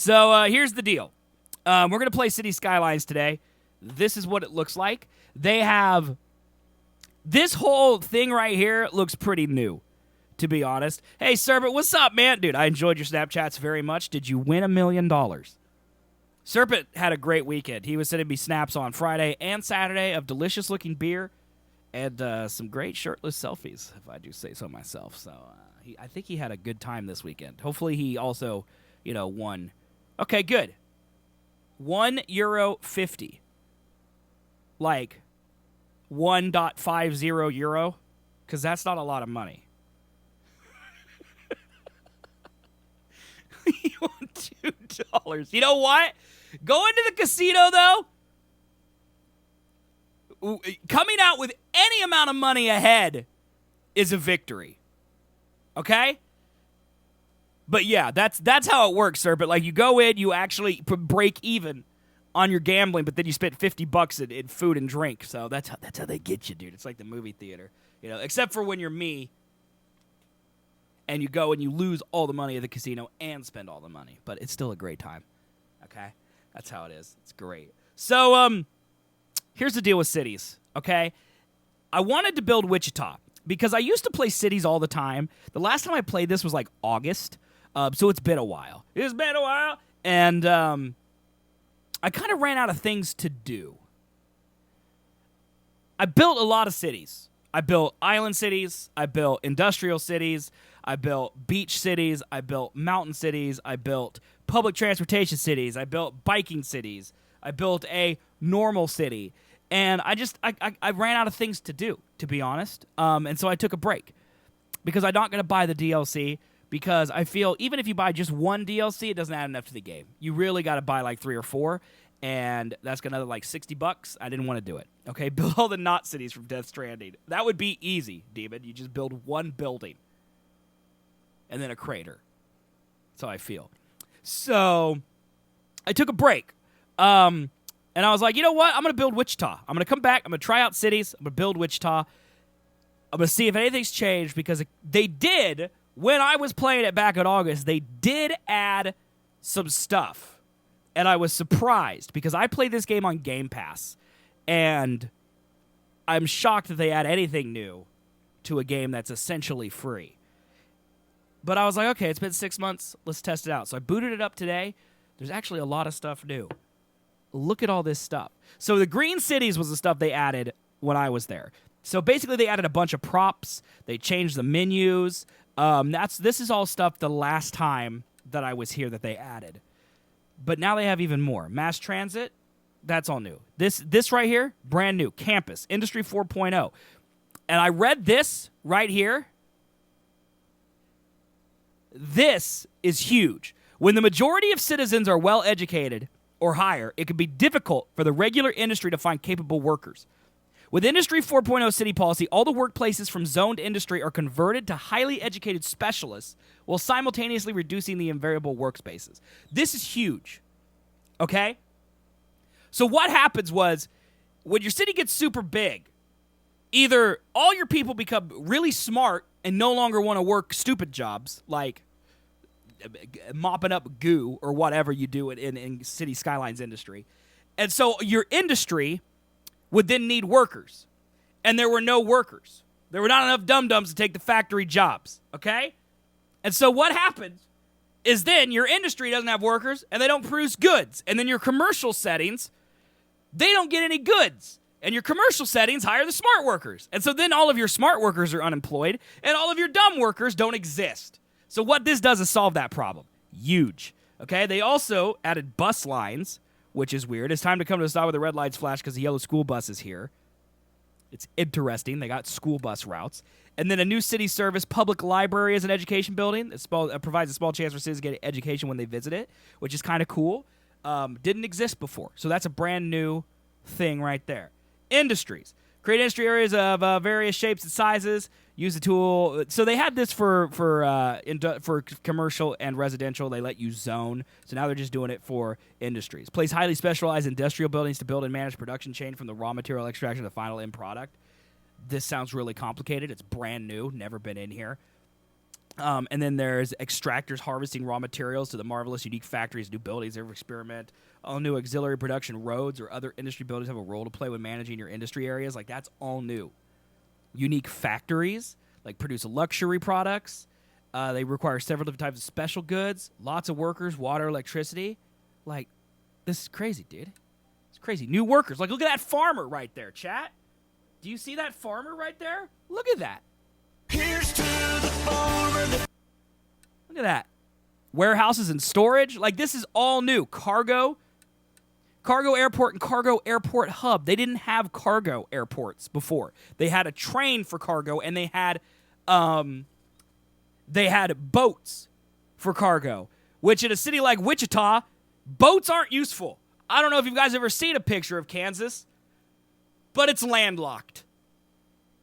So here's the deal. We're going to play City Skylines today. This is what it looks like. They have... This whole thing right here looks pretty new, to be honest. Hey, Serpent, what's up, man? Dude, I enjoyed your Snapchats very much. Did you win $1 million? Serpent had a great weekend. He was sending me snaps on Friday and Saturday of delicious-looking beer and some great shirtless selfies, if I do say so myself. So I think he had a good time this weekend. Hopefully he also, won. Okay, good. €1.50. Like 1.50 euro, because that's not a lot of money. You want $2. You know what? Going to the casino, though, coming out with any amount of money ahead is a victory. Okay? But yeah, that's how it works, sir. But like, you go in, you actually break even on your gambling, but then you spent $50 in food and drink. So that's how they get you, dude. It's like the movie theater, except for when you're me and you go and you lose all the money at the casino and spend all the money. But it's still a great time. Okay? That's how it is. It's great. So here's the deal with cities, okay? I wanted to build Wichita because I used to play cities all the time. The last time I played this was like August, so it's been a while. It's been a while, and I kind of ran out of things to do. I built a lot of cities. I built island cities. I built industrial cities. I built beach cities. I built mountain cities. I built public transportation cities. I built biking cities. I built a normal city. And I ran out of things to do, to be honest. And so I took a break because I'm not going to buy the DLC because I feel even if you buy just one DLC, it doesn't add enough to the game. You really got to buy like 3 or 4, and that's another like $60. I didn't want to do it. Okay, build all the not cities from Death Stranding. That would be easy, Demon. You just build one building and then a crater. That's how I feel. So I took a break. And I was like, you know what? I'm going to build Wichita. I'm going to come back. I'm going to try out cities. I'm going to build Wichita. I'm going to see if anything's changed because they did, when I was playing it back in August, they did add some stuff. And I was surprised because I played this game on Game Pass. And I'm shocked that they add anything new to a game that's essentially free. But I was like, okay, it's been 6 months. Let's test it out. So I booted it up today. There's actually a lot of stuff new. Look at all this stuff. So the green cities was the stuff they added when I was there. So basically they added a bunch of props. They changed the menus. This is all stuff the last time that I was here that they added. But now they have even more. Mass transit, that's all new. This right here, brand new. Campus, Industry 4.0. And I read this right here. This is huge. When the majority of citizens are well educated or higher, it can be difficult for the regular industry to find capable workers. With Industry 4.0 city policy, all the workplaces from zoned industry are converted to highly educated specialists while simultaneously reducing the invariable workspaces. This is huge, okay? So what happens was, when your city gets super big, either all your people become really smart and no longer want to work stupid jobs, like mopping up goo or whatever you do in City Skylines industry. And so your industry would then need workers. And there were no workers. There were not enough dum-dums to take the factory jobs, okay? And so what happens is then your industry doesn't have workers and they don't produce goods. And then your commercial settings, they don't get any goods. And your commercial settings hire the smart workers. And so then all of your smart workers are unemployed and all of your dumb workers don't exist. So what this does is solve that problem. Huge. Okay? They also added bus lines, which is weird. It's time to come to a stop with the red lights flash because the yellow school bus is here. It's interesting. They got school bus routes. And then a new city service public library as an education building. It provides a small chance for citizens to get education when they visit it, which is kind of cool. Didn't exist before. So that's a brand new thing right there. Industries. Create industry areas of various shapes and sizes. Use the tool. So they had this for commercial and residential. They let you zone. So now they're just doing it for industries. Place highly specialized industrial buildings to build and manage production chain from the raw material extraction to the final end product. This sounds really complicated. It's brand new. Never been in here. And then there's extractors harvesting raw materials to the marvelous, unique factories, new buildings, every experiment. All new auxiliary production roads or other industry buildings have a role to play when managing your industry areas. Like, that's all new. Unique factories, like, produce luxury products. They require several different types of special goods. Lots of workers, water, electricity. Like, this is crazy, dude. It's crazy. New workers. Like, look at that farmer right there, chat. Do you see that farmer right there? Look at that. Here's to the farmer. Look at that. Warehouses and storage. Like, this is all new. Cargo airport and cargo airport hub. They didn't have cargo airports before. They had a train for cargo, and they had boats for cargo, which in a city like Wichita, boats aren't useful. I don't know if you guys ever seen a picture of Kansas, but it's landlocked.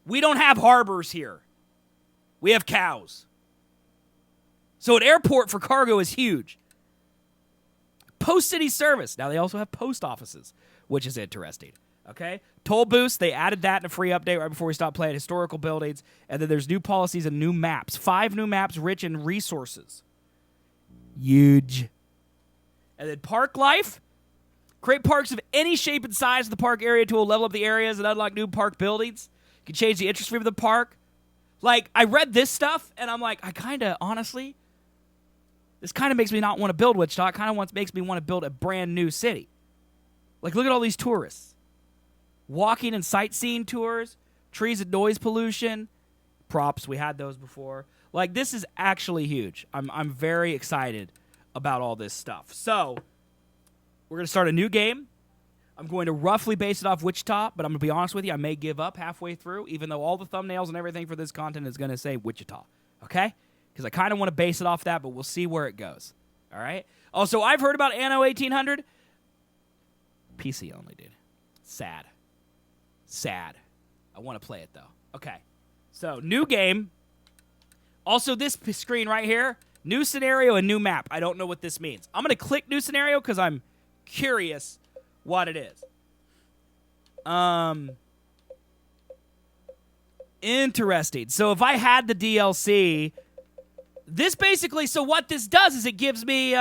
We don't have harbors here. We have cows. So an airport for cargo is huge. Post city service. Now they also have post offices, which is interesting. Okay? Toll booths, they added that in a free update right before we stopped playing. Historical buildings. And then there's new policies and new maps. 5 new maps rich in resources. Huge. And then park life. Create parks of any shape and size of the park area to level up the areas and unlock new park buildings. You can change the interest rate of the park. Like, I read this stuff, and I'm like, honestly, this kind of makes me not want to build Wichita. It kind of makes me want to build a brand new city. Like, look at all these tourists. Walking and sightseeing tours, trees and noise pollution, props, we had those before. Like, this is actually huge. I'm very excited about all this stuff. So, we're going to start a new game. I'm going to roughly base it off Wichita, but I'm going to be honest with you, I may give up halfway through, even though all the thumbnails and everything for this content is going to say Wichita, okay? Because I kind of want to base it off that, but we'll see where it goes, all right? Also, I've heard about Anno 1800. PC only, dude. Sad. I want to play it, though. Okay, so new game. Also, this screen right here, new scenario and new map. I don't know what this means. I'm going to click new scenario because I'm curious what it is. Interesting. So if I had the DLC, this basically, so what this does is it gives me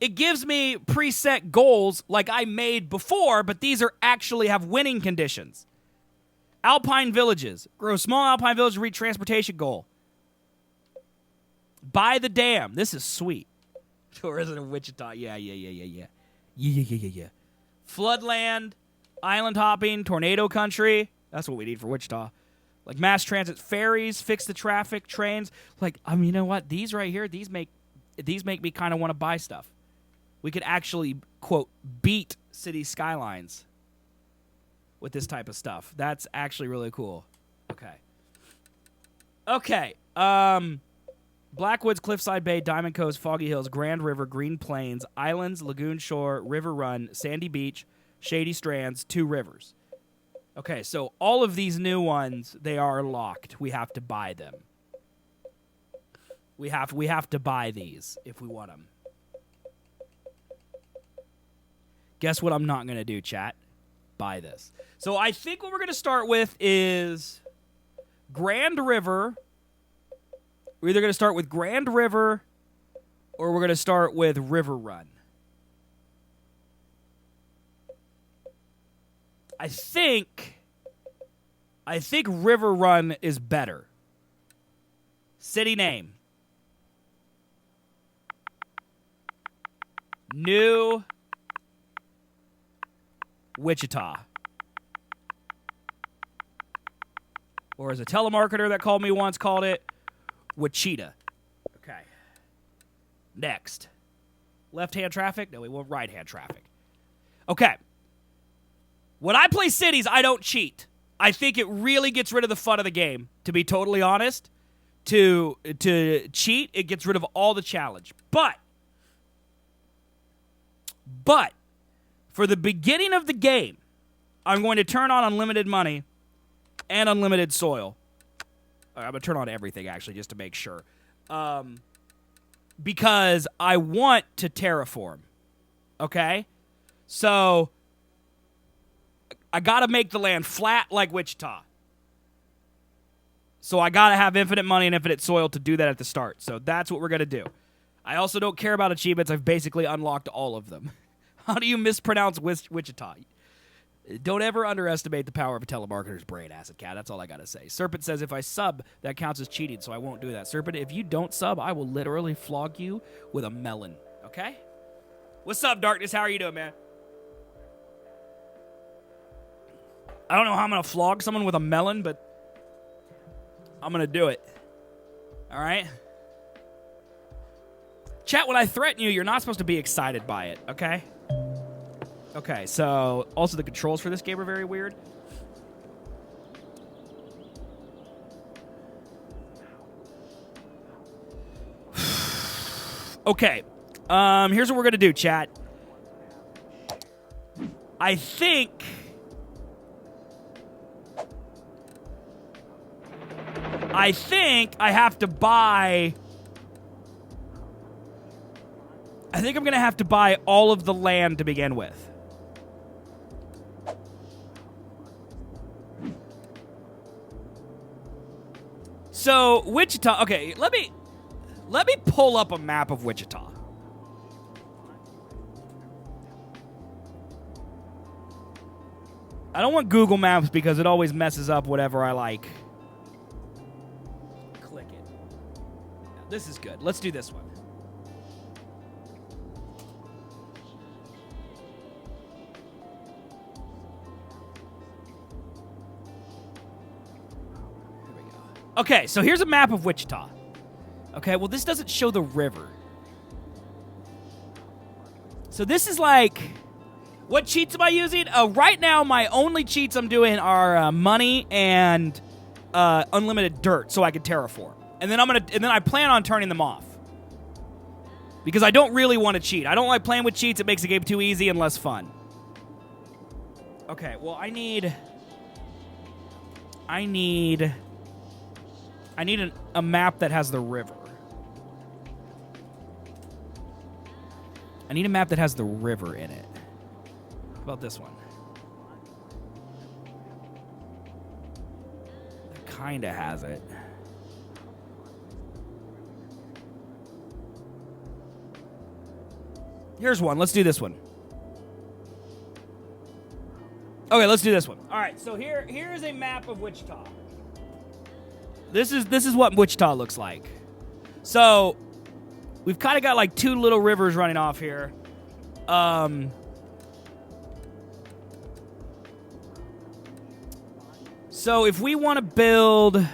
preset goals like I made before, but these are actually have winning conditions. Alpine villages. Grow small alpine village to reach transportation goal. Buy the dam. This is sweet. Tourism in Wichita. Yeah. Floodland, island hopping, tornado country. That's what we need for Wichita. Like mass transit, ferries, fix the traffic, trains. Like, you know what? These right here, these make me kind of want to buy stuff. We could actually, quote, beat city skylines with this type of stuff. That's actually really cool. Okay. Blackwoods, Cliffside Bay, Diamond Coast, Foggy Hills, Grand River, Green Plains, Islands, Lagoon Shore, River Run, Sandy Beach, Shady Strands, 2 rivers. Okay, so all of these new ones, they are locked. We have to buy them. We have to buy these if we want them. Guess what I'm not going to do, chat? Buy this. So I think what we're going to start with is Grand River. We're either going to start with Grand River or we're going to start with River Run. I think River Run is better. City name. New Wichita. Or as a telemarketer that called me once called it, Wichita. Okay. Next. Left-hand traffic? No, we want right-hand traffic. Okay. When I play cities, I don't cheat. I think it really gets rid of the fun of the game, to be totally honest. To cheat, it gets rid of all the challenge. But, for the beginning of the game, I'm going to turn on unlimited money and unlimited soil. I'm going to turn on everything, actually, just to make sure. Because I want to terraform. Okay? So, I got to make the land flat like Wichita. So I got to have infinite money and infinite soil to do that at the start. So that's what we're going to do. I also don't care about achievements. I've basically unlocked all of them. How do you mispronounce Wichita? Don't ever underestimate the power of a telemarketer's brain, Acid Cat. That's all I got to say. Serpent says, if I sub, that counts as cheating, so I won't do that. Serpent, if you don't sub, I will literally flog you with a melon, okay? What's up, Darkness? How are you doing, man? I don't know how I'm going to flog someone with a melon, but I'm going to do it. All right? Chat, when I threaten you, you're not supposed to be excited by it, okay? Okay, so also the controls for this game are very weird. Okay, here's what we're gonna do, chat. I think I have to buy. I think I'm gonna have to buy all of the land to begin with. So, Wichita, okay, let me pull up a map of Wichita. I don't want Google Maps because it always messes up whatever I like. Click it. Yeah, this is good. Let's do this one. Okay, so here's a map of Wichita. Okay, well, this doesn't show the river. So this is like... What cheats am I using? Right now, my only cheats I'm doing are money and unlimited dirt, so I can terraform. And then I plan on turning them off. Because I don't really want to cheat. I don't like playing with cheats. It makes the game too easy and less fun. Okay, well, I need a map that has the river. I need a map that has the river in it. How about this one? It kind of has it. Here's one. Let's do this one. Okay, let's do this one. All right, so here is a map of Wichita. This is what Wichita looks like. So, we've kind of got like two little rivers running off here. So if we want to build...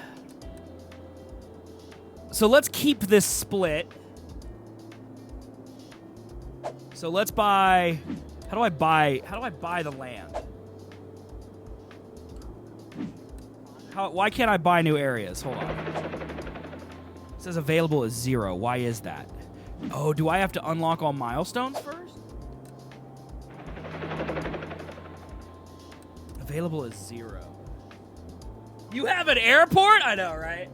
So let's keep this split. So let's buy... How do I buy the land? Why can't I buy new areas? Hold on. It says available is 0. Why is that? Oh, do I have to unlock all milestones first? Available is 0. You have an airport? I know, right?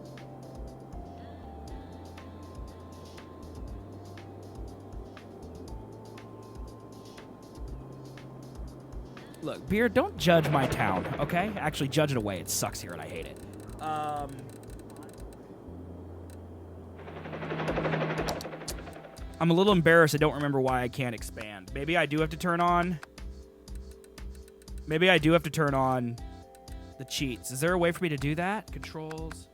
Look, Beard, don't judge my town, okay? Actually, judge it away. It sucks here and I hate it. I'm a little embarrassed. I don't remember why I can't expand. Maybe I do have to turn on... Maybe I do have to turn on the cheats. Is there a way for me to do that? Controls.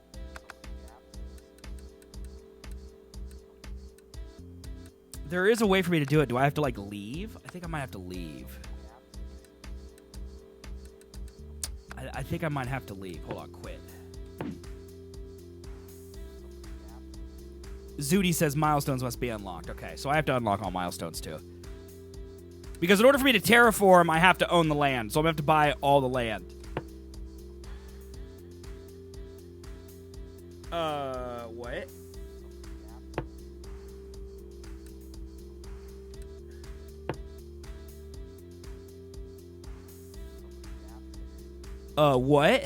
There is a way for me to do it. Do I have to, like, leave? I think I might have to leave. I think I might have to leave. Hold on, quit. Zudi says milestones must be unlocked. Okay, so I have to unlock all milestones, too. Because in order for me to terraform, I have to own the land. So I'm going to have to buy all the land. What? What?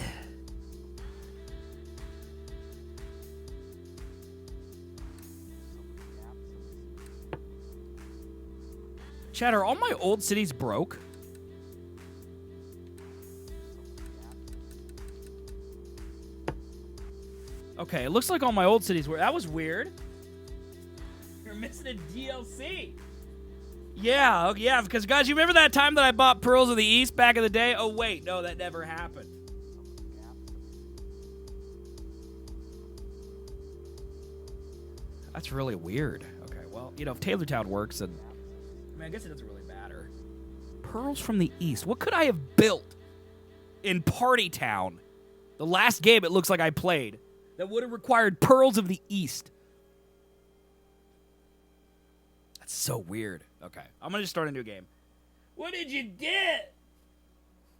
Chat, are all my old cities broke? Okay, it looks like all my old cities were... That was weird. You're missing a DLC. Yeah, yeah, because, guys, you remember that time that I bought Pearls of the East back in the day? Oh, wait, no, that never happened. That's really weird. Okay, well, you know, if Taylortown works, then... I mean, I guess it doesn't really matter. Pearls from the East. What could I have built in Party Town? The last game it looks like I played that would have required Pearls of the East. That's so weird. Okay, I'm going to just start a new game. What did you get?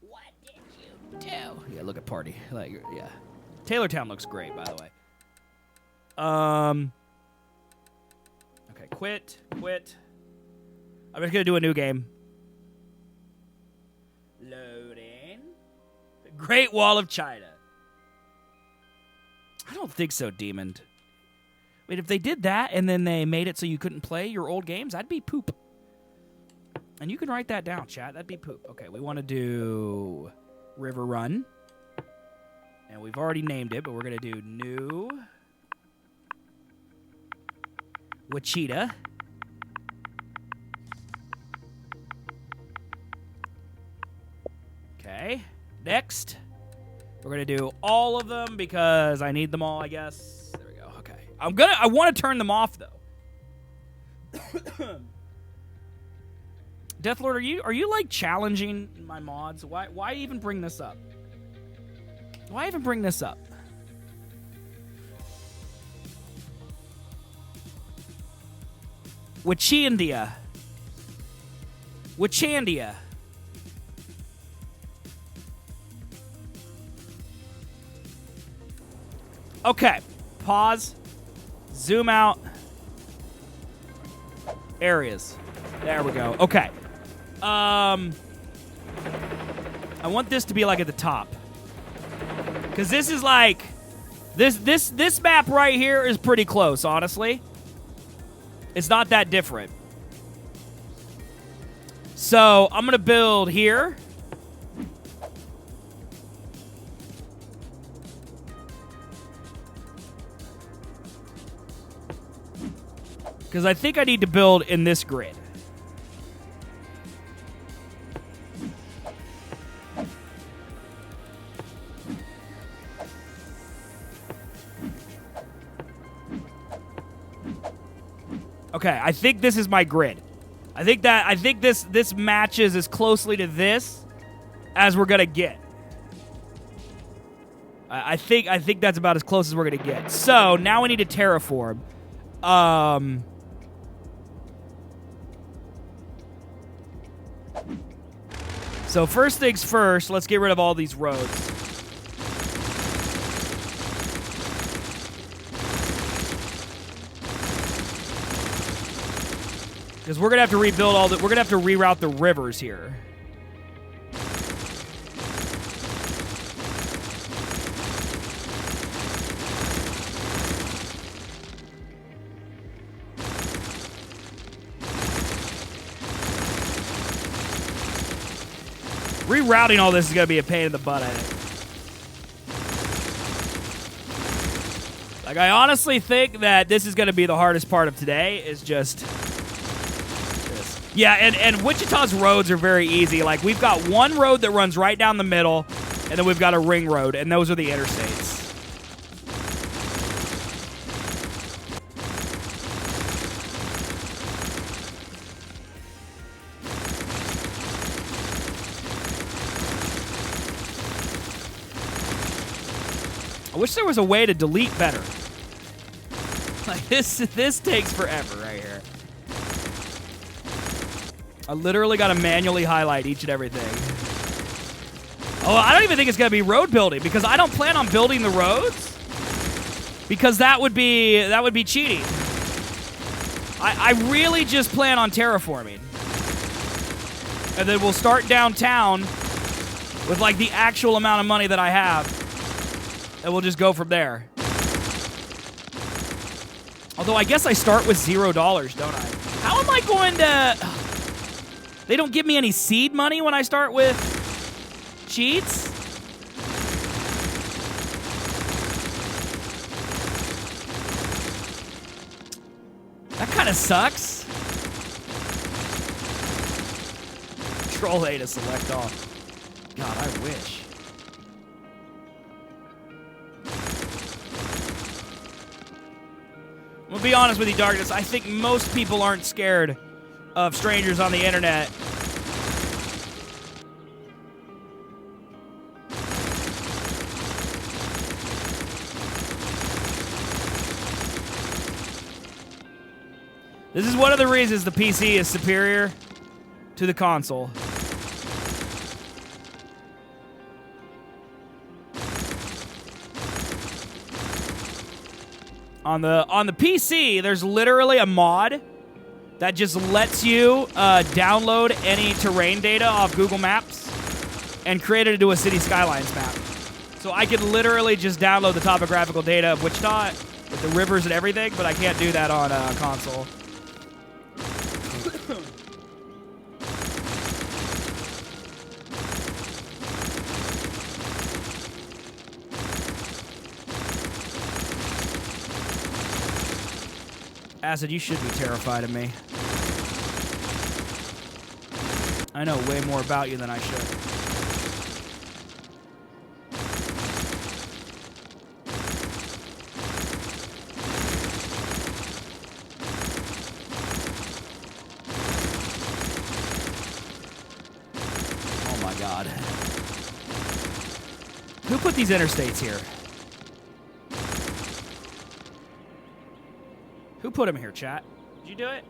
What did you do? Yeah, look at Party. Like, yeah. Taylortown looks great, by the way. Okay, quit. I'm just going to do a new game. Loading. The Great Wall of China. I don't think so, Demon. Wait, if they did that and then they made it so you couldn't play your old games, that'd be poop. And you can write that down, chat. That'd be poop. Okay, we want to do River Run. And we've already named it, but we're going to do New Wichita. Okay, next. We're going to do all of them because I need them all, I guess. There we go. Okay. I want to turn them off, though. Deathlord, are you like challenging my mods? Why even bring this up? Why even bring this up? Wichandia. Okay, pause, zoom out, areas. There we go. Okay. I want this to be like at the top. Cause this is like this map right here is pretty close, honestly. It's not that different. So, I'm gonna build here. Because I think I need to build in this grid. Okay, I think this is my grid. I think this matches as closely to this as we're gonna get. I think that's about as close as we're gonna get. So now we need to terraform. So first things first, let's get rid of all these roads. Because we're gonna have to rebuild all the. We're gonna have to reroute the rivers here. Rerouting all this is gonna be a pain in the butt, I think. Like, I honestly think that this is gonna be the hardest part of today. Is just. Yeah, and Wichita's roads are very easy. Like, we've got one road that runs right down the middle, and then we've got a ring road, and those are the interstates. I wish there was a way to delete better. Like, this takes forever right here. I literally got to manually highlight each and everything. Oh, I don't even think it's going to be road building because I don't plan on building the roads because that would be cheating. I really just plan on terraforming. And then we'll start downtown with like the actual amount of money that I have. And we'll just go from there. Although I guess I start with $0, don't I? How am I going to... They don't give me any seed money when I start with cheats? kind of sucks. Control A to select all. God, I wish. I'm gonna be honest with you, Darkness. I think most people aren't scared of strangers on the internet. This is one of the reasons the PC is superior to the console. On the PC, there's literally a mod that just lets you download any terrain data off Google Maps and create it into a city Skylines map. So I could literally just download the topographical data of Wichita with the rivers and everything, but I can't do that on console. Acid, you should be terrified of me. I know way more about you than I should. Oh my God. Who put these interstates here? Who put him here, chat? Did you do it?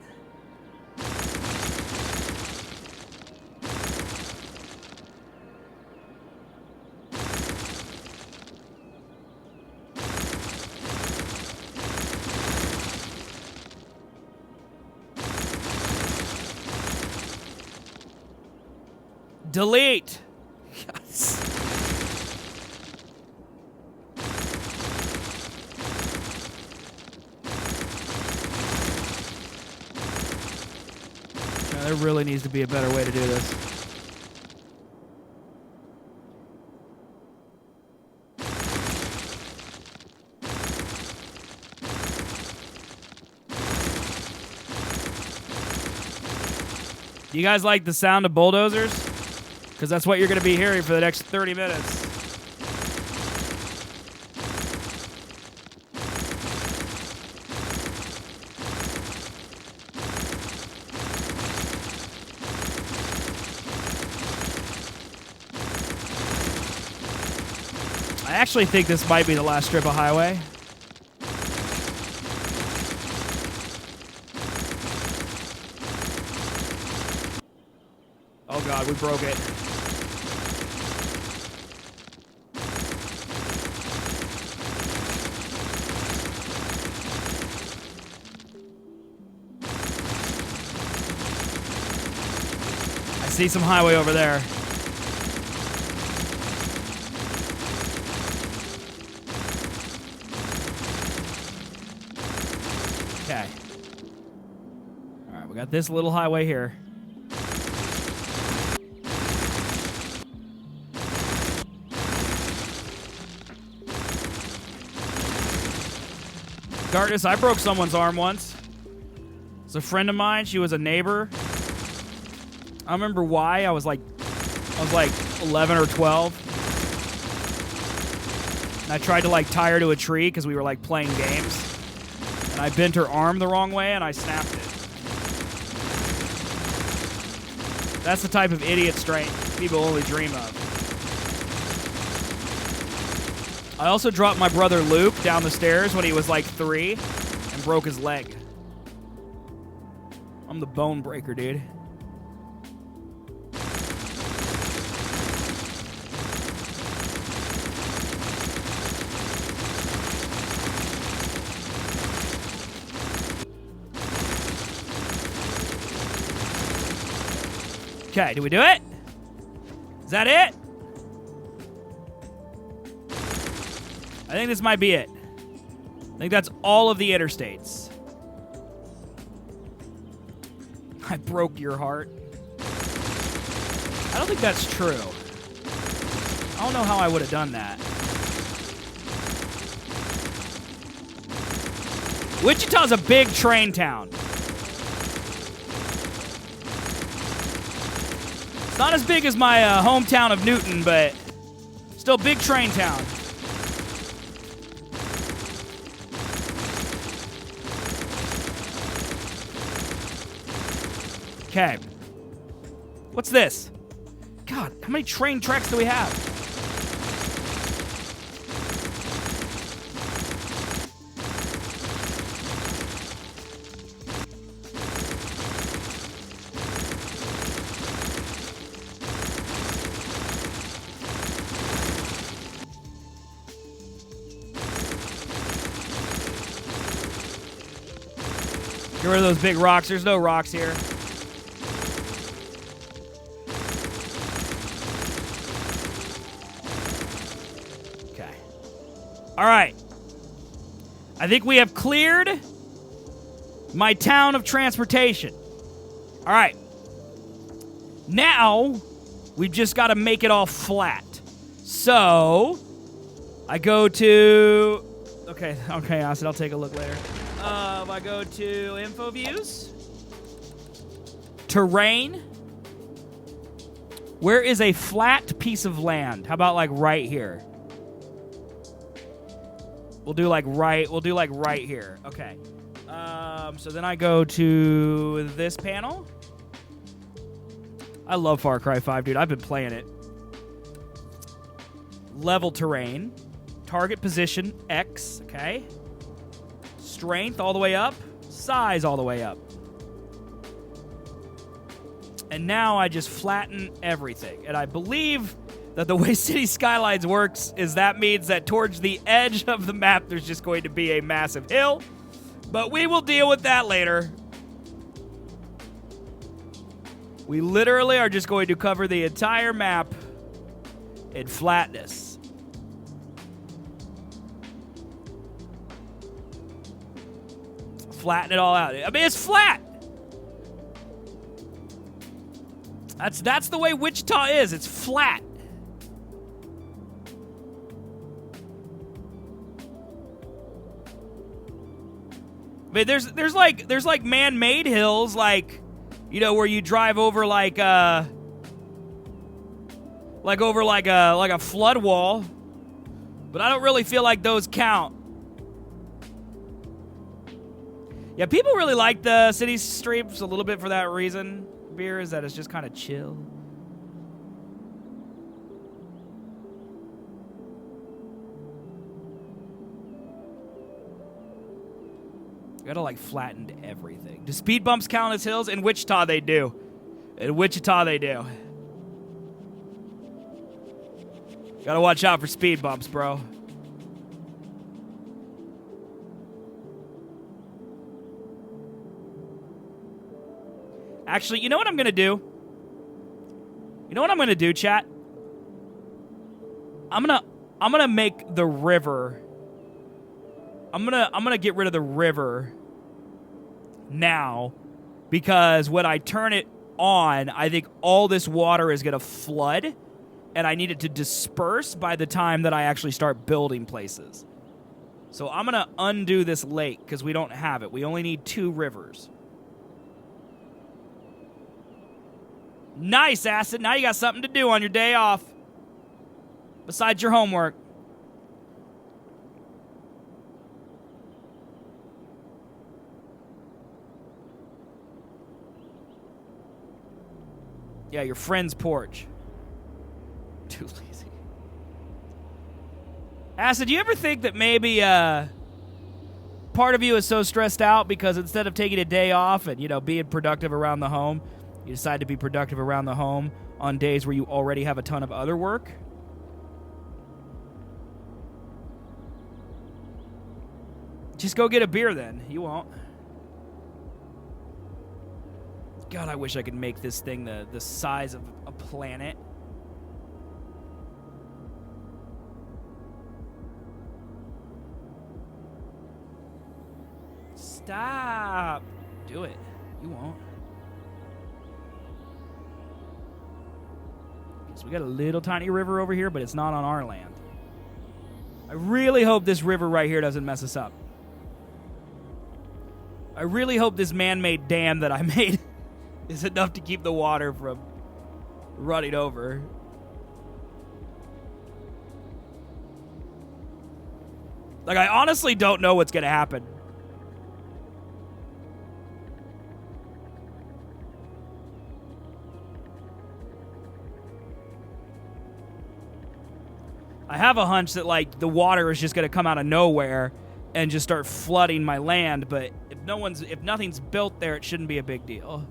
Delete. Yes. There really needs to be a better way to do this. You guys like the sound of bulldozers? Because that's what you're going to be hearing for the next 30 minutes. I actually think this might be the last strip of highway. Oh God, we broke it. I see some highway over there. Okay. All right, we got this little highway here. Darkness, I broke someone's arm once. It's a friend of mine. She was a neighbor. I don't remember why. I was like 11 or 12. And I tried to like tie her to a tree because we were like playing games. And I bent her arm the wrong way and I snapped it. That's the type of idiot strength people only dream of. I also dropped my brother Luke down the stairs when he was like 3 and broke his leg. I'm the bone breaker, dude. Okay, did we do it? Is that it? I think this might be it. I think that's all of the interstates. I broke your heart. I don't think that's true. I don't know how I would have done that. Wichita's a big train town. It's not as big as my hometown of Newton, but still big train town. Okay. What's this? God, how many train tracks do we have? Get rid of those big rocks. There's no rocks here. Okay. All right. I think we have cleared my town of transportation. All right. Now, we've just got to make it all flat. So, I go to... Okay, I said I'll take a look later. I go to info views, terrain. Where is a flat piece of land? How about like right here? We'll do like right here. Okay. So then I go to this panel. I love Far Cry 5, dude. I've been playing it. Level terrain. Target position, X, okay. Strength all the way up. Size all the way up. And now I just flatten everything. And I believe that the way City Skylines works is that means that towards the edge of the map there's just going to be a massive hill. But we will deal with that later. We literally are just going to cover the entire map in flatness. Flatten it all out. I mean, it's flat. That's the way Wichita is. It's flat. I mean, there's like man-made hills, like, you know, where you drive over like over like a flood wall. But I don't really feel like those count. Yeah, people really like the city streets a little bit for that reason. Beer is that it's just kind of chill. You gotta like flatten everything. Do speed bumps count as hills? In Wichita they do. In Wichita they do. Gotta watch out for speed bumps, bro. Actually, you know what I'm gonna do? You know what I'm gonna do, chat? I'm gonna make the river. I'm gonna get rid of the river now, because when I turn it on, I think all this water is gonna flood, and I need it to disperse by the time that I actually start building places. So I'm gonna undo this lake because we don't have it. We only need 2 rivers. Nice, Acid. Now you got something to do on your day off. Besides your homework. Yeah, your friend's porch. Too lazy. Acid, do you ever think that maybe part of you is so stressed out because instead of taking a day off and, you know, being productive around the home, you decide to be productive around the home on days where you already have a ton of other work? Just go get a beer then. You won't. God, I wish I could make this thing the size of a planet. Stop. Do it. You won't. So we got a little tiny river over here, but it's not on our land. I really hope this river right here doesn't mess us up. I really hope this man-made dam that I made is enough to keep the water from running over. Like, I honestly don't know what's going to happen. I have a hunch that, like, the water is just going to come out of nowhere and just start flooding my land, but if nothing's built there, it shouldn't be a big deal.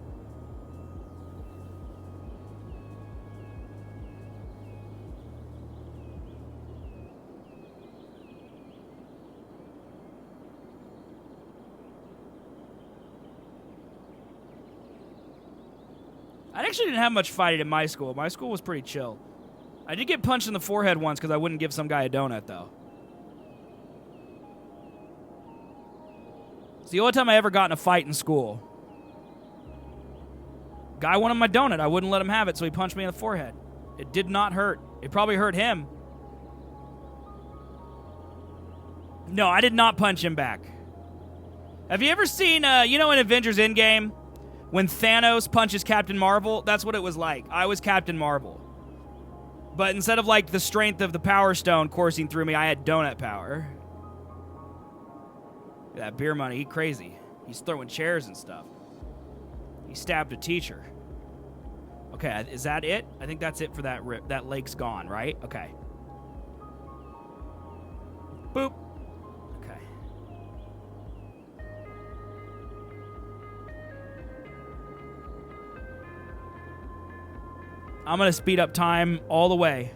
I actually didn't have much fighting in my school. My school was pretty chill. I did get punched in the forehead once because I wouldn't give some guy a donut, though. It's the only time I ever got in a fight in school. Guy wanted my donut. I wouldn't let him have it, so he punched me in the forehead. It did not hurt. It probably hurt him. No, I did not punch him back. Have you ever seen, in Avengers Endgame, when Thanos punches Captain Marvel? That's what it was like. I was Captain Marvel. But instead of, like, the strength of the Power Stone coursing through me, I had donut power. That beer money, he crazy. He's throwing chairs and stuff. He stabbed a teacher. Okay, is that it? I think that's it for that rip. That lake's gone, right? Okay. Boop. Okay. I'm going to speed up time all the way.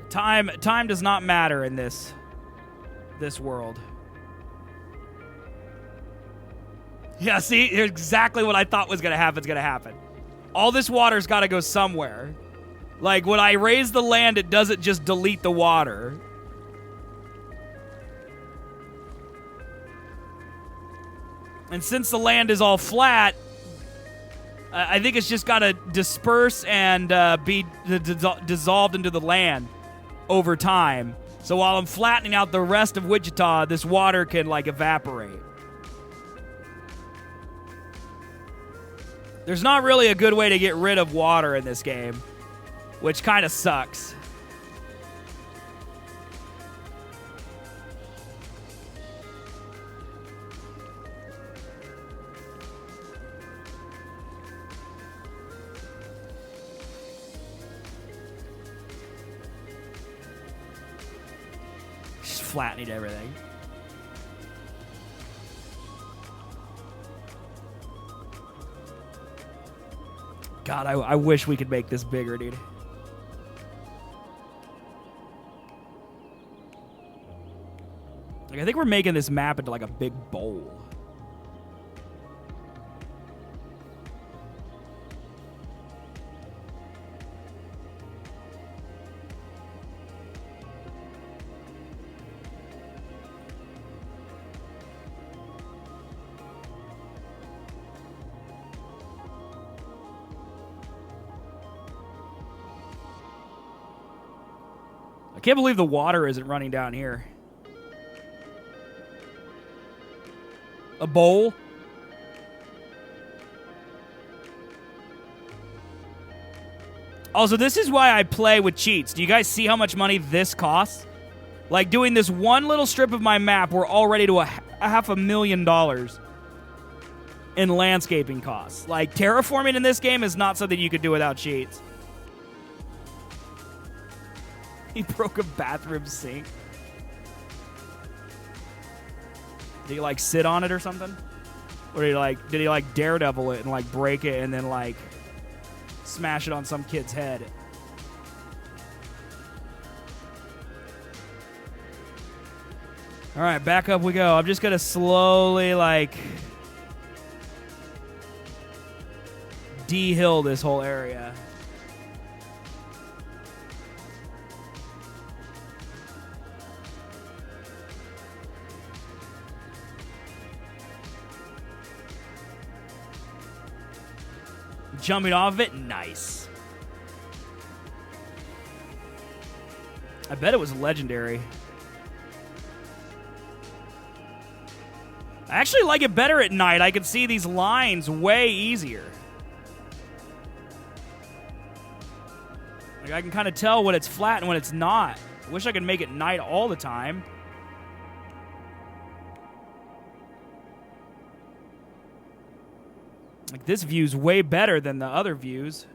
Time does not matter in this world. Yeah, see? Here's exactly what I thought was going to happen is going to happen. All this water's got to go somewhere. Like, when I raise the land, it doesn't just delete the water. And since the land is all flat, I think it's just got to disperse and be dissolved into the land over time. So while I'm flattening out the rest of Wichita, this water can, like, evaporate. There's not really a good way to get rid of water in this game, which kind of sucks. Just flattening everything. God, I wish we could make this bigger, dude. Like, I think we're making this map into, like, a big bowl. I can't believe the water isn't running down here. A bowl? Also, this is why I play with cheats. Do you guys see how much money this costs? Like, doing this one little strip of my map, we're already to a $500,000 in landscaping costs. Like, terraforming in this game is not something you could do without cheats. He broke a bathroom sink. Did he, like, sit on it or something? Or did he like Daredevil it and, like, break it and then, like, smash it on some kid's head? All right, back up we go. I'm just going to slowly, like, de-hill this whole area. Jumping off of it, nice. I bet it was legendary. I actually like it better at night. I can see these lines way easier. Like, I can kind of tell when it's flat and when it's not. I wish I could make it night all the time. Like, this view's way better than the other views.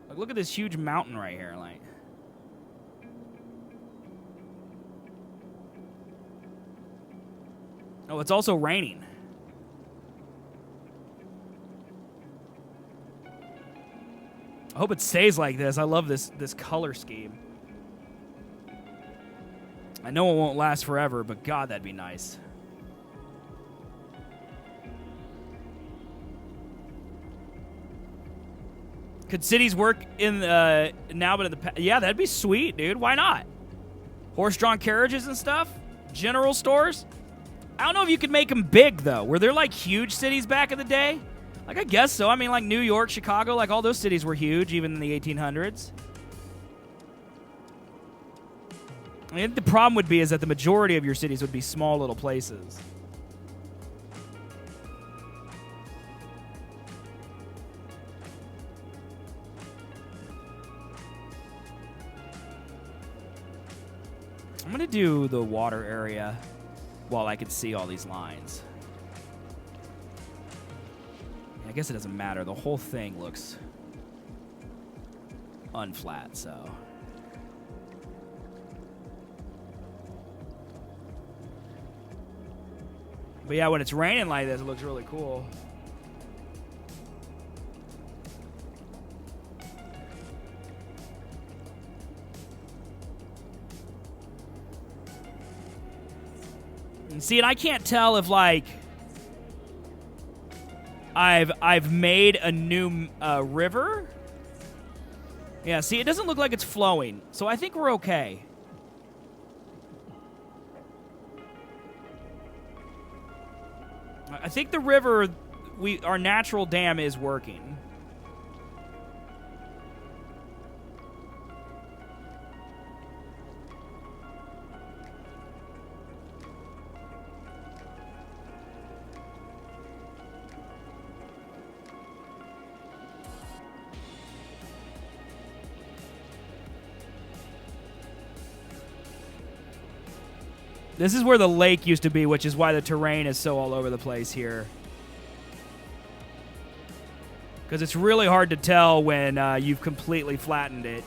Like, look at this huge mountain right here. Like, oh, it's also raining. I hope it stays like this. I love this color scheme. I know it won't last forever, but God, that'd be nice. Could cities work in now, but in the past? Yeah, that'd be sweet, dude. Why not? Horse-drawn carriages and stuff? General stores? I don't know if you could make them big, though. Were there, like, huge cities back in the day? Like, I guess so. I mean, like, New York, Chicago, like, all those cities were huge, even in the 1800s. I mean, the problem would be is that the majority of your cities would be small little places. I'm going to do the water area while I can see all these lines. I guess it doesn't matter. The whole thing looks unflat, so. But yeah, when it's raining like this, it looks really cool. And see, and I can't tell if, like, I've made a new river. Yeah, see, it doesn't look like it's flowing, so I think we're okay. I think the river, our natural dam is working. This is where the lake used to be, which is why the terrain is so all over the place here. Because it's really hard to tell when you've completely flattened it.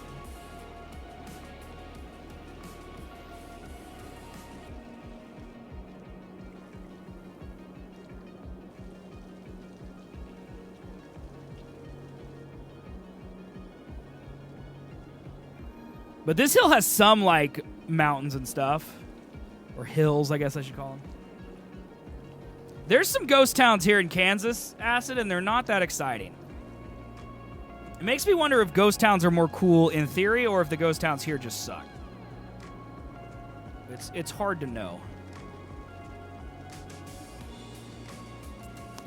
But this hill has some, like, mountains and stuff. Or hills, I guess I should call them. There's some ghost towns here in Kansas, Acid, and they're not that exciting. It makes me wonder if ghost towns are more cool in theory or if the ghost towns here just suck. It's hard to know.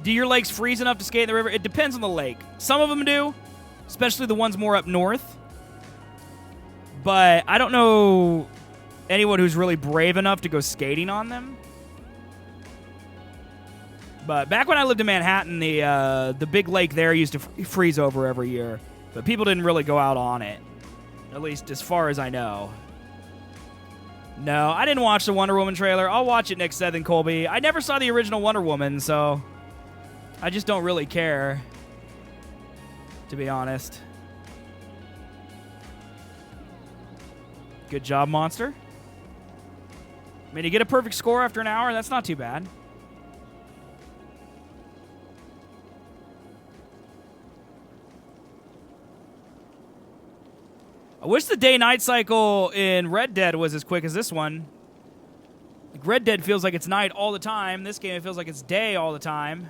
Do your lakes freeze enough to skate in the river? It depends on the lake. Some of them do, especially the ones more up north. But I don't know anyone who's really brave enough to go skating on them. But back when I lived in Manhattan, the big lake there used to freeze over every year. But people didn't really go out on it. At least as far as I know. No, I didn't watch the Wonder Woman trailer. I'll watch it next Seth and Colby. I never saw the original Wonder Woman, so I just don't really care, to be honest. Good job, Monster. I mean, to get a perfect score after an hour, that's not too bad. I wish the day-night cycle in Red Dead was as quick as this one. Like, Red Dead feels like it's night all the time. This game, it feels like it's day all the time.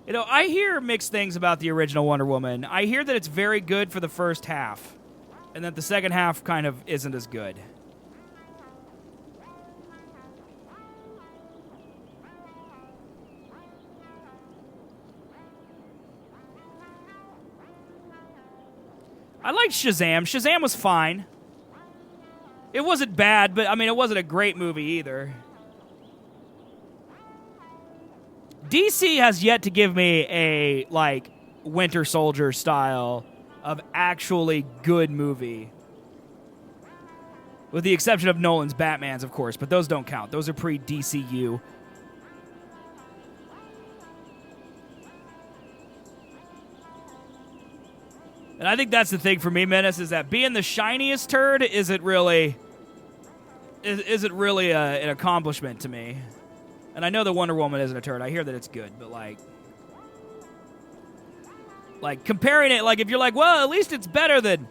You know, I hear mixed things about the original Wonder Woman. I hear that it's very good for the first half, and that the second half kind of isn't as good. I liked Shazam. Shazam was fine. It wasn't bad, but, I mean, it wasn't a great movie either. DC has yet to give me a, like, Winter Soldier style of actually good movie. With the exception of Nolan's Batmans, of course, but those don't count. Those are pre-DCU. And I think that's the thing for me, Menace, is that being the shiniest turd isn't really an accomplishment to me. And I know that Wonder Woman isn't a turd. I hear that it's good, but like comparing it, like if you're like, well, at least it's better than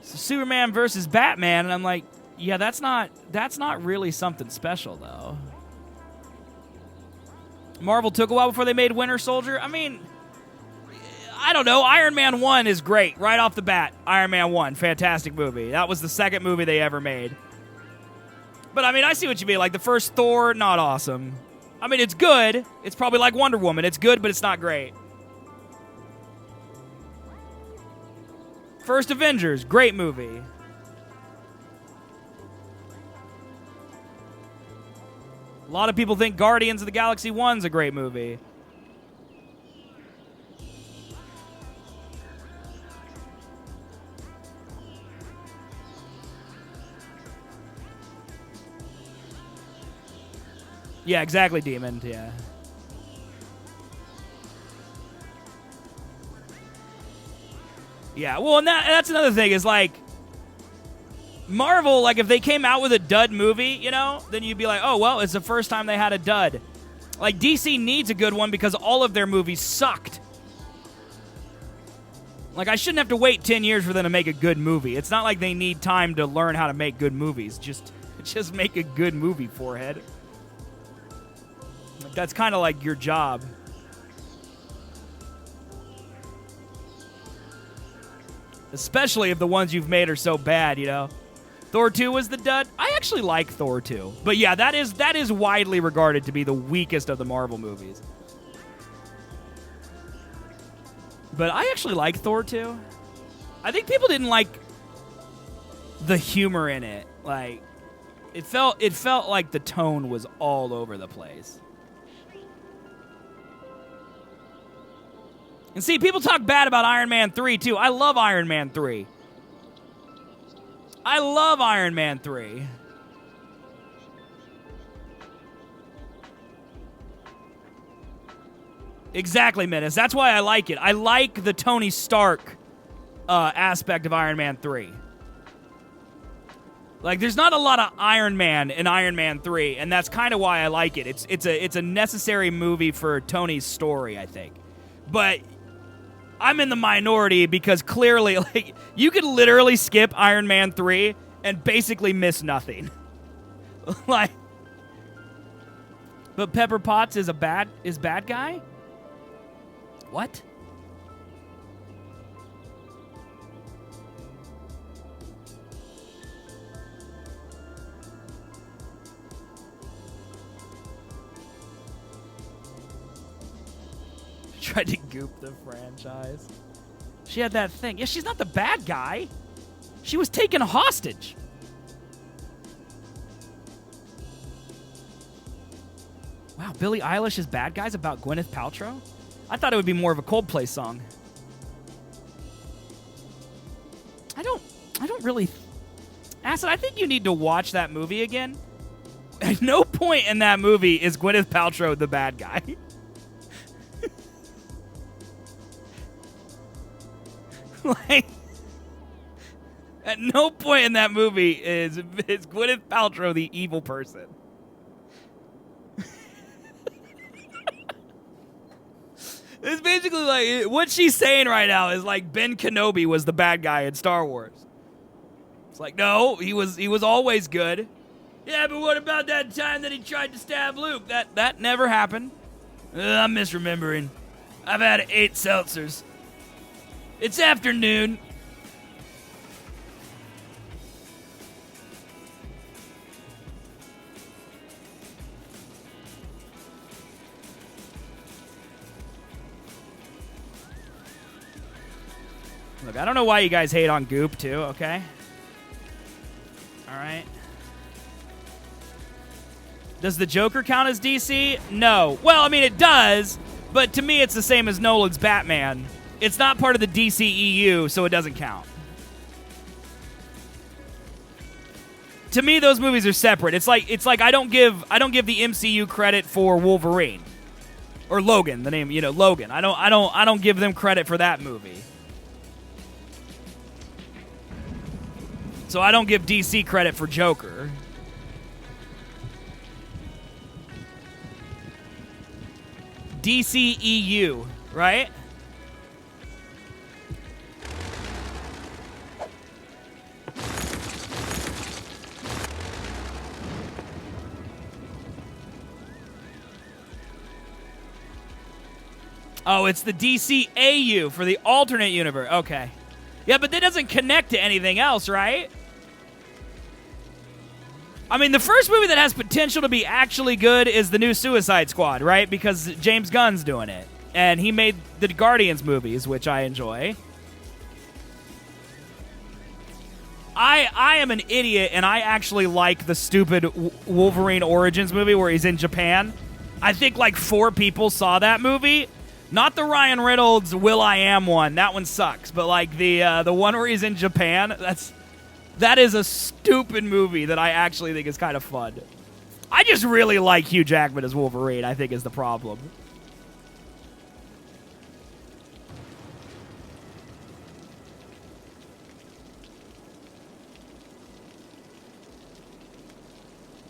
Superman versus Batman, and I'm like, yeah, that's not really something special though. Marvel took a while before they made Winter Soldier. I mean, I don't know. Iron Man 1 is great right off the bat. Iron Man 1, fantastic movie. That was the second movie they ever made. But, I mean, I see what you mean. Like, the first Thor, not awesome. I mean, it's good. It's probably like Wonder Woman. It's good, but it's not great. First Avengers, great movie. A lot of people think Guardians of the Galaxy 1's a great movie. Yeah, exactly, Demon. Yeah. Yeah, well, and that's another thing is, like, Marvel, like, if they came out with a dud movie, you know, then you'd be like, oh, well, it's the first time they had a dud. Like, DC needs a good one because all of their movies sucked. Like, I shouldn't have to wait 10 years for them to make a good movie. It's not like they need time to learn how to make good movies. Just make a good movie, forehead. That's kind of like your job. Especially if the ones you've made are so bad, you know. Thor 2 was the dud. I actually like Thor 2. But yeah, that is widely regarded to be the weakest of the Marvel movies. But I actually like Thor 2. I think people didn't like the humor in it. Like, it felt like the tone was all over the place. And see, people talk bad about Iron Man 3, too. I love Iron Man 3. I love Iron Man 3. Exactly, Menace. That's why I like it. I like the Tony Stark aspect of Iron Man 3. Like, there's not a lot of Iron Man in Iron Man 3, and that's kind of why I like it. It's a necessary movie for Tony's story, I think. But I'm in the minority because clearly, like, you could literally skip Iron Man 3 and basically miss nothing. Like, but Pepper Potts is bad guy? What? Tried to goop the franchise. She had that thing. Yeah, she's not the bad guy. She was taken hostage. Wow, Billie Eilish is bad guys about Gwyneth Paltrow? I thought it would be more of a Coldplay song. I don't really... Acid, I think you need to watch that movie again. At no point in that movie is Gwyneth Paltrow the bad guy. Like, at no point in that movie is Gwyneth Paltrow the evil person. It's basically like, what she's saying right now is like Ben Kenobi was the bad guy in Star Wars. It's like, no, he was always good. Yeah, but what about that time that he tried to stab Luke? That never happened. I'm misremembering. I've had 8 seltzers. It's afternoon. Look, I don't know why you guys hate on Goop, too, okay? All right. Does the Joker count as DC? No. Well, I mean, it does, but to me, it's the same as Nolan's Batman. It's not part of the DCEU, so it doesn't count. To me, those movies are separate. It's like I don't give the MCU credit for Wolverine or Logan, the name, Logan. I don't give them credit for that movie. So I don't give DC credit for Joker. DCEU, right? Oh, it's the DCAU for the alternate universe. Okay. Yeah, but that doesn't connect to anything else, right? I mean, the first movie that has potential to be actually good is the new Suicide Squad, right? Because James Gunn's doing it. And he made the Guardians movies, which I enjoy. I am an idiot, and I actually like the stupid Wolverine Origins movie where he's in Japan. I think like 4 people saw that movie. Not the Ryan Reynolds Will.I.Am one. That one sucks. But like the one where he's in Japan, that is a stupid movie that I actually think is kind of fun. I just really like Hugh Jackman as Wolverine, I think is the problem.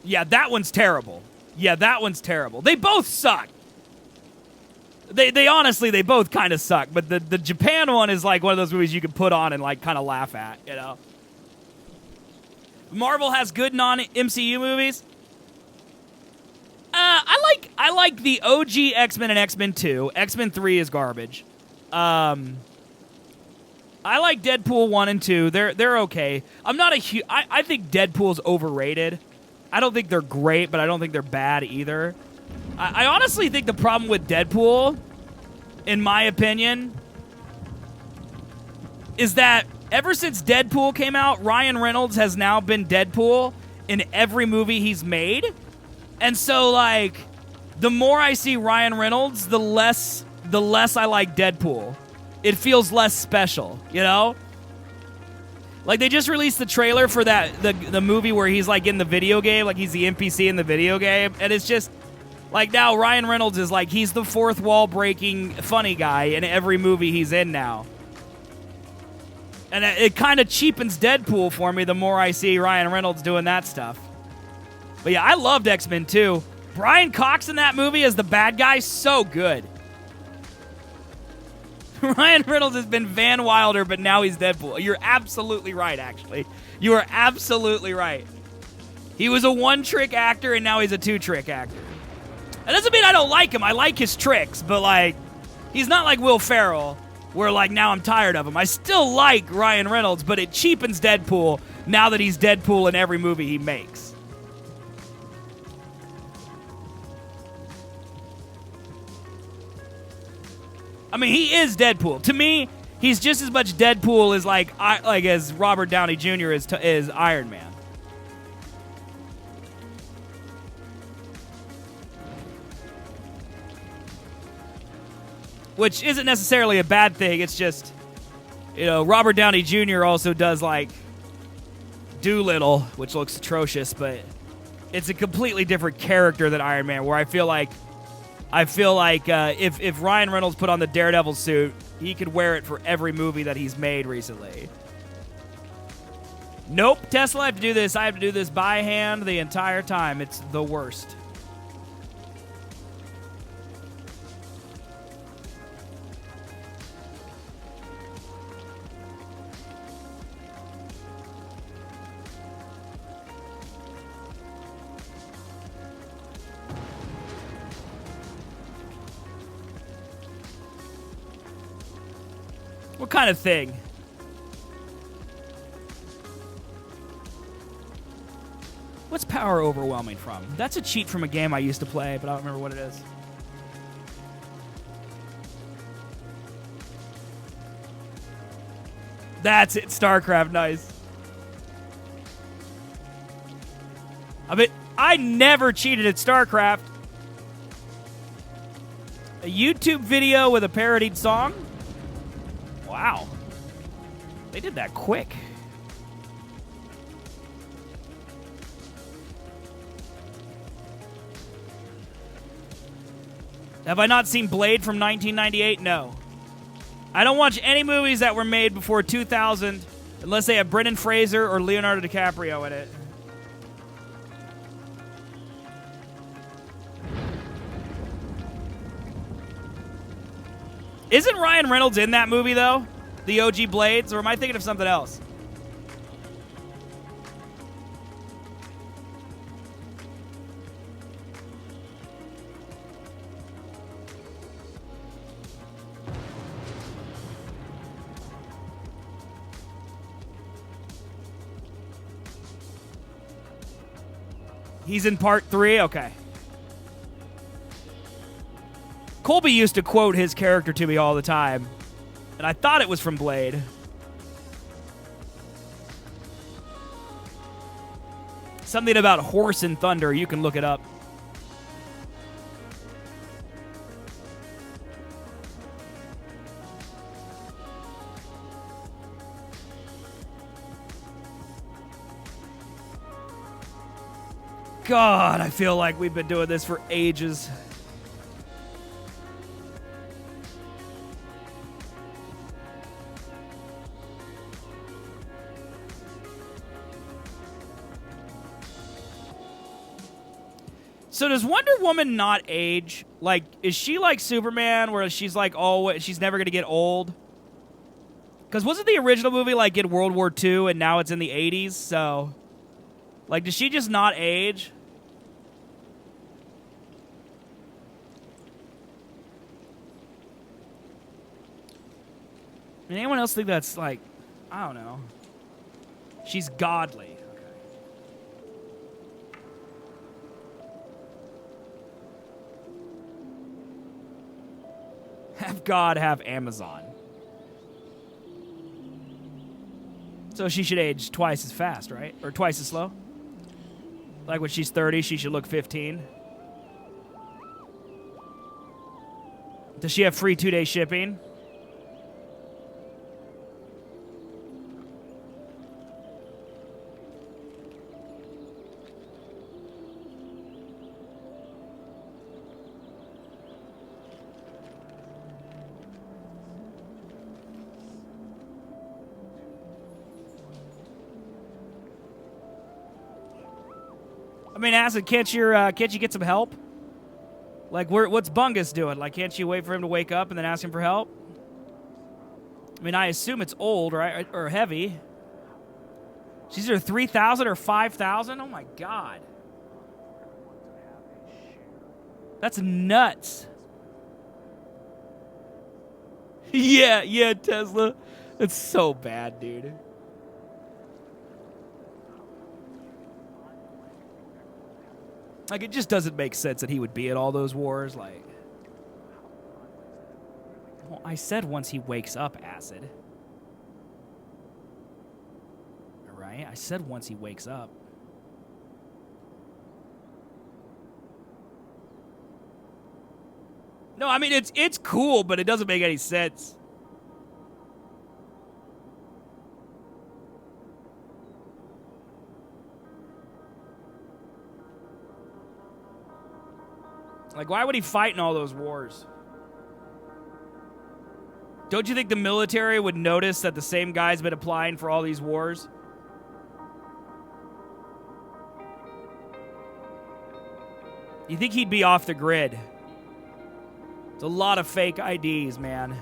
Yeah, that one's terrible. They both suck. They honestly, they both kind of suck. But the Japan one is like one of those movies you can put on and like kind of laugh at, Marvel has good non-MCU movies. I like the OG X-Men and X-Men 2. X-Men 3 is garbage. I like Deadpool 1 and 2. They're okay. I'm not a huge... I think Deadpool's overrated. I don't think they're great, but I don't think they're bad either. I honestly think the problem with Deadpool, in my opinion, is that ever since Deadpool came out, Ryan Reynolds has now been Deadpool in every movie he's made. And so, like, the more I see Ryan Reynolds, the less I like Deadpool. It feels less special, Like, they just released the trailer for the movie where he's, like, in the video game, like he's the NPC in the video game, and it's just... Like, now Ryan Reynolds is like, he's the fourth wall breaking funny guy in every movie he's in now. And it kind of cheapens Deadpool for me the more I see Ryan Reynolds doing that stuff. But yeah, I loved X-Men 2. Brian Cox in that movie as the bad guy, so good. Ryan Reynolds has been Van Wilder, but now he's Deadpool. You're absolutely right, actually. You are absolutely right. He was a one-trick actor, and now he's a two-trick actor. That doesn't mean I don't like him. I like his tricks, but, like, he's not like Will Ferrell, where, like, now I'm tired of him. I still like Ryan Reynolds, but it cheapens Deadpool now that he's Deadpool in every movie he makes. I mean, he is Deadpool. To me, he's just as much Deadpool as, as Robert Downey Jr. is Iron Man. Which isn't necessarily a bad thing. It's just, Robert Downey Jr. also does, like, Doolittle, which looks atrocious, but it's a completely different character than Iron Man, where I feel like if Ryan Reynolds put on the Daredevil suit, he could wear it for every movie that he's made recently. Nope, Tesla, I have to do this. I have to do this by hand the entire time. It's the worst. What kind of thing? What's power overwhelming from? That's a cheat from a game I used to play, but I don't remember what it is. That's it, StarCraft, nice. I never cheated at StarCraft. A YouTube video with a parodied song? Wow. They did that quick. Have I not seen Blade from 1998? No. I don't watch any movies that were made before 2000 unless they have Brendan Fraser or Leonardo DiCaprio in it. Isn't Ryan Reynolds in that movie, though? The OG Blades? Or am I thinking of something else? He's in part 3? Okay. Colby used to quote his character to me all the time, and I thought it was from Blade. Something about horse and thunder. You can look it up. God, I feel like we've been doing this for ages. So does Wonder Woman not age? Like, is she like Superman where she's like, oh, she's never going to get old? Because wasn't the original movie like in World War II and now it's in the 80s? So, like, does she just not age? I mean, anyone else think that's like, I don't know. She's godly. Have God, have Amazon. So she should age twice as fast, right? Or twice as slow? Like when she's 30, she should look 15. Does she have free 2-day shipping? I mean, Acid, can't you get some help? Like, what's Bungus doing? Like, can't you wait for him to wake up and then ask him for help? I mean, I assume it's old, right, or heavy. She's either 3,000 or 5,000. Oh my God, that's nuts. Yeah, Tesla. It's so bad, dude. Like, it just doesn't make sense that he would be at all those wars. Like, well, I said once he wakes up, Acid. All right? I said once he wakes up. No, I mean, it's cool, but it doesn't make any sense. Like, why would he fight in all those wars? Don't you think the military would notice that the same guy's been applying for all these wars? You think he'd be off the grid? It's a lot of fake IDs, man.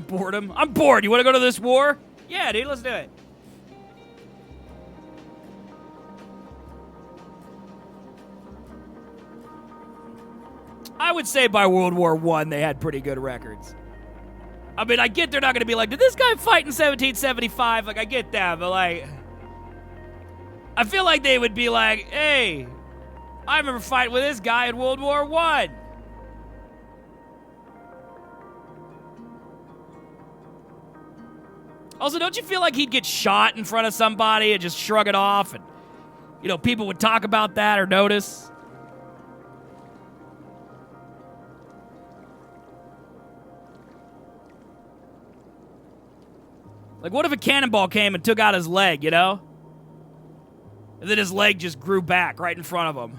Boredom? I'm bored. You want to go to this war? Yeah, dude, let's do it. I would say by World War I, they had pretty good records. I mean, I get they're not going to be like, did this guy fight in 1775? Like, I get that, but like, I feel like they would be like, hey, I remember fighting with this guy in World War I. Also, don't you feel like he'd get shot in front of somebody and just shrug it off and, you know, people would talk about that or notice? Like, what if a cannonball came and took out his leg, you know? And then his leg just grew back right in front of him.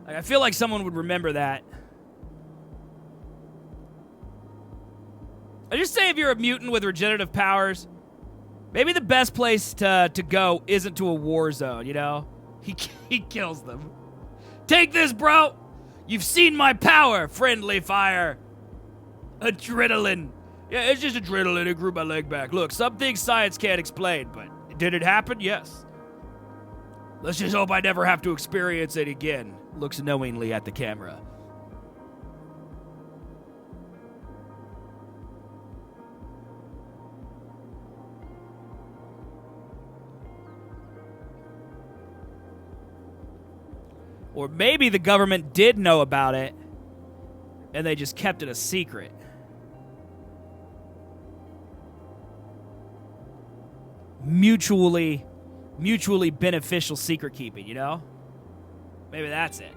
Like, I feel like someone would remember that. I just say if you're a mutant with regenerative powers, maybe the best place to go isn't to a war zone, you know? He kills them. Take this, bro! You've seen my power, friendly fire. Adrenaline. Yeah, it's just adrenaline. It grew my leg back. Look, some things science can't explain, but did it happen? Yes. Let's just hope I never have to experience it again. Looks knowingly at the camera. Or maybe the government did know about it, and they just kept it a secret. Mutually beneficial secret keeping, you know? Maybe that's it.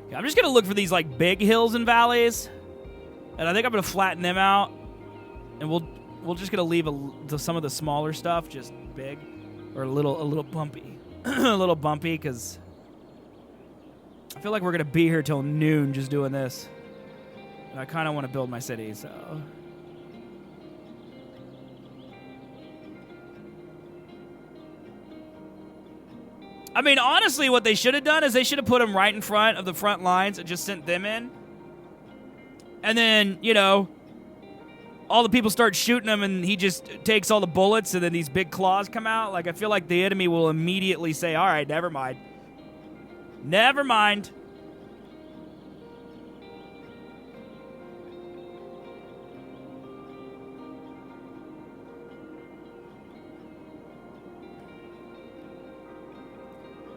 Okay, I'm just gonna look for these like big hills and valleys, and I think I'm gonna flatten them out, and we're just gonna leave some of the smaller stuff just big, or a little bumpy, a little bumpy, because I feel like we're gonna be here till noon just doing this. And I kind of want to build my city, so... I mean, honestly, what they should have done is they should have put them right in front of the front lines and just sent them in. And then, you know, all the people start shooting him and he just takes all the bullets and then these big claws come out. Like, I feel like the enemy will immediately say, all right, never mind. Never mind.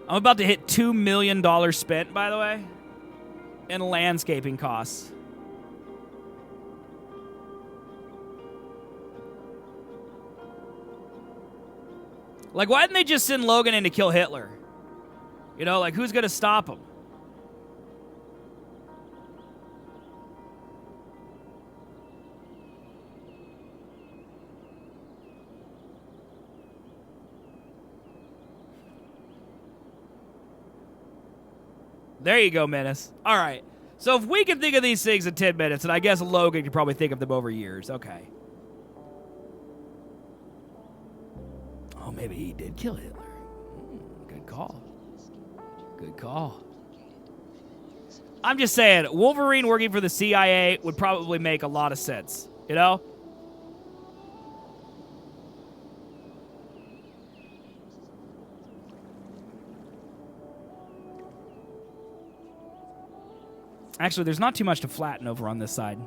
I'm about to hit $2 million spent, by the way, in landscaping costs. Like, why didn't they just send Logan in to kill Hitler? You know, like, who's going to stop him? There you go, Menace. All right. So if we can think of these things in 10 minutes, and I guess Logan could probably think of them over years. Okay. Oh, maybe he did kill Hitler. Good call. Good call. I'm just saying, Wolverine working for the CIA would probably make a lot of sense. You know? Actually, there's not too much to flatten over on this side.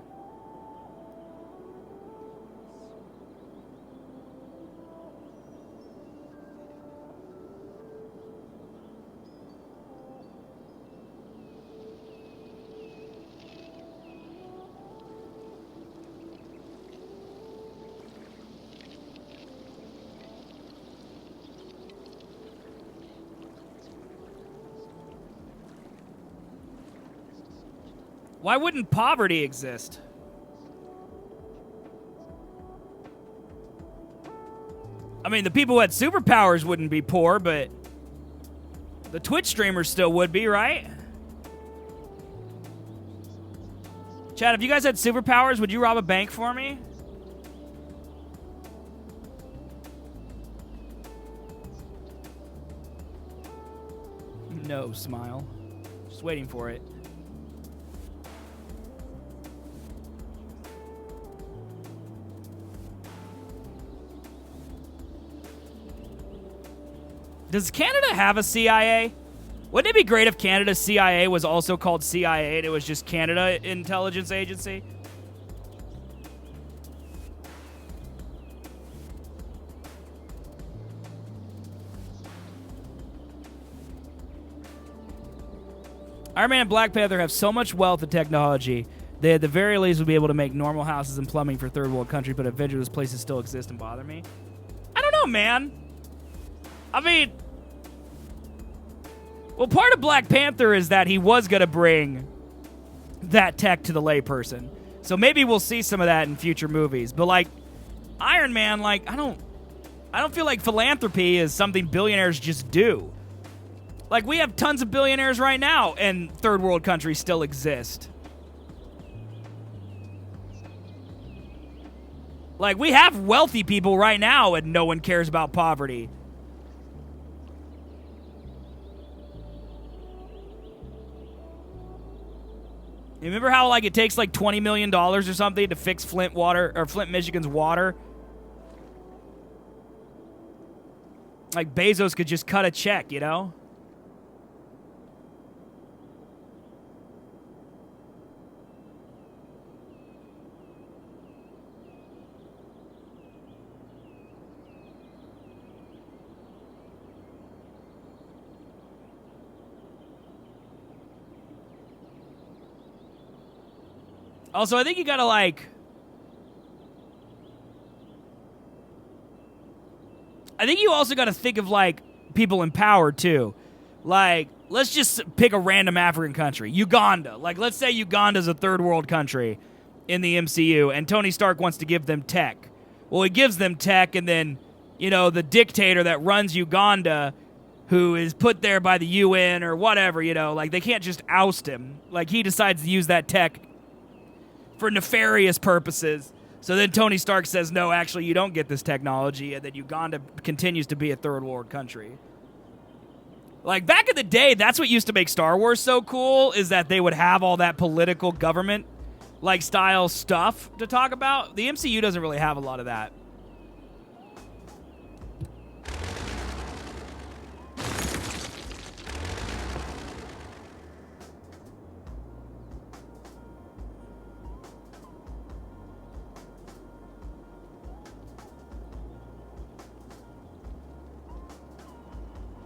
Why wouldn't poverty exist? I mean, the people who had superpowers wouldn't be poor, but the Twitch streamers still would be, right? Chad, if you guys had superpowers, would you rob a bank for me? No, smile. Just waiting for it. Does Canada have a CIA? Wouldn't it be great if Canada's CIA was also called CIA and it was just Canada Intelligence Agency? Iron Man and Black Panther have so much wealth and technology, they at the very least would be able to make normal houses and plumbing for third world countries, but eventually those places still exist and bother me. I don't know, man. I mean, well, part of Black Panther is that he was going to bring that tech to the layperson. So maybe we'll see some of that in future movies. But like Iron Man, like I don't feel like philanthropy is something billionaires just do. Like we have tons of billionaires right now and third world countries still exist. Like we have wealthy people right now and no one cares about poverty. You remember how like it takes like $20 million or something to fix Flint, Michigan's water? Like Bezos could just cut a check, you know? Also, I think you gotta like... I think you also gotta think of like people in power too. Like, let's just pick a random African country. Uganda. Like, let's say Uganda's a third world country in the MCU and Tony Stark wants to give them tech. Well, he gives them tech and then, you know, the dictator that runs Uganda, who is put there by the UN or whatever, you know, like they can't just oust him. Like he decides to use that tech for nefarious purposes. So then Tony Stark says, no, actually, you don't get this technology, and then Uganda continues to be a third world country. Like, back in the day, that's what used to make Star Wars so cool, is that they would have all that political government, like, style stuff to talk about. The MCU doesn't really have a lot of that.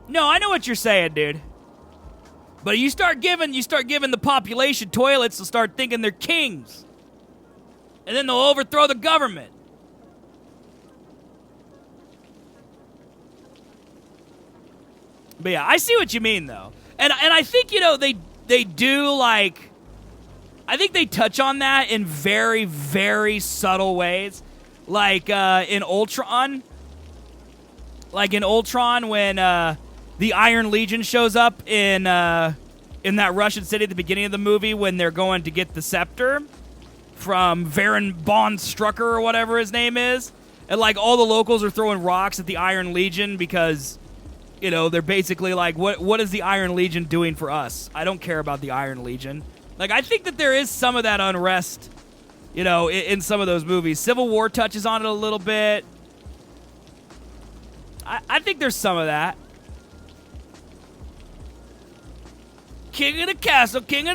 No, I know what you're saying, dude. But you start giving the population toilets, they'll start thinking they're kings. And then they'll overthrow the government. But yeah, I see what you mean though. And I think, you know, they do like, I think they touch on that in very, very subtle ways. Like in Ultron. Like in Ultron when the Iron Legion shows up in that Russian city at the beginning of the movie when they're going to get the scepter from Baron von Strucker or whatever his name is. And, like, all the locals are throwing rocks at the Iron Legion because, you know, they're basically like, what is the Iron Legion doing for us? I don't care about the Iron Legion. Like, I think that there is some of that unrest, you know, in some of those movies. Civil War touches on it a little bit. I think there's some of that. King of the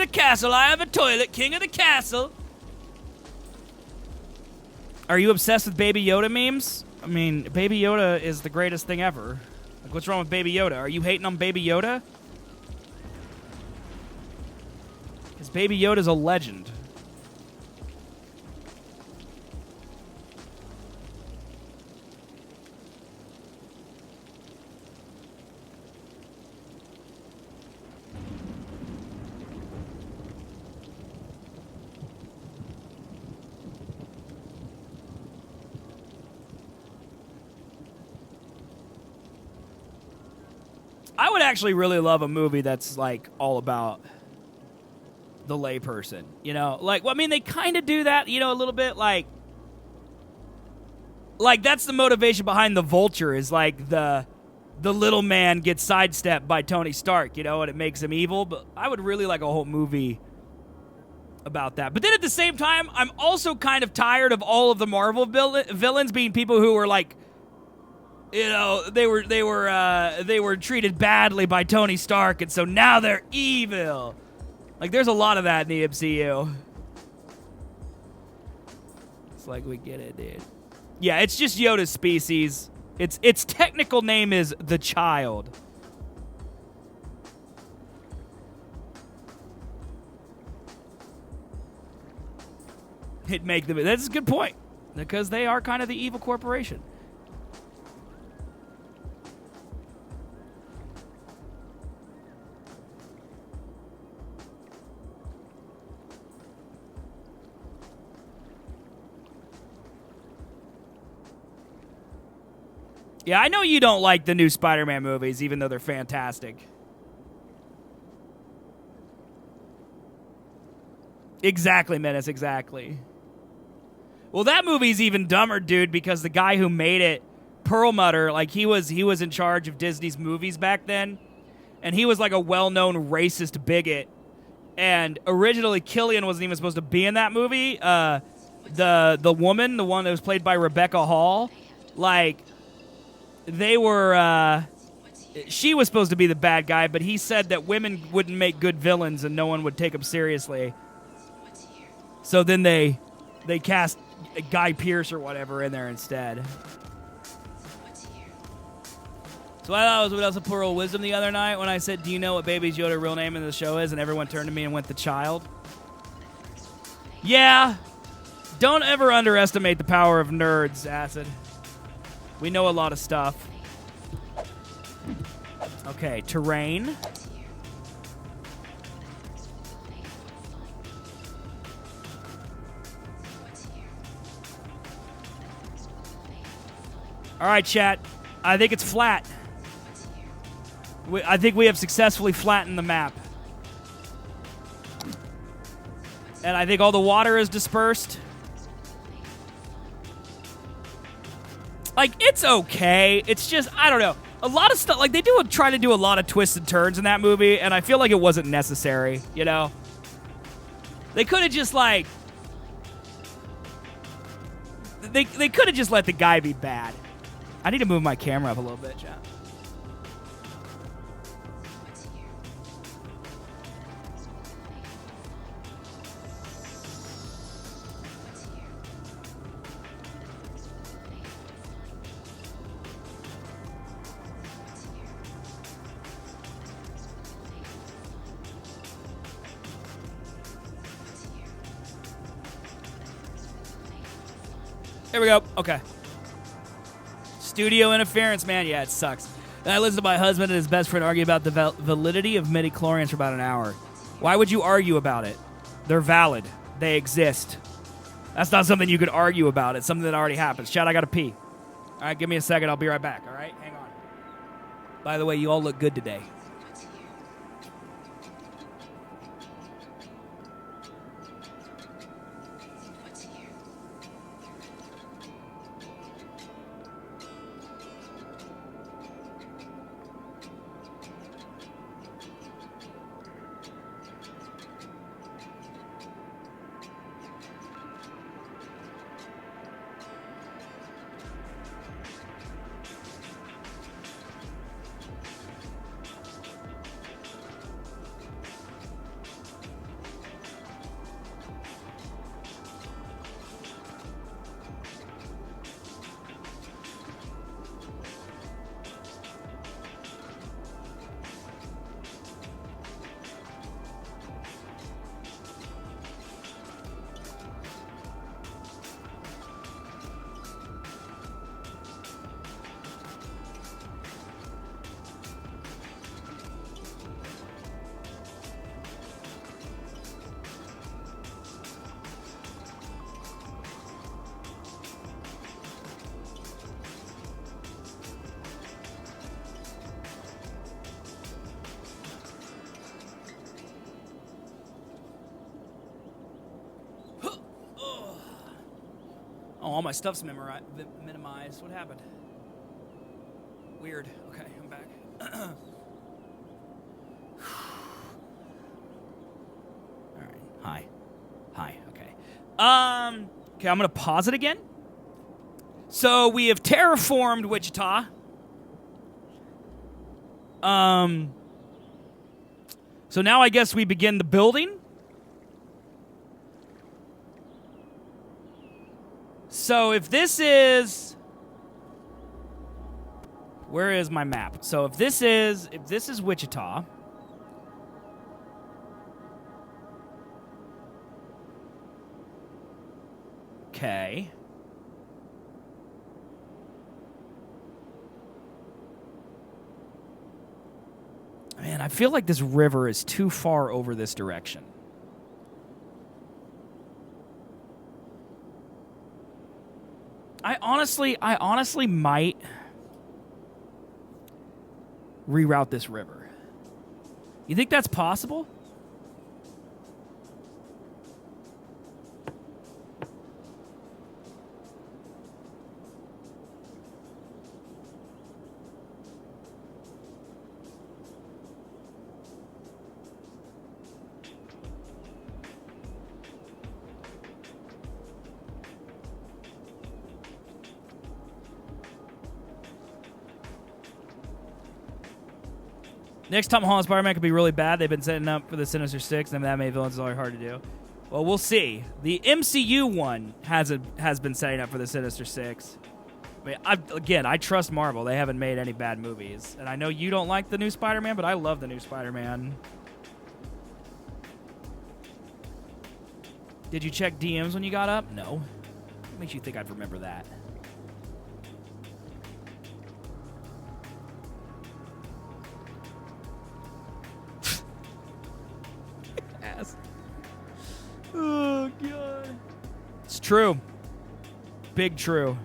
castle, I have a toilet, king of the castle. Are you obsessed with Baby Yoda memes? I mean, Baby Yoda is the greatest thing ever. Like, what's wrong with Baby Yoda? Are you hating on Baby Yoda? Because Baby Yoda's a legend. I would actually really love a movie that's, like, all about the layperson, you know? Like, well, I mean, they kind of do that, you know, a little bit, like, that's the motivation behind The Vulture is, like, the little man gets sidestepped by Tony Stark, you know, and it makes him evil. But I would really like a whole movie about that. But then at the same time, I'm also kind of tired of all of the Marvel villains being people who were, like, you know, they were treated badly by Tony Stark, and so now they're evil. Like, there's a lot of that in the MCU. It's like, we get it, dude. Yeah, it's just Yoda's species. Its technical name is the Child. It'd make them. That's a good point, because they are kind of the evil corporation. Yeah, I know you don't like the new Spider-Man movies, even though they're fantastic. Exactly, Menace, exactly. Well, that movie's even dumber, dude, because the guy who made it, Perlmutter, like he was in charge of Disney's movies back then, and he was like a well-known racist bigot. And originally, Killian wasn't even supposed to be in that movie. The woman, the one that was played by Rebecca Hall, like they were. She was supposed to be the bad guy, but he said that women wouldn't make good villains and no one would take them seriously. So then they cast Guy Pearce or whatever in there instead. So I thought it was what else a poor old wisdom the other night when I said, "Do you know what Baby Yoda's real name in the show is?" And everyone turned to me and went, "The Child." Yeah. Don't ever underestimate the power of nerds, Acid. We know a lot of stuff. Okay, terrain. All right, chat. I think it's flat. I think we have successfully flattened the map. And I think all the water is dispersed. Like, it's okay. It's just, I don't know. A lot of stuff, like, they try to do a lot of twists and turns in that movie, and I feel like it wasn't necessary, you know? They could have just, like... They could have just let the guy be bad. I need to move my camera up a little bit, chat. There we go. Okay. Studio interference, man. Yeah, it sucks. And I listened to my husband and his best friend argue about the validity of midi-chlorians for about an hour. Why would you argue about it? They're valid. They exist. That's not something you could argue about. It's something that already happens. Chat, I gotta pee. All right, give me a second. I'll be right back. All right? Hang on. By the way, you all look good today. Oh, all my stuff's minimized. What happened? Weird. Okay, I'm back. All right. Hi. Okay. Okay, I'm gonna pause it again. So we have terraformed Wichita. So now I guess we begin the building. So if this is... Where is my map? So if this is Wichita... Okay. Man, I feel like this river is too far over this direction. I honestly might reroute this river. You think that's possible? Next Tom Holland Spider-Man could be really bad. They've been setting up for the Sinister Six, and that many villains is already hard to do. Well, we'll see. The MCU one has been setting up for the Sinister Six. I mean, I trust Marvel. They haven't made any bad movies. And I know you don't like the new Spider-Man, but I love the new Spider-Man. Did you check DMs when you got up? No. What makes you think I'd remember that? Oh, God. It's true. Big true.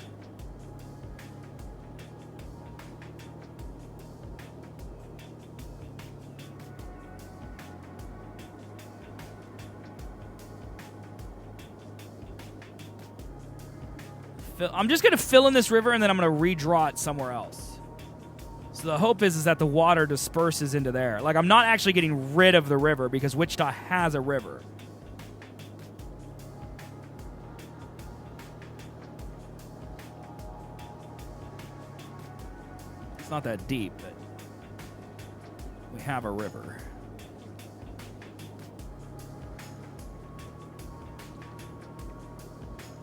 I'm just going to fill in this river, and then I'm going to redraw it somewhere else. So the hope is that the water disperses into there. Like, I'm not actually getting rid of the river because Wichita has a river. Not that deep, but we have a river.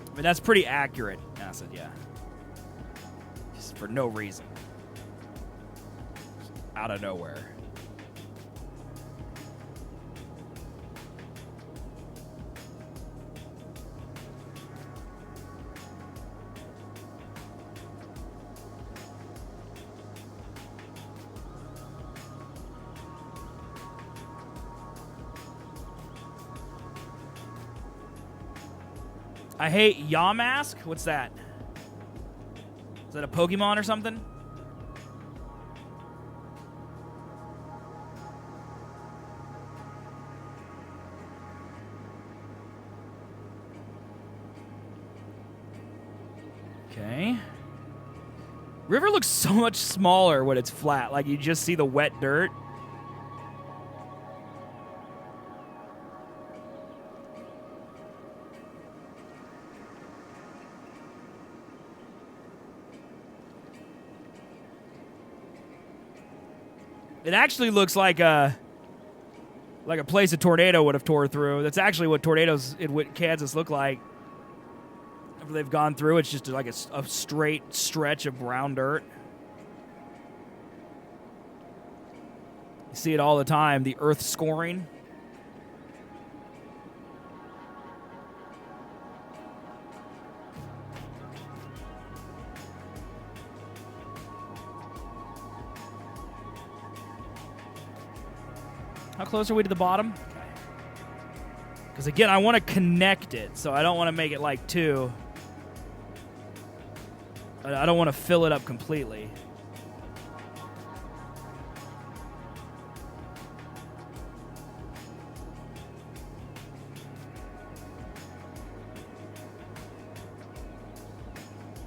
I mean, that's pretty accurate acid, yeah. Just for no reason. Just out of nowhere. I hate Yamask. What's that? Is that a Pokemon or something? Okay. River looks so much smaller when it's flat. Like, you just see the wet dirt. It actually looks like a place a tornado would have tore through. That's actually what tornadoes in Kansas look like. After they've gone through, it's just like a straight stretch of brown dirt. You see it all the time, the earth scoring. How close are we to the bottom? Okay. Because again, I want to connect it, so I don't want to make it like two. I don't want to fill it up completely.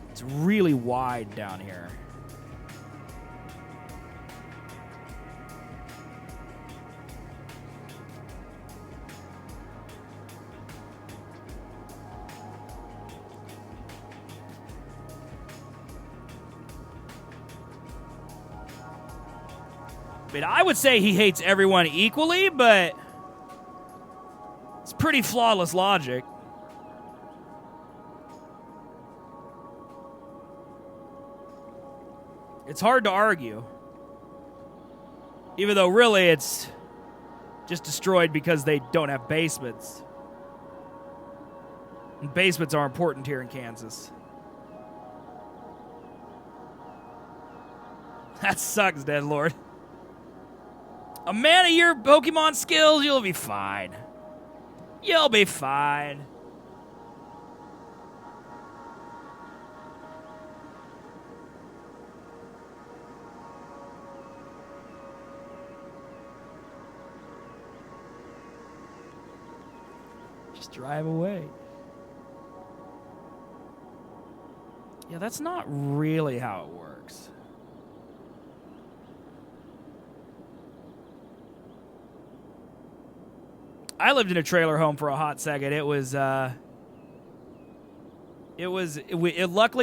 It's really wide down here. I mean, I would say he hates everyone equally, but it's pretty flawless logic. It's hard to argue. Even though really it's just destroyed because they don't have basements. And basements are important here in Kansas. That sucks, Deadlord. A man of your Pokemon skills, you'll be fine. You'll be fine. Just drive away. Yeah, that's not really how it works. I lived in a trailer home for a hot second. Luckily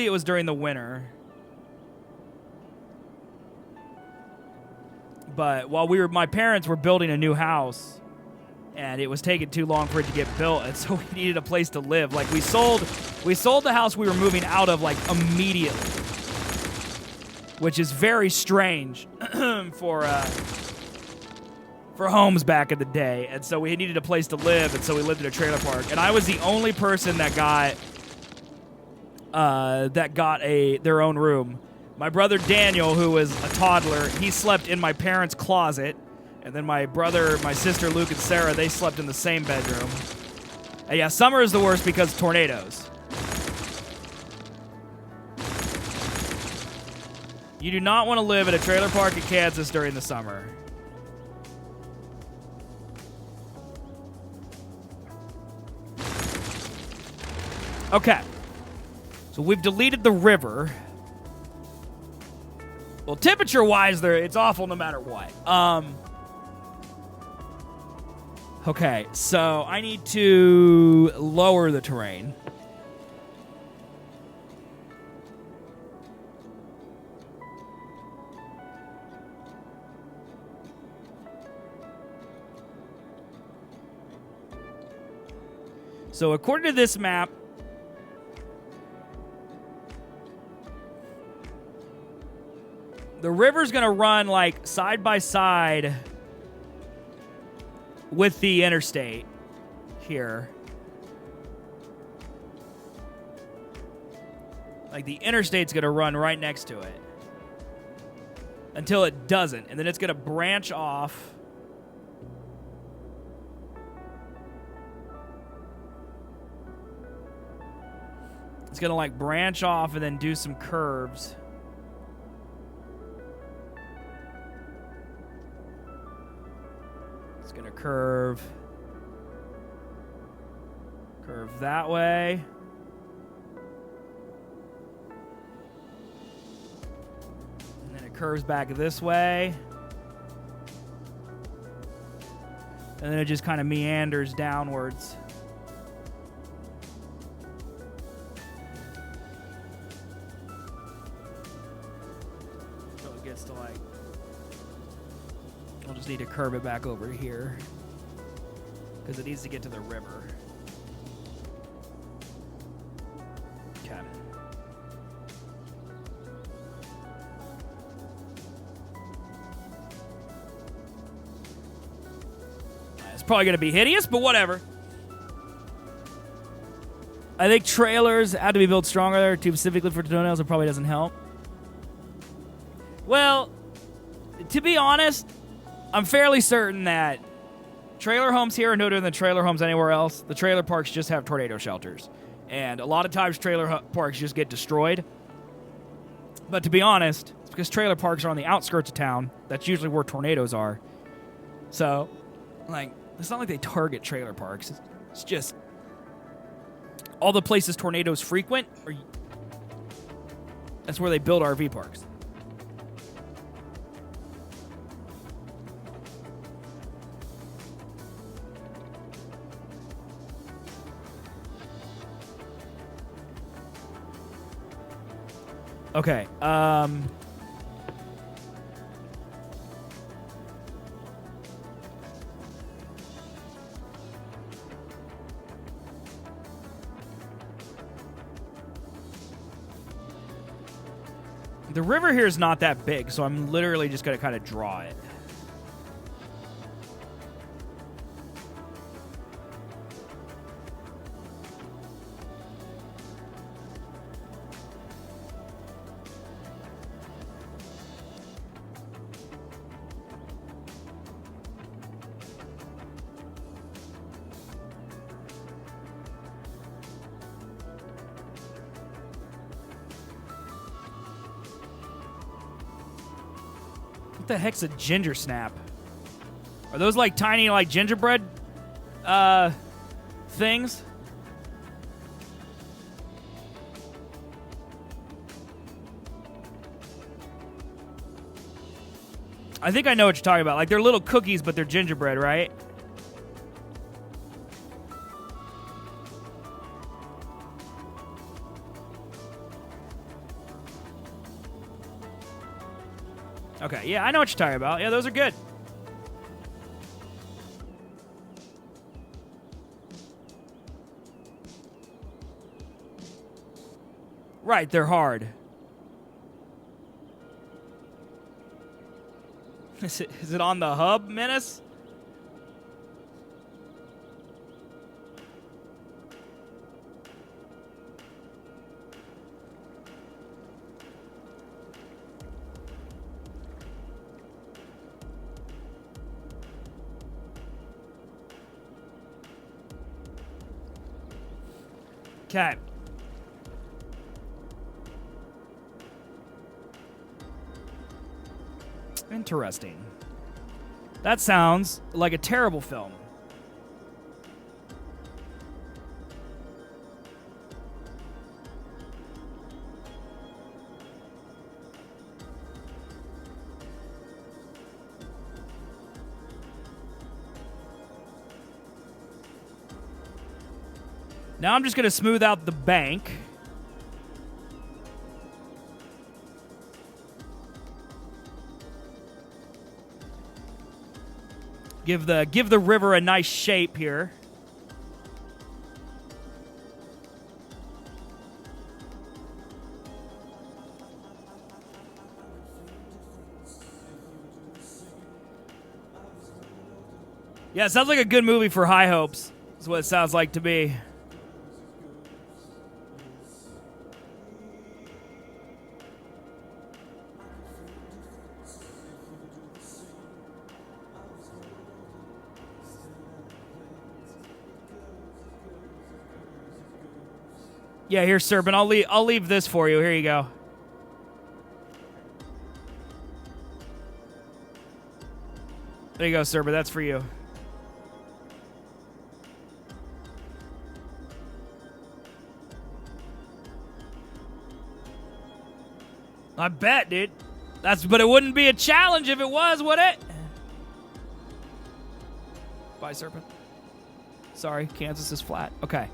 it was during the winter. But while my parents were building a new house, and it was taking too long for it to get built, and so we needed a place to live. Like, we sold the house we were moving out of, like, immediately, which is very strange for homes back in the day. And so we needed a place to live, and so we lived in a trailer park. And I was the only person that got their own room. My brother Daniel, who was a toddler, he slept in my parents' closet. And then my sister Luke and Sarah, they slept in the same bedroom. And yeah, summer is the worst because of tornadoes. You do not want to live at a trailer park in Kansas during the summer. Okay. So we've deleted the river. Well, temperature-wise, it's awful no matter what. Okay, so I need to lower the terrain. So according to this map, the river's going to run like side by side with the interstate here. Like, the interstate's going to run right next to it until it doesn't, and then it's going to branch off. It's going to like branch off and then do some curves. It's going to curve that way. And then it curves back this way. And then it just kind of meanders downwards. So it gets to like... I'll just need to curve it back over here, because it needs to get to the river. Okay. It's probably going to be hideous, but whatever. I think trailers have to be built stronger too specifically for toenails. It probably doesn't help. Well, to be honest, I'm fairly certain that trailer homes here are no different than trailer homes anywhere else. The trailer parks just have tornado shelters. And a lot of times trailer parks just get destroyed. But to be honest, it's because trailer parks are on the outskirts of town. That's usually where tornadoes are. So, like, it's not like they target trailer parks. It's just all the places tornadoes frequent, that's where they build RV parks. Okay, the river here is not that big, so I'm literally just going to kind of draw it. the heck's a ginger snap? Are those like tiny like gingerbread things? I think I know what you're talking about. Like they're little cookies, but they're gingerbread, right? Okay, yeah, I know what you're talking about. Yeah, those are good. Right, they're hard. Is it on the hub, Menace? Okay. Interesting. That sounds like a terrible film. Now I'm just going to smooth out the bank. Give the river a nice shape here. Yeah, it sounds like a good movie for High Hopes. That's what it sounds like to me. Yeah, here's Serpent. I'll leave this for you. Here you go. There you go, Serpent. That's for you. I bet, dude. But it wouldn't be a challenge if it was, would it? Bye, Serpent. Sorry, Kansas is flat. Okay.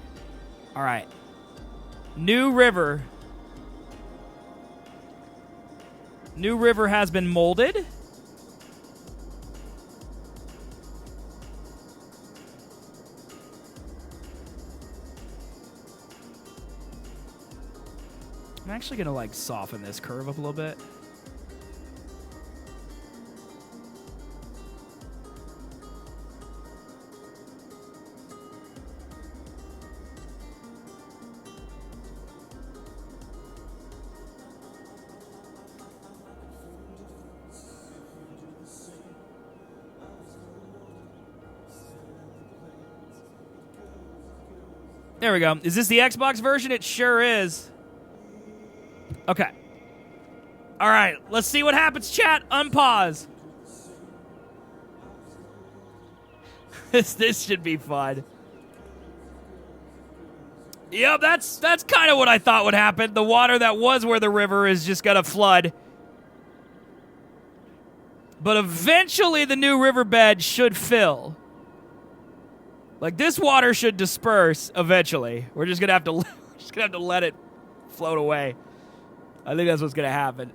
All right. New River. New River has been molded. I'm actually going to like soften this curve up a little bit. There we go. Is this the Xbox version? It sure is. Okay. All right. Let's see what happens, chat. Unpause. This should be fun. Yep, that's kind of what I thought would happen. The water that was where the river is just going to flood. But eventually the new riverbed should fill. Like, this water should disperse eventually. We're just gonna have to let it float away. I think that's what's gonna happen.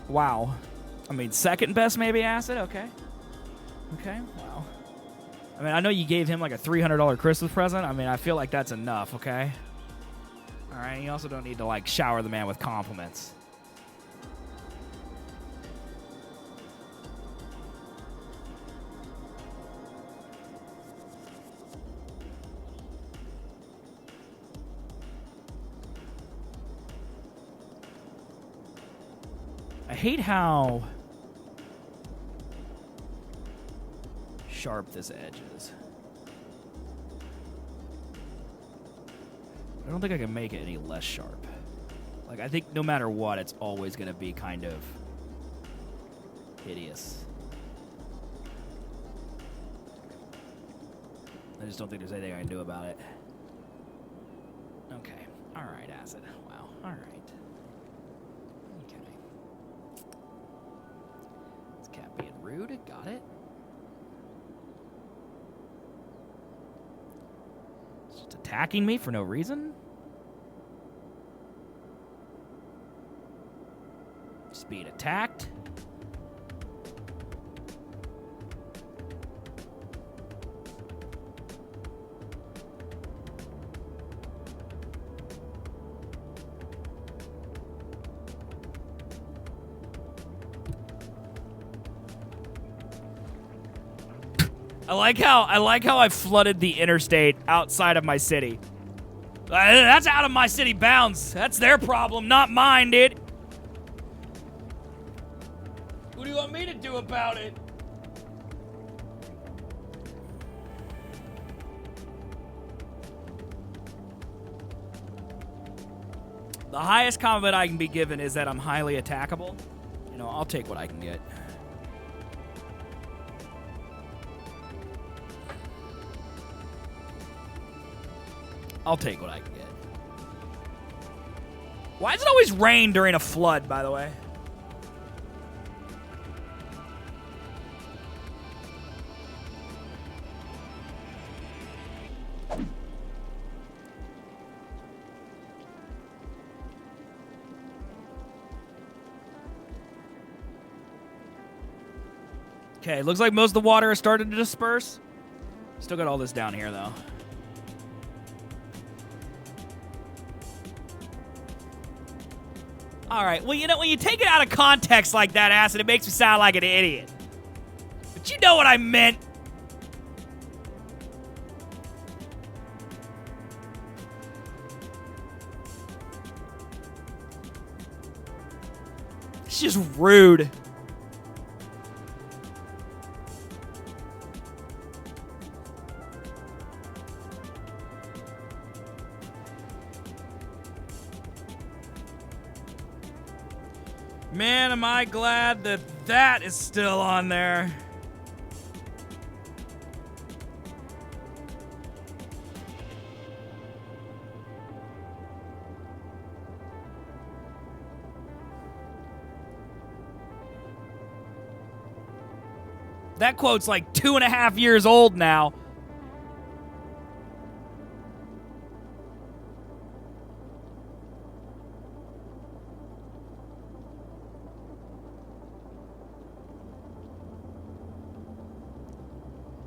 Wow. I mean, second best maybe acid. Okay. Okay. Wow. I mean, I know you gave him like a $300 Christmas present. I mean, I feel like that's enough. Okay. All right. You also don't need to like shower the man with compliments. I hate how sharp this edge is. I don't think I can make it any less sharp. Like, I think no matter what, it's always going to be kind of hideous. I just don't think there's anything I can do about it. Okay. All right, acid. Wow. All right. Okay. This cat being rude. Got it. It's just attacking me for no reason. Just being attacked. I like how I flooded the interstate outside of my city. That's out of my city bounds. That's their problem, not mine, dude. What do you want me to do about it? The highest compliment I can be given is that I'm highly attackable. You know, I'll take what I can get. I'll take what I can get. Why does it always rain during a flood, by the way? Okay, looks like most of the water has started to disperse. Still got all this down here, though. All right, well, you know, when you take it out of context like that, Acid, it makes me sound like an idiot. But you know what I meant. It's just rude. Man, am I glad that that is still on there. That quote's like 2.5 years old now.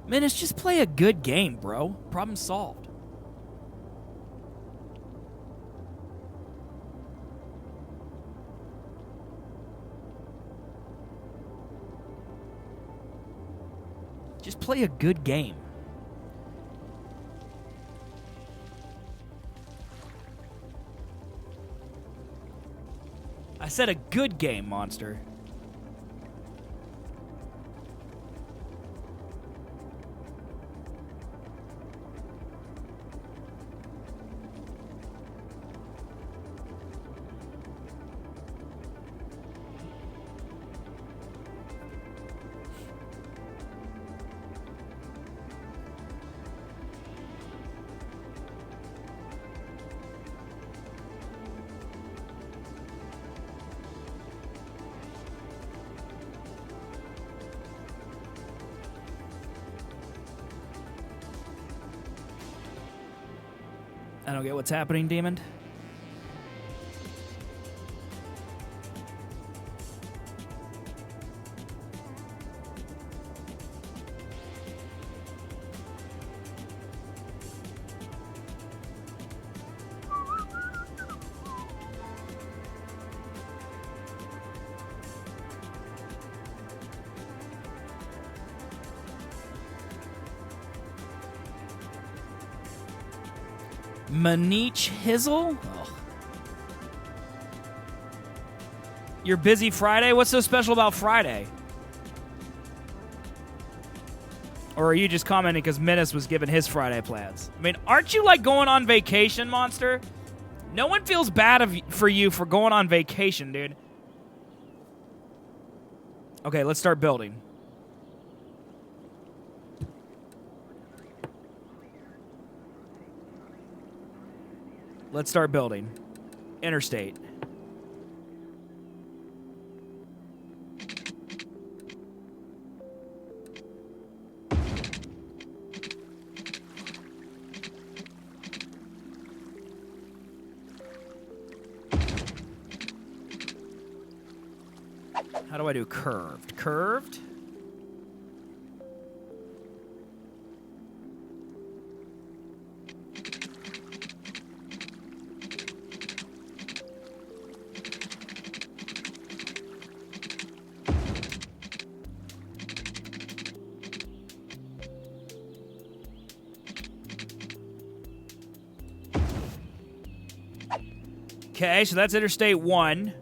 Man, it's just play a good game, bro. Problem solved. Just play a good game. I said a good game, monster. I don't get what's happening, Demon. Manich Hizzle? Oh. You're busy Friday? What's so special about Friday? Or are you just commenting because Menace was given his Friday plans? I mean, aren't you like going on vacation, Monster? No one feels bad for you for going on vacation, dude. Okay, let's start building. Let's start building. Interstate. How do I do curved? Curved? Okay, so that's Interstate 1.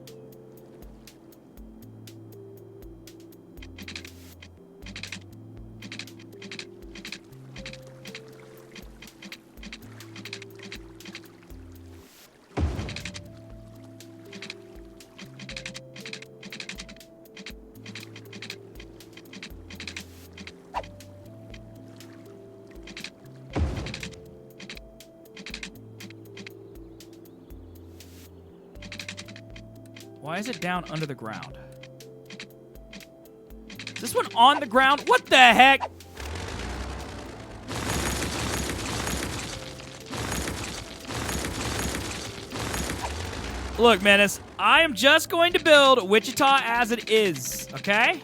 Why is it down under the ground? Is this one on the ground? What the heck? Look, Menace, I am just going to build Wichita as it is, okay?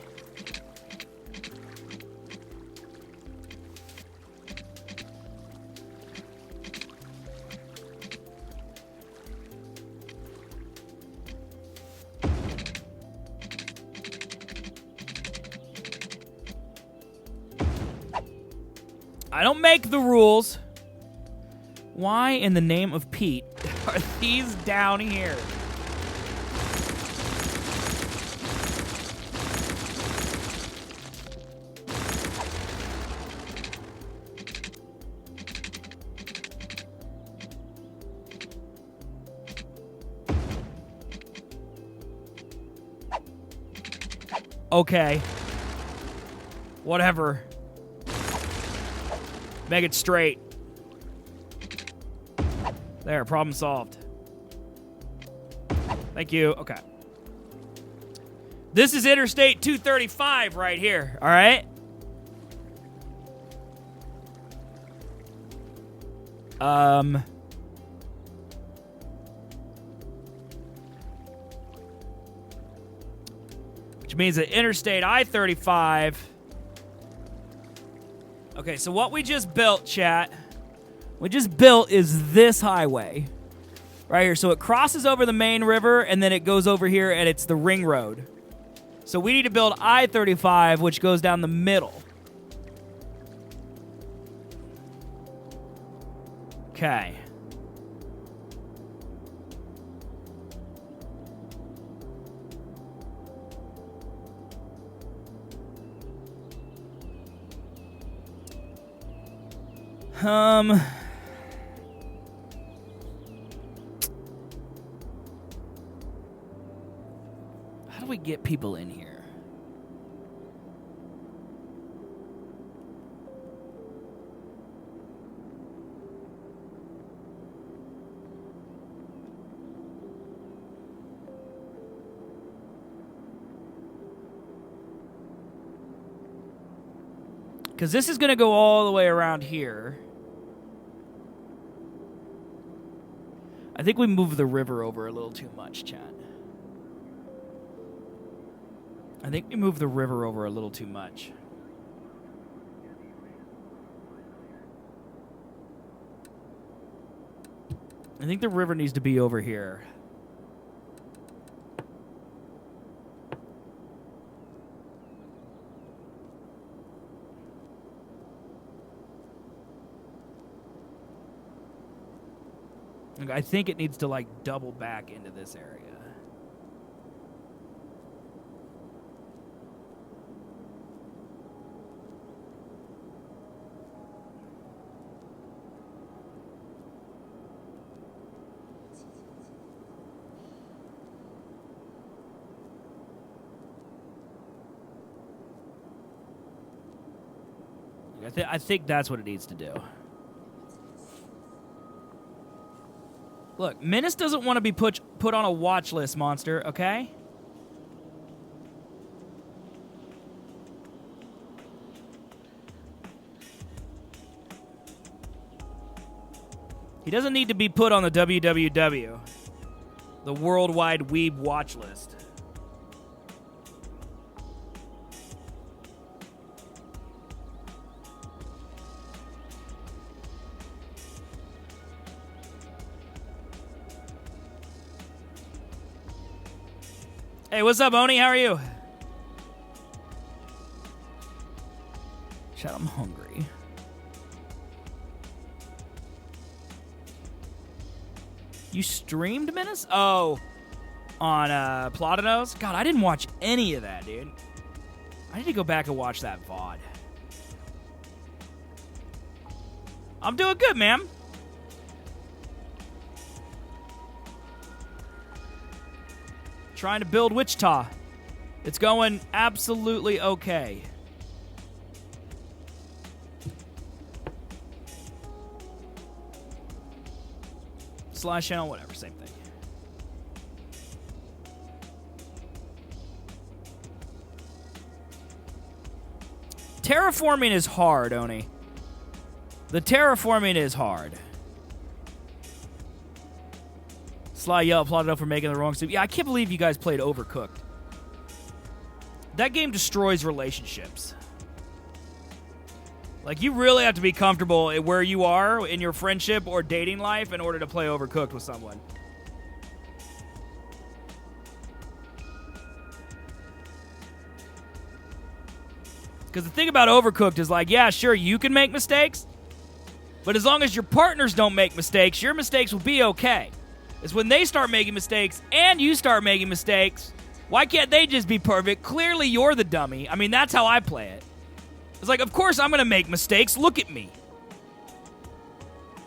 I don't make the rules. Why in the name of Pete are these down here? Okay. Whatever. Make it straight. There, problem solved. Thank you. Okay. This is Interstate 235 right here, all right? Which means that Interstate I-35. Okay, so what we just built, chat, we just built is this highway right here. So it crosses over the main river, and then it goes over here, and it's the ring road. So we need to build I-35, which goes down the middle. Okay. How do we get people in here? Because this is going to go all the way around here. I think we moved the river over a little too much, chat. I think we moved the river over a little too much. I think the river needs to be over here. I think it needs to, like, double back into this area. I think that's what it needs to do. Look, Menace doesn't want to be put on a watch list, Monster, okay? He doesn't need to be put on the WWW, the Worldwide Weeb Watch List. Hey, what's up, Oni? How are you? Shit, I'm hungry. You streamed Menace? Oh, on Platinos? God, I didn't watch any of that, dude. I need to go back and watch that VOD. I'm doing good, man. Trying to build Wichita. It's going absolutely okay. Slash channel, whatever, same thing. Terraforming is hard, Oni. The terraforming is hard. Sly yell applauded up for making the wrong soup. Yeah, I can't believe you guys played Overcooked. That game destroys relationships. Like, you really have to be comfortable at where you are in your friendship or dating life in order to play Overcooked with someone. Because the thing about Overcooked is like, yeah, sure, you can make mistakes, but as long as your partners don't make mistakes, your mistakes will be okay. It's when they start making mistakes and you start making mistakes, why can't they just be perfect? Clearly you're the dummy. I mean, that's how I play it. It's like, of course I'm going to make mistakes. Look at me.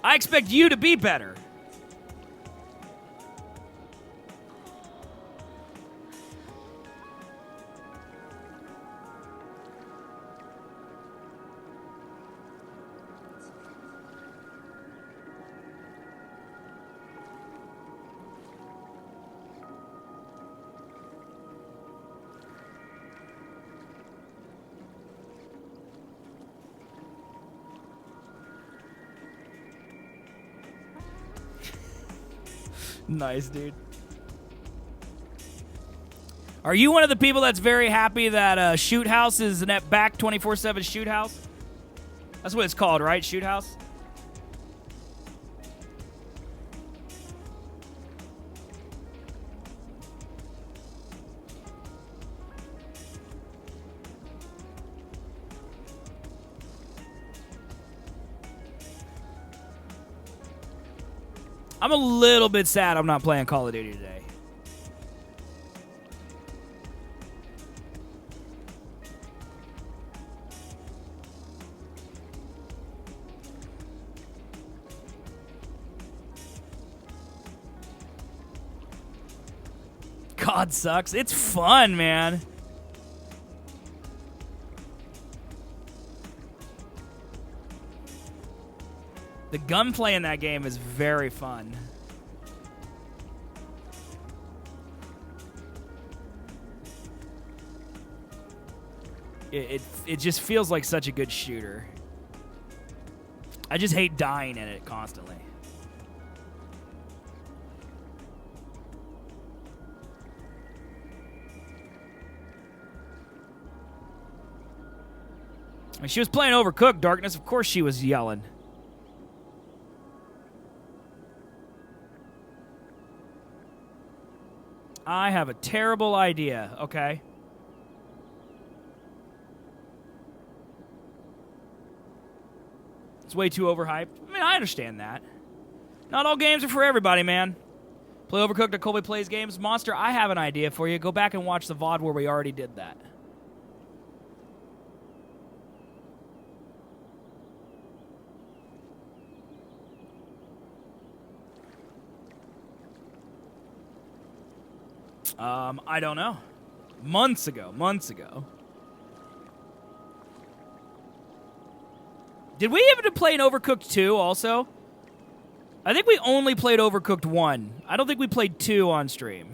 I expect you to be better. Nice, dude. Are you one of the people that's very happy that Shoot House is net back 24/7 Shoot House? That's what it's called, right? Shoot House? I'm a little bit sad I'm not playing Call of Duty today. COD sucks. It's fun, man. The gunplay in that game is very fun. It just feels like such a good shooter. I just hate dying in it constantly. I mean, she was playing Overcooked Darkness. Of course she was yelling. I have a terrible idea, okay? It's way too overhyped. I mean, I understand that. Not all games are for everybody, man. Play Overcooked at Colby Plays Games. Monster, I have an idea for you. Go back and watch the VOD where we already did that. I don't know. Months ago. Did we even play an Overcooked 2 also? I think we only played Overcooked 1. I don't think we played 2 on stream.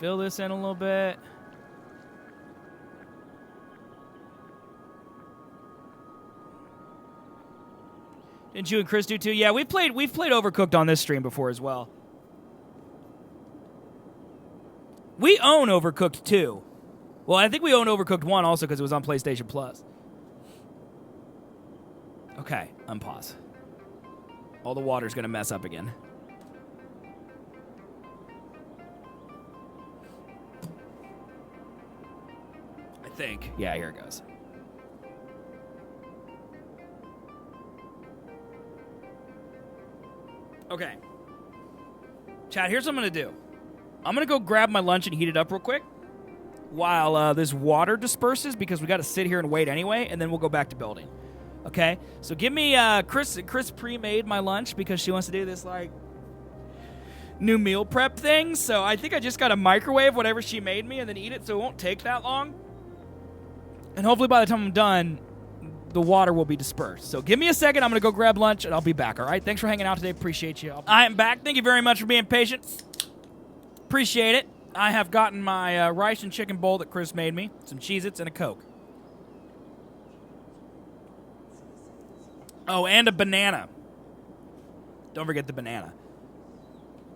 Fill this in a little bit. Didn't you and Chris do too? Yeah, we've played Overcooked on this stream before as well. We own Overcooked 2. Well, I think we own Overcooked 1 also because it was on PlayStation Plus. Okay, unpause. All the water's gonna mess up again. Think. Yeah, here it goes. Okay. Chat, here's what I'm going to do. I'm going to go grab my lunch and heat it up real quick while this water disperses because we got to sit here and wait anyway, and then we'll go back to building. Okay? So give me, Chris pre-made my lunch because she wants to do this, like, new meal prep thing. So I think I just got to microwave whatever she made me and then eat it so it won't take that long. And hopefully by the time I'm done, the water will be dispersed. So give me a second. I'm going to go grab lunch, and I'll be back, all right? Thanks for hanging out today. Appreciate you. I am back. Thank you very much for being patient. Appreciate it. I have gotten my rice and chicken bowl that Chris made me, some Cheez-Its, and a Coke. Oh, and a banana. Don't forget the banana.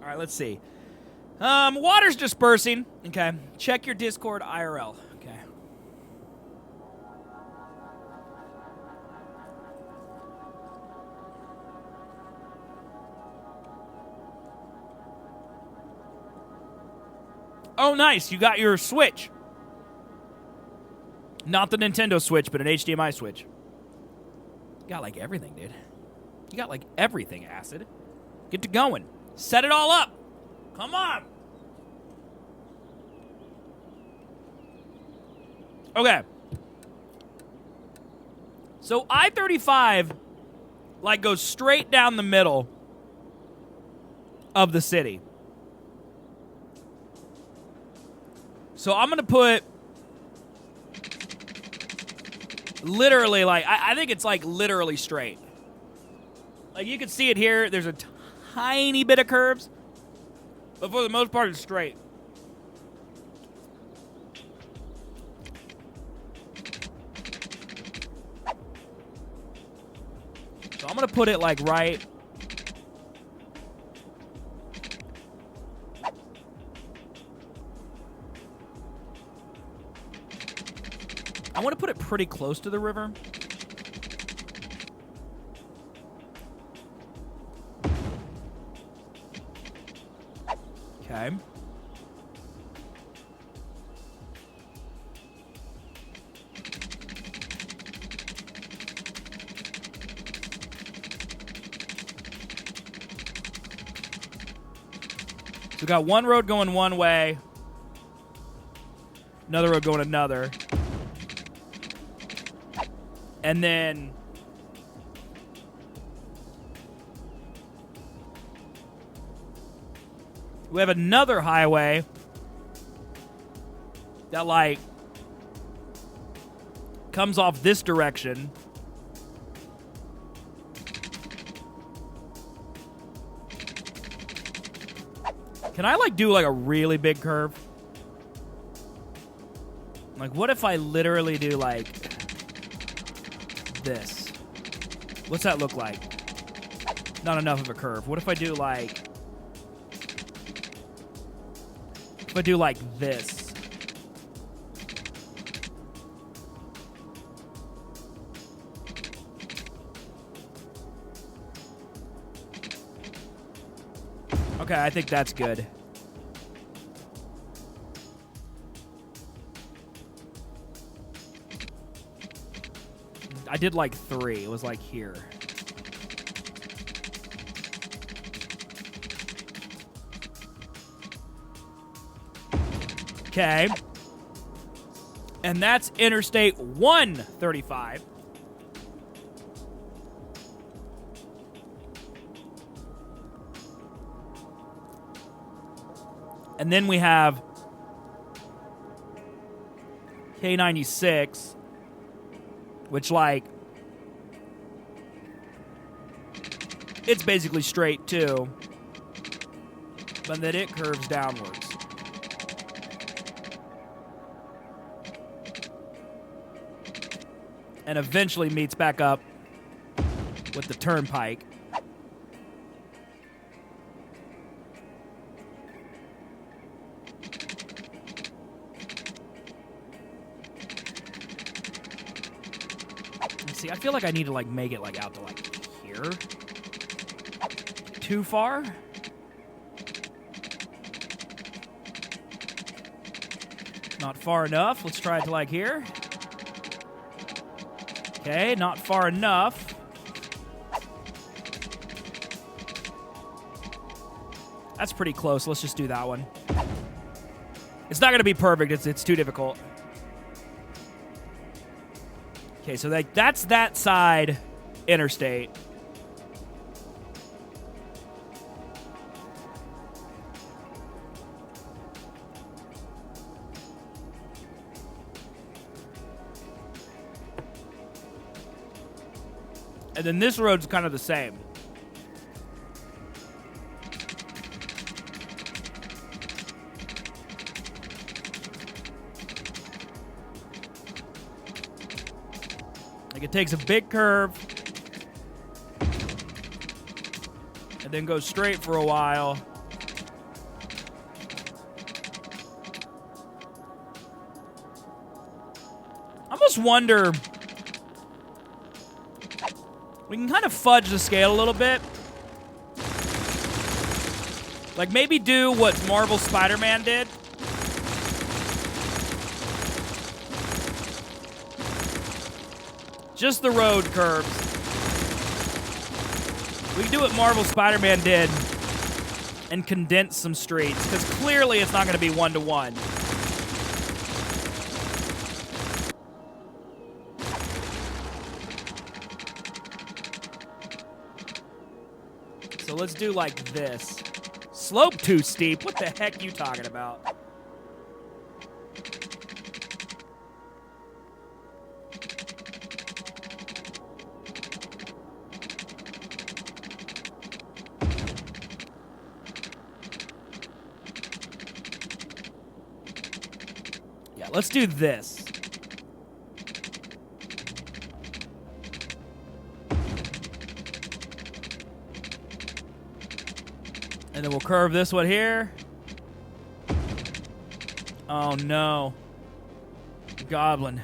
All right, let's see. Water's dispersing. Okay. Check your Discord IRL. Okay. Oh, nice. You got your Switch. Not the Nintendo Switch, but an HDMI Switch. You got, like, everything, dude. You got, like, everything, Acid. Get to going. Set it all up. Come on. Okay. So I-35, like, goes straight down the middle of the city. So I'm going to put literally, like, I think it's, like, literally straight. Like, you can see it here. There's a tiny bit of curves. But for the most part, it's straight. So I'm going to put it, like, right... I want to put it pretty close to the river. Okay. So we got one road going one way, another road going another. And then we have another highway that, like, comes off this direction. Can I, like, do, like, a really big curve? Like, what if I literally do, like... this. What's that look like? Not enough of a curve. What if I do like... if I do like this? Okay, I think that's good. I did like 3. It was like here. Okay. And that's Interstate 135. And then we have K96, which, like, it's basically straight too, but then it curves downwards. And eventually meets back up with the turnpike. See, I feel like I need to, like, make it, like, out to, like, here. Too far? Not far enough. Let's try it to, like, here. Okay, not far enough. That's pretty close. Let's just do that one. It's not going to be perfect. It's too difficult. Okay, so that's that side interstate. And then this road's kind of the same. Like, it takes a big curve and then goes straight for a while. I almost wonder, we can kind of fudge the scale a little bit. Like, maybe do what Marvel Spider-Man did. Just the road curves. We can do what Marvel Spider-Man did and condense some streets, because clearly it's not going to be one-to-one. So let's do like this. Slope too steep. What the heck are you talking about? Yeah, let's do this. And then we'll curve this one here. Oh no. Goblin.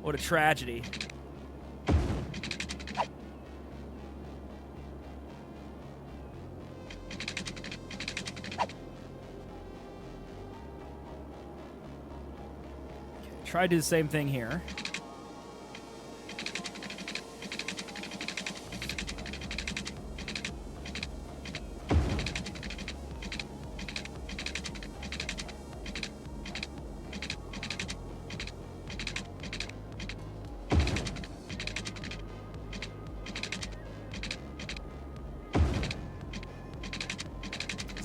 What a tragedy. Try to do the same thing here.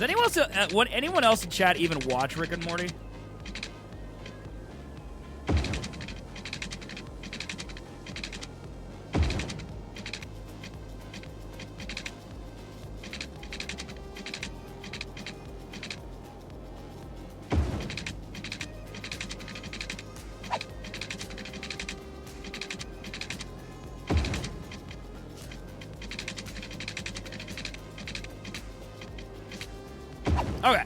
Does anyone else in chat even watch Rick and Morty? Okay.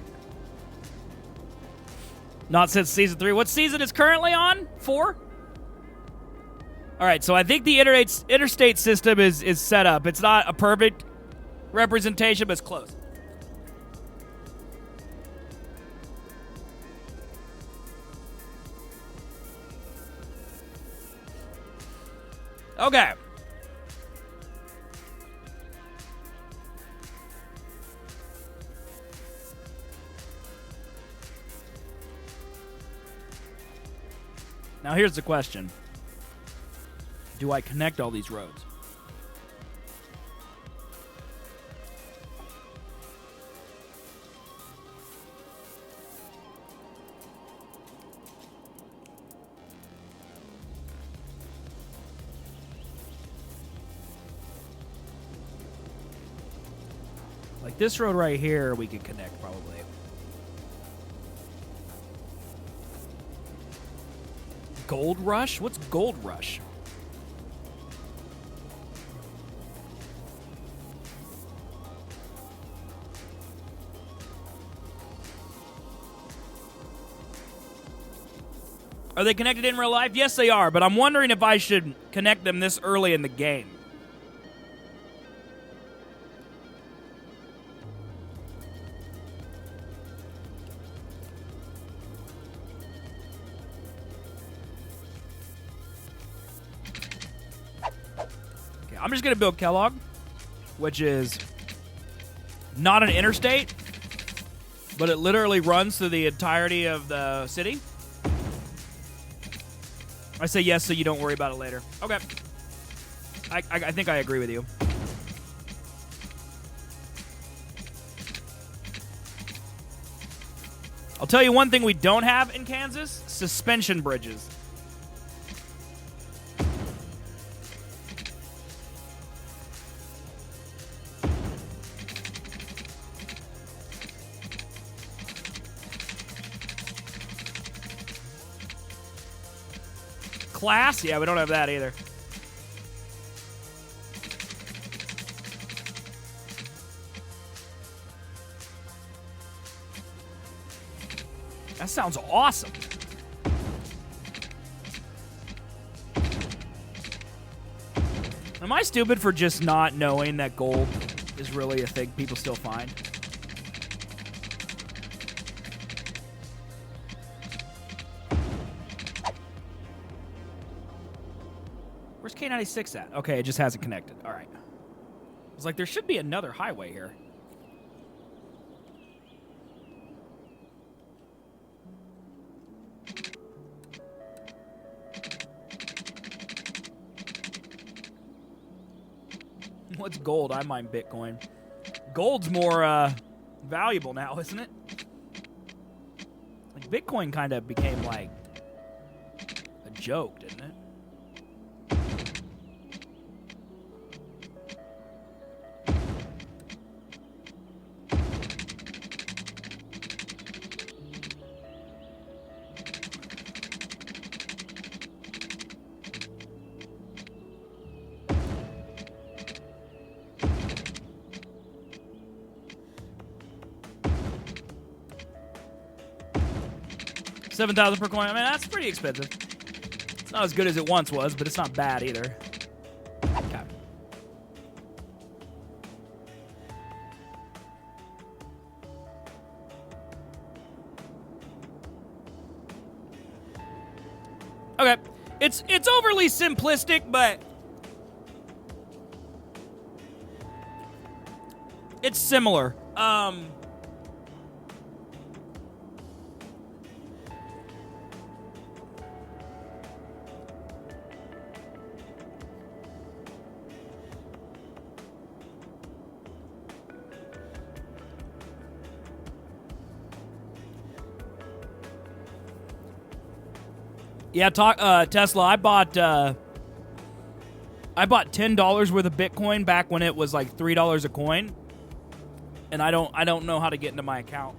Not since season 3. What season is currently on? 4? All right, so I think the interstate system is set up. It's not a perfect representation, but it's close. Okay. Now here's the question. Do I connect all these roads? Like this road right here, we could connect probably. Gold Rush? What's Gold Rush? Are they connected in real life? Yes, they are, but I'm wondering if I should connect them this early in the game. I'm just going to build Kellogg, which is not an interstate, but it literally runs through the entirety of the city. I say yes so you don't worry about it later. Okay. I think I agree with you. I'll tell you one thing we don't have in Kansas: suspension bridges. Class? Yeah, we don't have that either. That sounds awesome. Am I stupid for just not knowing that gold is really a thing people still find? Where's K96 at? Okay, it just hasn't connected. All right. I was like, there should be another highway here. What's gold? I mine Bitcoin. Gold's more valuable now, isn't it? Like Bitcoin kind of became like a joke, didn't it? $7,000 per coin. I mean, that's pretty expensive. It's not as good as it once was, but it's not bad either. Okay. Okay. It's overly simplistic, but it's similar. Yeah, Tesla. I bought $10 worth of Bitcoin back when it was like $3 a coin, and I don't know how to get into my account.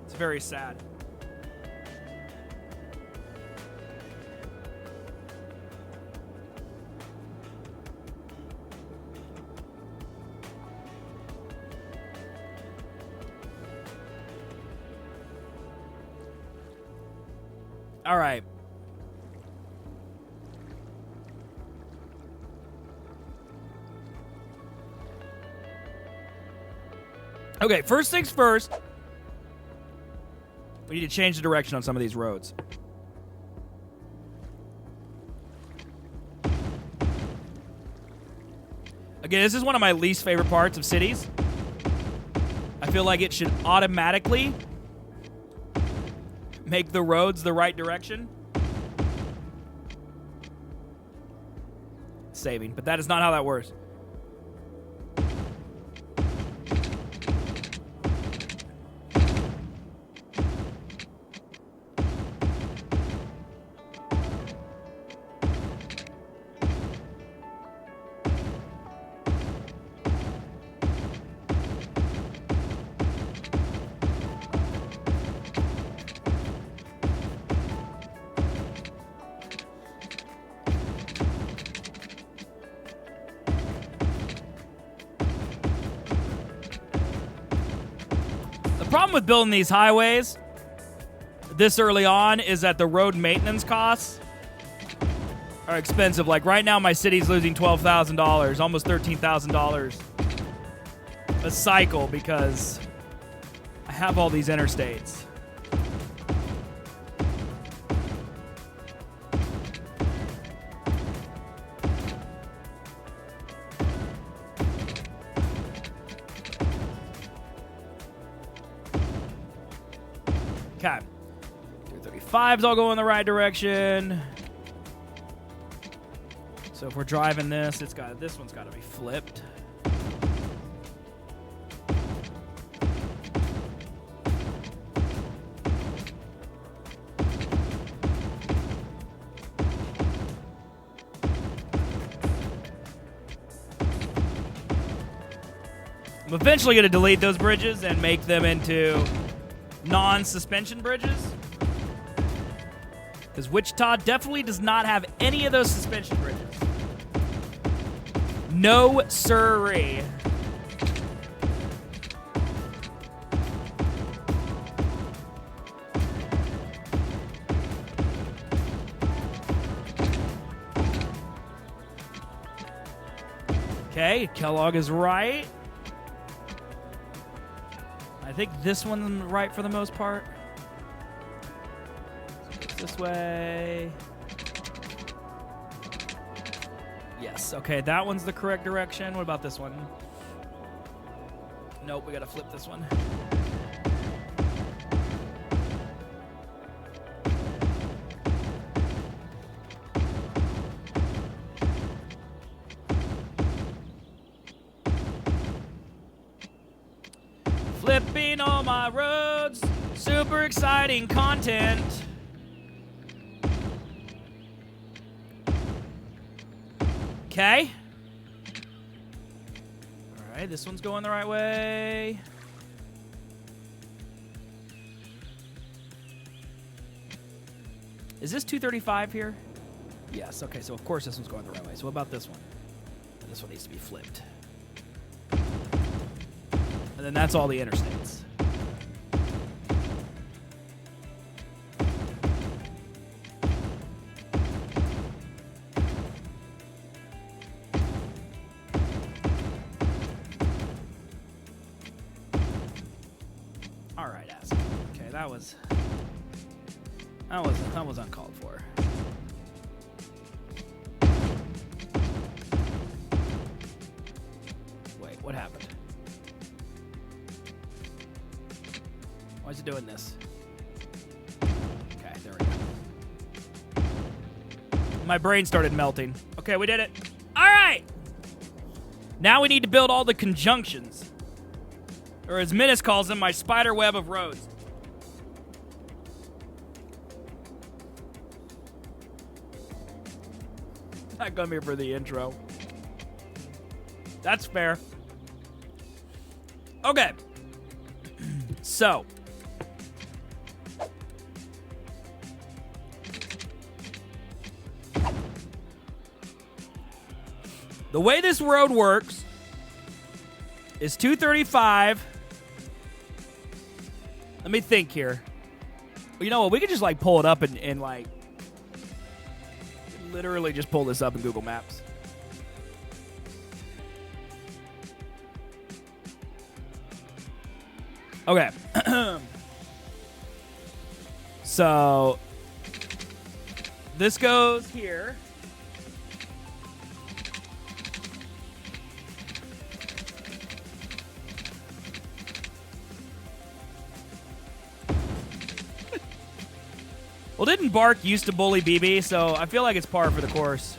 It's very sad. All right. Okay, first things first. We need to change the direction on some of these roads. Again, this is one of my least favorite parts of cities. I feel like it should automatically make the roads the right direction. Saving, but that is not how that works. The problem with building these highways this early on is that the road maintenance costs are expensive. Like right now, my city's losing $12,000, almost $13,000 a cycle because I have all these interstates. Okay. 235s all go in the right direction. So if we're driving this, this one's got to be flipped. I'm eventually going to delete those bridges and make them into non-suspension bridges. Because Wichita definitely does not have any of those suspension bridges. No siree. Okay, Kellogg is right. I think this one's right for the most part. This way. Yes, okay, that one's the correct direction. What about this one? Nope, we gotta flip this one. Flipping all my roads, super exciting content. Okay. All right, this one's going the right way. Is this 235 here? Yes, okay, so of course this one's going the right way. So what about this one? This one needs to be flipped. And then that's all the interstates. All right, ass. Okay, that was uncalled for. Wait, what happened? Why is it doing this? Okay, there we go. My brain started melting. Okay, we did it. All right. Now we need to build all the conjunctions. Or as Minus calls them, my spider web of roads. I come here for the intro. That's fair. Okay. So. The way this road works is 235. Let me think here. You know what? We could just like pull it up and like literally just pull this up in Google Maps. Okay. So this goes here. Well, didn't Bark used to bully BB, so I feel like it's par for the course.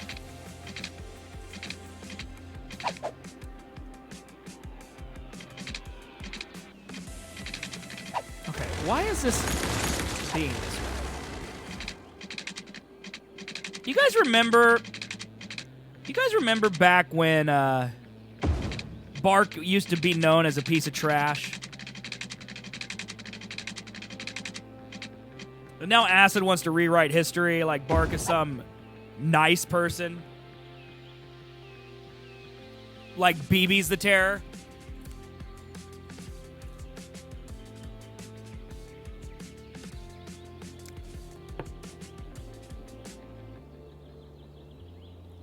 Okay, why is this being this way? You guys remember back when Bark used to be known as a piece of trash? And now Acid wants to rewrite history like Bark is some nice person. Like BB's the terror.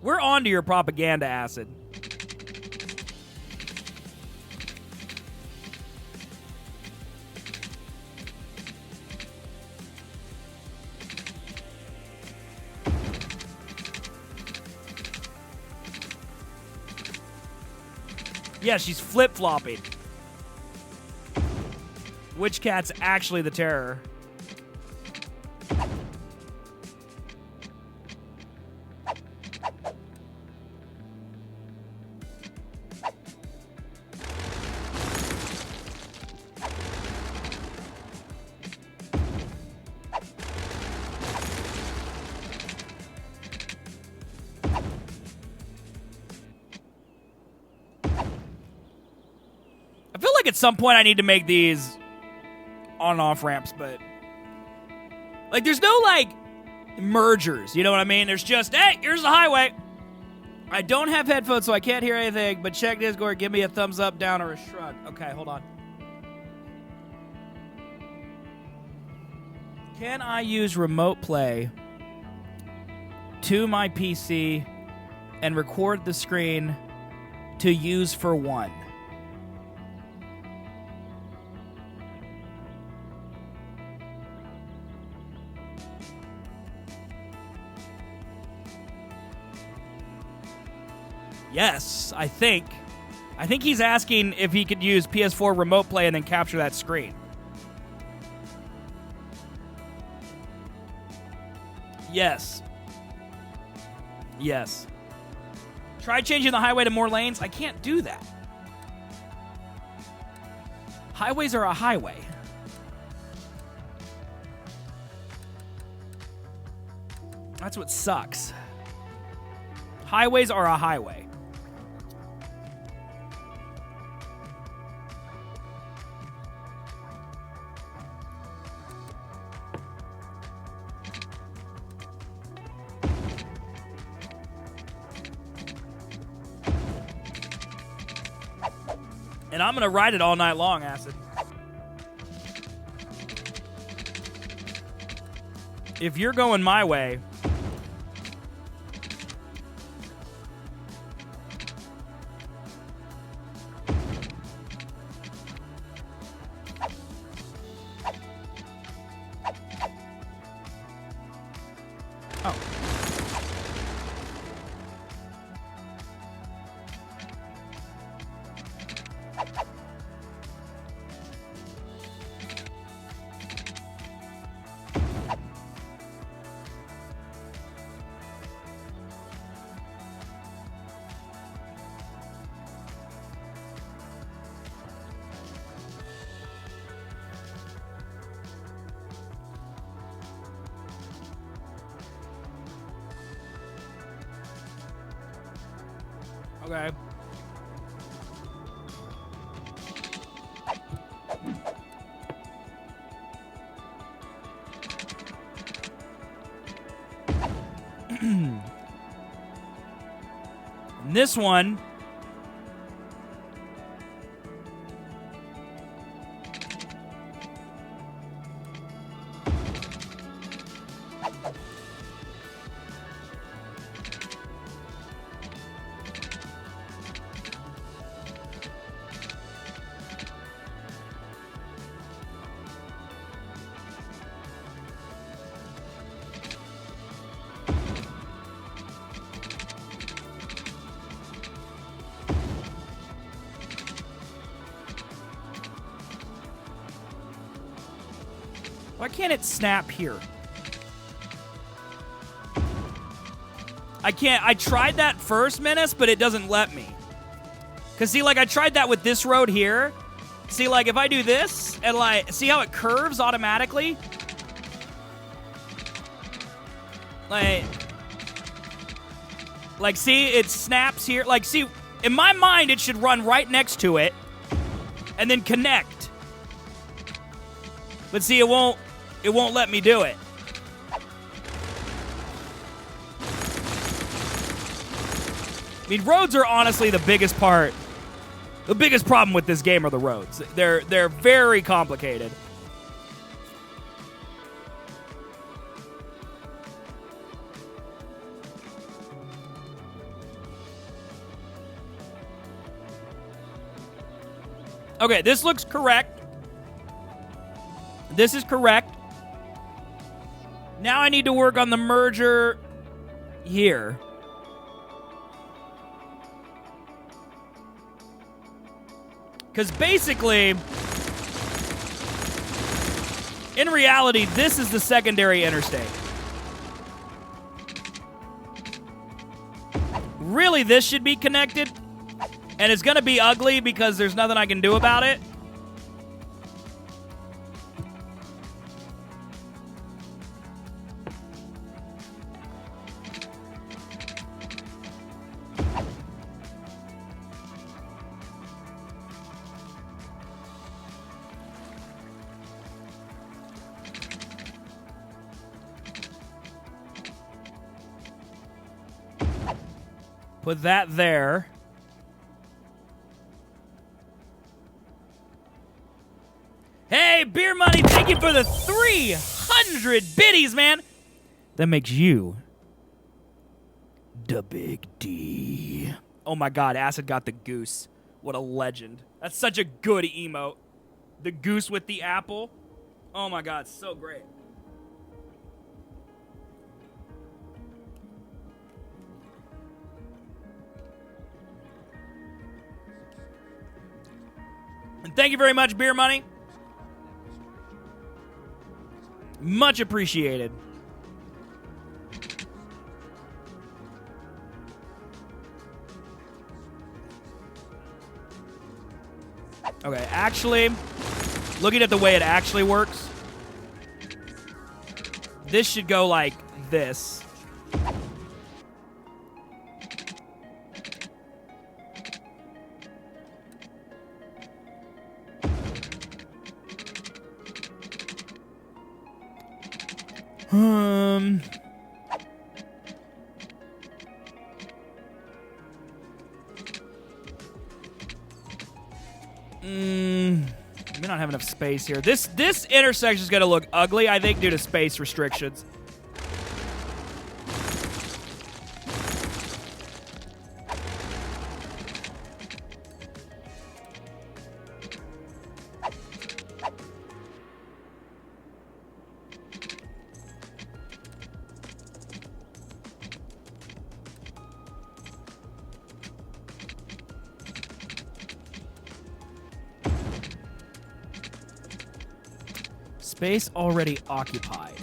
We're on to your propaganda, Acid. Yeah, she's flip-flopping. Which cat's actually the terror? At some point I need to make these on and off ramps, but like there's no like mergers, you know what I mean? There's just, hey, here's the highway. I don't have headphones so I can't hear anything, but check Discord, give me a thumbs up, down, or a shrug. Okay, hold on. Can I use remote play to my PC and record the screen to use for one? Yes, I think. I think he's asking if he could use PS4 remote play and then capture that screen. Yes. Yes. Try changing the highway to more lanes. I can't do that. Highways are a highway. That's what sucks. Highways are a highway. And I'm going to ride it all night long, Acid. If you're going my way... Okay. And this one... Why can't it snap here? I can't. I tried that first, Menace, but it doesn't let me. Because, see, like, I tried that with this road here. See, like, if I do this, and, like, see how it curves automatically? Like, see, it snaps here. Like, see, in my mind, it should run right next to it and then connect. But see, it won't let me do it. I mean, roads are honestly the biggest part. The biggest problem with this game are the roads. They're very complicated. Okay, this looks correct. This is correct. Now I need to work on the merger here. Because basically, in reality, this is the secondary interstate. Really, this should be connected. And it's going to be ugly because there's nothing I can do about it. Put that there. Hey, Beer Money, thank you for the 300 biddies, man. That makes you the big D. Oh my God, Acid got the goose. What a legend. That's such a good emote. The goose with the apple. Oh my God, so great. And thank you very much, Beer Money. Much appreciated. Okay, actually, looking at the way it actually works, this should go like this. We don't have enough space here. This intersection is going to look ugly, I think, due to space restrictions. Space already occupied.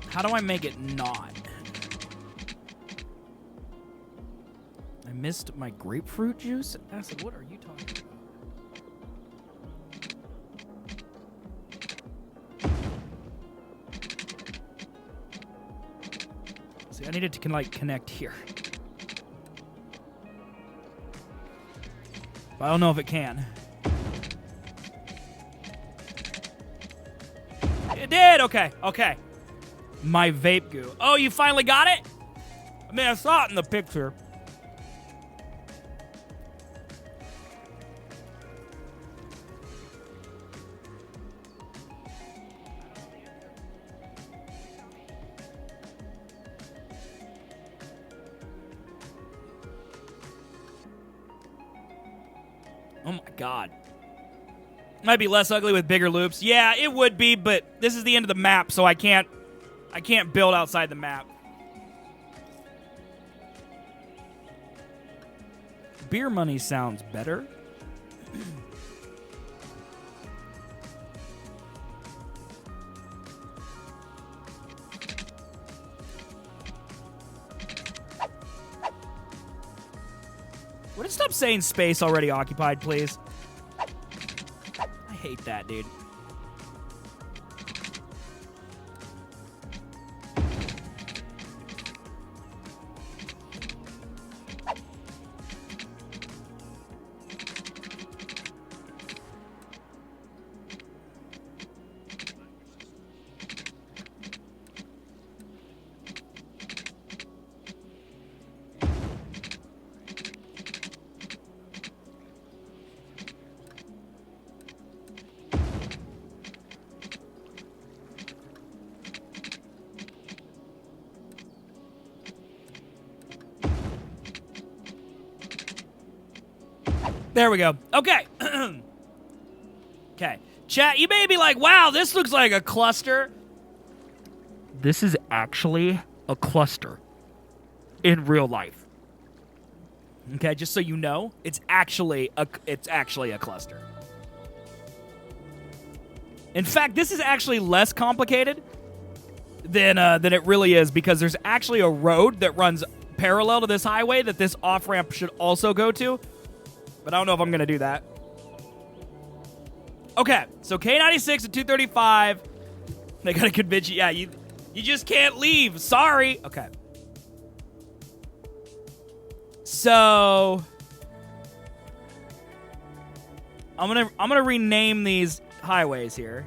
How do I make it not? I missed my grapefruit juice? Acid, what are you talking about? See, I needed to connect here. But I don't know if it can. It did! Okay, okay. My vape goo. Oh, you finally got it? I mean, I saw it in the picture. Oh my God. Might be less ugly with bigger loops. Yeah, it would be, but this is the end of the map, so I can't build outside the map. Beer Money sounds better. Would it stop saying space already occupied, please? I hate that, dude. There we go. Okay. Okay. Chat, you may be like, wow, this looks like a cluster. This is actually a cluster in real life. Okay, just so you know, it's actually a cluster. In fact, this is actually less complicated than it really is, because there's actually a road that runs parallel to this highway that this off-ramp should also go to. But I don't know if I'm going to do that. Okay, so K96 at 235. They got to convince you. Yeah, you just can't leave. Sorry. Okay. So I'm gonna rename these highways here.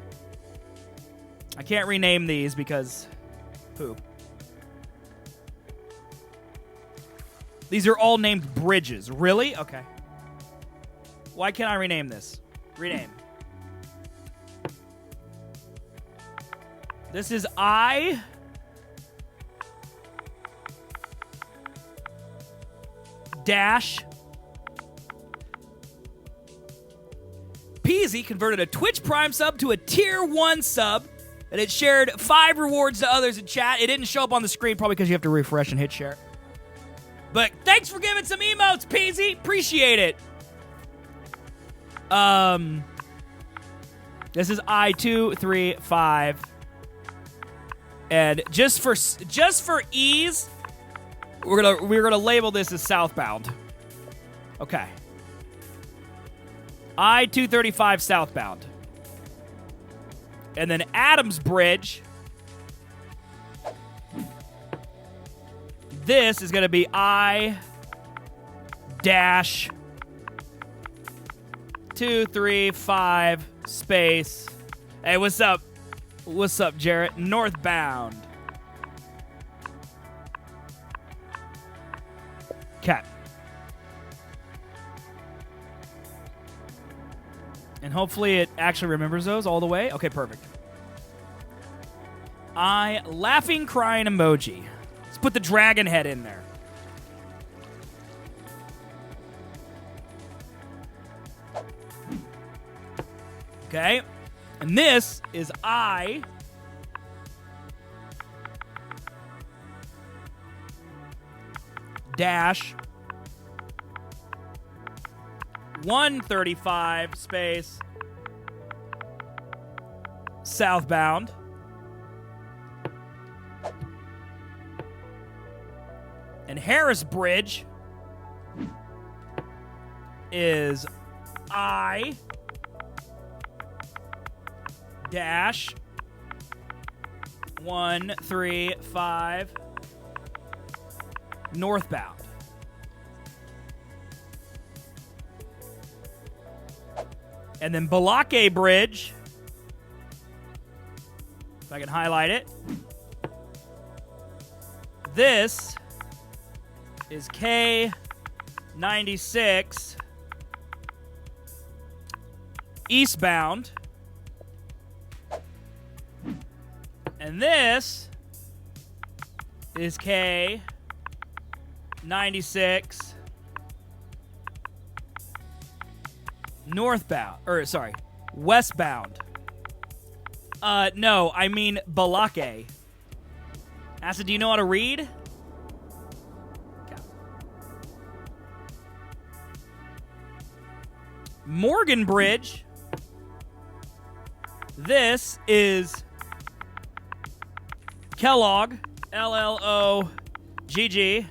I can't rename these because poop. These are all named bridges. Really? Okay. Why can't I rename this? Rename. This is I. Dash. Peasy converted a Twitch Prime sub to a Tier 1 sub, and it shared 5 rewards to others in chat. It didn't show up on the screen, probably because you have to refresh and hit share. But thanks for giving some emotes, Peasy. Appreciate it. This is I-235. And just for ease, we're gonna label this as southbound. Okay. I-235 southbound. And then Adams Bridge. This is gonna be I-235 space. Hey, what's up? What's up, Jarrett? Northbound. Okay. And hopefully it actually remembers those all the way. Okay, perfect. Laughing, crying emoji. Let's put the dragon head in there. Okay. And this is I dash 135 space southbound. And Harris Bridge is I dash 135 northbound. And then Balake Bridge, if I can highlight it, this is K96 eastbound. And this is K96 northbound. Or, sorry, westbound. No, I mean Balake. Asa, do you know how to read? Okay. Morgan Bridge. This is Kellogg, L-L-O-G-G.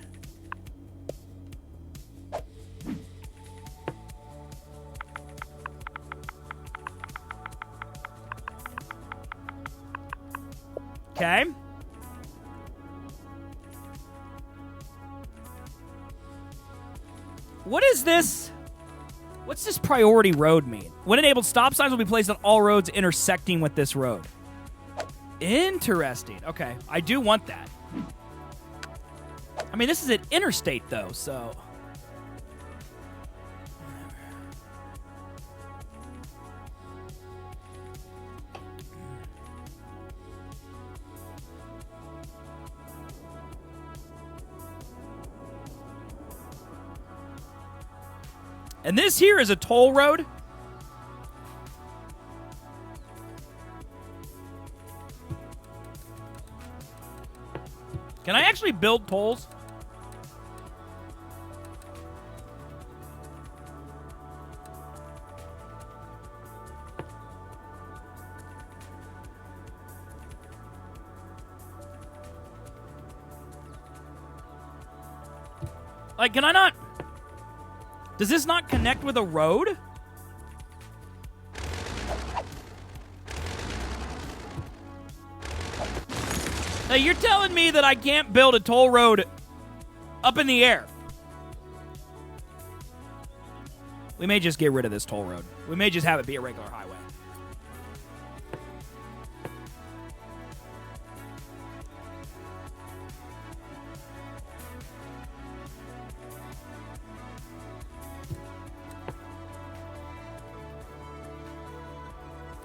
Okay. What is this? What's this priority road mean? When enabled, stop signs will be placed on all roads intersecting with this road. Interesting. Okay, I do want that. I mean, this is an interstate, though, so... And this here is a toll road? Can I actually build tolls? Like, can I not... Does this not connect with a road? Hey, you're telling me that I can't build a toll road up in the air. We may just get rid of this toll road. We may just have it be a regular highway.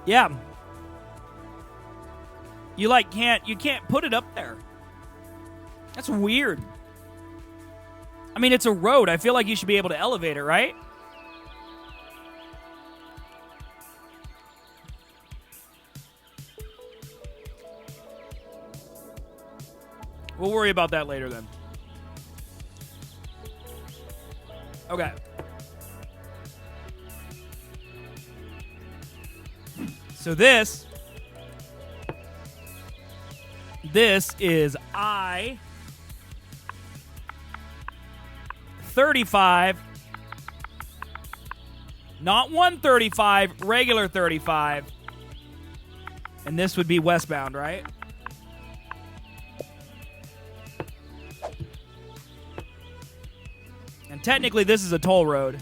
Yeah. You can't put it up there. That's weird. I mean, it's a road. I feel like you should be able to elevate it, right? We'll worry about that later then. Okay. So this is I-35, not 135, regular 35. And this would be westbound, right? And technically this is a toll road,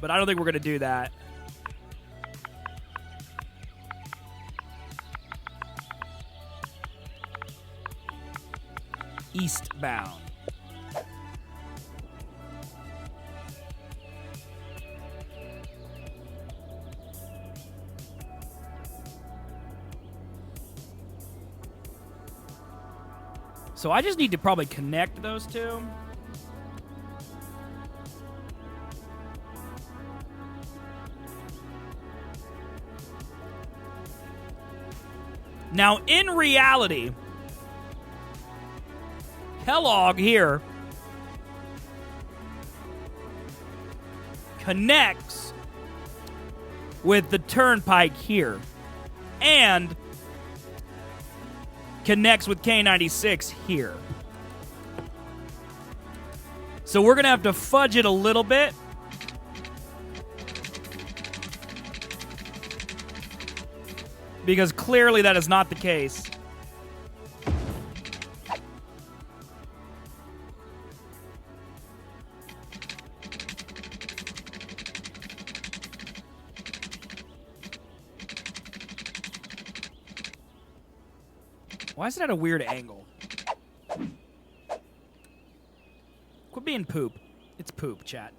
but I don't think we're going to do that. Eastbound. So I just need to probably connect those two. Now, in reality, Kellogg here connects with the turnpike here and connects with K96 here. So we're going to have to fudge it a little bit. Because clearly that is not the case. Why is it at a weird angle? Quit being poop. It's poop, chat.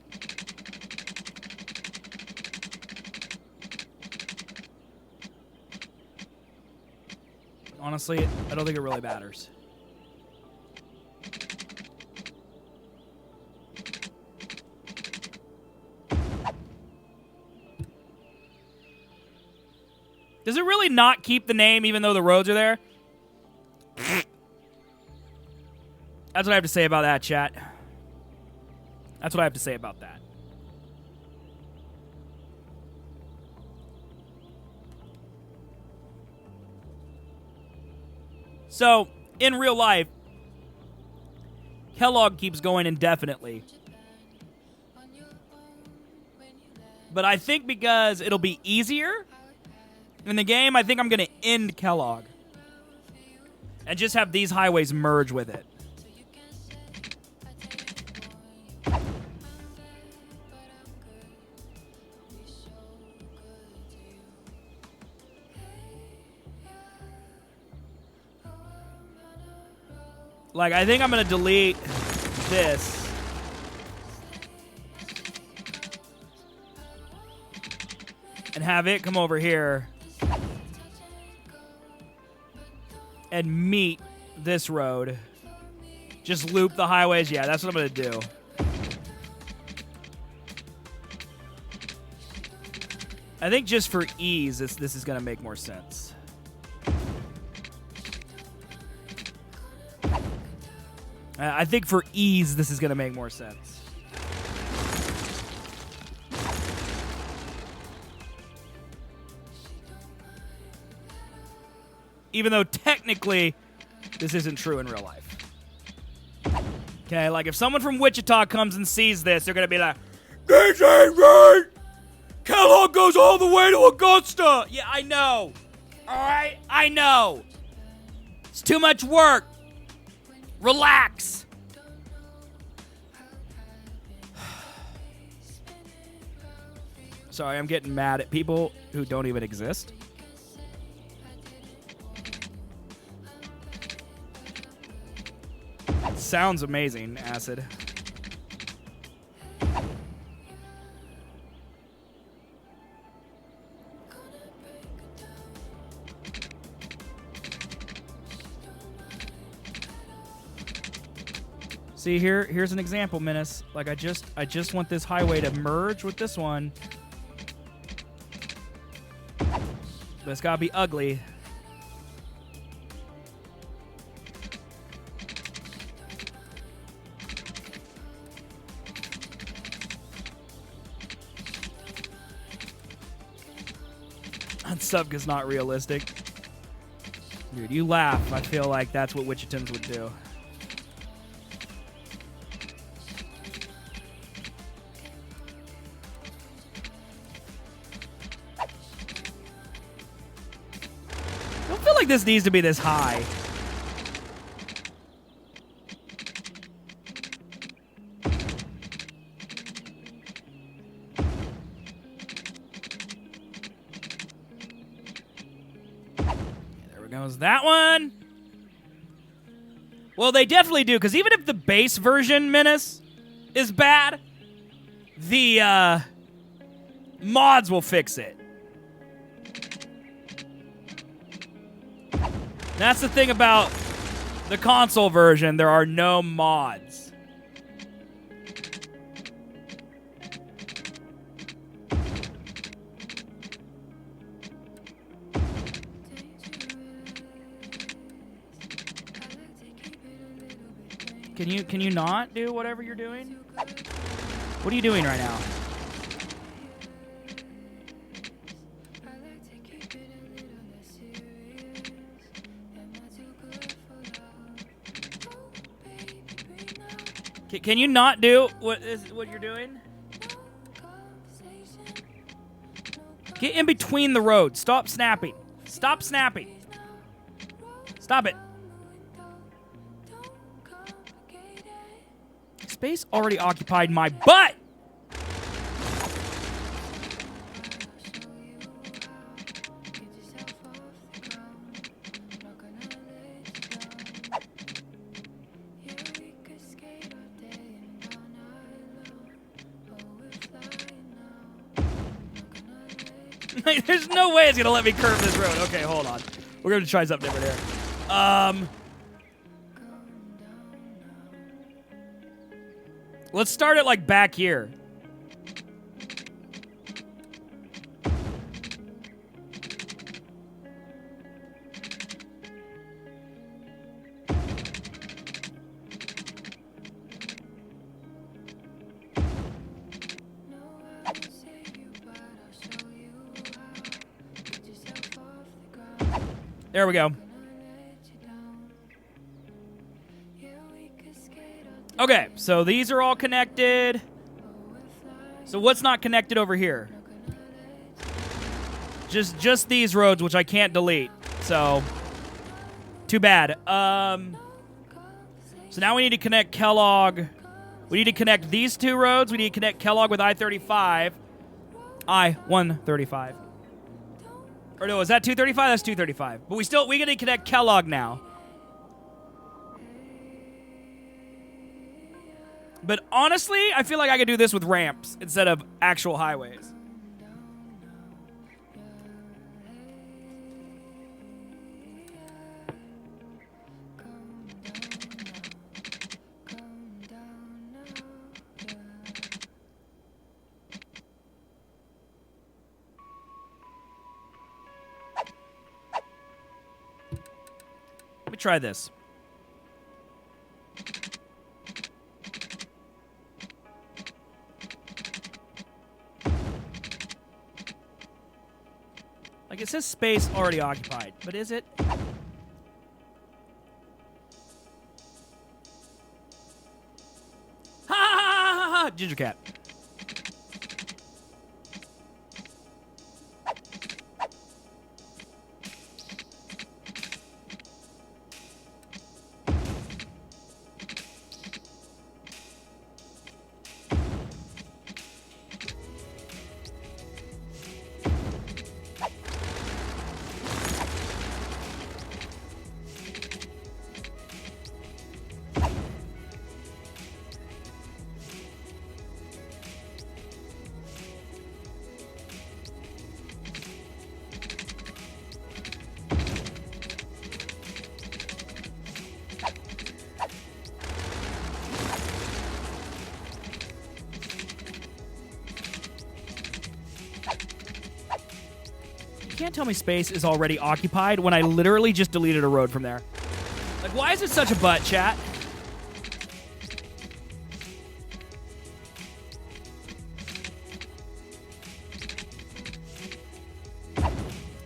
Honestly, I don't think it really matters. Does it really not keep the name even though the roads are there? That's what I have to say about that, chat. That's what I have to say about that. So, in real life, Kellogg keeps going indefinitely. But I think because it'll be easier in the game, I think I'm going to end Kellogg. And just have these highways merge with it. Like, I think I'm going to delete this. And have it come over here. And meet this road. Just loop the highways. Yeah, that's what I'm going to do. I think just for ease, this is going to make more sense. I think for ease, this is going to make more sense. Even though technically, this isn't true in real life. Okay, like if someone from Wichita comes and sees this, they're going to be like, "This ain't right! Kellogg goes all the way to Augusta!" Yeah, I know. All right? I know. It's too much work. Relax. Sorry, I'm getting mad at people who don't even exist. Sounds amazing, Acid. See here's an example, Menace. Like I just want this highway to merge with this one. But it's gotta be ugly. Unsubga's not realistic. Dude, you laugh. I feel like that's what Wichitans would do. I don't feel like this needs to be this high. Goes that one. Well, they definitely do, because even if the base version Menace is bad, the mods will fix it. That's the thing about the console version. There are no mods. Can you not do whatever you're doing? What are you doing right now? Can you not do what you're doing? Get in between the roads. Stop snapping. Stop snapping. Stop it. Space already occupied my butt. There's no way it's gonna let me curve this road. Okay, hold on. We're gonna try something different here. Let's start it like back here. There we go. Okay, so these are all connected. So what's not connected over here? Just these roads, which I can't delete. So Too bad. So now we need to connect Kellogg. We need to connect these two roads. We need to connect Kellogg with I-35. I-135. Or no, is that 235? That's 235. But we gotta connect Kellogg now. But honestly, I feel like I could do this with ramps instead of actual highways. Let me try this. Like, it says space already occupied, but is it? Ha ha ha ha! Ginger cat. You can't tell me space is already occupied when I literally just deleted a road from there. Like, why is it such a butt, chat?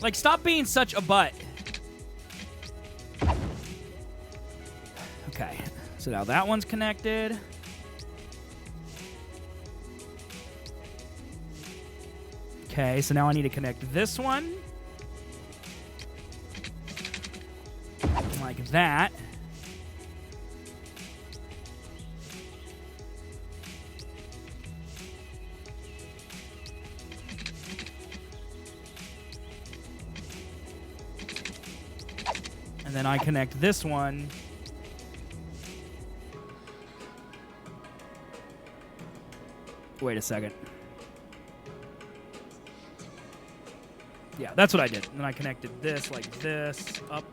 Like, stop being such a butt. Okay, so now that one's connected. Okay, so now I need to connect this one. Like that. And then I connect this one. Wait a second. Yeah, that's what I did. And then I connected this like this up.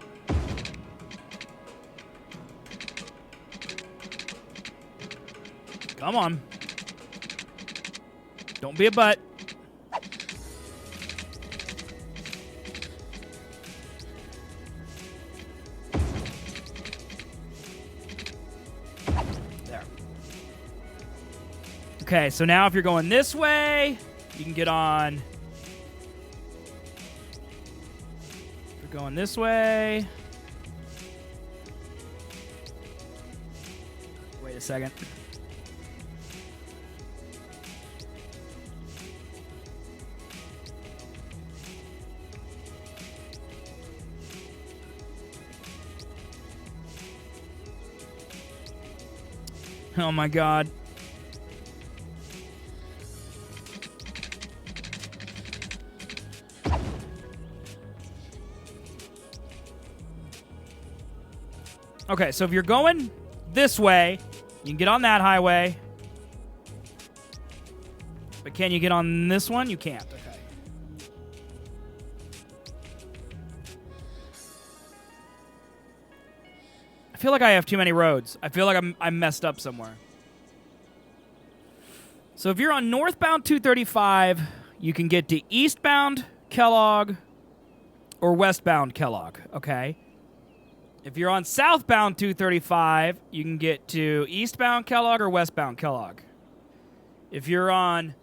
Come on. Don't be a butt. There. Okay, so now if you're going this way, you can get on. If you're going this way. Wait a second. Oh my God. Okay, so if you're going this way, you can get on that highway. But can you get on this one? You can't. Okay. I feel like I have too many roads. I feel like I'm messed up somewhere. So if you're on northbound 235, you can get to eastbound Kellogg or westbound Kellogg, okay? If you're on southbound 235, you can get to eastbound Kellogg or westbound Kellogg. If you're on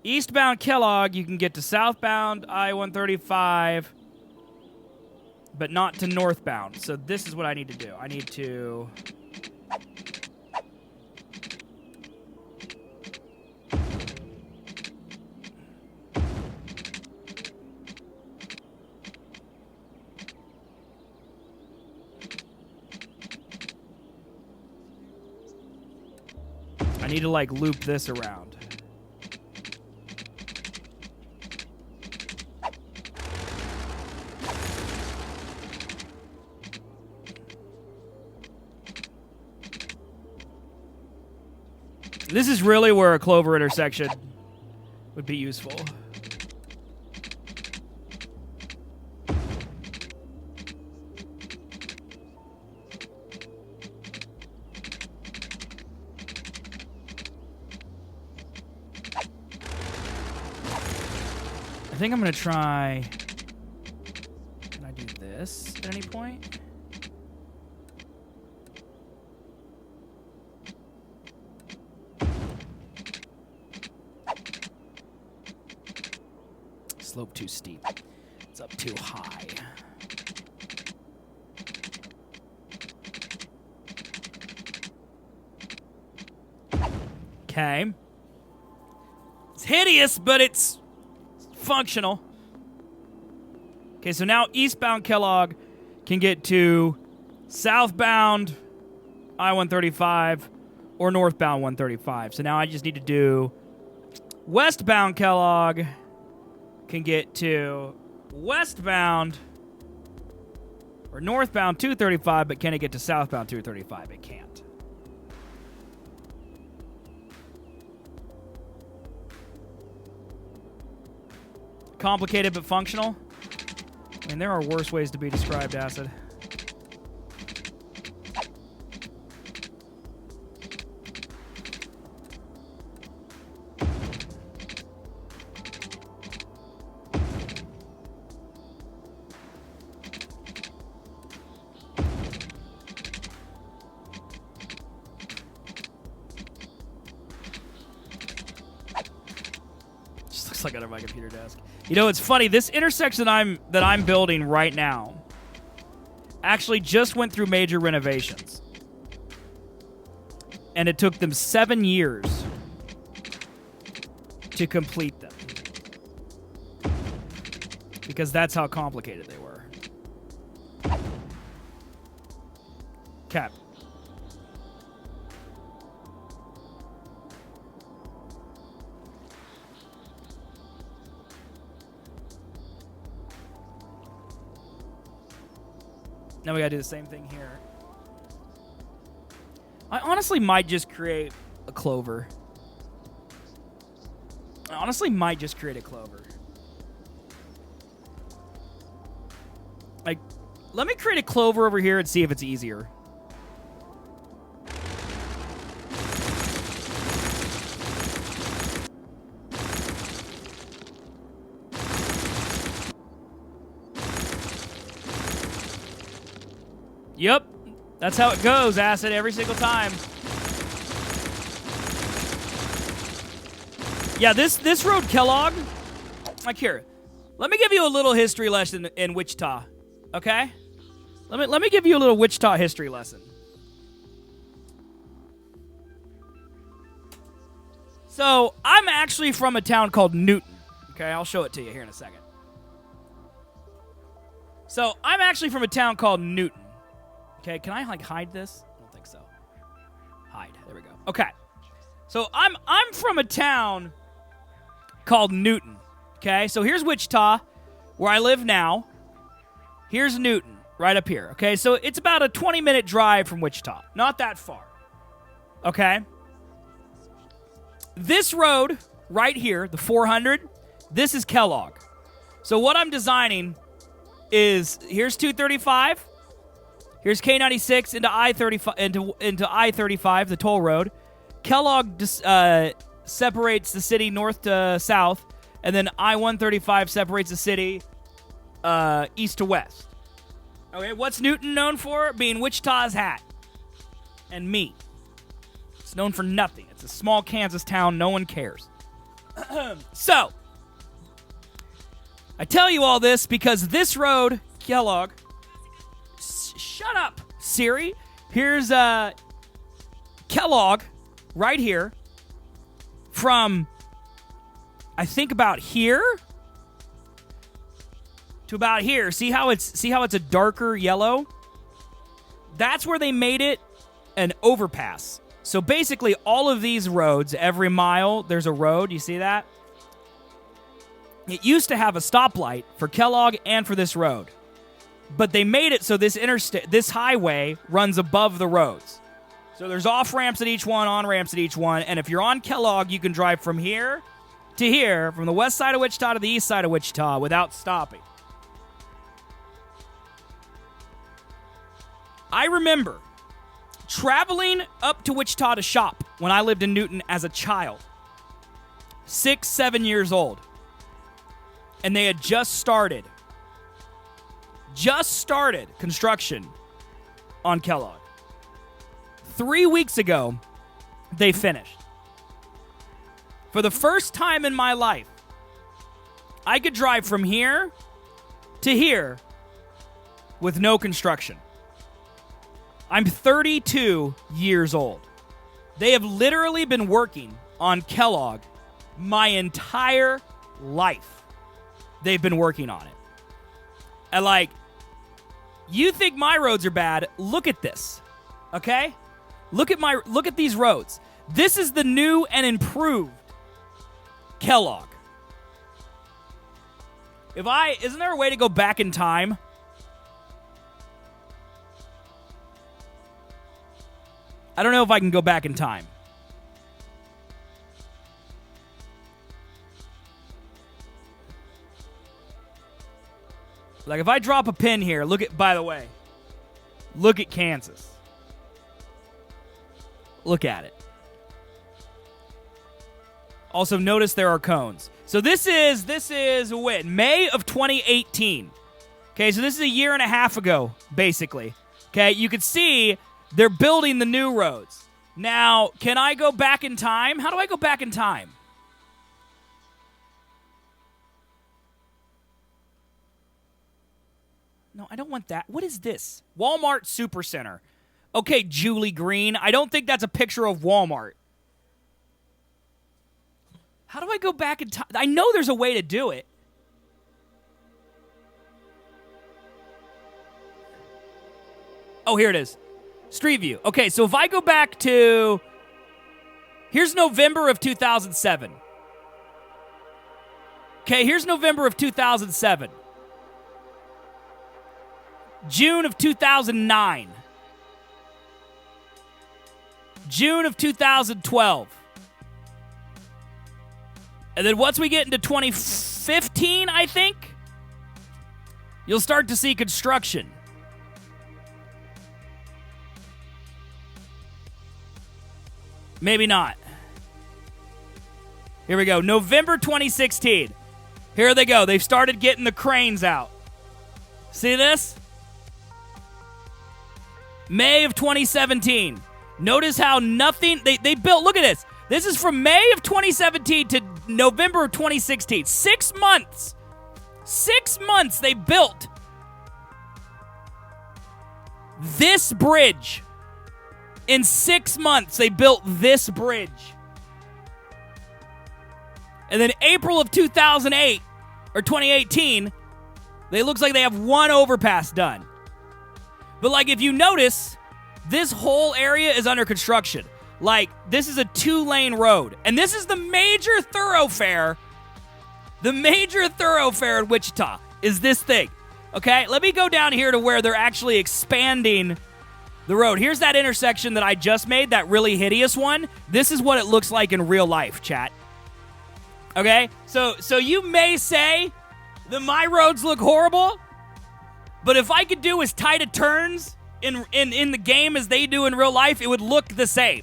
eastbound Kellogg, you can get to southbound I-135, but not to northbound. So this is what I need to do. I need to... need to, like, loop this around. This is really where a clover intersection would be useful. I think I'm going to try... Can I do this at any point? Slope too steep. It's up too high. Okay. It's hideous, but it's functional. Okay, so now eastbound Kellogg can get to southbound I-135 or northbound 135. So now I just need to do westbound Kellogg can get to westbound or northbound 235, but can it get to southbound 235? It can't. Complicated but functional. I mean, there are worse ways to be described, Acid. Just looks like under my computer desk. You know, it's funny. This intersection that I'm building right now actually just went through major renovations. And it took them 7 years to complete them. Because that's how complicated they were. Okay. Now we gotta do the same thing here. I honestly might just create a clover. Like, let me create a clover over here and see if it's easier. Yep, that's how it goes, Acid, every single time. Yeah, this road, Kellogg, like here, let me give you a little history lesson in Wichita, okay? Let me give you a little Wichita history lesson. So, I'm actually from a town called Newton, okay? I'll show it to you here in a second. So, I'm actually from a town called Newton. Okay, can I, like, hide this? I don't think so. Hide. There we go. Okay. So, I'm from a town called Newton. Okay, so here's Wichita, where I live now. Here's Newton, right up here. Okay, so it's about a 20-minute drive from Wichita. Not that far. Okay? This road right here, the 400, this is Kellogg. So what I'm designing is, here's 235. Here's K96 into I-35 into I-35, the toll road. Kellogg separates the city north to south, and then I-135 separates the city east to west. Okay, what's Newton known for? Being Wichita's hat. And me. It's known for nothing. It's a small Kansas town. No one cares. So, I tell you all this because this road, Kellogg... Shut up, Siri. Here's Kellogg right here from, I think, about here to about here. See how it's a darker yellow? That's where they made it an overpass. So basically, all of these roads, every mile, there's a road. You see that? It used to have a stoplight for Kellogg and for this road. But they made it so this highway runs above the roads. So there's off-ramps at each one, on-ramps at each one, and if you're on Kellogg, you can drive from here to here, from the west side of Wichita to the east side of Wichita without stopping. I remember traveling up to Wichita to shop when I lived in Newton as a child. 6, 7 years old. And they had just started construction on Kellogg. 3 weeks ago, they finished. For the first time in my life, I could drive from here to here with no construction. I'm 32 years old. They have literally been working on Kellogg my entire life. They've been working on it. And you think my roads are bad? Look at this. Okay? Look at these roads. This is the new and improved Kellogg. Isn't there a way to go back in time? I don't know if I can go back in time. If I drop a pin here, by the way, look at Kansas. Look at it. Also, notice there are cones. So this is when? May of 2018. Okay, so this is a year and a half ago, basically. Okay, you can see they're building the new roads. Now, can I go back in time? How do I go back in time? No, I don't want that. What is this? Walmart Supercenter. Okay, Julie Green. I don't think that's a picture of Walmart. How do I go back in time? I know there's a way to do it. Oh, here it is. Street View. Okay, so if I go back to... Here's November of 2007. Okay, here's November of 2007. June of 2009. June of 2012. And then once we get into 2015, I think, you'll start to see construction. Maybe not. Here we go. November 2016. Here they go. They've started getting the cranes out. See this? May of 2017. Notice how nothing... They built... Look at this. This is from May of 2017 to November of 2016. 6 months. 6 months they built this bridge. In 6 months, they built this bridge. And then April of 2008, or 2018, it looks like they have one overpass done. But if you notice, this whole area is under construction. This is a 2-lane road. And this is the major thoroughfare. The major thoroughfare in Wichita is this thing. Okay, let me go down here to where they're actually expanding the road. Here's that intersection that I just made, that really hideous one. This is what it looks like in real life, chat. Okay? So you may say that my roads look horrible, but if I could do as tight a turns in the game as they do in real life, it would look the same.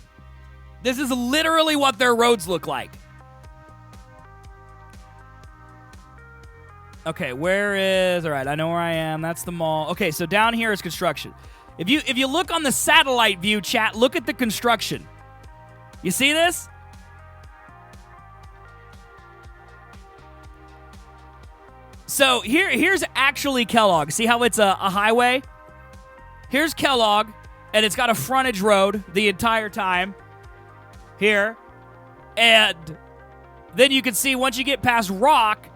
This is literally what their roads look like. Okay, where is... All right, I know where I am. That's the mall. Okay, so down here is construction. If you look on the satellite view, chat, look at the construction. You see this? So here's actually Kellogg. See how it's a highway? Here's Kellogg, and it's got a frontage road the entire time. Here. And then you can see once you get past Rock,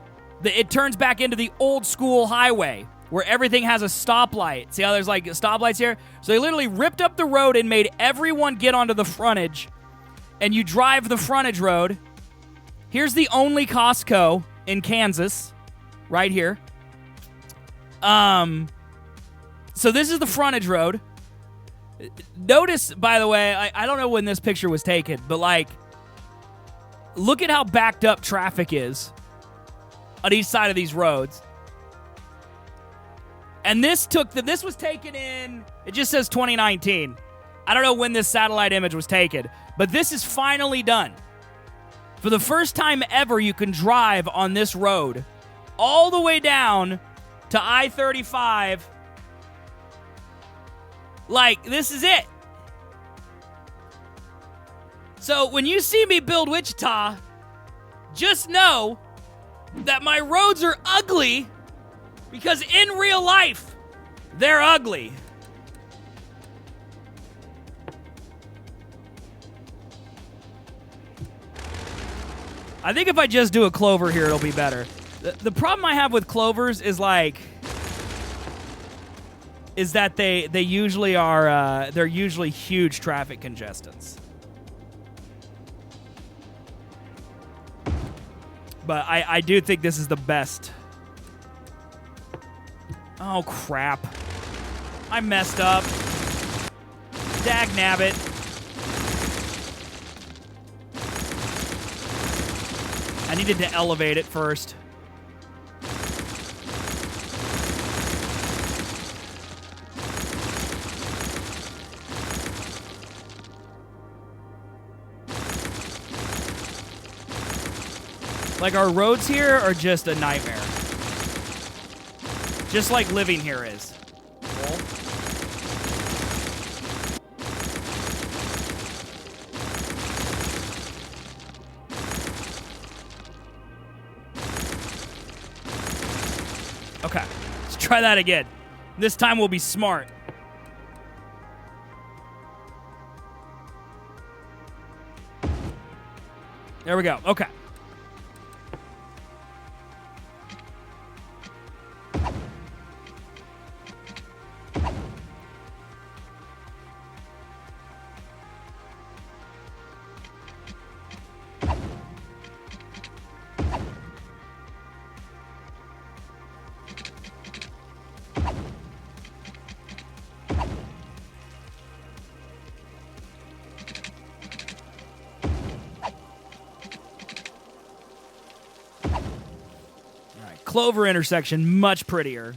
it turns back into the old school highway where everything has a stoplight. See how there's like stoplights here? So they literally ripped up the road and made everyone get onto the frontage, and you drive the frontage road. Here's the only Costco in Kansas, right here. So this is the frontage road. Notice, by the way, I don't know when this picture was taken, but like, look at how backed up traffic is on each side of these roads. And this was taken in, it just says 2019. I don't know when this satellite image was taken, but this is finally done. For the first time ever, you can drive on this road all the way down to I-35. Like, this is it. So when you see me build Wichita, just know that my roads are ugly because in real life, they're ugly. I think if I just do a clover here, it'll be better. The problem I have with clovers is like, is that they usually are, they're usually huge traffic congestants. But I do think this is the best. Oh, crap. I messed up. Dag nabbit. I needed to elevate it first. Like, our roads here are just a nightmare. Just like living here is. Okay, let's try that again. This time we'll be smart. There we go. Okay. Clover intersection, much prettier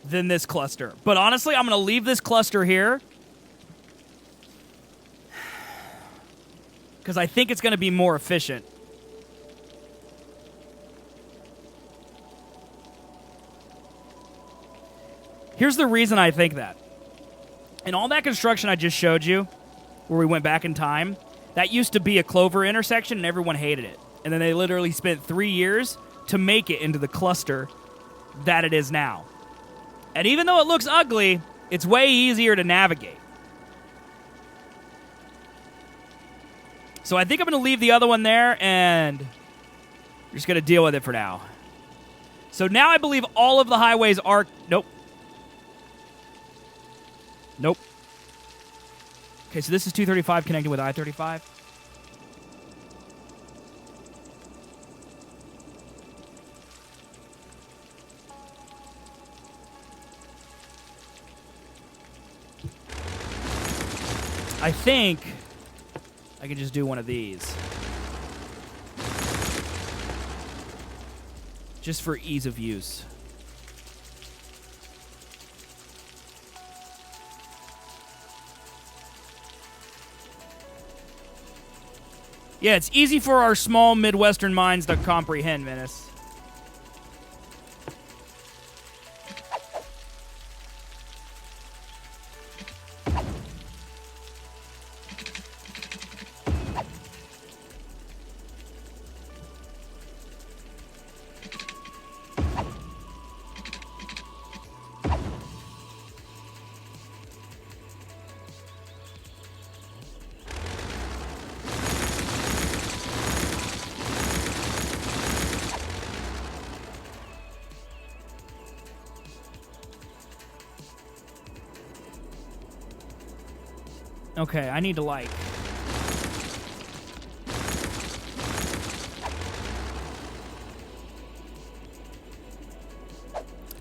than this cluster. But honestly, I'm going to leave this cluster here because I think it's going to be more efficient. Here's the reason I think that. In all that construction I just showed you, where we went back in time, that used to be a Clover intersection and everyone hated it. And then they literally spent 3 years to make it into the cluster that it is now. And even though it looks ugly, it's way easier to navigate. So I think I'm going to leave the other one there, and we're just going to deal with it for now. So now I believe all of the highways are... Nope. Nope. Okay, so this is 235 connecting with I-35. I think I can just do one of these. Just for ease of use. Yeah, it's easy for our small Midwestern minds to comprehend, Menace. Okay, I need to, like...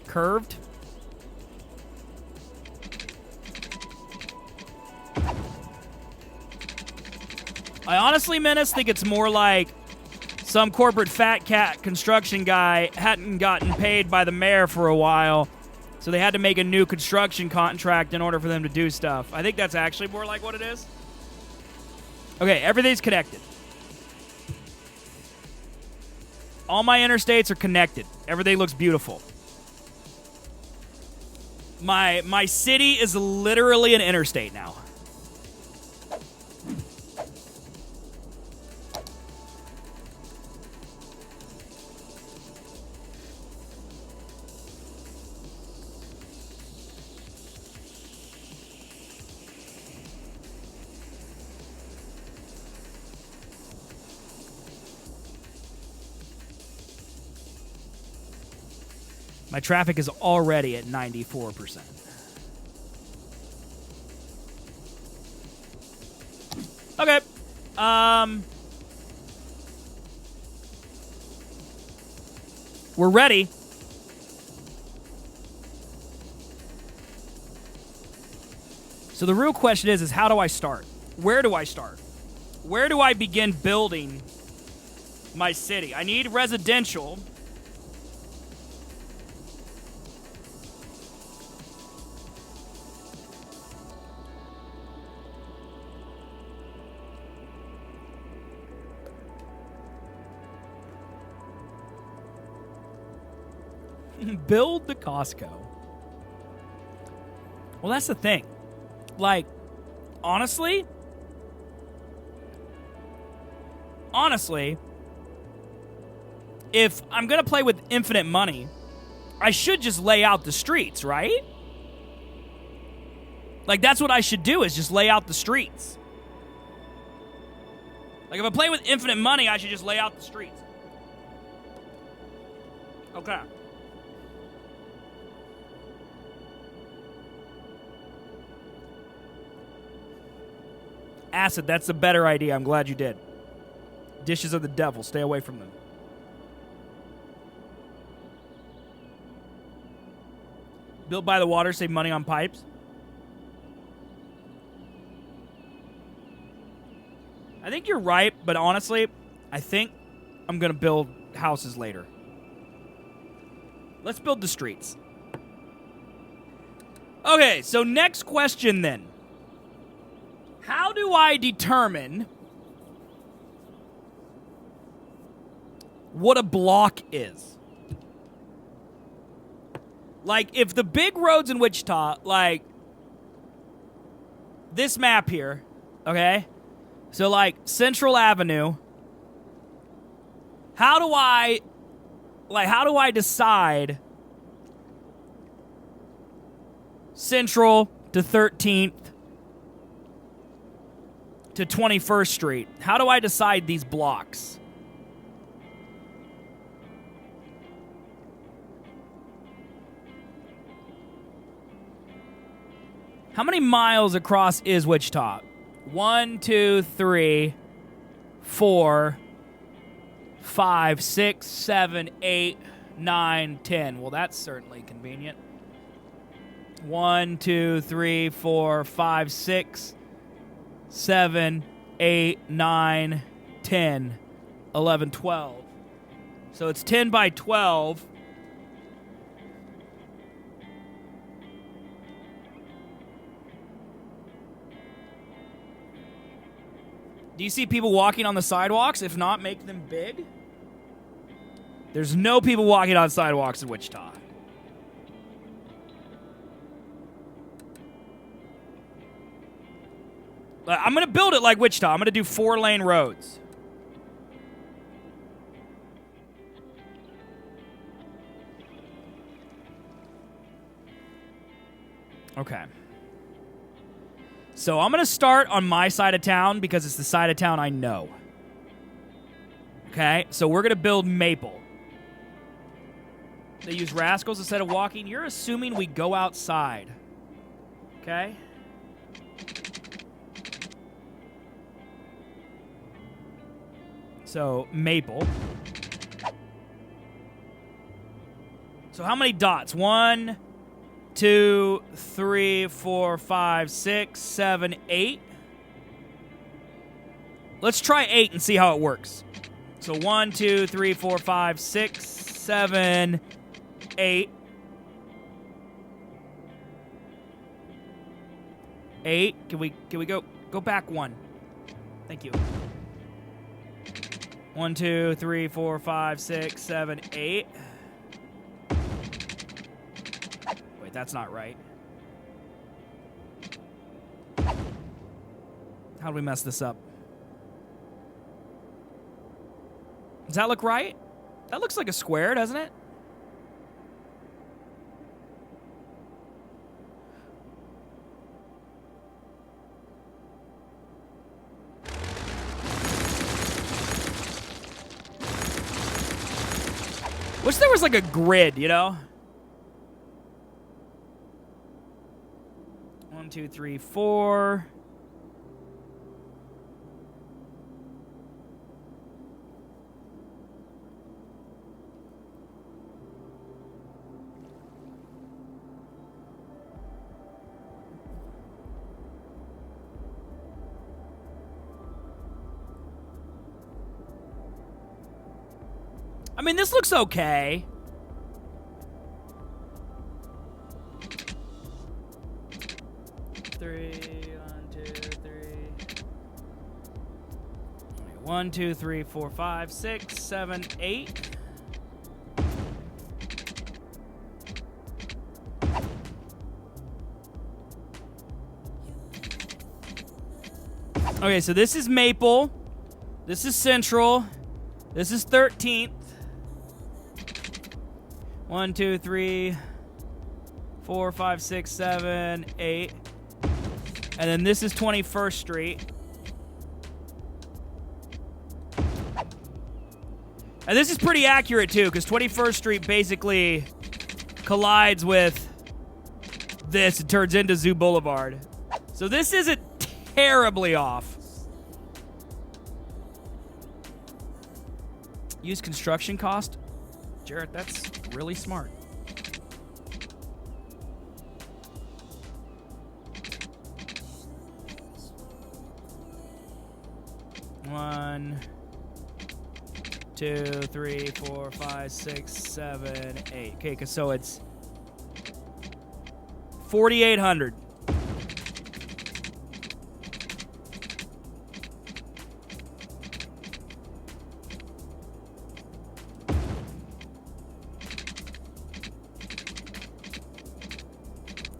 Curved? I honestly, Menace, think it's more like some corporate fat cat construction guy hadn't gotten paid by the mayor for a while, so they had to make a new construction contract in order for them to do stuff. I think that's actually more like what it is. Okay, everything's connected. All my interstates are connected. Everything looks beautiful. My city is literally an interstate now. My traffic is already at 94%. Okay. We're ready. So the real question is how do I start? Where do I start? Where do I begin building my city? I need residential. Build the Costco. Well, that's the thing. Like, honestly, if I'm going to play with infinite money, I should just lay out the streets, right? Like, that's what I should do, is just lay out the streets. Like, if I play with infinite money, I should just lay out the streets. Okay. Acid, that's a better idea. I'm glad you did. Dishes are the devil. Stay away from them. Built by the water, save money on pipes. I think you're right, but honestly, I think I'm going to build houses later. Let's build the streets. Okay, so next question then. How do I determine what a block is? Like, if the big roads in Wichita, like this map here, okay? So, like, Central Avenue, how do I decide Central to 13th to 21st Street? How do I decide these blocks? How many miles across is Wichita? 1, 2, 3, 4, 5, 6, 7, 8, 9, 10. Well, that's certainly convenient. 1, 2, 3, 4, 5, 6, 7, 8, 9, 10, 11, 12. So it's 10 by 12. Do you see people walking on the sidewalks? If not, make them big. There's no people walking on sidewalks in Wichita. I'm going to build it like Wichita. I'm going to do 4-lane roads. Okay. So I'm going to start on my side of town because it's the side of town I know. Okay? So we're going to build Maple. They use rascals instead of walking. You're assuming we go outside. Okay? So, Maple. So how many dots? 1, 2, 3, 4, 5, 6, 7, 8. Let's try 8 and see how it works. So 1, 2, 3, 4, 5, 6, 7, 8. 8. Can we go back 1? Thank you. 1, 2, 3, 4, 5, 6, 7, 8. Wait, that's not right. How do we mess this up? Does that look right? That looks like a square, doesn't it? Wish there was like a grid, you know? 1, 2, 3, 4. I mean, this looks okay. Three, 1, 2, 3. 1, 2, 3, 4, 5, 6, 7, 8. Okay, so this is Maple. This is Central. This is 13th. 1, 2, 3, 4, 5, 6, 7, 8. And then this is 21st Street. And this is pretty accurate, too, because 21st Street basically collides with this and turns into Zoo Boulevard. So this isn't terribly off. Use construction cost? Jarrett, that's really smart. One, 2, 3, 4, 5, 6, 7, 8. Okay, so it's 4,800.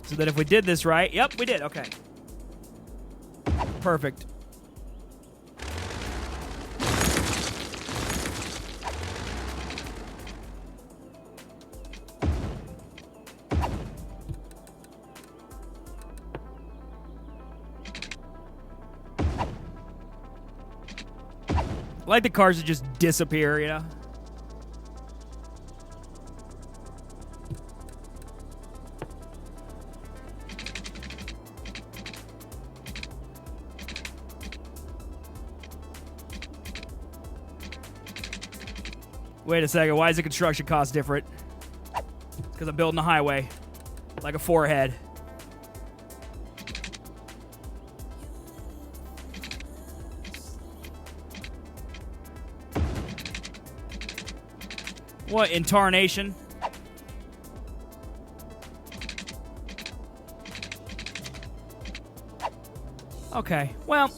So that if we did this right, yep, we did. Okay. Perfect. I like the cars that just disappear, you know? Wait a second, why is the construction cost different? Because I'm building a highway. Like a forehead. What, in tarnation? Okay, well,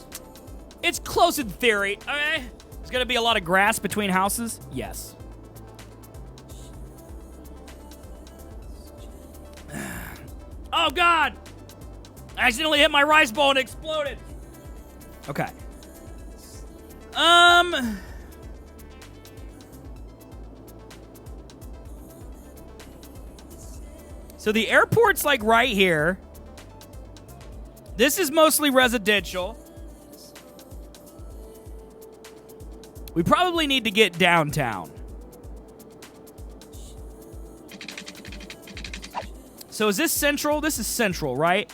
it's close in theory. Okay. There's gonna be a lot of grass between houses? Yes. Oh, God! I accidentally hit my rice bowl and exploded. Okay. So the airport's like right here. This is mostly residential. We probably need to get downtown. So is this central? This is central, right?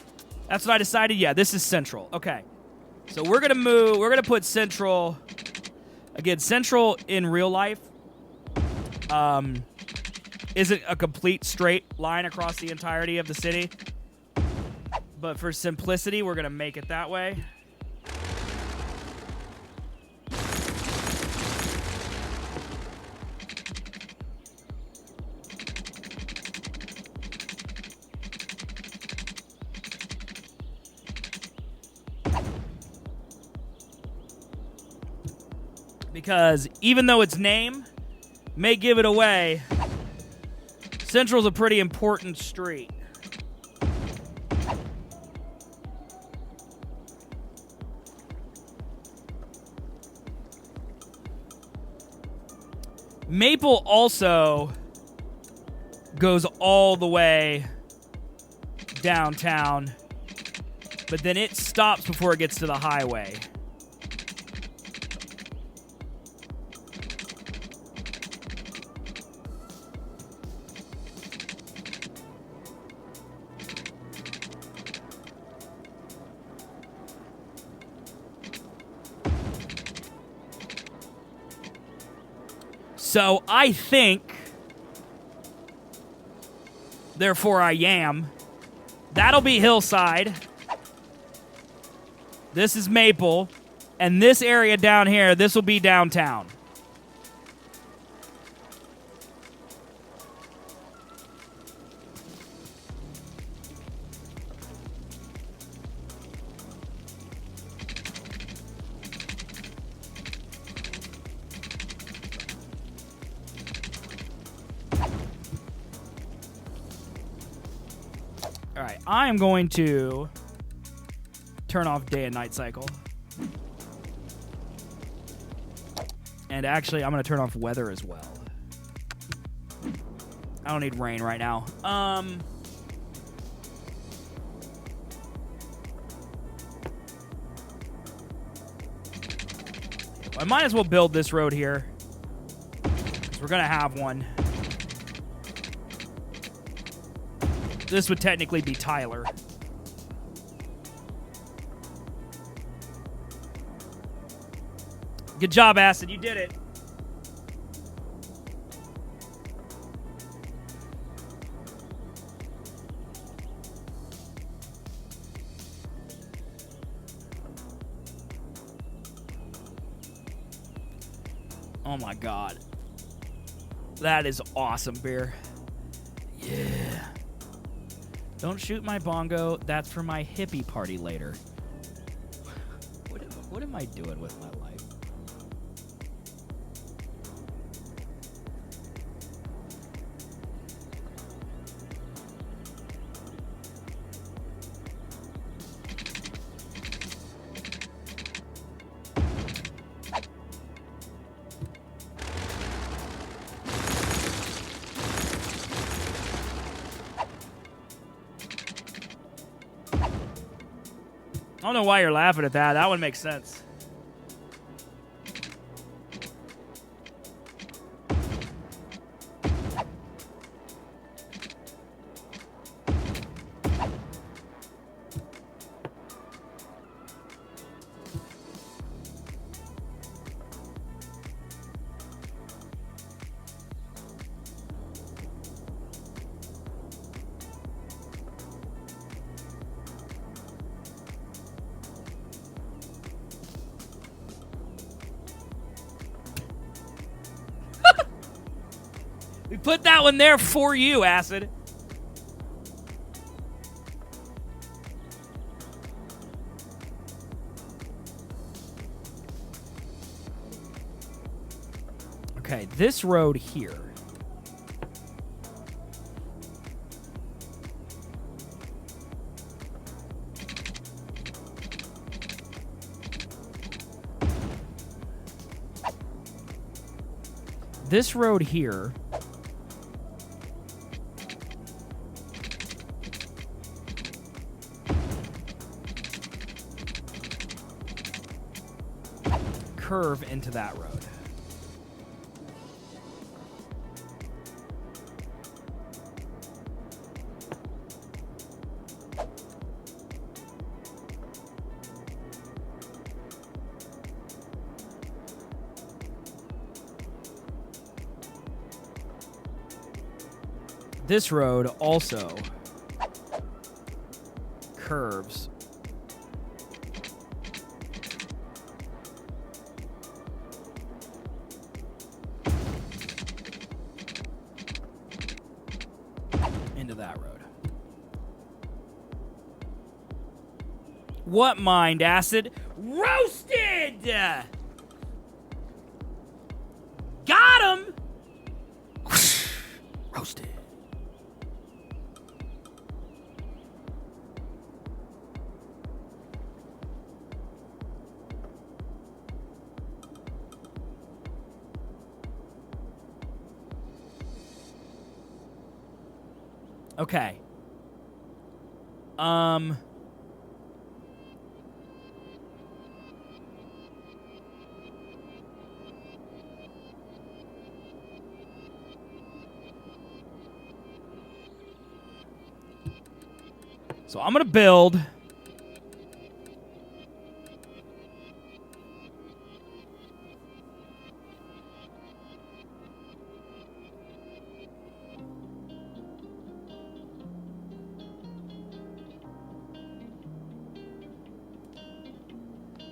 That's what I decided. Yeah, this is central. Okay. So we're going to move. We're going to put central Again, Central in real life isn't a complete straight line across the entirety of the city. But for simplicity, we're going to make it that way. Because even though its name may give it away, Central's a pretty important street. Maple also goes all the way downtown, but then it stops before it gets to the highway. So I think, therefore I am, that'll be Hillside. This is Maple. And this area down here, this will be downtown. All right, I am going to turn off day and night cycle. And actually, I'm going to turn off weather as well. I don't need rain right now. I might as well build this road here, 'cause we're going to have one. This would technically be Tyler. Good job, Acid. You did it. Oh my God. That is awesome, beer. Yeah. Don't shoot my bongo. That's for my hippie party later. What am I doing with my life? I don't know why you're laughing at that. That one makes sense. We put that one there for you, Acid. Okay, this road here. This road here curve into that road. This road also curves. Into that road. What mind acid? Roasted! Got him! Roasted. Okay. So I'm going to build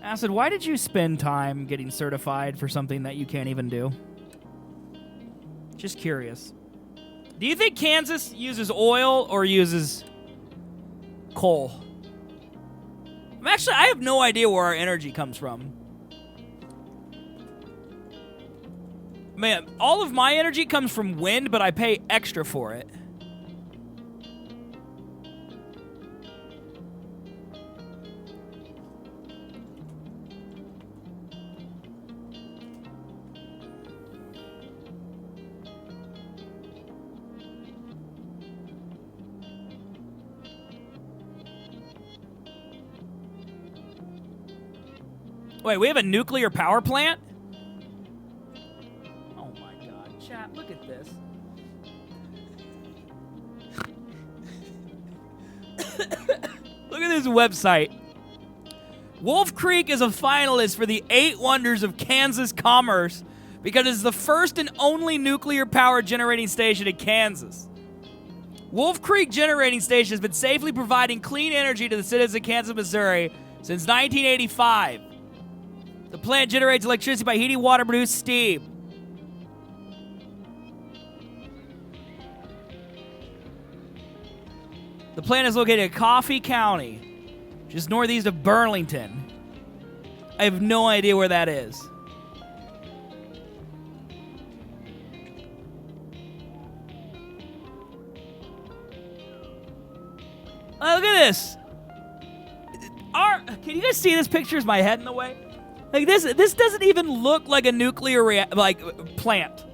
Acid, why did you spend time getting certified for something that you can't even do? Just curious. Do you think Kansas uses oil or uses coal? I have no idea where our energy comes from. Man, all of my energy comes from wind, but I pay extra for it. Wait, we have a nuclear power plant? Oh my god, chat, look at this. Look at this website. Wolf Creek is a finalist for the 8 Wonders of Kansas Commerce because it's the first and only nuclear power generating station in Kansas. Wolf Creek Generating Station has been safely providing clean energy to the citizens of Kansas, Missouri since 1985. The plant generates electricity by heating water produced steam. The plant is located in Coffee County, just northeast of Burlington. I have no idea where that is. Oh, look at this. Can you guys see this picture? Is my head in the way? Like this doesn't even look like a nuclear plant.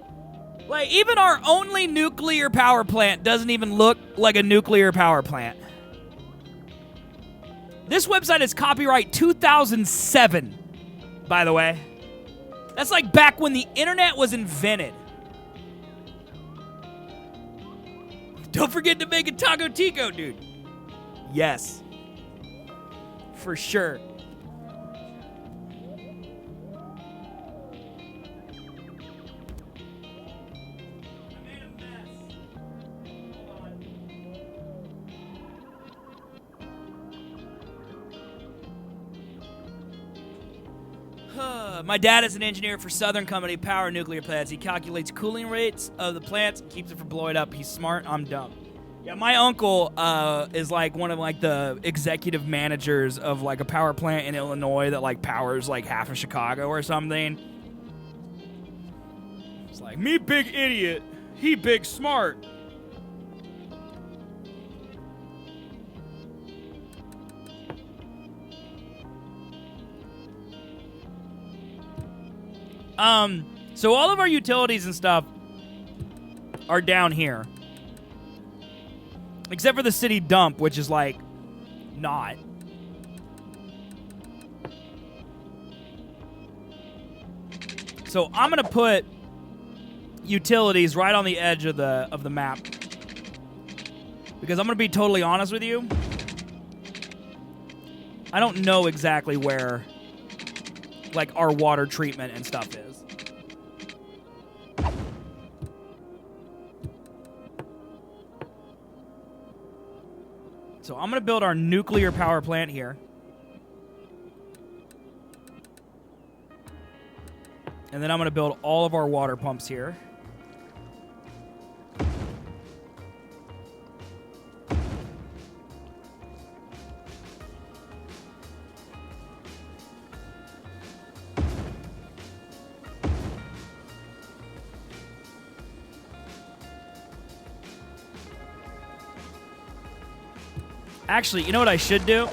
Like even our only nuclear power plant doesn't even look like a nuclear power plant. This website is copyright 2007, by the way. That's like back when the internet was invented. Don't forget to make a Taco Tico, dude. Yes. For sure. My dad is an engineer for Southern Company Power nuclear plants. He calculates cooling rates of the plants and keeps it from blowing up. He's smart. I'm dumb. Yeah, my uncle is like one of like the executive managers of like a power plant in Illinois that like powers like half of Chicago or something. It's like, me big idiot, he big smart. So all of our utilities and stuff are down here. Except for the city dump, which is like not. So I'm gonna put utilities right on the edge of the map. Because I'm gonna be totally honest with you. I don't know exactly where like our water treatment and stuff is. So I'm going to build our nuclear power plant here. And then I'm going to build all of our water pumps here. Actually, you know what I should do?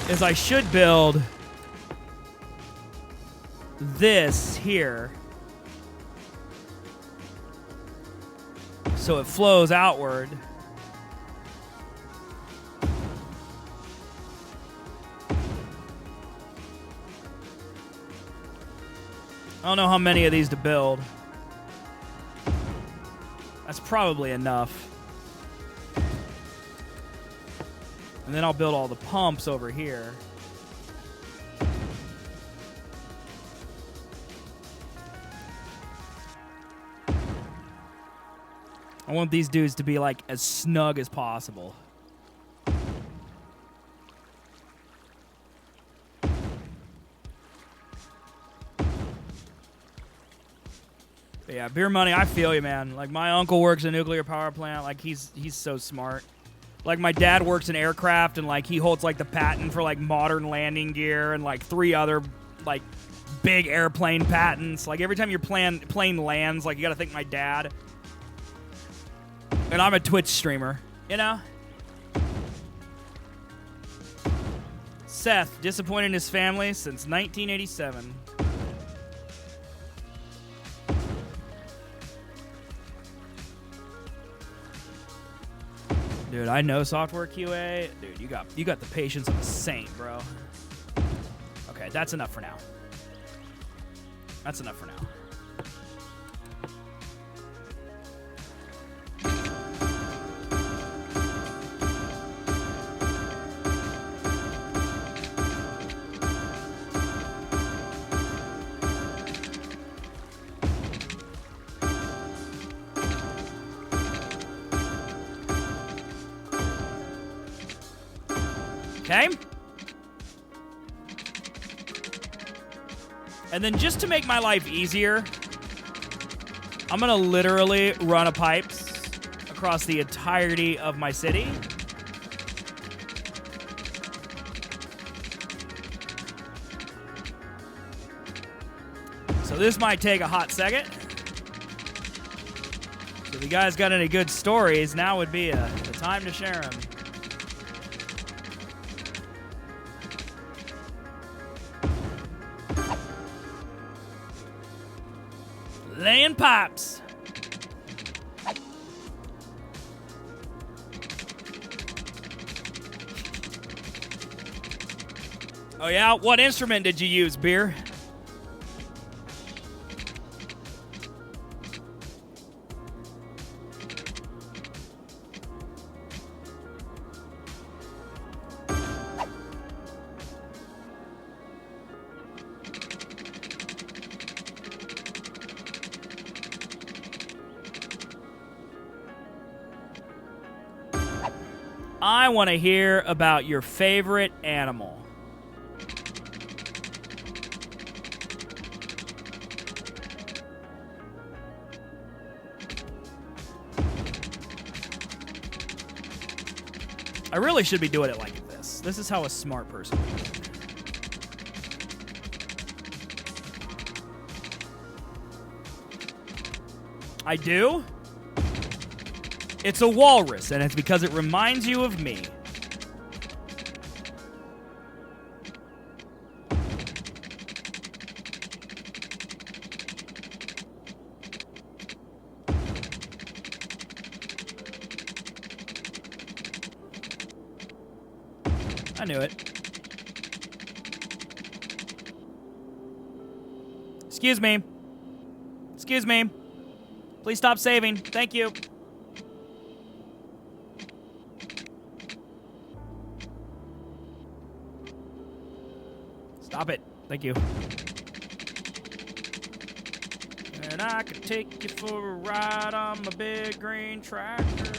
Is I should build this here so it flows outward. I don't know how many of these to build. That's probably enough. And then I'll build all the pumps over here. I want these dudes to be like as snug as possible. But yeah, beer money, I feel you, man. Like, my uncle works in a nuclear power plant. Like, he's so smart. Like, my dad works in aircraft, and, like, he holds, like, the patent for, like, modern landing gear and, like, 3 other, like, big airplane patents. Like, every time your plane lands, like, you gotta thank my dad. And I'm a Twitch streamer, you know? Seth, disappointed in his family since 1987. Dude, I know software QA. Dude, you got the patience of a saint, bro. Okay, that's enough for now. That's enough for now. Okay. And then just to make my life easier, I'm going to literally run a pipes across the entirety of my city. So this might take a hot second. So if you guys got any good stories, now would be the time to share them. Laying pipes. Oh yeah? What instrument did you use, Beer? I want to hear about your favorite animal. I really should be doing it like this. This is how a smart person would do it. I do? It's a walrus, and it's because it reminds you of me. I knew it. Excuse me. Excuse me. Please stop saving. Thank you. Stop it. Thank you. And I could take you for a ride on my big green tractor.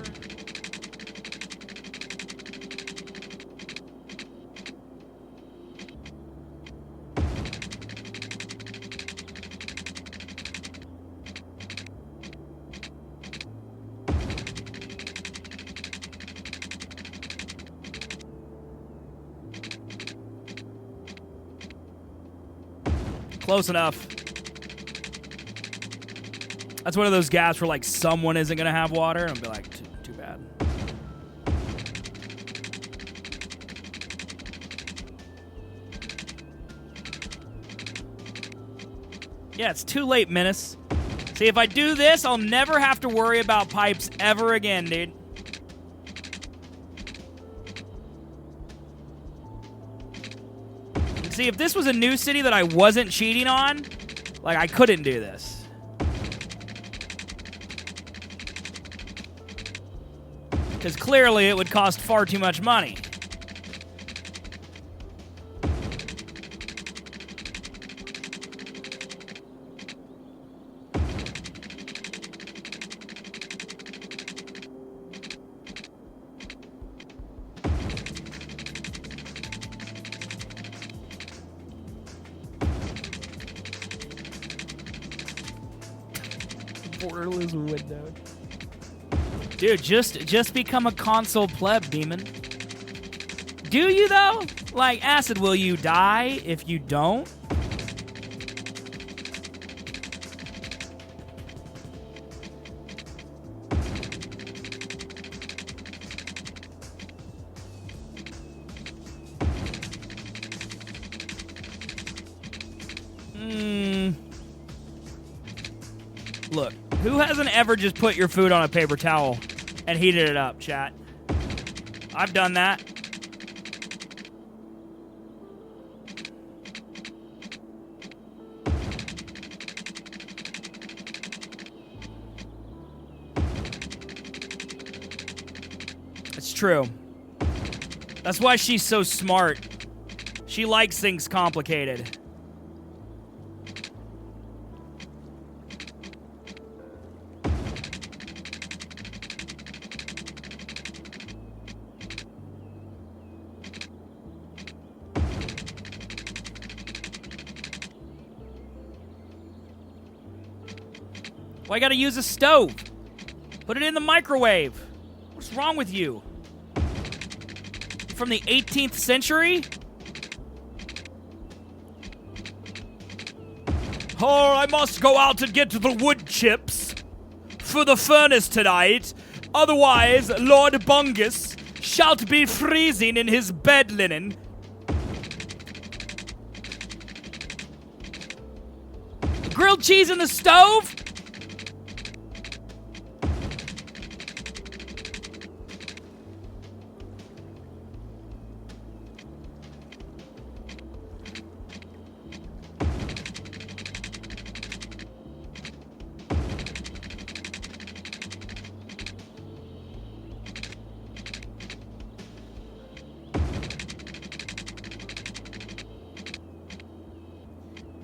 Close enough. That's one of those gaps where, like, someone isn't going to have water, and I'll be like, too bad. Yeah, it's too late, Menace. See, if I do this, I'll never have to worry about pipes ever again, dude. See, if this was a new city that I wasn't cheating on, like, I couldn't do this. Because clearly it would cost far too much money. Borderless window. Dude, just become a console pleb, demon. Do you, though? Like, Acid, will you die if you don't? Look, who hasn't ever just put your food on a paper towel and heated it up, chat? I've done that. It's true. That's why she's so smart. She likes things complicated. Why gotta use a stove? Put it in the microwave. What's wrong with you? From the 18th century? Oh, I must go out and get the wood chips for the furnace tonight. Otherwise, Lord Bungus shalt be freezing in his bed linen. Grilled cheese in the stove?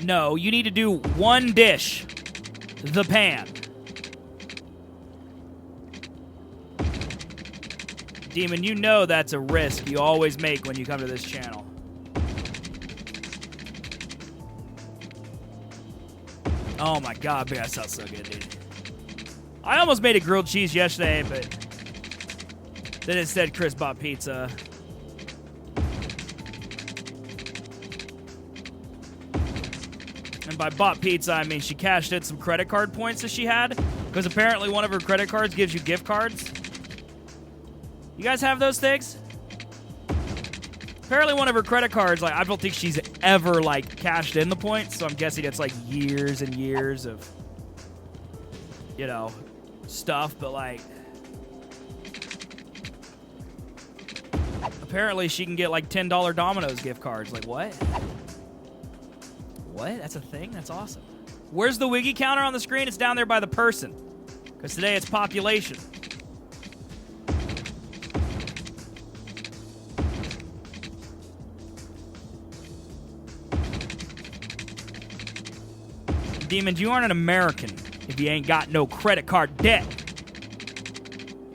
No, you need to do one dish. The pan. Demon, you know that's a risk you always make when you come to this channel. Oh my god, that sounds so good, dude. I almost made a grilled cheese yesterday, but then instead Chris bought pizza. And by bought pizza, I mean she cashed in some credit card points that she had, because apparently one of her credit cards gives you gift cards. You guys have those things? Apparently one of her credit cards, like, I don't think she's ever, like, cashed in the points, so I'm guessing it's, like, years and years of, you know, stuff, but, like, apparently she can get, like, $10 Domino's gift cards. Like, what? What? That's a thing? That's awesome. Where's the Wiggy counter on the screen? It's down there by the person. Because today it's population. Demons, you aren't an American if you ain't got no credit card debt.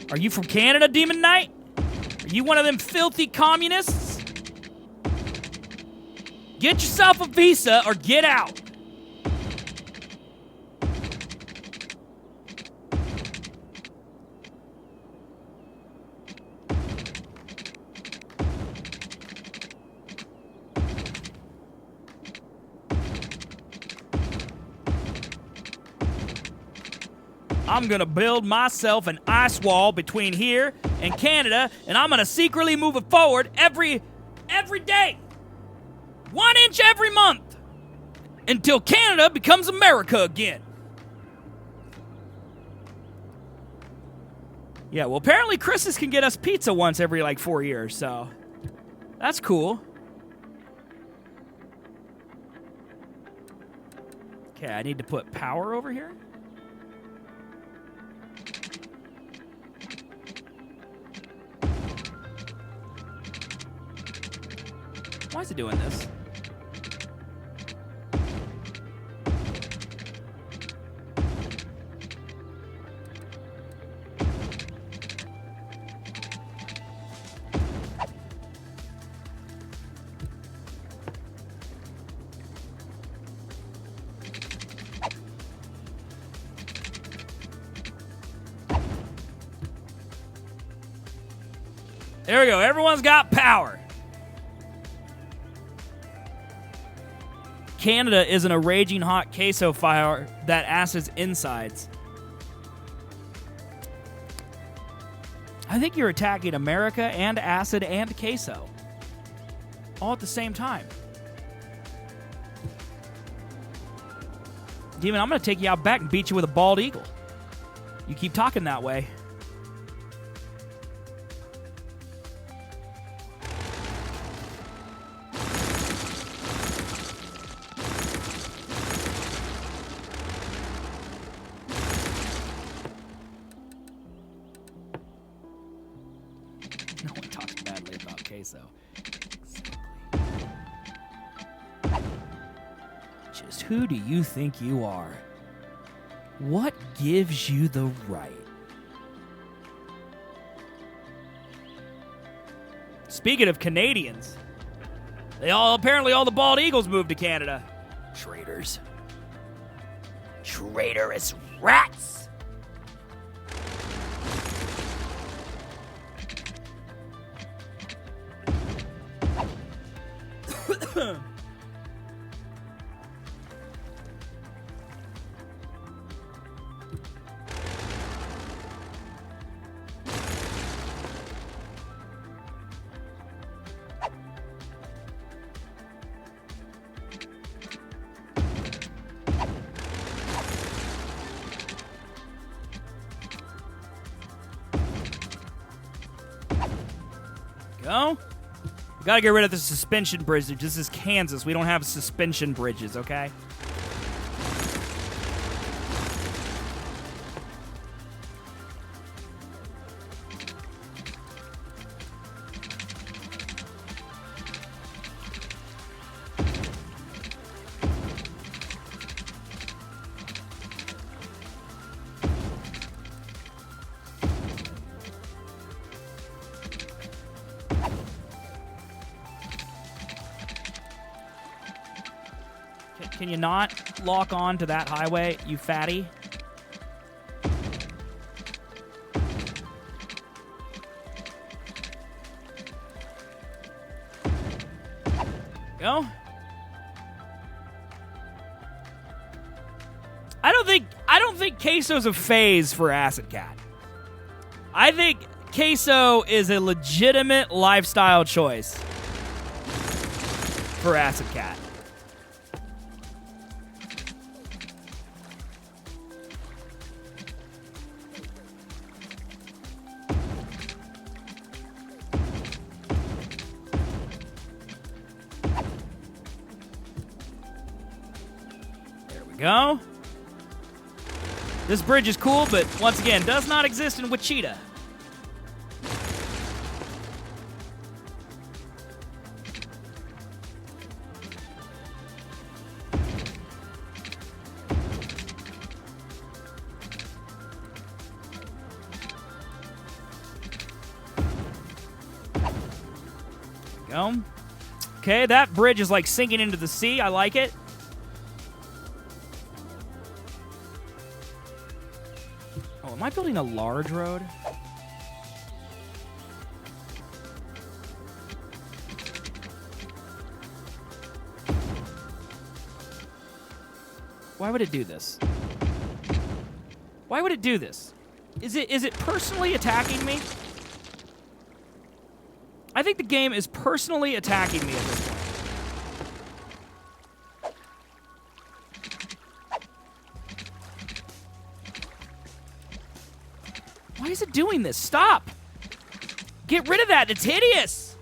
Are you from Canada, Demon Knight? Are you one of them filthy communists? Get yourself a visa or get out. I'm going to build myself an ice wall between here and Canada, and I'm going to secretly move it forward every day. 1 inch every month. Until Canada becomes America again. Yeah, well, apparently Chris's can get us pizza once every, 4 years, so that's cool. Okay, I need to put power over here. Why is it doing this? There we go. Everyone's got power. Canada is in a raging hot queso fire that acids insides. I think you're attacking America and acid and queso all at the same time. Demon, I'm going to take you out back and beat you with a bald eagle. You keep talking that way. No one talks badly about queso. Just who do you think you are? What gives you the right? Speaking of Canadians, apparently all the bald eagles moved to Canada. Traitors. Traitorous rats. Go. We gotta get rid of the suspension bridge. This is Kansas. We don't have suspension bridges, okay? Can you not lock on to that highway, you fatty? Go. I don't think queso's a phase for Acid Cat. I think queso is a legitimate lifestyle choice for Acid Cat. Go. This bridge is cool, but once again, does not exist in Wichita. Go. Okay, that bridge is like sinking into the sea. I like it. Am I building a large road? Why would it do this? Why would it do this? Is it personally attacking me? I think the game is personally attacking me at this point. Why is it doing this? Stop! Get rid of that. It's hideous.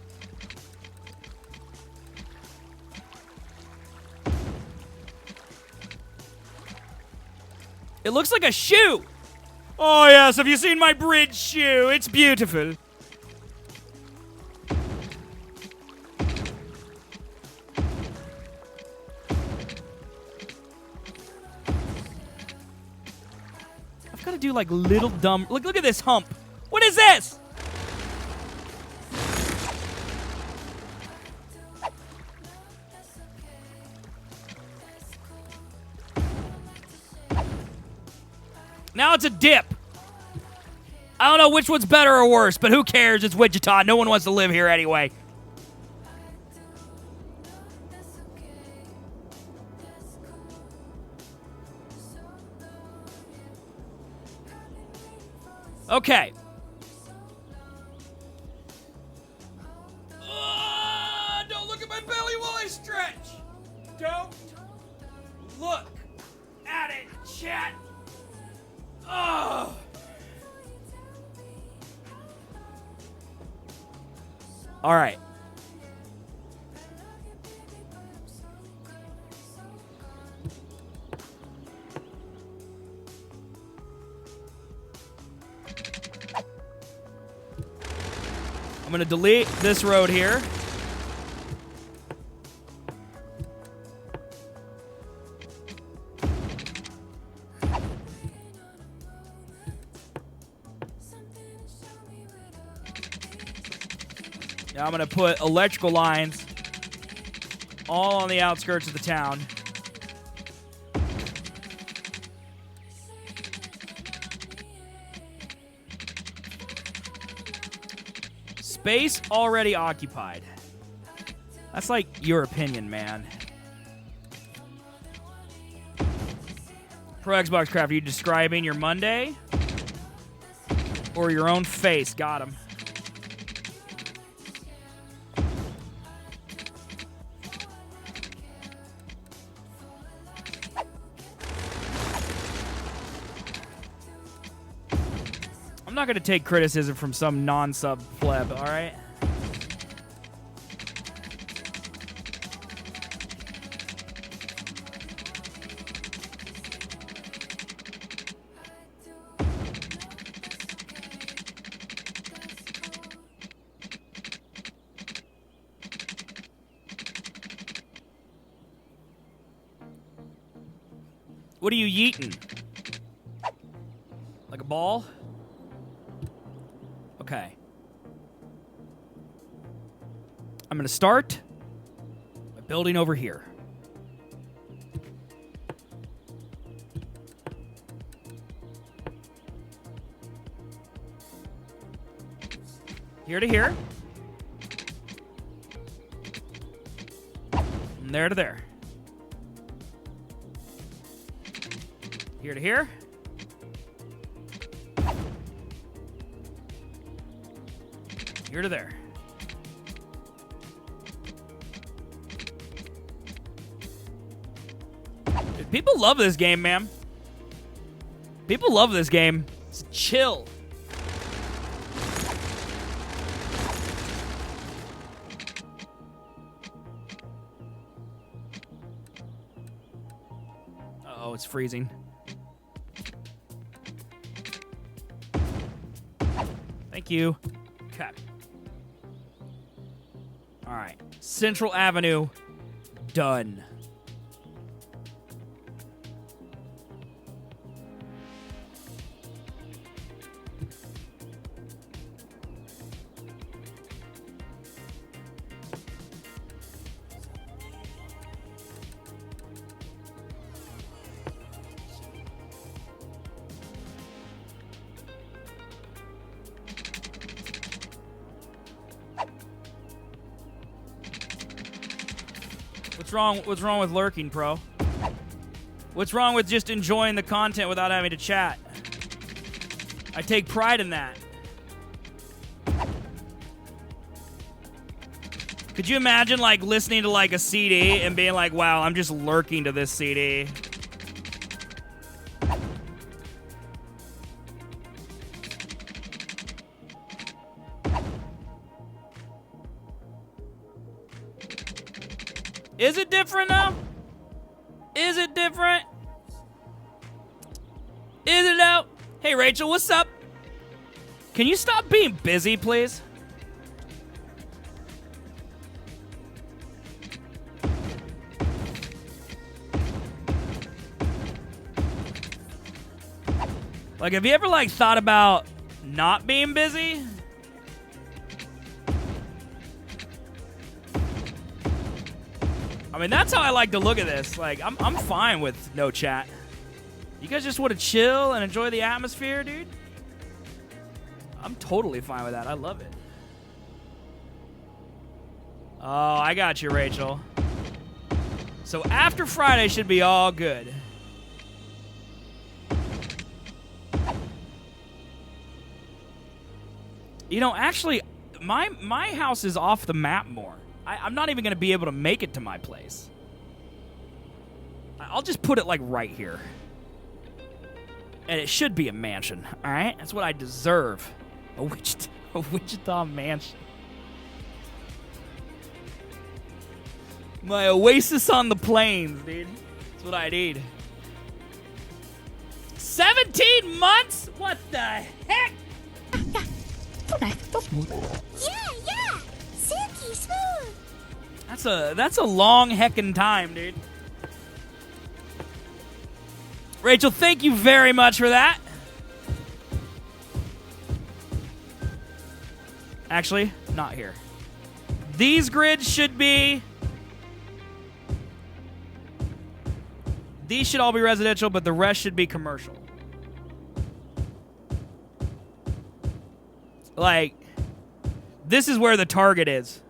It looks like a shoe. Oh, yes. Have you seen my bridge shoe? It's beautiful. I've got to do like little dumb... Look at this hump. What is this? Now it's a dip. I don't know which one's better or worse, but who cares? It's Wichita. No one wants to live here anyway. Okay. Don't look at my belly while I stretch. Don't look at it, chat. Oh. All right. I'm going to delete this road here. Now I'm going to put electrical lines all on the outskirts of the town. Space already occupied. That's like your opinion, man. Pro Xbox Craft, are you describing your Monday? Or your own face? Got him. I'm not going to take criticism from some non-sub pleb, all right? What are you yeeting? Like a ball? Okay. I'm going to start by building over here. Here to here. From there to there. Here to here. Here to there. Dude, people love this game, man. People love this game. It's chill. Uh-oh, it's freezing. Thank you. Okay. All right. Central Avenue. Done. What's wrong with lurking, pro? What's wrong with just enjoying the content without having to chat? I take pride in that. Could you imagine, like, listening to, like, a CD and being like, wow, I'm just lurking to this CD? Is it different now? Is it different? Is it out? Hey, Rachel, what's up? Can you stop being busy, please? Like, have you ever, like, thought about not being busy? I mean, that's how I like to look at this. Like, I'm fine with no chat. You guys just want to chill and enjoy the atmosphere, dude? I'm totally fine with that. I love it. Oh, I got you, Rachel. So after Friday should be all good. You know, actually, my house is off the map more. I'm not even going to be able to make it to my place. I'll just put it, like, right here. And it should be a mansion, all right? That's what I deserve. A Wichita mansion. My oasis on the plains, dude. That's what I need. 17 months? What the heck? Yeah. Silky smooth. That's a long heckin' time, dude. Rachel, thank you very much for that. Actually, not here. These grids should be... These should all be residential, but the rest should be commercial. Like, this is where the target is.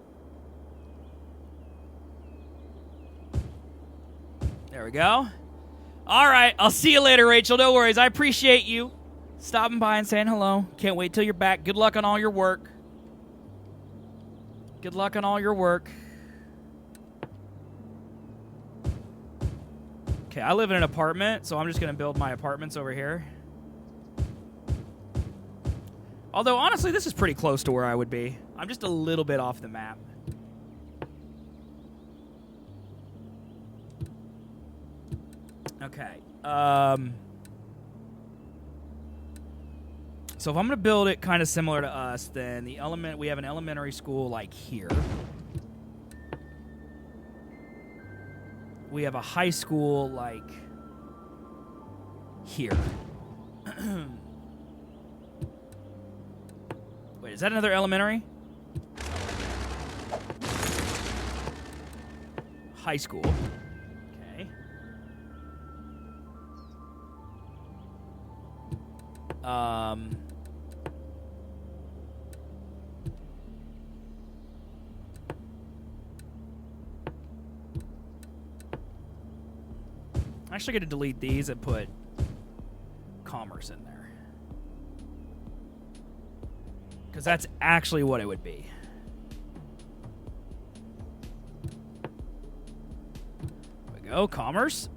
There we go. All right, I'll see you later, Rachel. No worries. I appreciate you stopping by and saying hello. Can't wait till you're back. Good luck on all your work. Good luck on all your work. Okay, I live in an apartment, so I'm just going to build my apartments over here. Although, honestly, this is pretty close to where I would be. I'm just a little bit off the map. Okay. So if I'm going to build it kind of similar to us, then we have an elementary school like here. We have a high school like here. Wait, is that another elementary? High school. Okay. I'm actually going to delete these and put commerce in there. Because that's actually what it would be. There we go, commerce.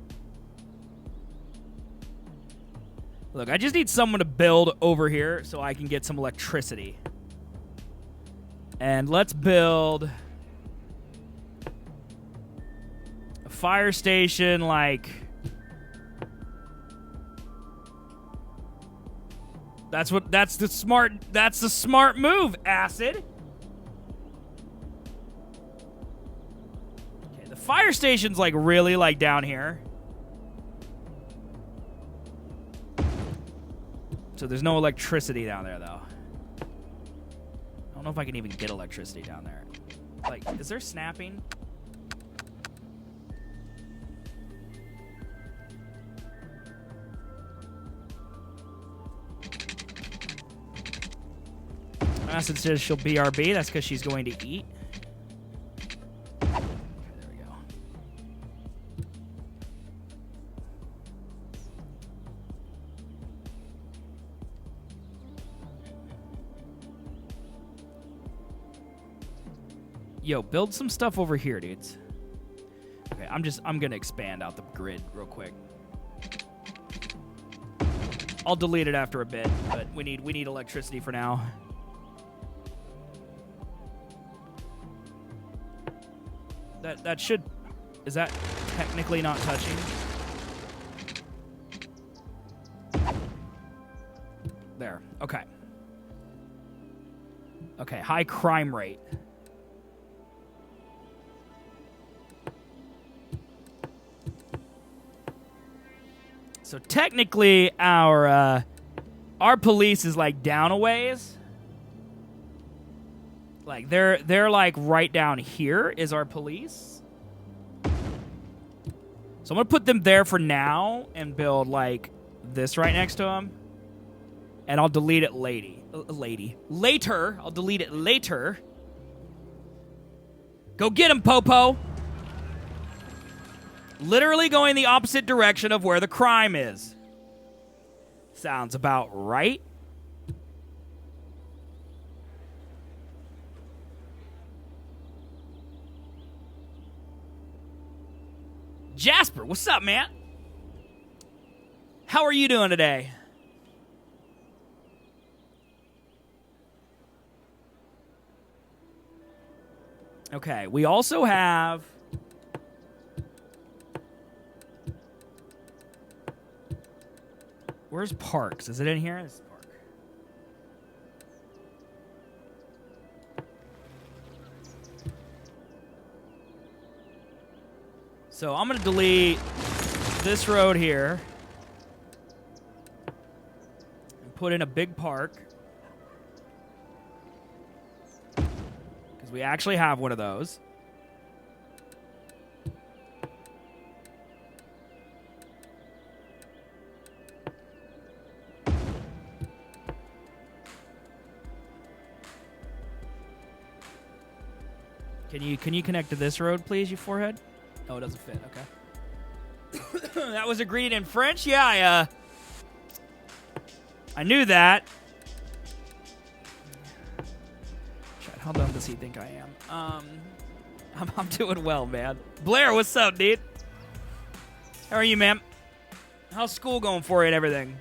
Look, I just need someone to build over here so I can get some electricity. And let's build a fire station like... That's the smart move, Acid. Okay, the fire station's like really like down here. So there's no electricity down there though. I don't know if I can even get electricity down there. Like, is there snapping? Acid says she'll BRB. That's because she's going to eat. Okay, there we go. Yo, build some stuff over here, dudes. Okay, I'm gonna expand out the grid real quick. I'll delete it after a bit, but we need electricity for now. That should... Is that technically not touching? There. Okay. Okay, high crime rate. So technically our police is like down a ways. Like they're like right down here is our police. So I'm going to put them there for now and build like this right next to them. And I'll delete it later. I'll delete it later. Go get him, Popo. Literally going the opposite direction of where the crime is. Sounds about right. Jasper, what's up, man? How are you doing today? Okay, we also have... Where's Parks? Is it in here? It's Park. So I'm going to delete this road here and put in a big park. Because we actually have one of those. Can you connect to this road, please, you forehead? Oh, it doesn't fit. Okay. That was agreed in French? Yeah, I knew that. Shit, how dumb does he think I am? I'm doing well, man. Blair, what's up, dude? How are you, man? How's school going for you and everything?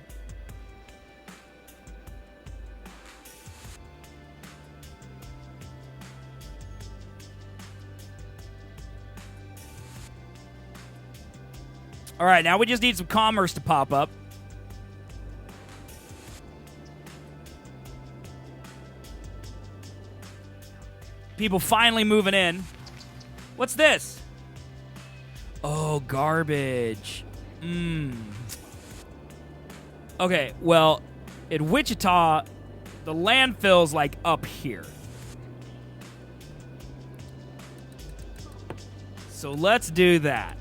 All right, now we just need some commerce to pop up. People finally moving in. What's this? Oh, garbage. Okay, well, in Wichita, the landfill's like up here. So let's do that.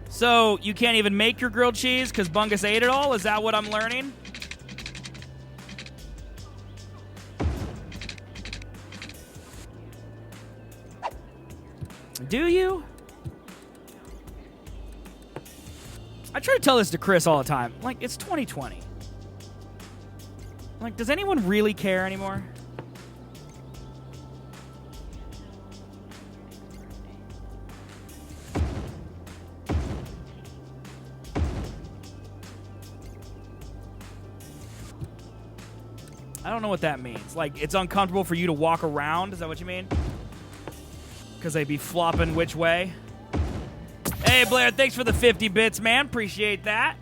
So, you can't even make your grilled cheese because Bungus ate it all? Is that what I'm learning? Do you? I try to tell this to Chris all the time. Like, it's 2020. Like, does anyone really care anymore? I don't know what that means. Like, it's uncomfortable for you to walk around? Is that what you mean? Because they be flopping which way? Hey, Blair, thanks for the 50 bits, man. Appreciate that.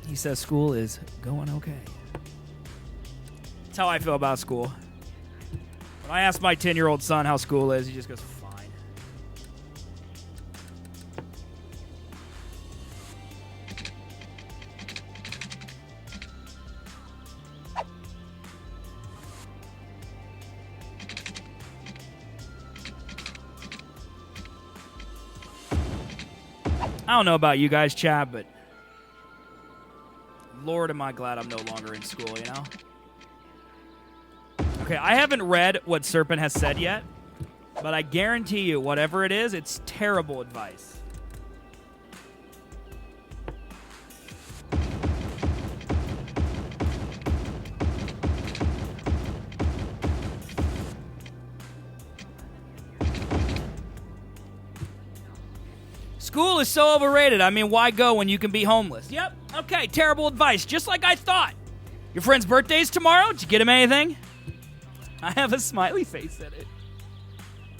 He says school is going okay. That's how I feel about school. When I ask my 10-year-old son how school is, he just goes, fine. I don't know about you guys, chat, but Lord, am I glad I'm no longer in school, you know? Okay, I haven't read what Serpent has said yet, but I guarantee you, whatever it is, it's terrible advice. School is so overrated. I mean, why go when you can be homeless? Yep. Okay, terrible advice. Just like I thought. Your friend's birthday's tomorrow? Did you get him anything? I have a smiley face in it.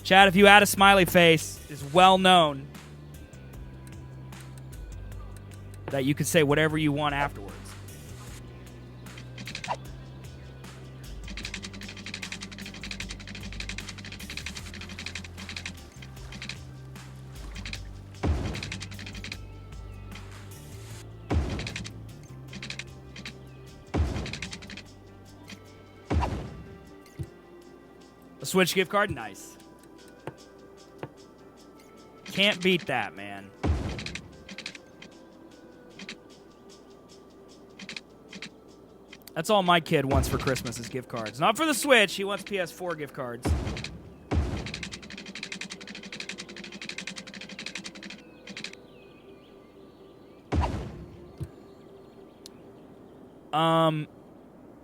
Chad, if you add a smiley face, it's well known that you can say whatever you want afterwards. A Switch gift card? Nice. Can't beat that, man. That's all my kid wants for Christmas is gift cards. Not for the Switch. He wants PS4 gift cards.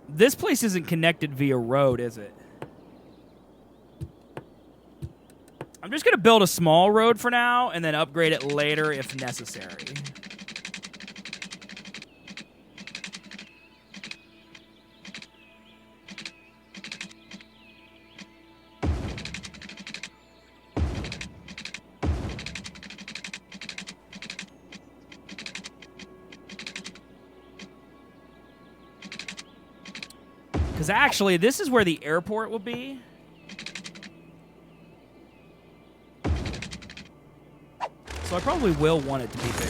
This place isn't connected via road, is it? I'm just going to build a small road for now and then upgrade it later if necessary. Because actually, this is where the airport will be. So I probably will want it to be bigger.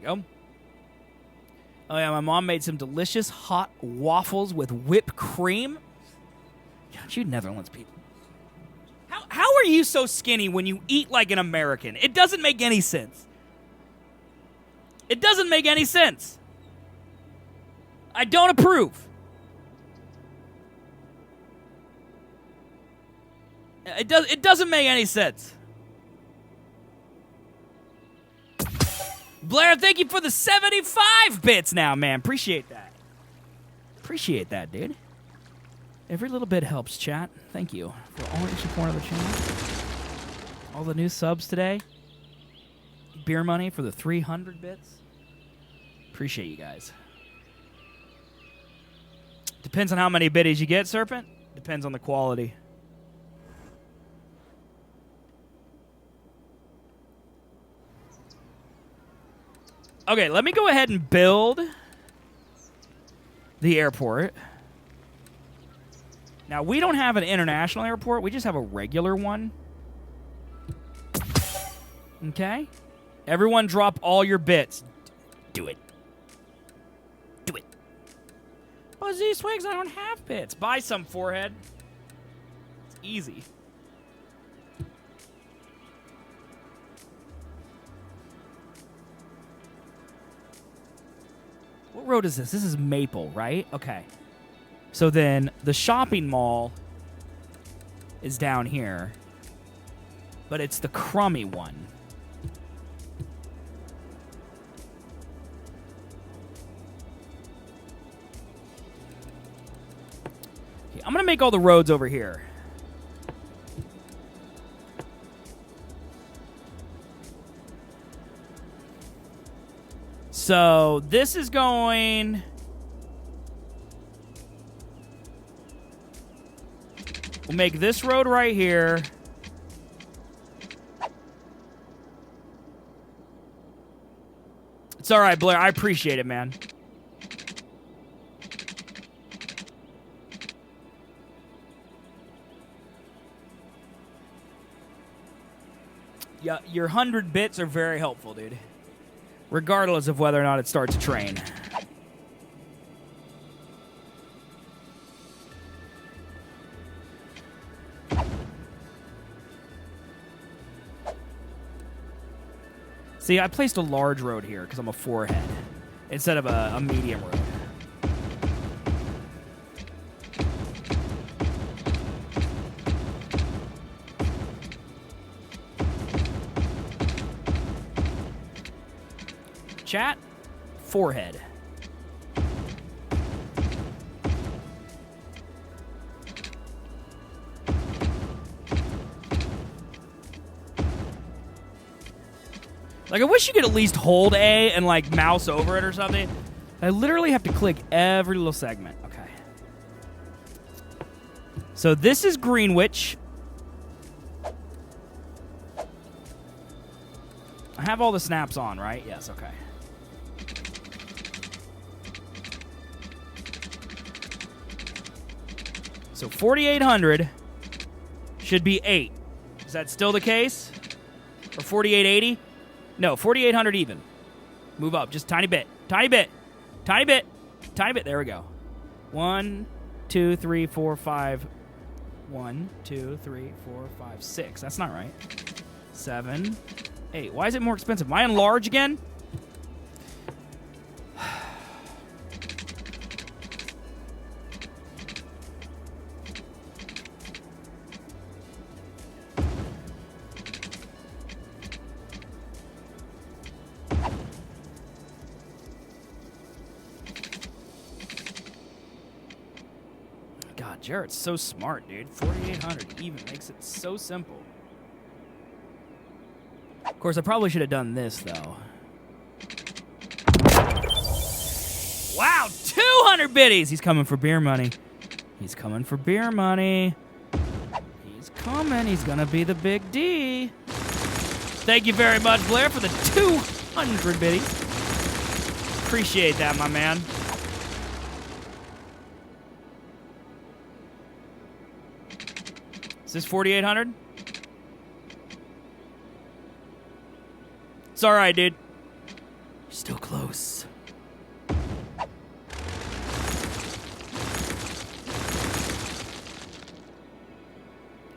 Go. Oh yeah, my mom made some delicious hot waffles with whipped cream. God, you Netherlands people. How are you so skinny when you eat like an American? It doesn't make any sense. It doesn't make any sense. I don't approve. It doesn't make any sense. Blair, thank you for the 75 bits now, man. Appreciate that. Appreciate that, dude. Every little bit helps, chat. Thank you for all your support of the channel. All the new subs today. Beer money for the 300 bits. Appreciate you guys. Depends on how many biddies you get, Serpent. Depends on the quality. Okay, let me go ahead and build the airport. Now, we don't have an international airport. We just have a regular one. Okay? Everyone drop all your bits. Do it. Do it. But zswiggs, I don't have bits. Buy some, forehead. It's easy. What road is this? This is Maple, right? Okay. So then the shopping mall is down here. But it's the crummy one. Okay, I'm going to make all the roads over here. So this is going... We'll make this road right here. It's all right, Blair. I appreciate it, man. Yeah, your 100 bits are very helpful, dude. Regardless of whether or not it starts a train. See, I placed a large road here because I'm a 4-head instead of a medium road. Chat, 4-head. Like, I wish you could at least hold A and, like, mouse over it or something. I literally have to click every little segment. Okay. So this is Greenwich. I have all the snaps on, right? Yes, okay. So 4,800 should be 8. Is that still the case? Or 4,880? No, 4,800 even. Move up just tiny bit. Tiny bit. Tiny bit. Tiny bit. There we go. 1, 2, 3, 4, 5. 1, 2, 3, 4, 5, 6. That's not right. 7, 8. Why is it more expensive? Am I in large again? God, Jarrett's so smart, dude. 4,800 even makes it so simple. Of course, I probably should have done this, though. Wow, 200 biddies! He's coming for beer money. He's coming for beer money. He's coming. He's gonna be the big D. Thank you very much, Blair, for the 200 biddies. Appreciate that, my man. Is this 4,800? It's all right, dude. You're still close.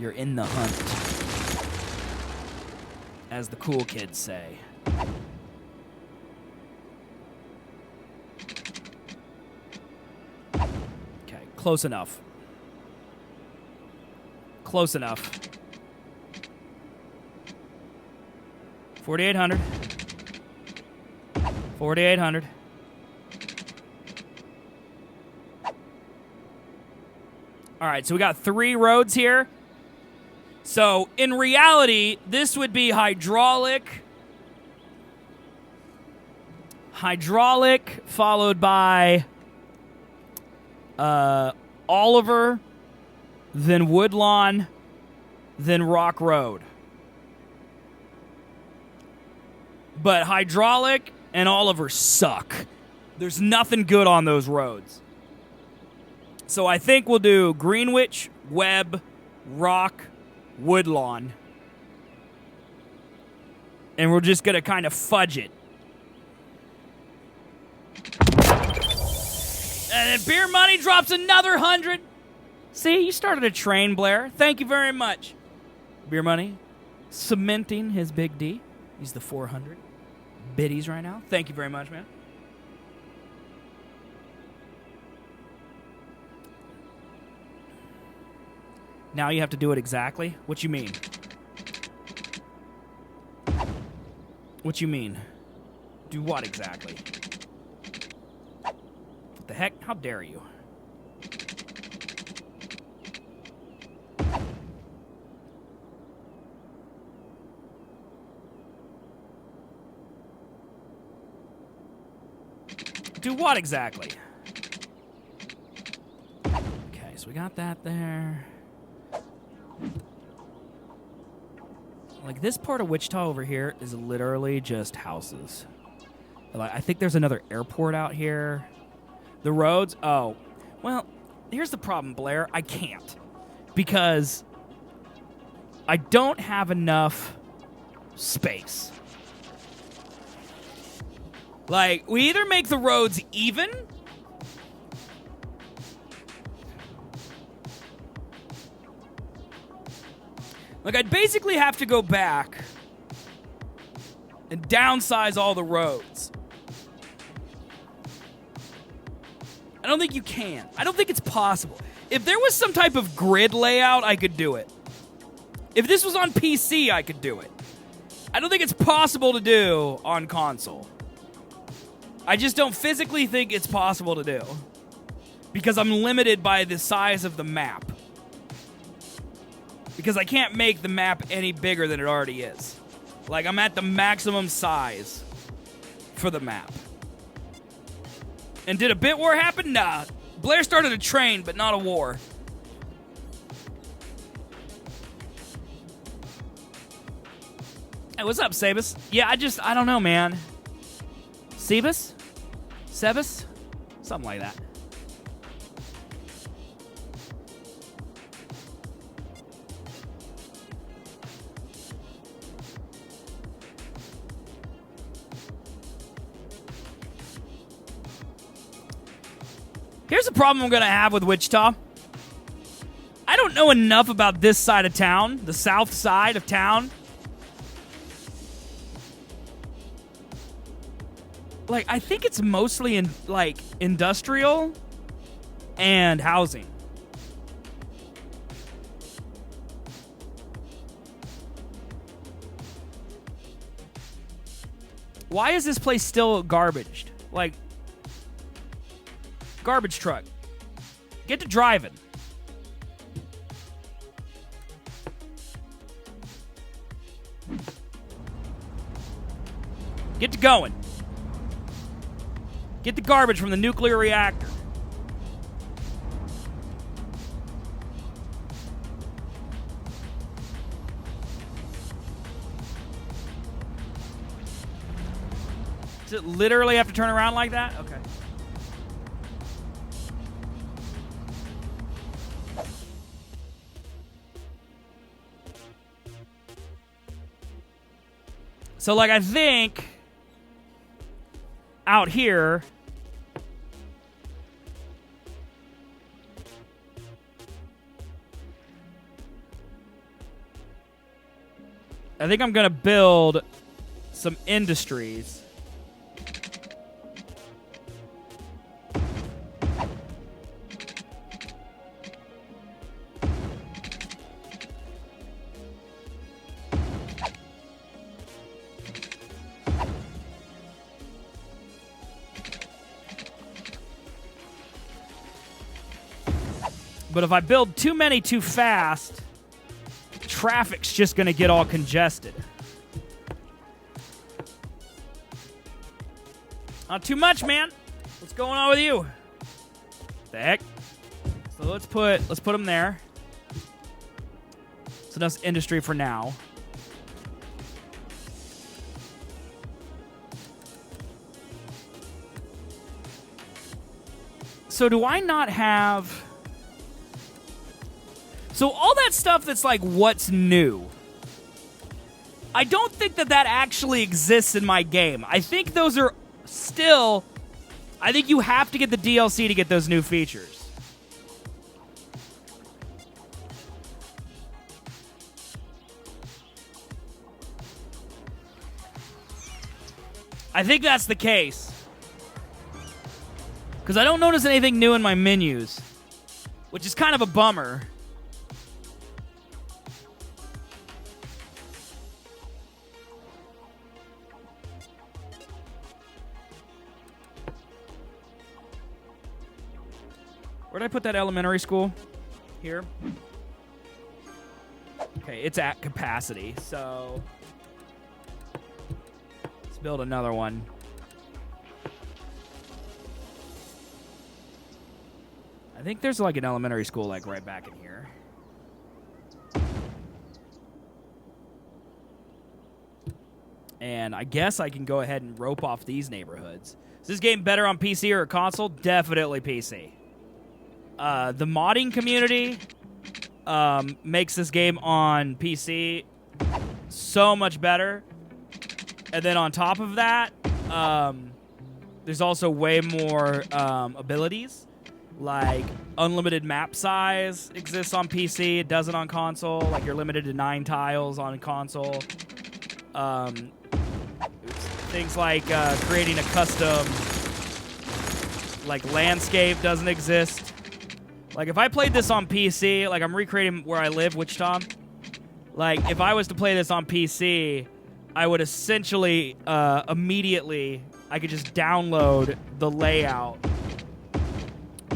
You're in the hunt, as the cool kids say. Okay, close enough. Close enough. 4,800. 4,800. All right, so we got 3 roads here. So in reality, this would be hydraulic, followed by Oliver, then Woodlawn, then Rock Road. But hydraulic and Oliver suck. There's nothing good on those roads. So I think we'll do Greenwich, Webb, Rock, Woodlawn. And we're just going to kind of fudge it. And then Beer Money drops another 100. See, you started a train, Blair. Thank you very much. Beer Money cementing his big D. He's the 400 biddies right now. Thank you very much, man. Now you have to do it exactly? What you mean? What you mean? Do what exactly? What the heck? How dare you? Do what exactly? Okay, so we got that there. Like, this part of Wichita over here is literally just houses. Like, I think there's another airport out here. The roads, oh. Well, here's the problem, Blair. I can't. Because I don't have enough space. Like, we either make the roads even, like, I'd basically have to go back and downsize all the roads. I don't think you can. I don't think it's possible. If there was some type of grid layout, I could do it. If this was on PC, I could do it. I don't think it's possible to do on console. I just don't physically think it's possible to do. Because I'm limited by the size of the map. Because I can't make the map any bigger than it already is. Like, I'm at the maximum size for the map. And did a bit war happen? Nah. Blair started a train, but not a war. Hey, what's up, Sabus? Yeah, I don't know, man. Sebus? Sebus? Something like that. Here's the problem I'm going to have with Wichita. I don't know enough about this side of town, the south side of town. Like, I think it's mostly in, like, industrial and housing. Why is this place still garbaged? Like, garbage truck. Get to driving. Get to going. Get the garbage from the nuclear reactor. Does it literally have to turn around like that? Okay. So, like, I think out here, I think I'm going to build some industries. But if I build too many too fast, traffic's just going to get all congested. Not too much, man. What's going on with you? The heck? So let's put them there. So that's industry for now. So do I not have... So all that stuff that's like, what's new? I don't think that actually exists in my game. I think those are still... I think you have to get the DLC to get those new features. I think that's the case. Because I don't notice anything new in my menus. Which is kind of a bummer. Where'd I put that elementary school? Here. Okay, it's at capacity, so let's build another one. I think there's like an elementary school like right back in here. And I guess I can go ahead and rope off these neighborhoods. Is this game better on PC or a console? Definitely PC. The modding community makes this game on PC so much better. And then on top of that, there's also way more abilities. Like unlimited map size exists on PC. It doesn't on console. Like you're limited to 9 tiles on console. Things like creating a custom like landscape doesn't exist. Like if I played this on PC, like I'm recreating where I live, Wichita. Like if I was to play this on PC, I would essentially immediately I could just download the layout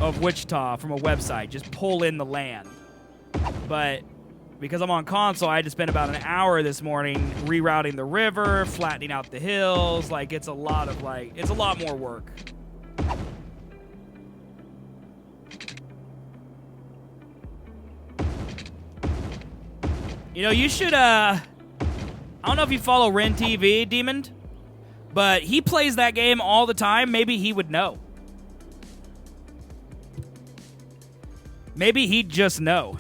of Wichita from a website, just pull in the land. But because I'm on console, I had to spend about an hour this morning rerouting the river, flattening out the hills. Like it's a lot more work. You know, you should I don't know if you follow Ren TV, Demon, but he plays that game all the time. Maybe he would know. Maybe he'd just know.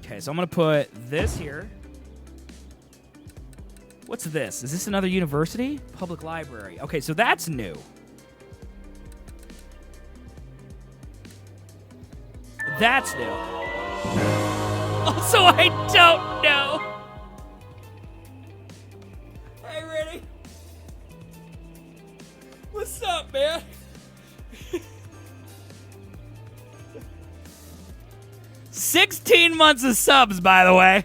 Okay, so I'm going to put this here. What's this? Is this another university? Public library. Okay, so that's new. That's new. Also, I don't know. Hey, Rennie. What's up, man? 16 months of subs, by the way.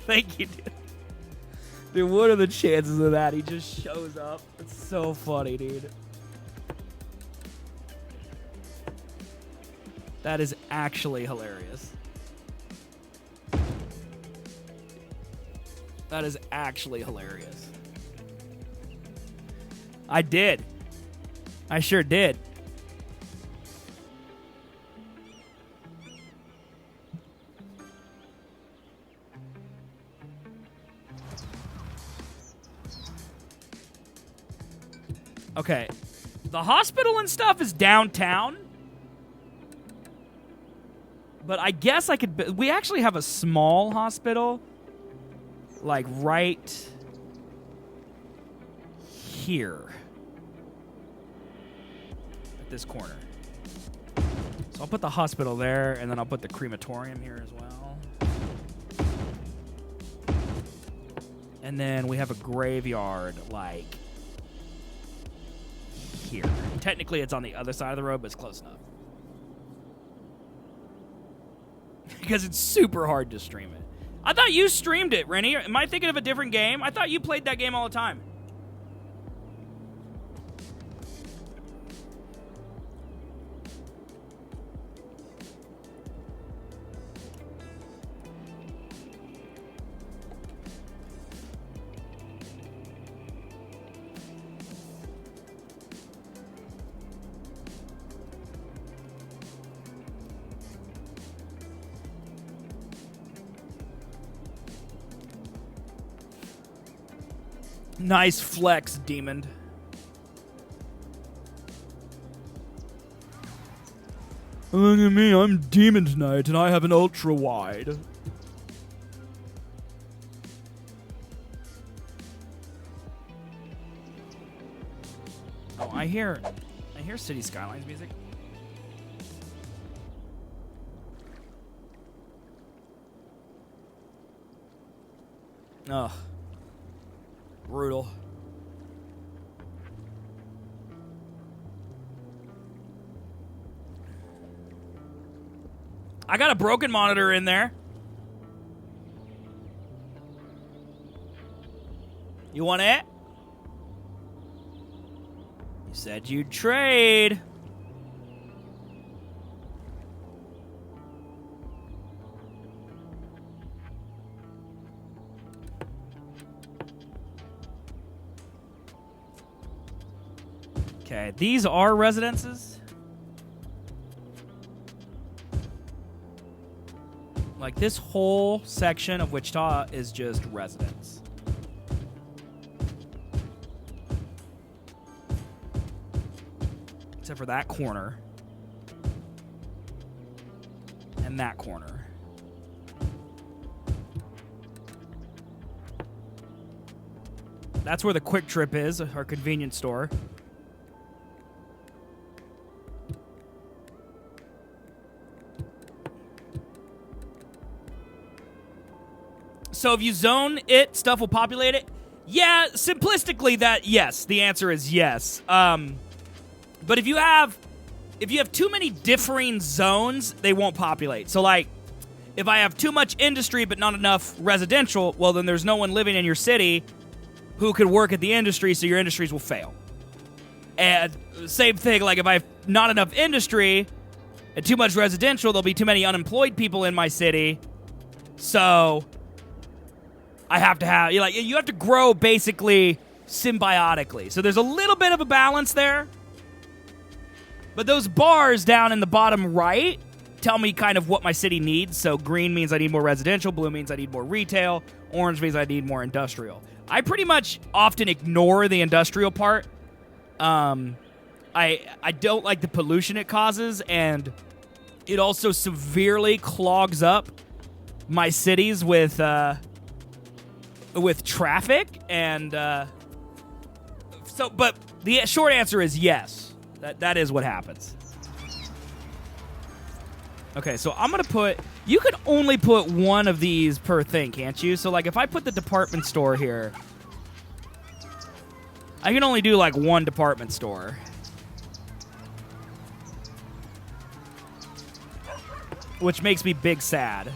Thank you, dude. Dude, what are the chances of that? He just shows up. It's so funny, dude. That is actually hilarious. That is actually hilarious. I did. I sure did. Okay. The hospital and stuff is downtown. But I guess I could... We actually have a small hospital. Like, right here. At this corner. So I'll put the hospital there, and then I'll put the crematorium here as well. And then we have a graveyard, like, here. Technically, it's on the other side of the road, but it's close enough. Because it's super hard to stream it. I thought you streamed it, Rennie. Am I thinking of a different game? I thought you played that game all the time. Nice flex, Demon. Look at me, I'm Demon Knight, and I have an ultra wide. Oh, I hear City Skylines music. Ugh. Brutal. I got a broken monitor in there. You want it? You said you'd trade. Okay, these are residences. Like this whole section of Wichita is just residence. Except for that corner. in that corner. That's where the Quick Trip is, our convenience store. So if you zone it, stuff will populate it? Yeah, simplistically yes. The answer is yes. But if you have too many differing zones, they won't populate. So like, if I have too much industry but not enough residential, well then there's no one living in your city who could work at the industry, so your industries will fail. And same thing, like if I have not enough industry and too much residential, there'll be too many unemployed people in my city. So I have to have, you have to grow basically symbiotically. So there's a little bit of a balance there. But those bars down in the bottom right tell me kind of what my city needs. So green means I need more residential, blue means I need more retail, orange means I need more industrial. I pretty much often ignore the industrial part. I don't like the pollution it causes, and it also severely clogs up my cities with traffic, and but the short answer is yes. That is what happens. Okay, so I'm gonna put. You can only put one of these per thing, can't you? So like, if I put the department store here, I can only do like one department store. Which makes me big sad.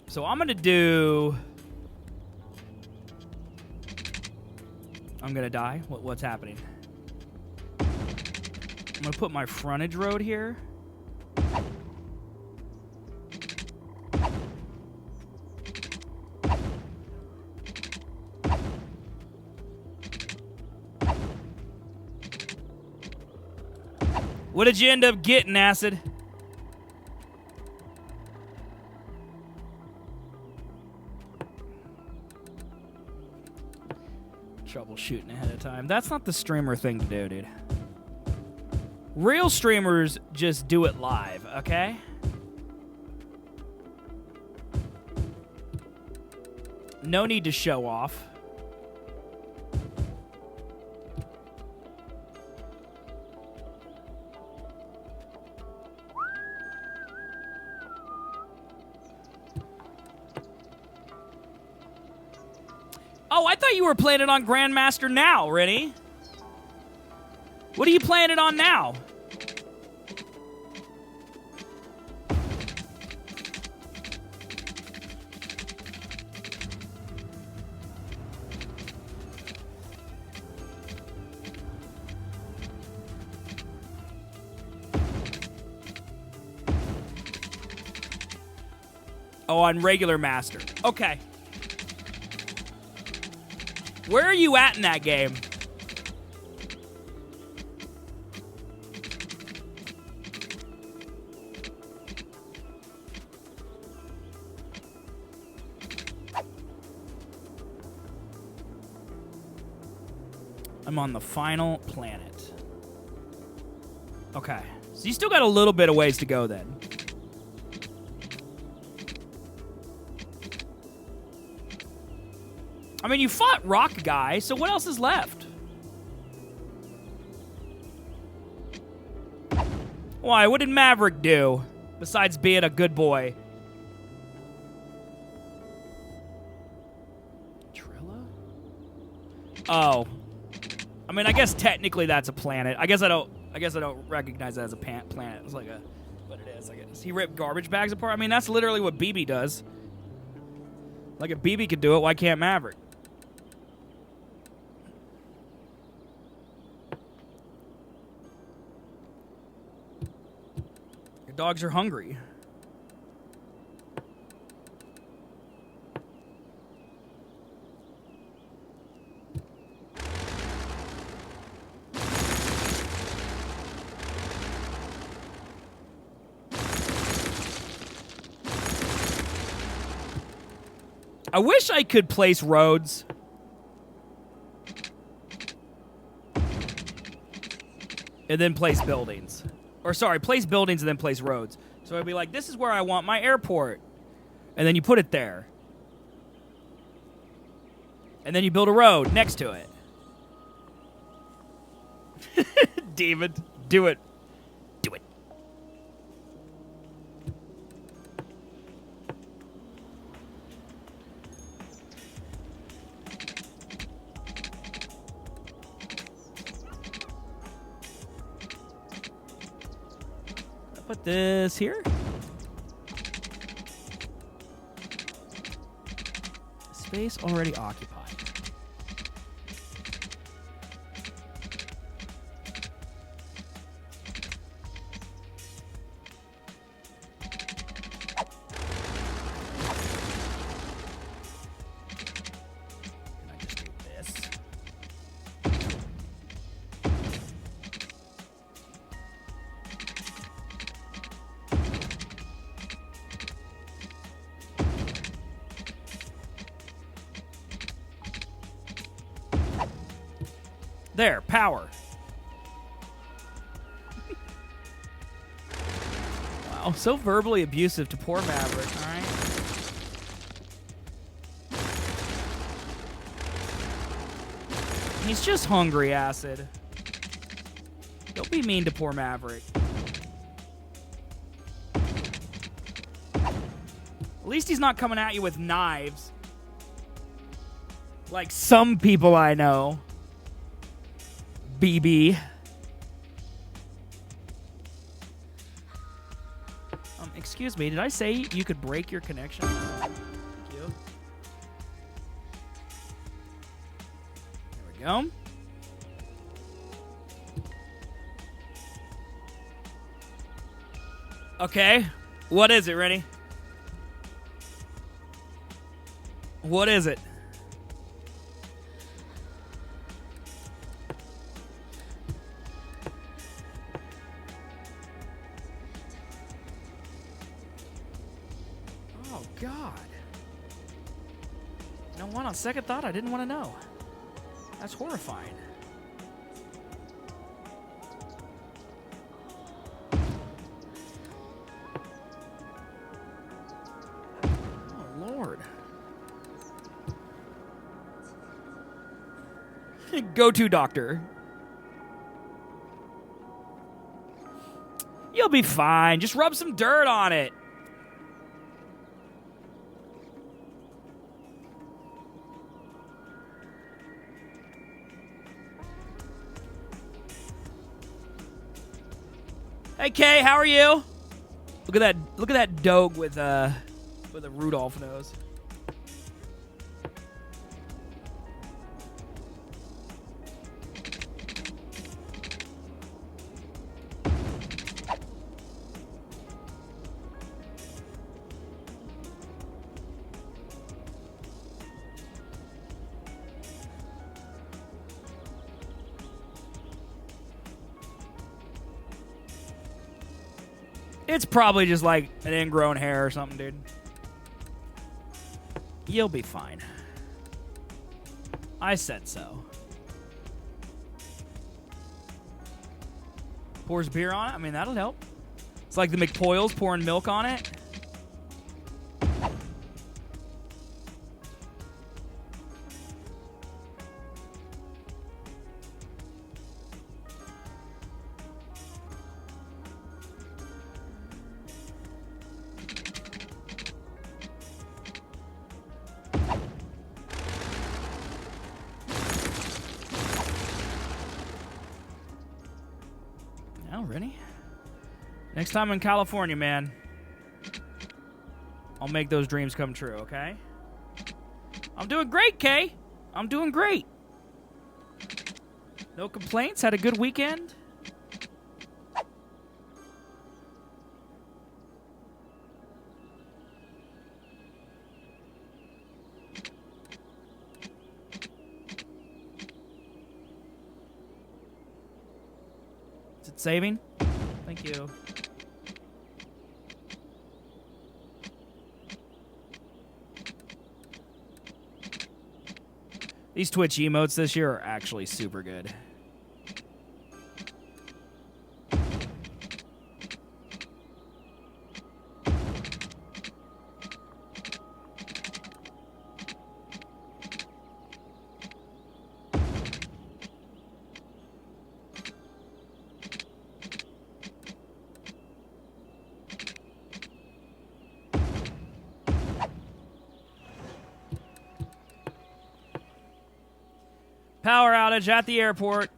So I'm going to do... I'm going to die? What's happening? I'm going to put my frontage road here. What did you end up getting, Acid? Troubleshooting ahead of time. That's not the streamer thing to do, dude. Real streamers just do it live, okay? No need to show off. Oh, I thought you were playing it on Grandmaster now, Rennie. What are you playing it on now? Oh, on regular master. Okay. Where are you at in that game? I'm on the final planet. Okay. So you still got a little bit of ways to go then. I mean, you fought Rock Guy, so what else is left? Why? What did Maverick do? Besides being a good boy. Trilla? Oh. I mean, I guess technically that's a planet. I guess I don't recognize that as a planet. It's like what it is, I guess. He ripped garbage bags apart. I mean, that's literally what BB does. Like, if BB could do it, why can't Maverick? Dogs are hungry. I wish I could place roads. And then place buildings. Or sorry, place buildings and then place roads. So it'd be like, this is where I want my airport. And then you put it there. And then you build a road next to it. David, do it. Do it. Put this here. Space already occupied. Can I just do this? There, power. Wow, so verbally abusive to poor Maverick, alright? He's just hungry, Acid. Don't be mean to poor Maverick. At least he's not coming at you with knives. Like some people I know. BB. Excuse me, did I say you could break your connection? Thank you. There we go. Okay. What is it, ready? What is it? Oh, God. You know what? On second thought, I didn't want to know. That's horrifying. Oh, Lord. Go to doctor. You'll be fine. Just rub some dirt on it. Hey Kay, how are you? Look at that dog with a Rudolph nose. It's probably just like an ingrown hair or something, dude. You'll be fine. I said so. Pours beer on it? I mean, that'll help. It's like the McPoyles pouring milk on it. Ready? Next time in California, man, I'll make those dreams come true, okay? I'm doing great, Kay. I'm doing great. No complaints. Had a good weekend. Is it saving? Thank you. These Twitch emotes this year are actually super good. Power outage at the airport.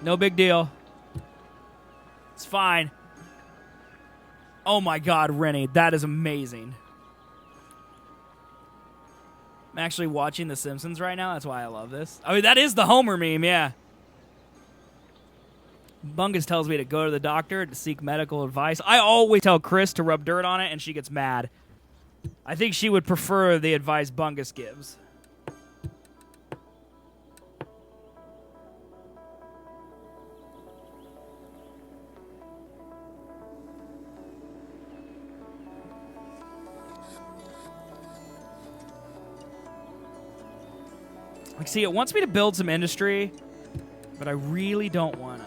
No big deal. It's fine. Oh my God, Rennie, that is amazing. I'm actually watching The Simpsons right now. That's why I love this. I mean, that is the Homer meme, yeah. Bungus tells me to go to the doctor to seek medical advice. I always tell Chris to rub dirt on it, and she gets mad. I think she would prefer the advice Bungus gives. Like, see, it wants me to build some industry, but I really don't want to.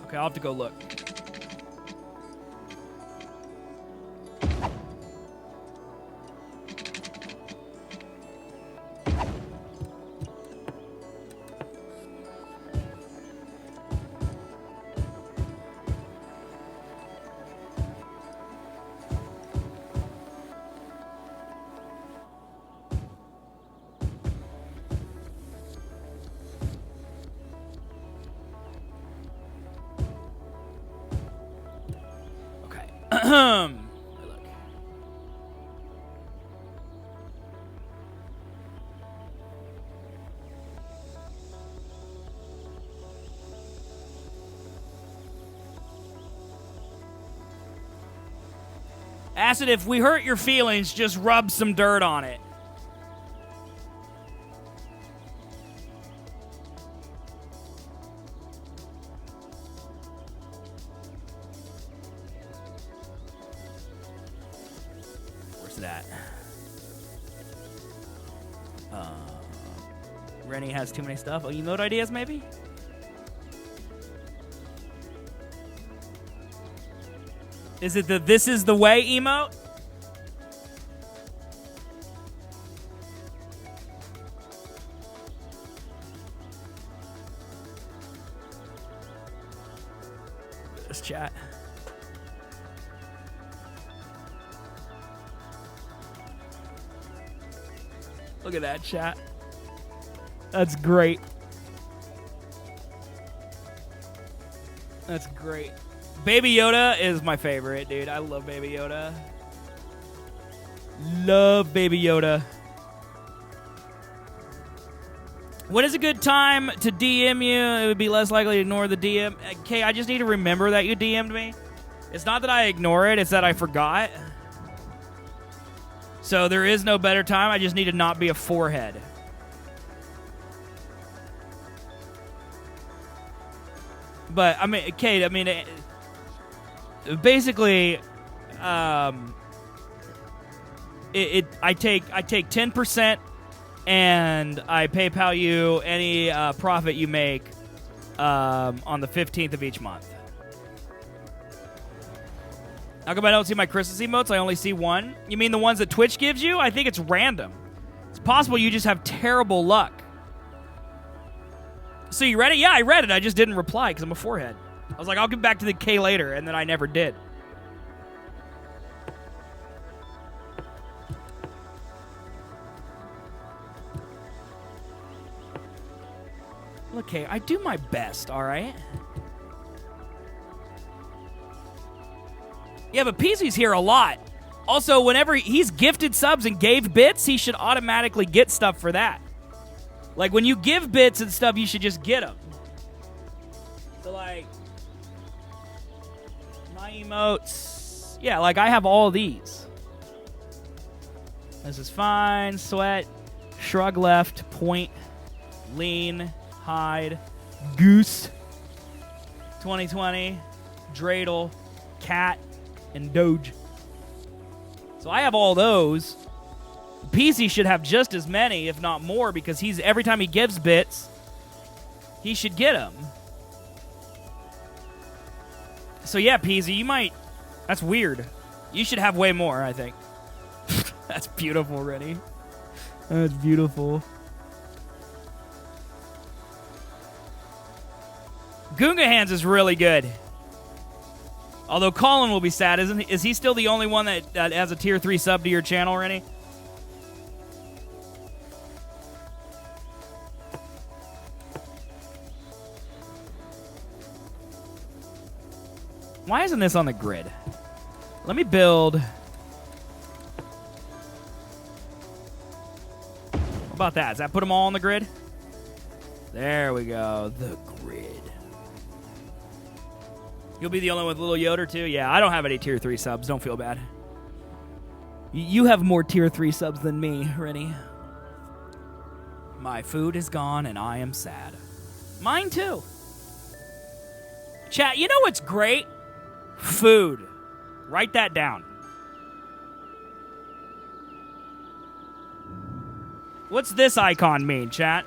Okay, I'll have to go look. Look. Acid, if we hurt your feelings, just rub some dirt on it. That Rennie has too many stuff. Oh, emote ideas maybe? Is it the "this is the way" emote? This chat. Look at that, chat. That's great. That's great. Baby Yoda is my favorite, dude. I love Baby Yoda. Love Baby Yoda. When is a good time to DM you? It would be less likely to ignore the DM. Okay, I just need to remember that you DM'd me. It's not that I ignore it, it's that I forgot. So there is no better time. I just need to not be a forehead. But I mean, Kate. I mean, basically, I take 10% and I PayPal you any profit you make on the 15th of each month. How come I don't see my Christmas emotes? I only see one. You mean the ones that Twitch gives you? I think it's random. It's possible you just have terrible luck. So you read it? Yeah, I read it. I just didn't reply because I'm a forehead. I was like, I'll get back to the K later, and then I never did. Okay, I do my best, all right? Yeah, but Peasy's here a lot. Also, whenever he's gifted subs and gave bits, he should automatically get stuff for that. Like, when you give bits and stuff, you should just get them. So, like, my emotes. Yeah, like, I have all these. This is fine. Sweat. Shrug left. Point. Lean. Hide. Goose, 2020, Dreidel, Cat, and Doge. So I have all those. PC should have just as many, if not more, because he's every time he gives bits, he should get them. So yeah, Peasy, you might... That's weird. You should have way more, I think. That's beautiful, Rennie. That's beautiful. Gunga Hands is really good. Although Colin will be sad, isn't he? Is he still the only one that has a tier 3 sub to your channel, Rennie? Why isn't this on the grid? Let me build... How about that? Does that put them all on the grid? There we go. The grid. You'll be the only one with Little Yoder, too? Yeah, I don't have any tier 3 subs. Don't feel bad. You have more tier 3 subs than me, Rennie. My food is gone, and I am sad. Mine, too. Chat, you know what's great? Food. Write that down. What's this icon mean, chat?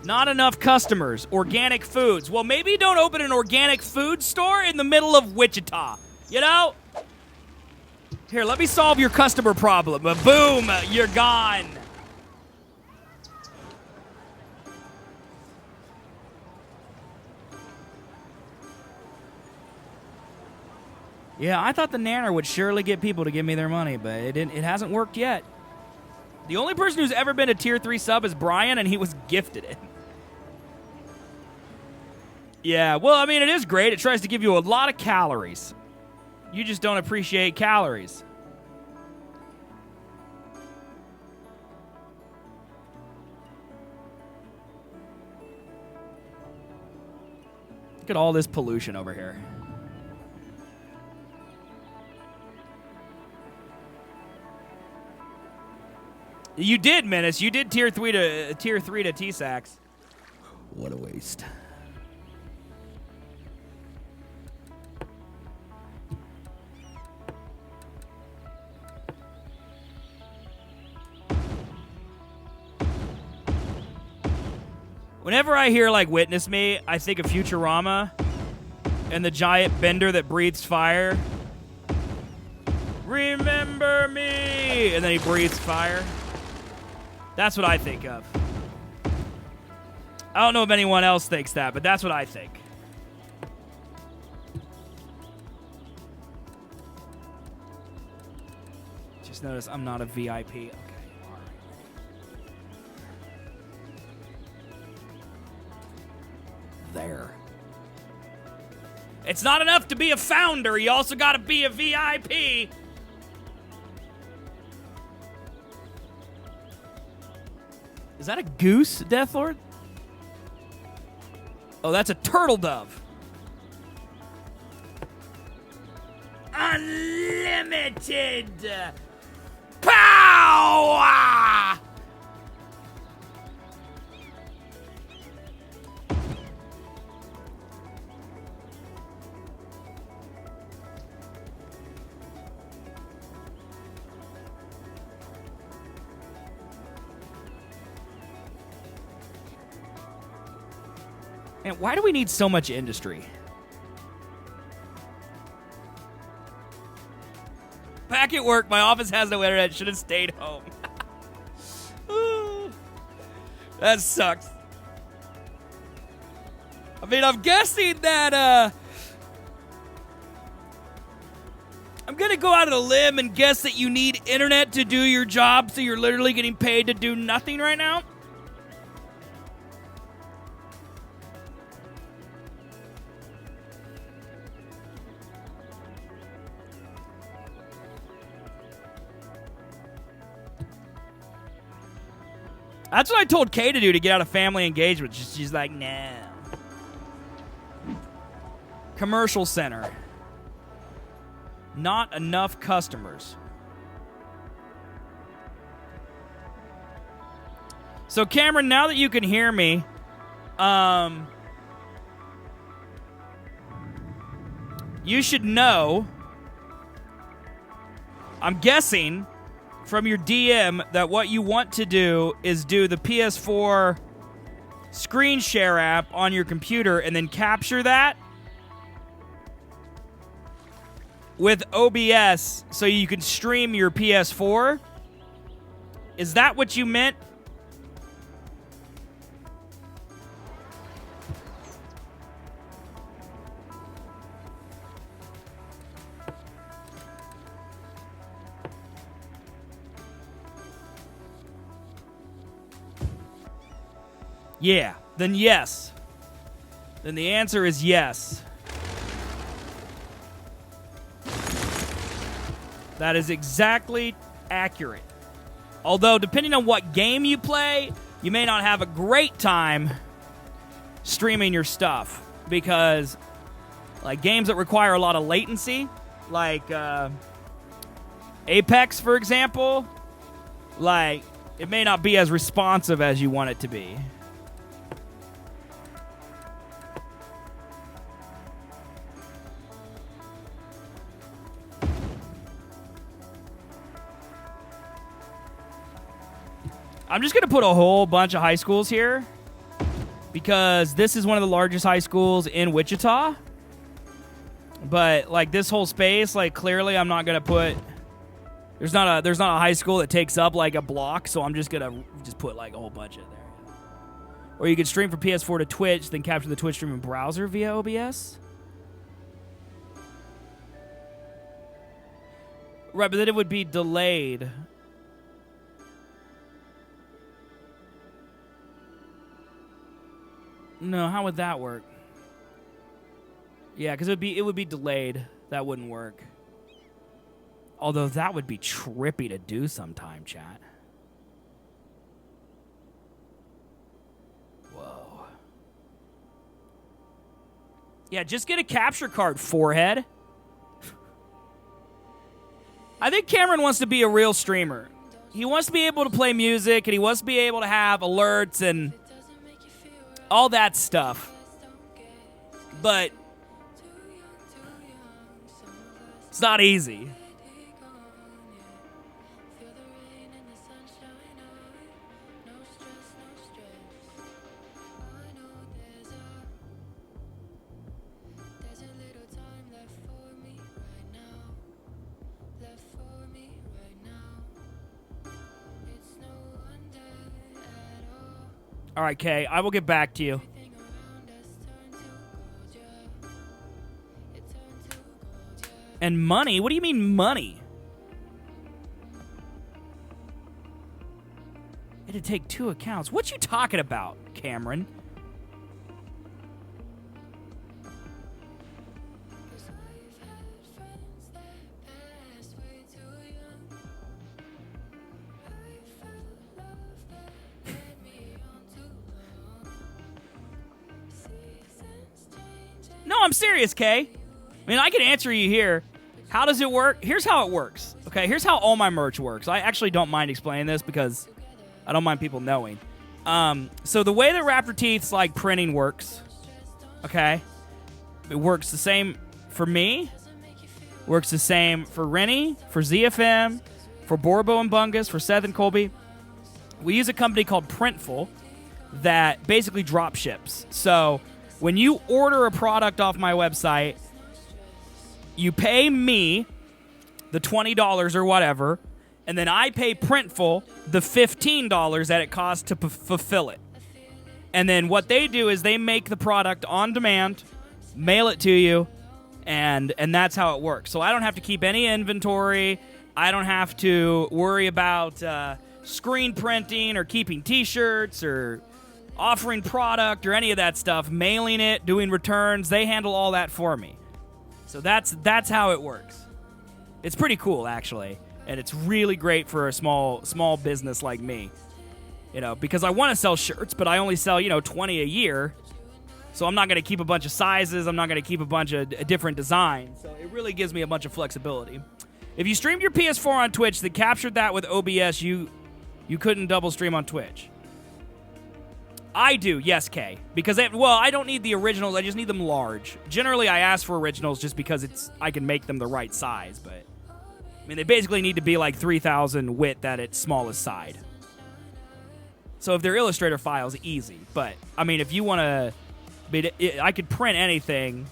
Not enough customers. Organic foods. Well, maybe don't open an organic food store in the middle of Wichita. You know? Here, let me solve your customer problem. Boom, you're gone. Yeah, I thought the Nanner would surely get people to give me their money, but it hasn't worked yet. The only person who's ever been a tier 3 sub is Brian, and he was gifted it. Yeah, well, I mean, it is great. It tries to give you a lot of calories. You just don't appreciate calories. Look at all this pollution over here. You did, Menace. You did tier 3 to T-Sax. What a waste. Whenever I hear, like, Witness Me, I think of Futurama and the giant bender that breathes fire. Remember me! And then he breathes fire. That's what I think of. I don't know if anyone else thinks that, but that's what I think. Just notice I'm not a VIP. Okay. There. It's not enough to be a founder. You also got to be a VIP. Is that a goose, Deathlord? Oh, that's a turtle dove. Unlimited power! And why do we need so much industry? Back at work, my office has no internet. Should have stayed home. That sucks. I mean, I'm guessing that, I'm gonna go out on a limb and guess that you need internet to do your job, so you're literally getting paid to do nothing right now? That's what I told Kay to do to get out of family engagement. She's like, no. Commercial center. Not enough customers. So, Cameron, now that you can hear me, You should know, I'm guessing from your DM, that what you want to do is do the PS4 screen share app on your computer and then capture that with OBS so you can stream your PS4. Is that what you meant? Yeah, then yes. Then the answer is yes. That is exactly accurate. Although, depending on what game you play, you may not have a great time streaming your stuff. Because, like, games that require a lot of latency, like Apex, for example, like, it may not be as responsive as you want it to be. I'm just going to put a whole bunch of high schools here because this is one of the largest high schools in Wichita. But, like, this whole space, like, clearly I'm not going to put... There's not a high school that takes up, like, a block, so I'm just going to just put, like, a whole bunch in there. Or you could stream from PS4 to Twitch, then capture the Twitch stream in browser via OBS. Right, but then it would be delayed. No, how would that work? Yeah, because it would be delayed. That wouldn't work. Although that would be trippy to do sometime, chat. Whoa. Yeah, just get a capture card, forehead. I think Cameron wants to be a real streamer. He wants to be able to play music, and he wants to be able to have alerts and all that stuff. But it's not easy. All right, Kay, I will get back to you. And money? What do you mean money? It'd take 2 accounts. What you talking about, Cameron? No, I'm serious, Kay. I mean, I can answer you here. How does it work? Here's how it works. Okay, here's how all my merch works. I actually don't mind explaining this because I don't mind people knowing. So the way that Raptor Teeth's like printing works, okay, it works the same for me, works the same for Rennie, for ZFM, for Borbo and Bungus, for Seth and Colby. We use a company called Printful that basically drop ships. So when you order a product off my website, you pay me the $20 or whatever, and then I pay Printful the $15 that it costs to fulfill it. And then what they do is they make the product on demand, mail it to you, and that's how it works. So I don't have to keep any inventory. I don't have to worry about screen printing or keeping T-shirts or offering product or any of that stuff, mailing it, doing returns. They handle all that for me. So that's how it works. It's pretty cool, actually, and it's really great for a small business like me. You know, because I want to sell shirts, but I only sell 20 a year. So I'm not going to keep a bunch of sizes. I'm not going to keep a bunch of different designs. So it really gives me a bunch of flexibility. If you streamed your PS4 on Twitch, then captured that with OBS, you couldn't double stream on Twitch. I do, yes, Kay. Because, I don't need the originals. I just need them large. Generally, I ask for originals just because I can make them the right size. But, I mean, they basically need to be like 3,000 width at its smallest side. So if they're Illustrator files, easy. But, I mean, if you want to... I could print anything.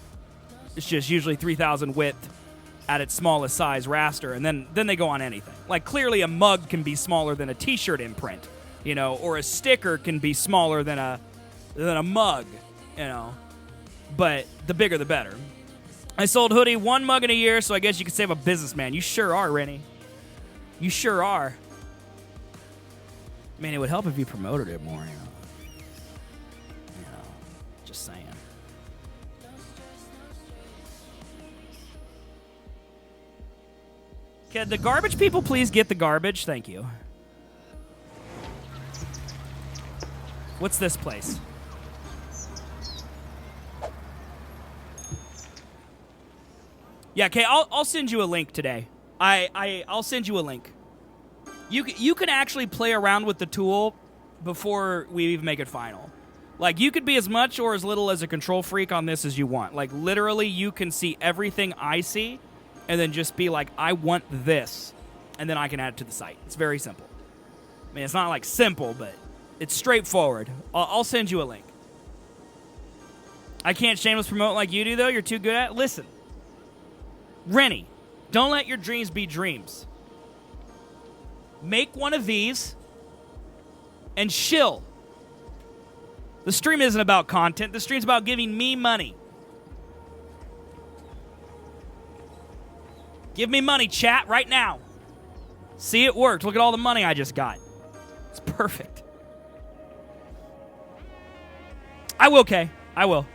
It's just usually 3,000 width at its smallest size raster. And then they go on anything. Like, clearly a mug can be smaller than a T-shirt imprint. You know, or a sticker can be smaller than a mug, you know. But the bigger, the better. I sold Hoodie 1 mug in a year, so I guess you could save a businessman. You sure are, Rennie. You sure are. Man, it would help if you promoted it more, you know. You know, just saying. Can the garbage people please get the garbage? Thank you. What's this place? Yeah, okay, I'll send you a link today. I'll send you a link. You can actually play around with the tool before we even make it final. Like, you could be as much or as little as a control freak on this as you want. Like, literally, you can see everything I see and then just be like, I want this. And then I can add it to the site. It's very simple. I mean, it's not, like, simple, but... it's straightforward. I'll send you a link. I can't shameless promote like you do, though. You're too good at it. Listen. Rennie, don't let your dreams be dreams. Make one of these and chill. The stream isn't about content. The stream's about giving me money. Give me money, chat, right now. See, it worked. Look at all the money I just got. It's perfect. I will, Kay. I will.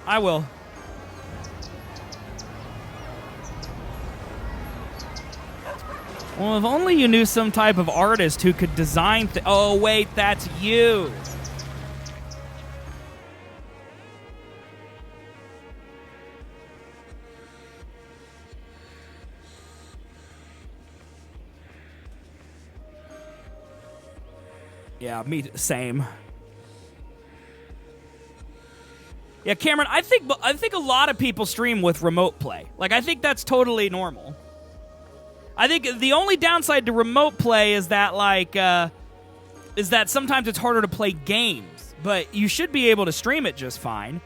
I will. Well, if only you knew some type of artist who could design oh, wait, that's you. Yeah, me, same. Yeah, Cameron, I think a lot of people stream with remote play. Like, I think that's totally normal. I think the only downside to remote play is that, like, is that sometimes it's harder to play games. But you should be able to stream it just fine.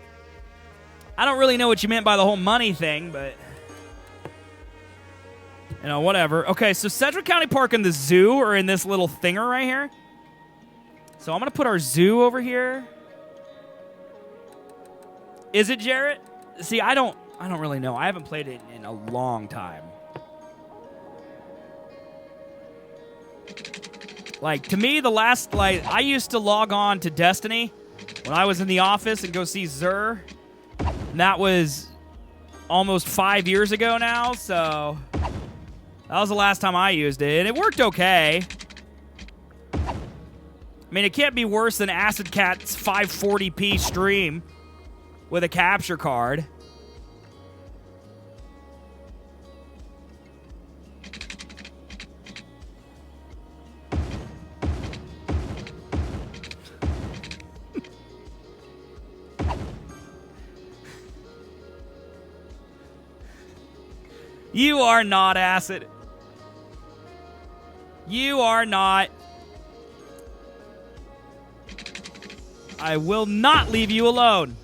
I don't really know what you meant by the whole money thing, but... you know, whatever. Okay, so Sedgwick County Park and the zoo are in this little thinger right here. So I'm going to put our zoo over here. Is it, Jarrett? See, I don't really know. I haven't played it in a long time. Like, to me, the last, like, I used to log on to Destiny when I was in the office and go see Zur. And that was almost 5 years ago now, so that was the last time I used it. And it worked okay. I mean, it can't be worse than Acid Cat's 540p stream with a capture card. You are not Acid. You are not. I will not leave you alone.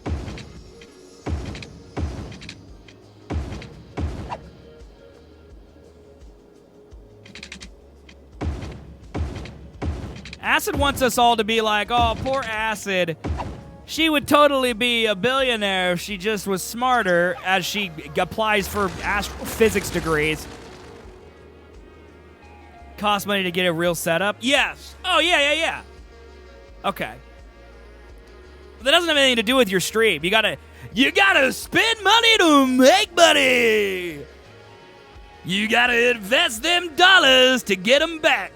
Acid wants us all to be like, oh, poor Acid. She would totally be a billionaire if she just was smarter as she applies for astrophysics degrees. Cost money to get a real setup? Yes. Oh, yeah. Okay. But that doesn't have anything to do with your stream. You gotta spend money to make money. You gotta invest them dollars to get them back.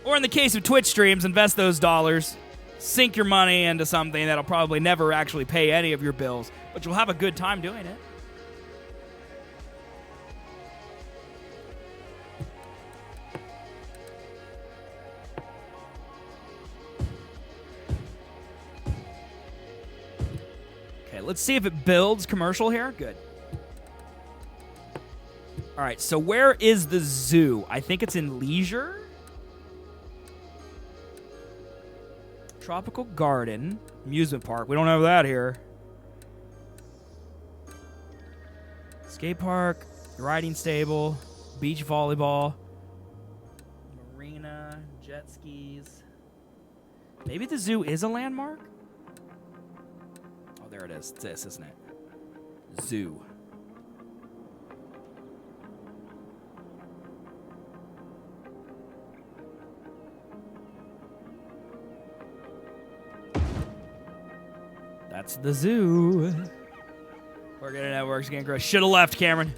Or in the case of Twitch streams, invest those dollars. Sink your money into something that'll probably never actually pay any of your bills, but you'll have a good time doing it. let's see if it builds commercial here. Good. All right, so where is the zoo? I think it's in Leisure. Tropical Garden, amusement park. We don't have that here. Skate park, riding stable, beach volleyball, marina, jet skis. Maybe the zoo is a landmark? Oh, there it is. It's this, isn't it? Zoo. That's the zoo. Organic networks getting gross. Should have left, Cameron.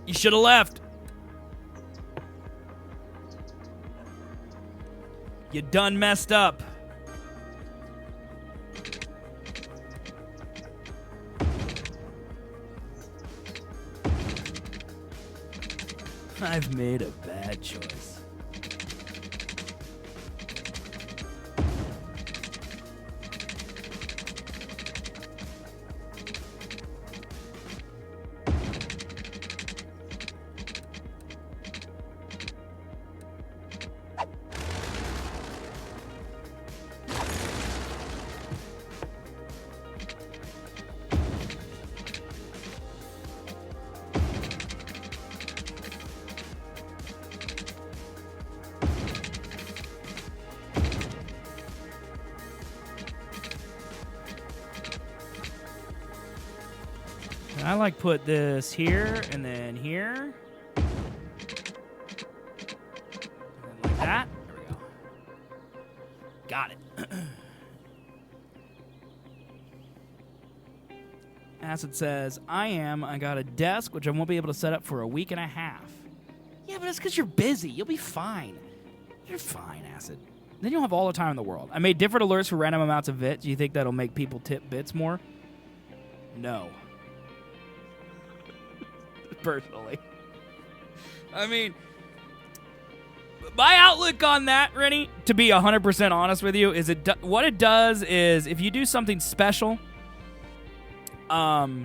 You should have left. You done messed up. I've made a bad choice. I like put this here and then here. And then like that. There we go. Got it. Acid says, I got a desk which I won't be able to set up for a week and a half. Yeah, but it's because you're busy. You'll be fine. You're fine, Acid. Then you'll have all the time in the world. I made different alerts for random amounts of bits. Do you think that'll make people tip bits more? No. Personally. I mean, my outlook on that, Rennie, to be 100% honest with you, is what it does is if you do something special, the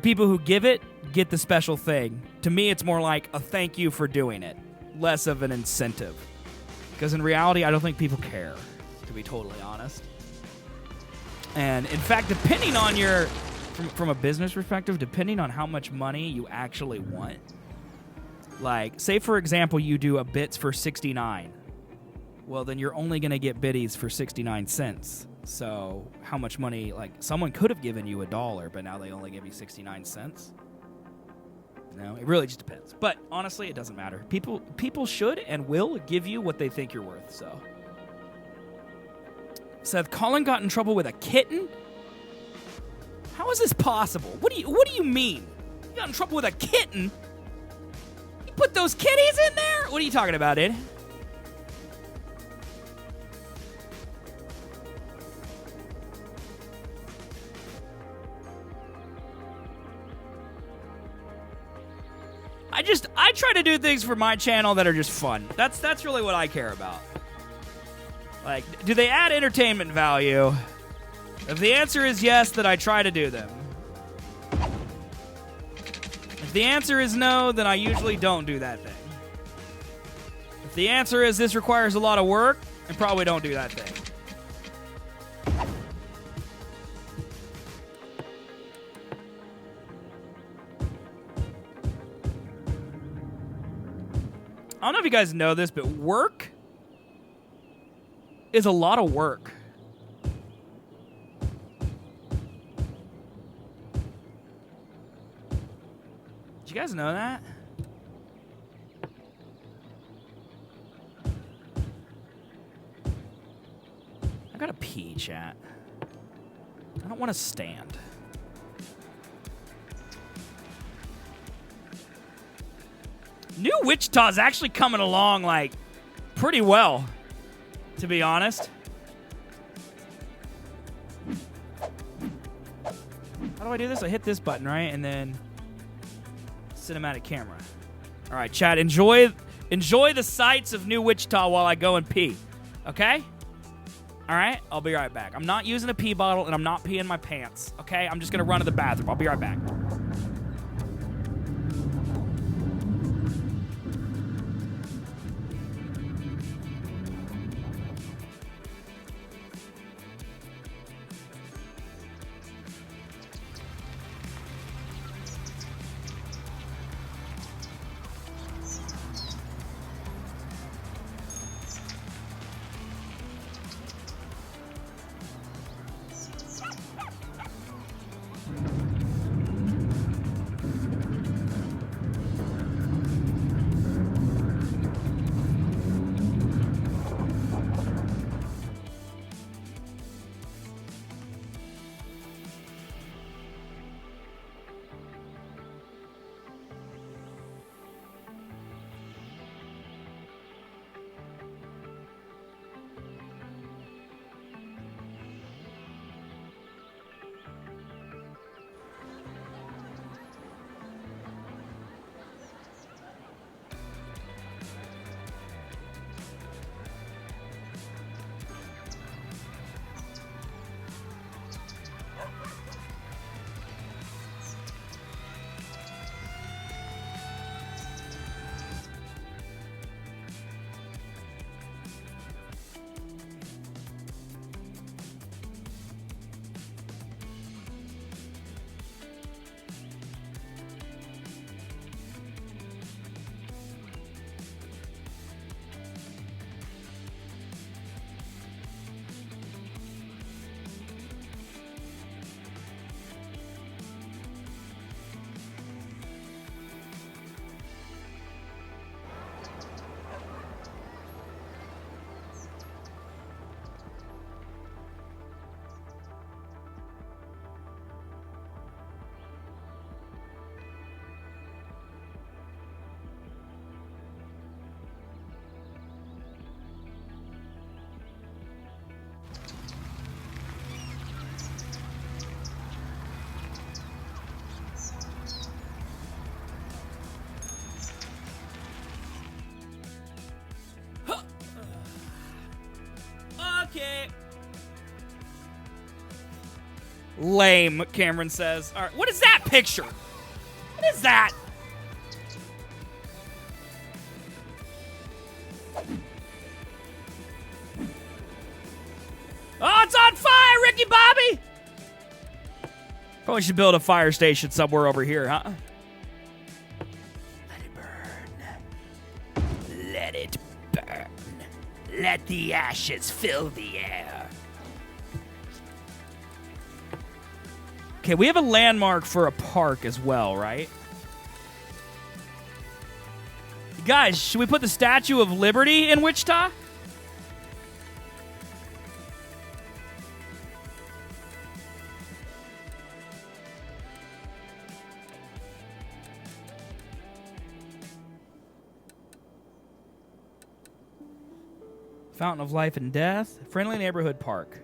people who give it get the special thing. To me, it's more like a thank you for doing it, less of an incentive. Because in reality, I don't think people care, to be totally honest. And in fact, depending on your... From a business perspective, depending on how much money you actually want, like, say, for example, you do a bits for 69. Well, then you're only going to get biddies for 69 cents. So how much money, like, someone could have given you $1, but now they only give you 69 cents? No, it really just depends. But honestly, it doesn't matter. People should and will give you what they think you're worth, so. Seth, Colin got in trouble with a kitten? How is this possible? What do you mean? You got in trouble with a kitten? You put those kitties in there? What are you talking about, Ed? I try to do things for my channel that are just fun. That's really what I care about. Like, do they add entertainment value? If the answer is yes, then I try to do them. If the answer is no, then I usually don't do that thing. If the answer is this requires a lot of work, I probably don't do that thing. I don't know if you guys know this, but work is a lot of work. Did you guys know that? I gotta pee, chat. I don't want to stand. New Wichita's actually coming along, like, pretty well, to be honest. How do I do this? I hit this button, right? And then cinematic camera. All right, chat, enjoy the sights of New Wichita while I go and pee. Okay? All right? I'll be right back. I'm not using a pee bottle, and I'm not peeing my pants, okay? I'm just going to run to the bathroom. I'll be right back. Okay. Lame, Cameron says. All right, what is that picture? What is that? Oh, it's on fire, Ricky Bobby! Probably should build a fire station somewhere over here, huh? Let it burn. Let it burn. Let the ashes fill the air. Okay, we have a landmark for a park as well, right? Guys, should we put the Statue of Liberty in Wichita? Fountain of Life and Death. Friendly Neighborhood Park.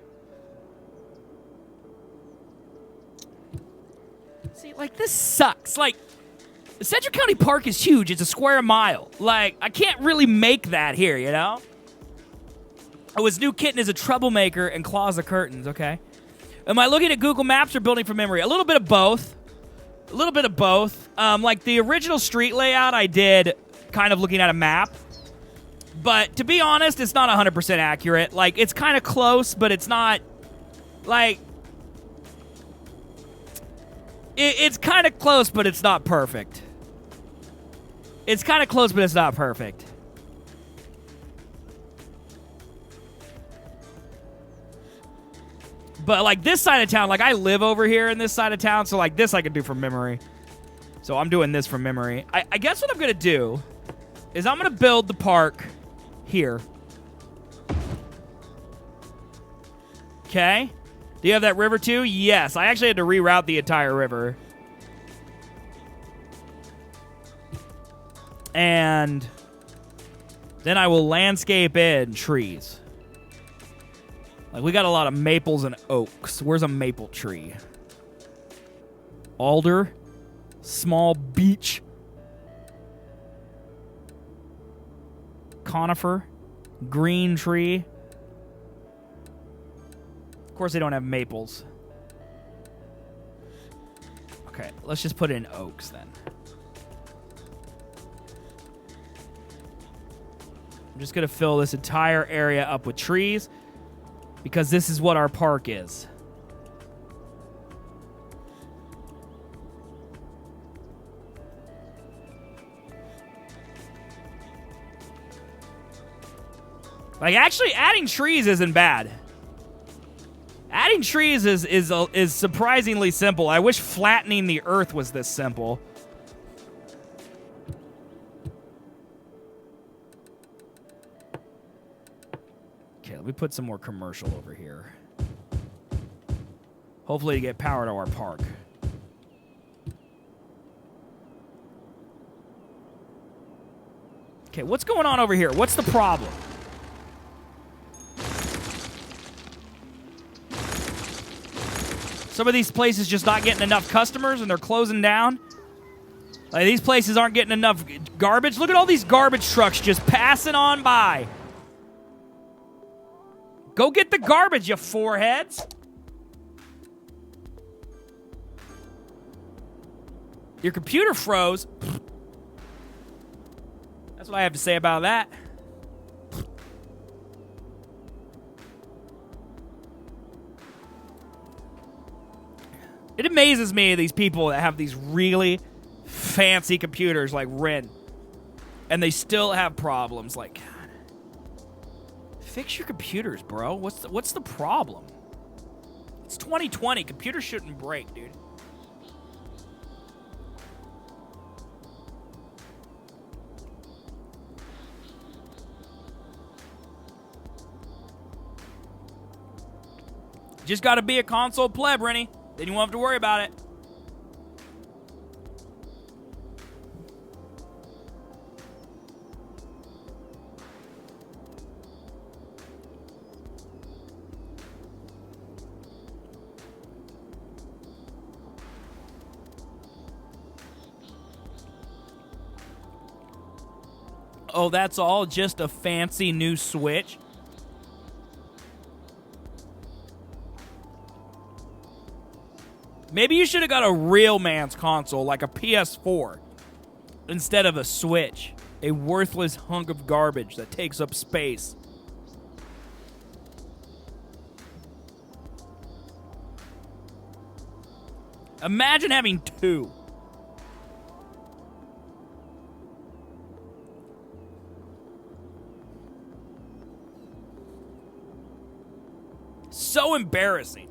See, like, this sucks. Like, Central County Park is huge. It's a square mile. Like, I can't really make that here, you know? Oh, his new kitten is a troublemaker and claws the curtains, okay. Am I looking at Google Maps or building from memory? A little bit of both. A little bit of both. Like, the original street layout I did kind of looking at a map. But to be honest, it's not 100% accurate. Like, it's kind of close, but it's not, like, it's kind of close, but it's not perfect. It's kind of close, but it's not perfect. But, like, this side of town, like, I live over here in this side of town, so, like, this I can do from memory. So I'm doing this from memory. I guess what I'm going to do is I'm going to build the park here. Okay. Do you have that river too? Yes. I actually had to reroute the entire river. And then I will landscape in trees. Like, we got a lot of maples and oaks. Where's a maple tree? Alder. Small beech. Conifer, green tree, course they don't have maples. Okay, let's just put in oaks then. I'm just going to fill this entire area up with trees because this is what our park is. Like, actually, adding trees isn't bad. Adding trees is surprisingly simple. I wish flattening the earth was this simple. Okay, let me put some more commercial over here. Hopefully to get power to our park. Okay, what's going on over here? What's the problem? Some of these places just not getting enough customers and they're closing down. Like, these places aren't getting enough garbage. Look at all these garbage trucks just passing on by. Go get the garbage, you foreheads. Your computer froze. That's what I have to say about that. It amazes me, these people that have these really fancy computers like Ren, and they still have problems. Like, God, fix your computers, bro. What's the problem? It's 2020. Computers shouldn't break, dude. Just got to be a console pleb, Rennie. Then you won't have to worry about it. Oh, that's all? Just a fancy new Switch? Maybe you should have got a real man's console, like a PS4, instead of a Switch. A worthless hunk of garbage that takes up space. Imagine having two. So embarrassing.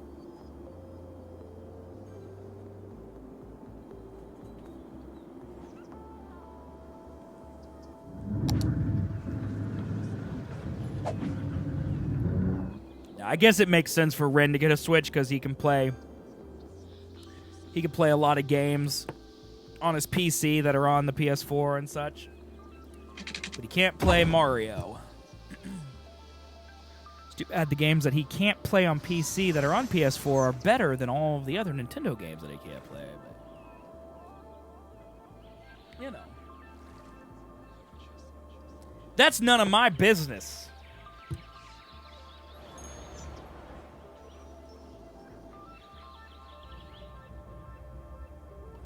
I guess it makes sense for Ren to get a Switch because he can play a lot of games on his PC that are on the PS4 and such. But he can't play Mario. It's too bad the games that he can't play on PC that are on PS4 are better than all of the other Nintendo games that he can't play. But, you know. That's none of my business.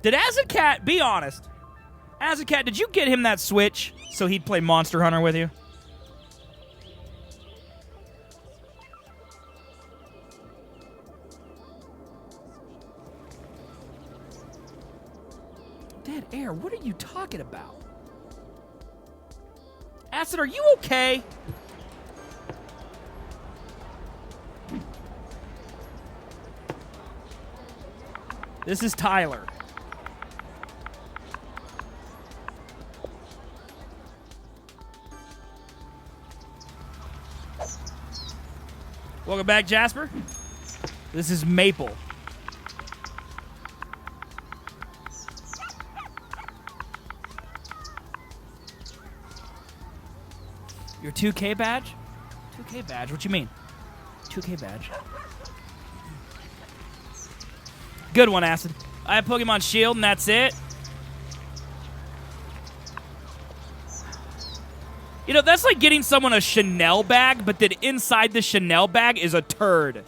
Did Azacat, be honest, Azacat, did you get him that Switch so he'd play Monster Hunter with you? Dead air, what are you talking about? Acid, are you okay? This is Tyler. Welcome back, Jasper. This is Maple. Your 2K badge? 2K badge? What you mean? 2K badge. Good one, Acid. I have Pokemon Shield, and that's it. You know, that's like getting someone a Chanel bag, but then inside the Chanel bag is a turd.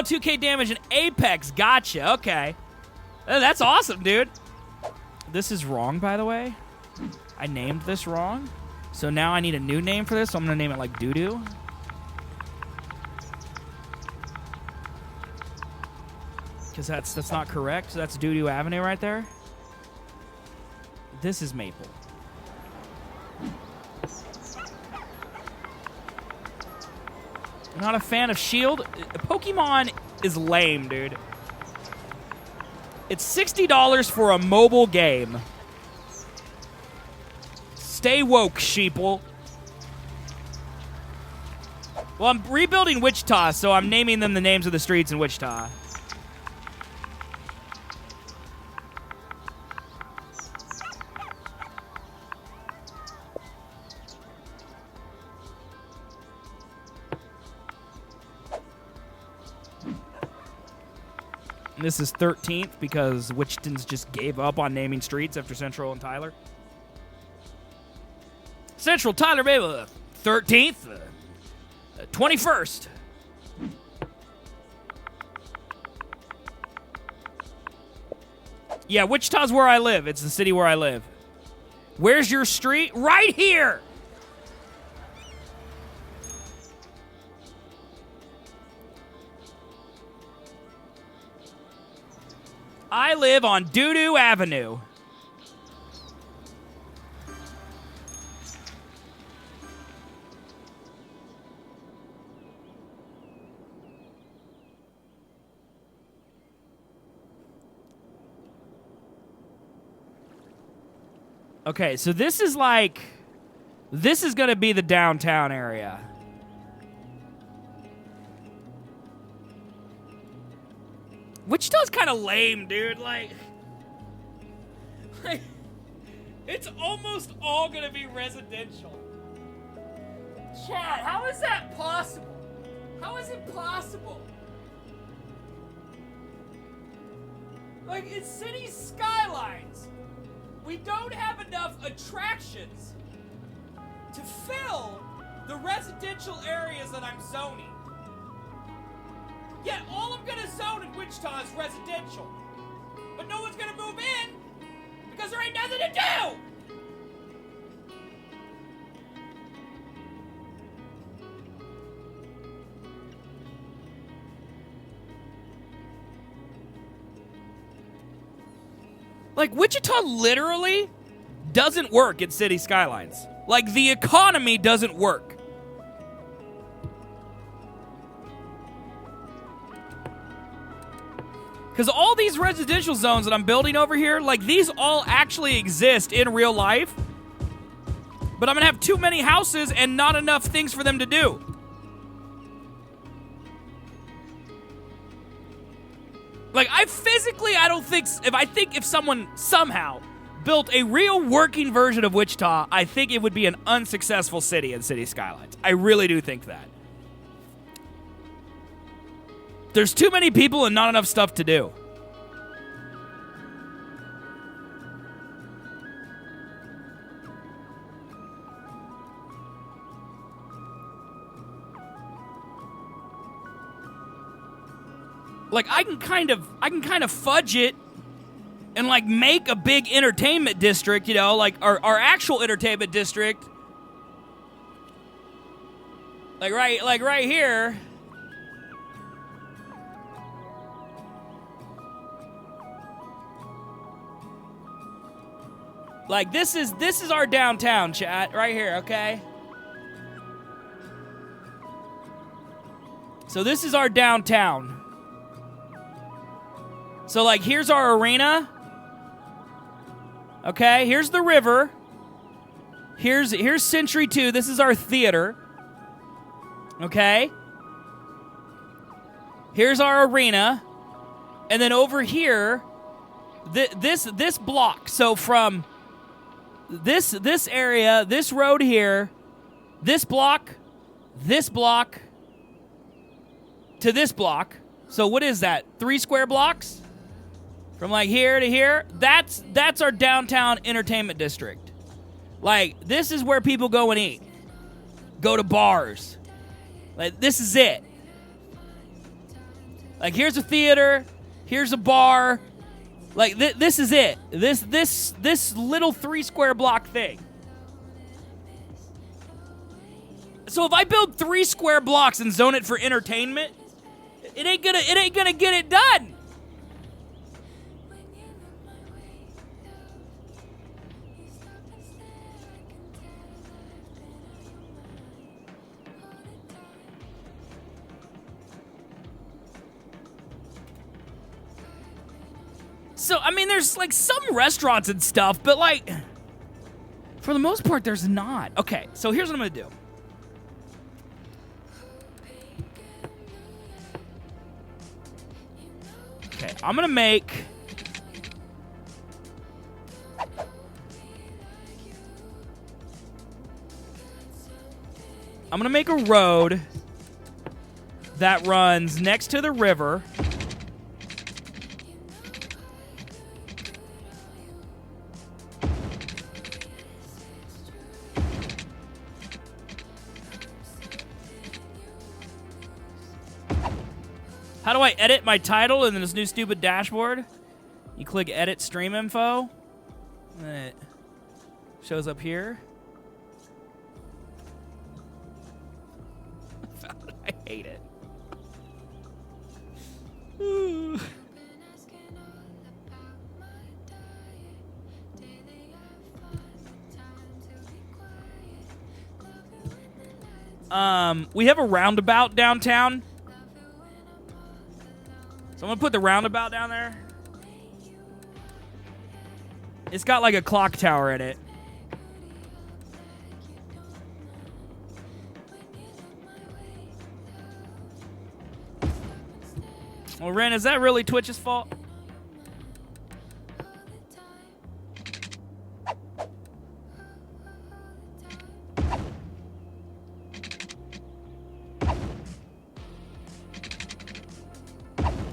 2K damage in Apex. Gotcha. Okay. That's awesome, dude. This is wrong, by the way. I named this wrong. So now I need a new name for this, so I'm going to name it like Doo-Doo. Because that's not correct. So that's Doo-Doo Avenue right there. This is Maple. Not a fan of Shield. Pokemon is lame, dude. It's $60 for a mobile game. Stay woke, sheeple. Well, I'm rebuilding Wichita, so I'm naming them the names of the streets in Wichita. This is 13th because Wichitans just gave up on naming streets after Central and Tyler. Central, Tyler, maybe 13th, 21st. Yeah, Wichita's where I live. It's the city where I live. Where's your street? Right here. I live on Doo-Doo Avenue. Okay, so this is going to be the downtown area. Wichita's kind of lame, dude. Like, it's almost all gonna be residential. Chad, how is that possible? How is it possible? Like, it's city skylines. We don't have enough attractions to fill the residential areas that I'm zoning. Yet all I'm gonna zone in Wichita is residential. But no one's gonna move in because there ain't nothing to do! Like, Wichita literally doesn't work in city skylines. Like, the economy doesn't work. Because all these residential zones that I'm building over here, like, these all actually exist in real life. But I'm going to have too many houses and not enough things for them to do. Like, I don't think, if someone somehow built a real working version of Wichita, I think it would be an unsuccessful city in City Skylines. I really do think that. There's too many people and not enough stuff to do. Like, I can kind of fudge it and, like, make a big entertainment district, you know, like our actual entertainment district. Like right here. Like, this is our downtown, chat, right here, okay? So this is our downtown. So, like, here's our arena. Okay, here's the river. Here's Century 2. This is our theater. Okay? Here's our arena. And then over here, this block. So from this area, this road here, this block to this block. So what is that? 3 square blocks? From like here to here? That's our downtown entertainment district. Like, this is where people go and eat. Go to bars. Like, this is it. Like, here's a theater, here's a bar. Like, this is it. This little 3 square block thing. So if I build 3 square blocks and zone it for entertainment, it ain't gonna get it done. So, I mean, there's, like, some restaurants and stuff, but, like, for the most part, there's not. Okay, so here's what I'm gonna do. Okay, I'm gonna make... I'm gonna make a road that runs next to the river. How do I edit my title in this new stupid dashboard? You click edit stream info. And it shows up here. I hate it. We have a roundabout downtown. So I'm going to put the roundabout down there. It's got like a clock tower in it. Well, Ren, is that really Twitch's fault?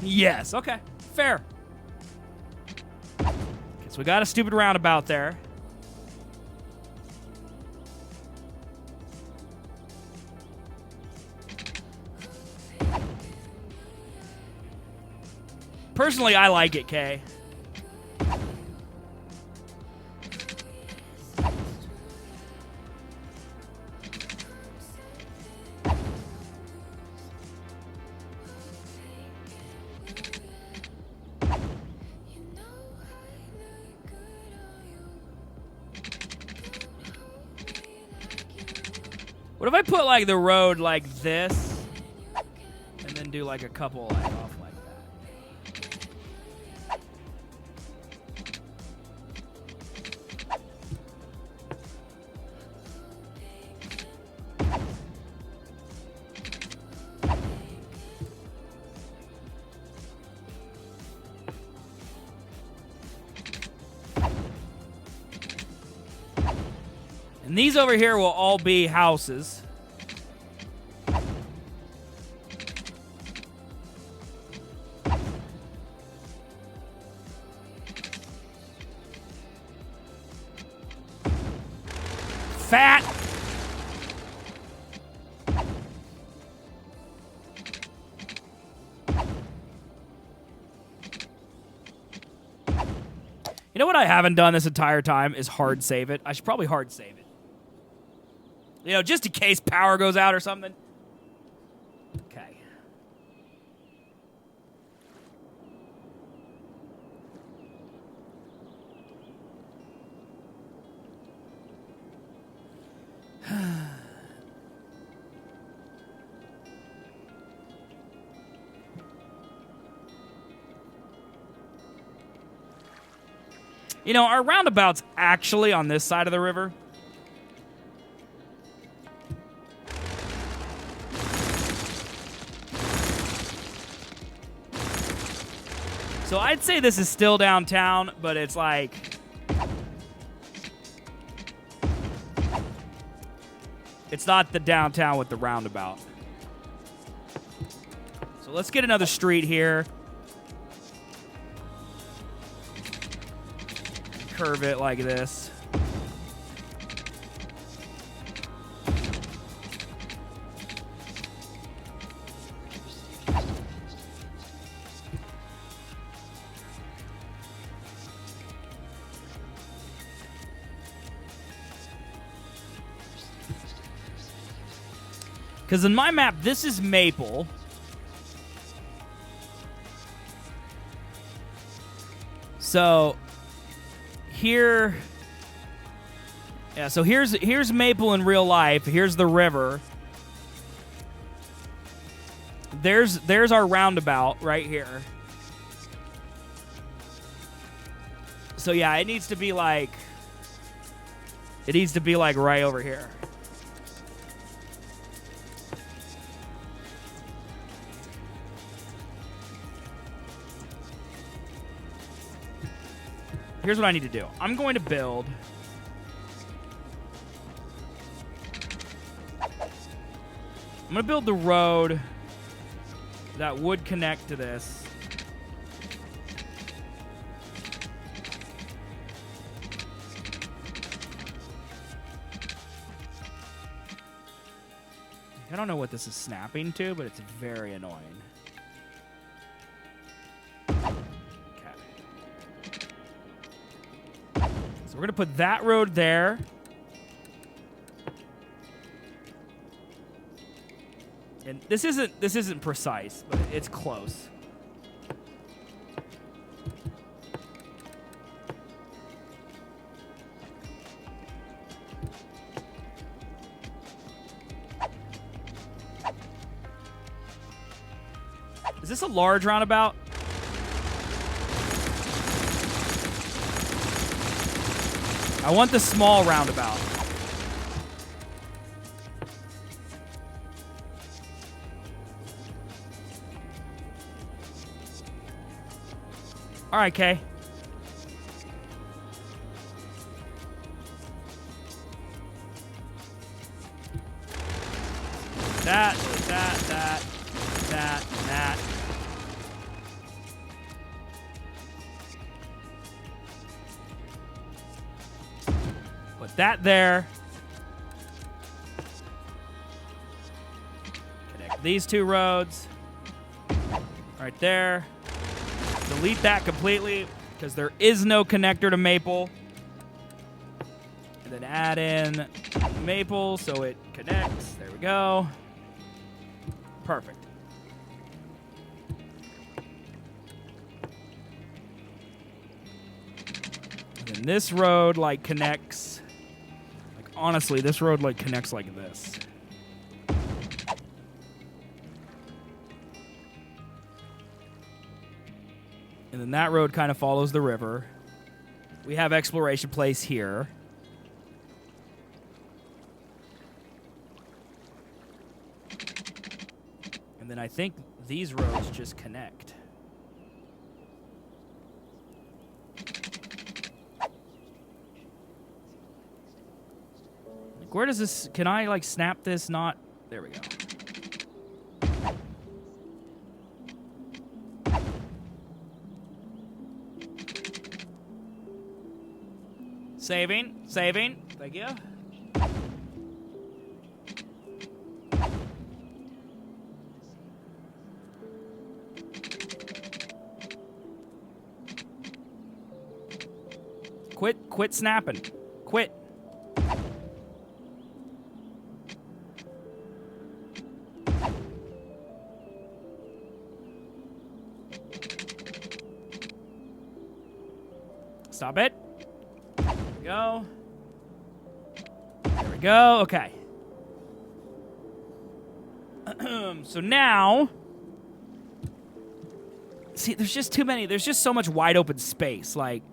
Yes, okay. Fair. Okay, so we got a stupid roundabout there. Personally, I like it, Kay. What if I put, like, the road like this, and then do, like, a couple, like, off like that? And these over here will all be houses. Fat. You know what I haven't done this entire time is hard save it. I should probably hard save it. You know, just in case power goes out or something. Okay. You know, our roundabout's actually on this side of the river. So I'd say this is still downtown, but it's like... It's not the downtown with the roundabout. So let's get another street here. Curve it like this. Because in my map, this is maple. So here, yeah. So here's maple in real life. Here's the river. There's our roundabout right here. So yeah, it needs to be like right over here. Here's what I need to do. I'm going to build. I'm going to build the road that would connect to this. I don't know what this is snapping to, but it's very annoying. So we're gonna put that road there. And this isn't precise, but it's close. Is this a large roundabout? I want the small roundabout. All right, Kay. That. Put that there. Connect these two roads. Right there. Delete that completely because there is no connector to Maple. And then add in Maple so it connects. There we go. Perfect. And then this road like connects. Like honestly, this road like connects like this. And then that road kind of follows the river. We have Exploration Place here. And then I think these roads just connect. Like, where does this... Can I, like, snap this? Not... There we go. Saving. Thank you. Quit snapping. Quit. Stop it. Go. There we go. Okay. So now, see, there's just too many. There's just so much wide open space. Like,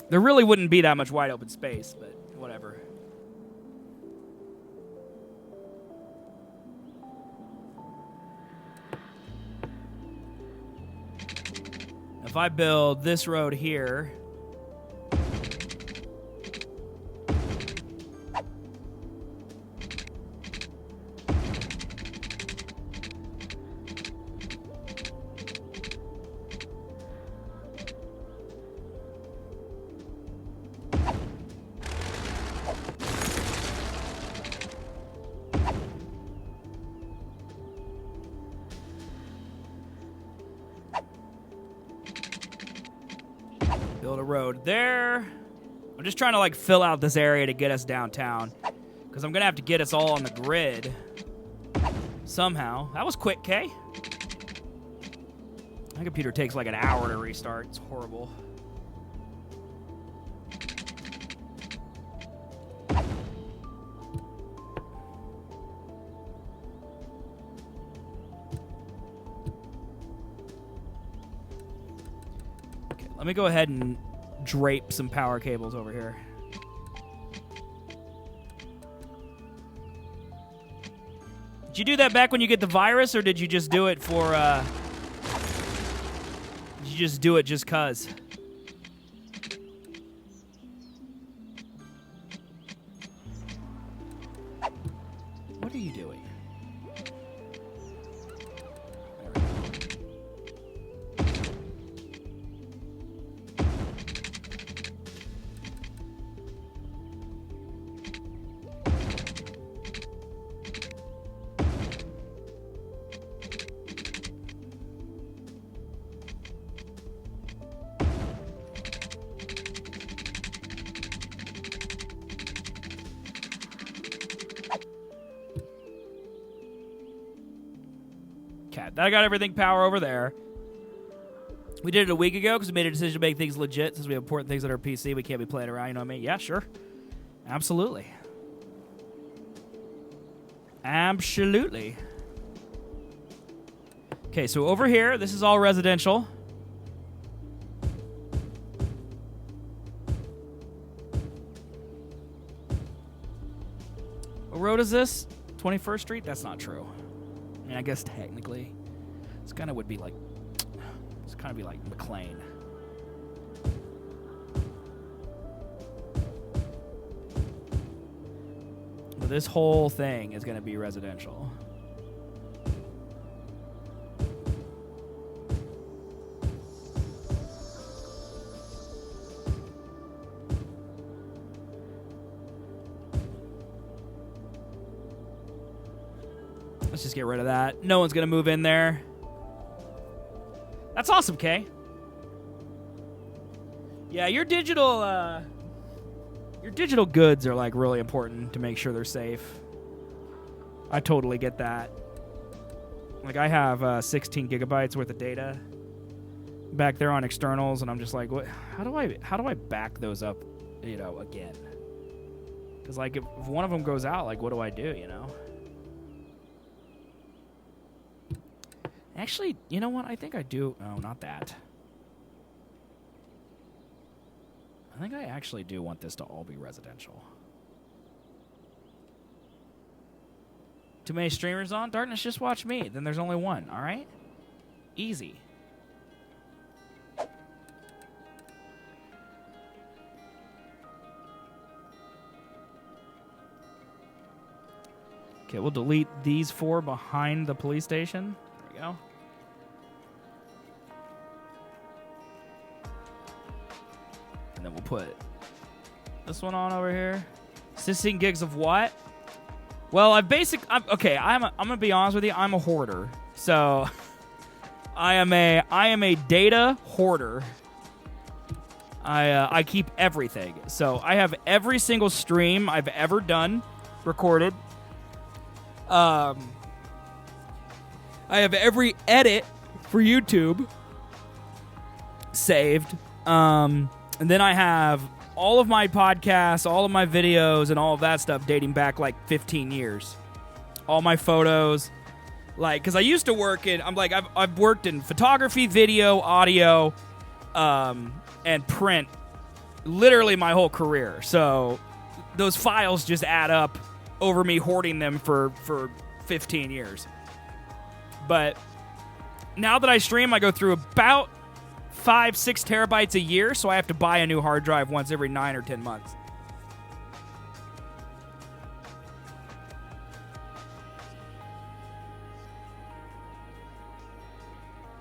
there really wouldn't be that much wide open space, but whatever. If I build this road here, build a road there. I'm just trying to like fill out this area to get us downtown. Because I'm going to have to get us all on the grid somehow. That was quick, Kay. My computer takes like an hour to restart. It's horrible. Okay, let me go ahead and drape some power cables over here. Did you do that back when you get the virus, or did you just do it for, did you just do it just 'cause? What are you doing? There we go. I got everything power over there. We did it a week ago because we made a decision to make things legit since we have important things on our PC. We can't be playing around, you know what I mean? Yeah, sure. Absolutely. Absolutely. Okay, so over here, this is all residential. What road is this? 21st Street? That's not true. I mean, I guess technically. This kind of would be like, it's kind of be like McLean. But this whole thing is going to be residential. Let's just get rid of that. No one's going to move in there. That's awesome, Kay. Yeah, your digital goods are like really important to make sure they're safe. I totally get that. Like I have 16 gigabytes worth of data back there on externals, and I'm just like, what? How do I back those up, you know, again? Because like if one of them goes out, like what do I do, you know? Actually, you know what? I think I do. Oh, not that. I think I actually do want this to all be residential. Too many streamers on? Darkness, just watch me. Then there's only one, all right? Easy. Okay, we'll delete these 4 behind the police station. There we go. And then we'll put this one on over here. 16 gigs of what? Well, I'm gonna be honest with you. I'm a hoarder, so I am a data hoarder. I keep everything, so I have every single stream I've ever done recorded. I have every edit for YouTube saved. And then I have all of my podcasts, all of my videos, and all of that stuff dating back like 15 years. All my photos. Like, because I used to work in, I've worked in photography, video, audio, and print literally my whole career. So those files just add up over me hoarding them for 15 years. But now that I stream, I go through about 5-6 terabytes a year, so I have to buy a new hard drive once every 9 or 10 months.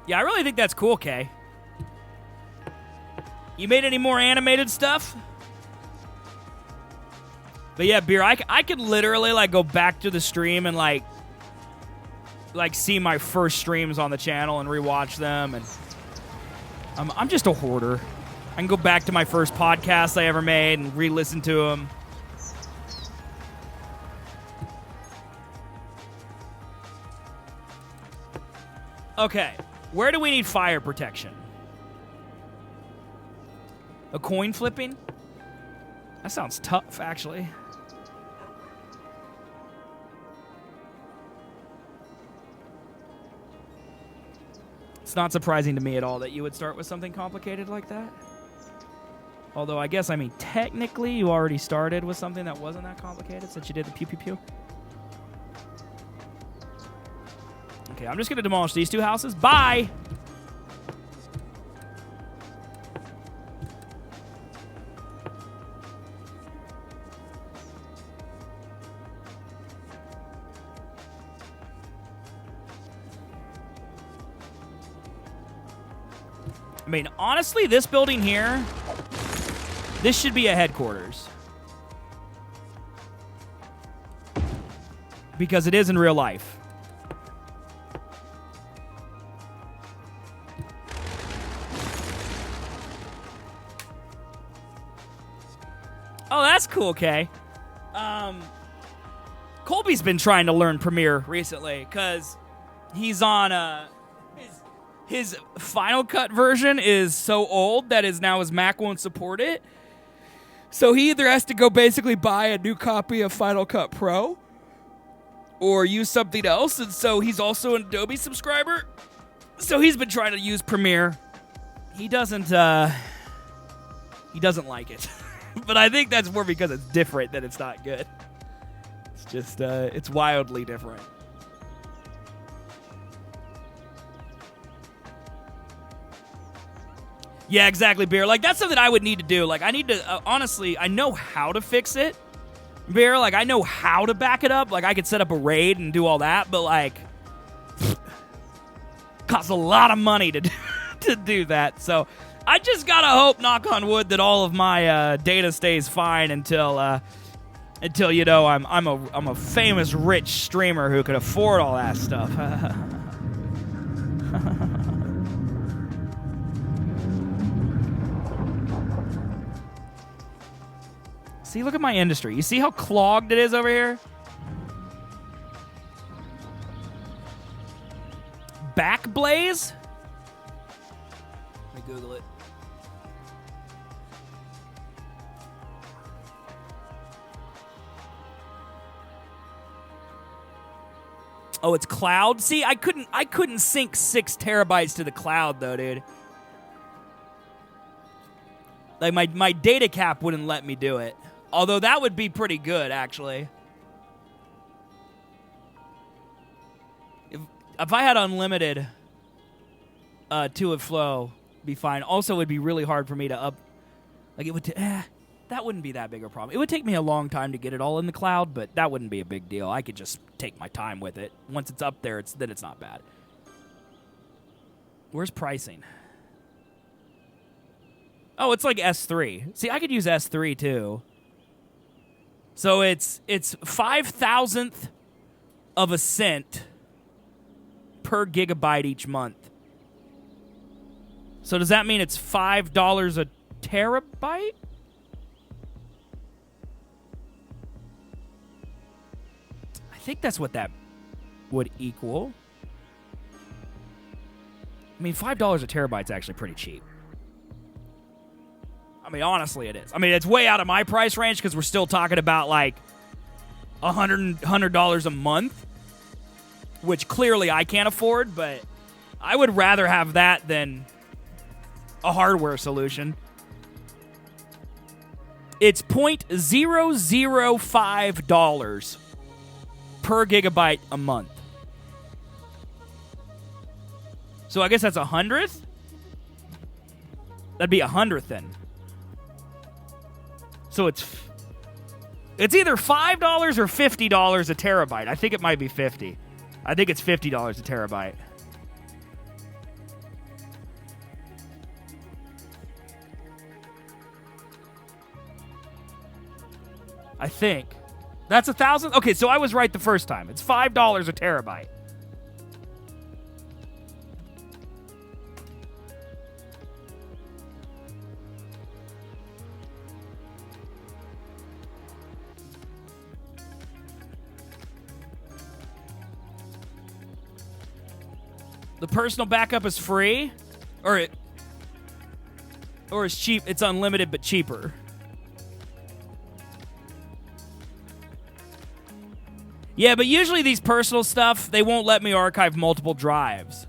Yeah, I really think that's cool, Kay. You made any more animated stuff? But yeah, Beer, I could literally like go back to the stream and like see my first streams on the channel and rewatch them, and I'm just a hoarder. I can go back to my first podcasts I ever made and re-listen to them. Okay. Where do we need fire protection? A coin flipping? That sounds tough, actually. It's not surprising to me at all that you would start with something complicated like that. Although, I guess, I mean, technically, you already started with something that wasn't that complicated since you did the pew pew pew. Okay, I'm just going to demolish these two houses. Bye! I mean, honestly, this building here, this should be a headquarters. Because it is in real life. Oh, that's cool, Kay. Colby's been trying to learn Premiere recently, because he's on, his Final Cut version is so old that his Mac won't support it. So he either has to go basically buy a new copy of Final Cut Pro or use something else. And so he's also an Adobe subscriber. So he's been trying to use Premiere. He doesn't like it. But I think that's more because it's different than it's not good. It's just, it's wildly different. Yeah, exactly, Beer. Like, that's something I would need to do. Like, I need to, honestly, I know how to fix it, Beer. Like, I know how to back it up. Like, I could set up a RAID and do all that, but, like, costs a lot of money to do that. So, I just gotta hope, knock on wood, that all of my data stays fine until you know I'm a famous rich streamer who could afford all that stuff. See, look at my industry. You see how clogged it is over here? Backblaze? Let me Google it. Oh, it's cloud? See, I couldn't sync 6 terabytes to the cloud though, dude. Like my data cap wouldn't let me do it. Although that would be pretty good, actually. If I had unlimited to and flow, be fine. Also, it would be really hard for me to up. Like it would. That wouldn't be that big a problem. It would take me a long time to get it all in the cloud, but that wouldn't be a big deal. I could just take my time with it. Once it's up there, then it's not bad. Where's pricing? Oh, it's like S3. See, I could use S3 too. So it's 5,000th of a cent per gigabyte each month. So does that mean it's $5 a terabyte? I think that's what that would equal. I mean, $5 a terabyte is actually pretty cheap. I mean, honestly, it is. I mean, it's way out of my price range because we're still talking about like $100 a month, which clearly I can't afford, but I would rather have that than a hardware solution. It's $0.005 per gigabyte a month. So I guess that's 100th? That'd be 100th then. So it's either $5 or $50 a terabyte. I think it might be 50. I think it's $50 a terabyte. I think. That's 1,000? Okay, so I was right the first time. It's $5 a terabyte. The personal backup is free, or it's cheap. It's unlimited but cheaper. Yeah, but usually these personal stuff, they won't let me archive multiple drives.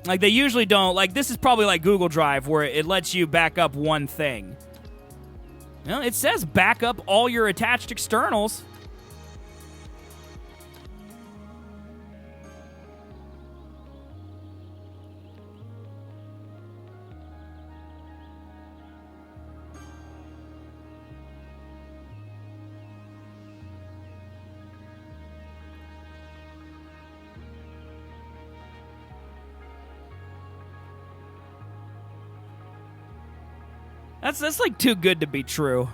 Like, they usually don't. Like, this is probably like Google Drive, where it lets you back up one thing. You know, it says back up all your attached externals. That's like too good to be true.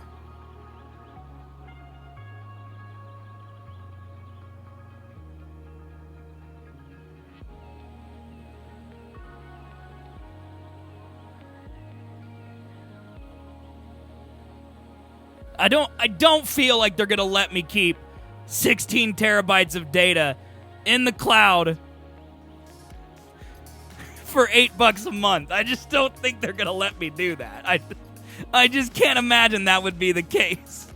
I don't feel like they're going to let me keep 16 terabytes of data in the cloud for $8 a month. I just don't think they're going to let me do that. I just can't imagine that would be the case.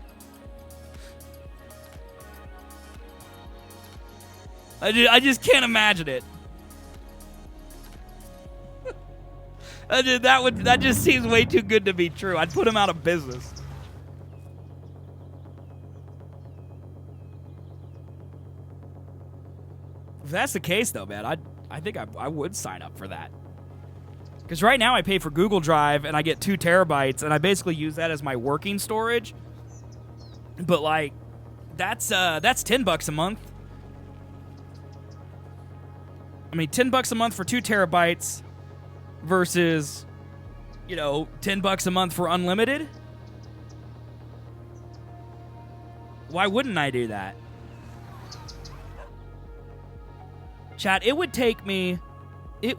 I just can't imagine it. That just seems way too good to be true. I'd put them out of business. If that's the case, though, man, I think I would sign up for that. Because right now I pay for Google Drive and I get 2 terabytes and I basically use that as my working storage. But like, that's $10 a month. I mean, $10 a month for 2 terabytes versus, you know, $10 a month for unlimited. Why wouldn't I do that? Chat, it would take me if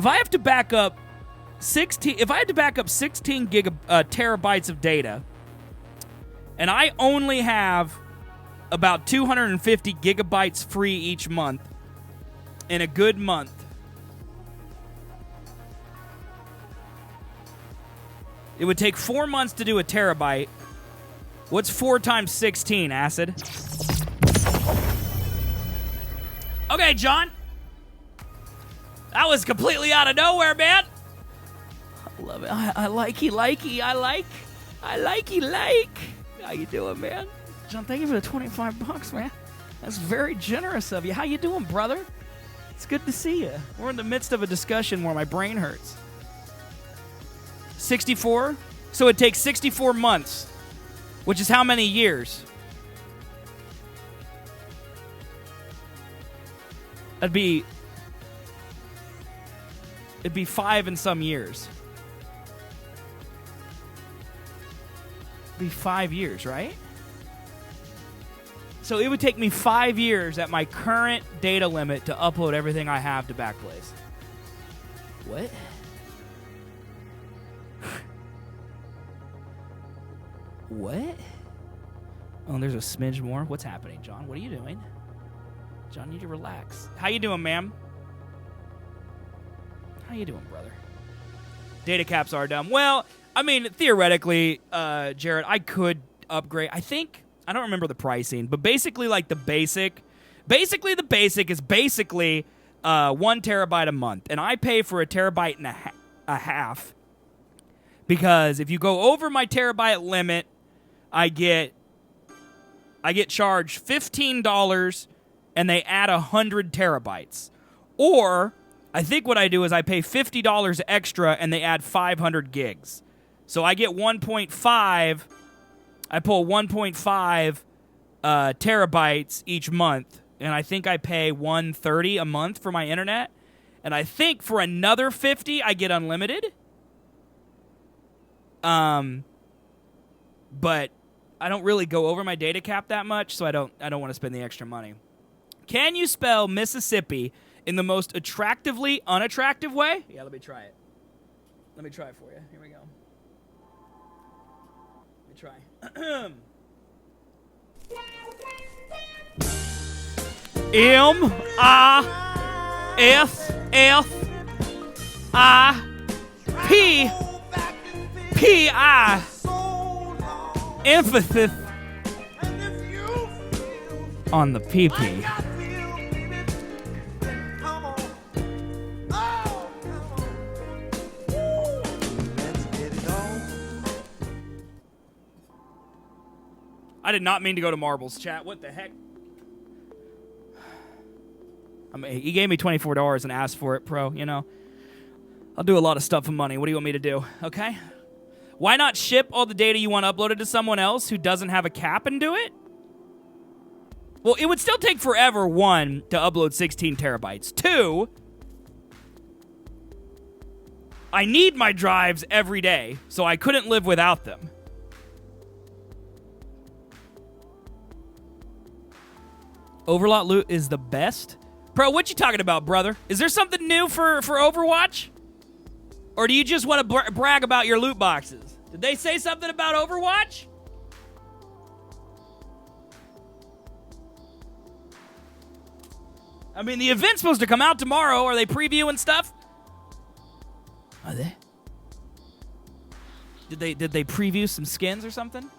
I have to back up 16 terabytes of data, and I only have about 250 gigabytes free each month in a good month, it would take 4 months to do a terabyte. What's 4 times 16, Acid? Okay, John. That was completely out of nowhere, man. I love it. I likey. How you doing, man? John, thank you for the $25, man. That's very generous of you. How you doing, brother? It's good to see you. We're in the midst of a discussion where my brain hurts. 64? So it takes 64 months, which is how many years? It'd be 5 and some years. It'd be 5 years, right? So it would take me 5 years at my current data limit to upload everything I have to Backblaze. What? What? Oh, there's a smidge more. What's happening, John? What are you doing? John, you need to relax. How you doing, ma'am? How you doing, brother? Data caps are dumb. Well, I mean, theoretically, Jared, I could upgrade. I don't remember the pricing, but basically, like the basic is basically 1 terabyte a month, and I pay for a terabyte and a half because if you go over my terabyte limit, I get charged $15, and they add 100 terabytes, or I think what I do is I pay $50 extra and they add 500 gigs. So I get 1.5. I pull 1.5 terabytes each month, and I think I pay $130 a month for my internet. And I think for another 50 I get unlimited. But I don't really go over my data cap that much, so I don't want to spend the extra money. Can you spell Mississippi in the most attractively unattractive way? Yeah, let me try it. Let me try it for you. Here we go. Let me try. M-I-S-S-I-P-P-I. Emphasis on the PP. I did not mean to go to marbles, chat. What the heck? I mean, he gave me $24 and asked for it, pro, you know. I'll do a lot of stuff for money. What do you want me to do? Okay? Why not ship all the data you want uploaded to someone else who doesn't have a cap and do it? Well, it would still take forever, 1, to upload 16 terabytes. 2, I need my drives every day, so I couldn't live without them. Overlot loot is the best? Bro, what you talking about, brother? Is there something new for Overwatch? Or do you just want to brag about your loot boxes? Did they say something about Overwatch? I mean, the event's supposed to come out tomorrow. Are they previewing stuff? Are they? Did they preview some skins or something?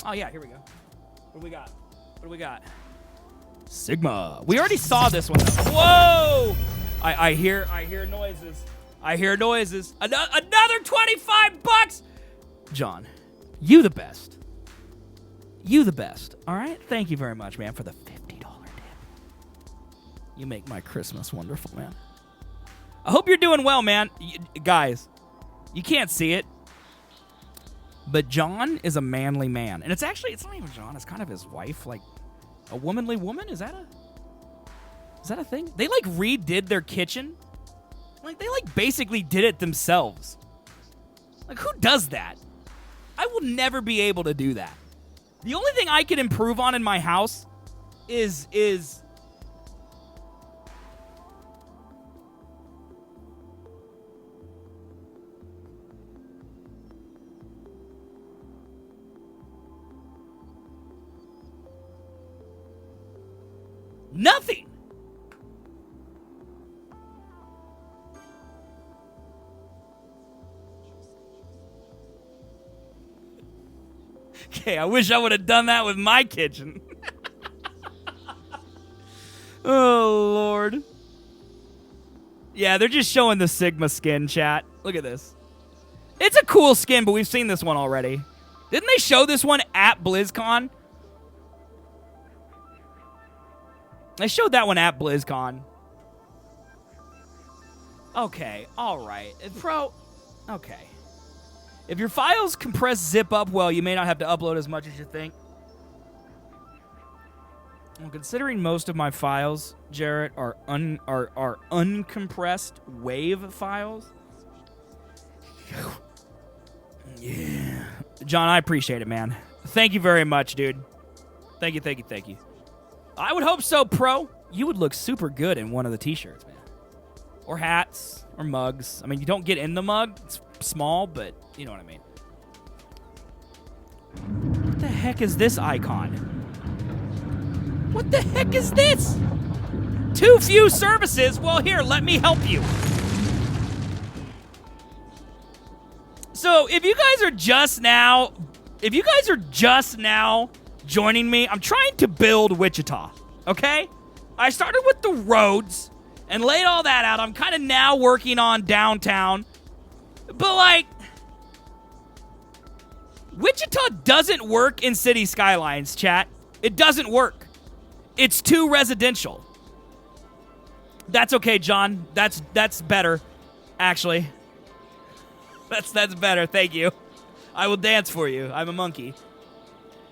Oh yeah, here we go. What do we got? What do we got? Sigma. We already saw this one. Whoa! I hear noises. I hear noises. Another $25. John, you the best. You the best. All right. Thank you very much, man, for the $50 tip. You make my Christmas wonderful, man. I hope you're doing well, man. Guys, you can't see it, but John is a manly man. And it's not even John. It's kind of his wife, like a womanly woman. Is that a thing? They like redid their kitchen. Like they like basically did it themselves. Like who does that? I will never be able to do that. The only thing I can improve on in my house is nothing. Okay, I wish I would have done that with my kitchen. Oh, Lord. Yeah, they're just showing the Sigma skin, chat. Look at this. It's a cool skin, but we've seen this one already. Didn't they show this one at BlizzCon? They showed that one at BlizzCon. Okay, alright. Bro, okay. If your files compress zip up well, you may not have to upload as much as you think. Well, considering most of my files, Jarrett, are uncompressed WAV files. Yeah. John, I appreciate it, man. Thank you very much, dude. Thank you. I would hope so, pro. You would look super good in one of the t-shirts, man. Or hats, or mugs. I mean, you don't get in the mug. It's small, but you know what I mean. What the heck is this icon? What the heck is this? Too few services? Well, here, let me help you. So, if you guys are just now joining me, I'm trying to build Wichita, okay? I started with the roads and laid all that out. I'm kind of now working on downtown. But, like, Wichita doesn't work in city skylines, chat. It doesn't work. It's too residential. That's okay, John. That's better, actually. That's better. Thank you. I will dance for you. I'm a monkey.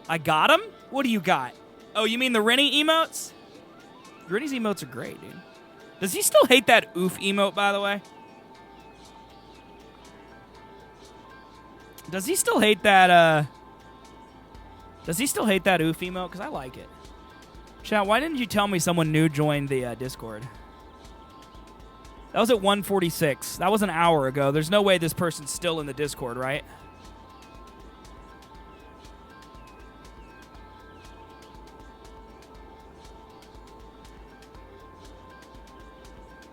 I got him? What do you got? Oh, you mean the Rennie emotes? Rennie's emotes are great, dude. Does he still hate that oof emote, by the way? Does he still hate that oof emote? Because I like it. Chat, why didn't you tell me someone new joined the Discord? That was at 1:46. That was an hour ago. There's no way this person's still in the Discord, right?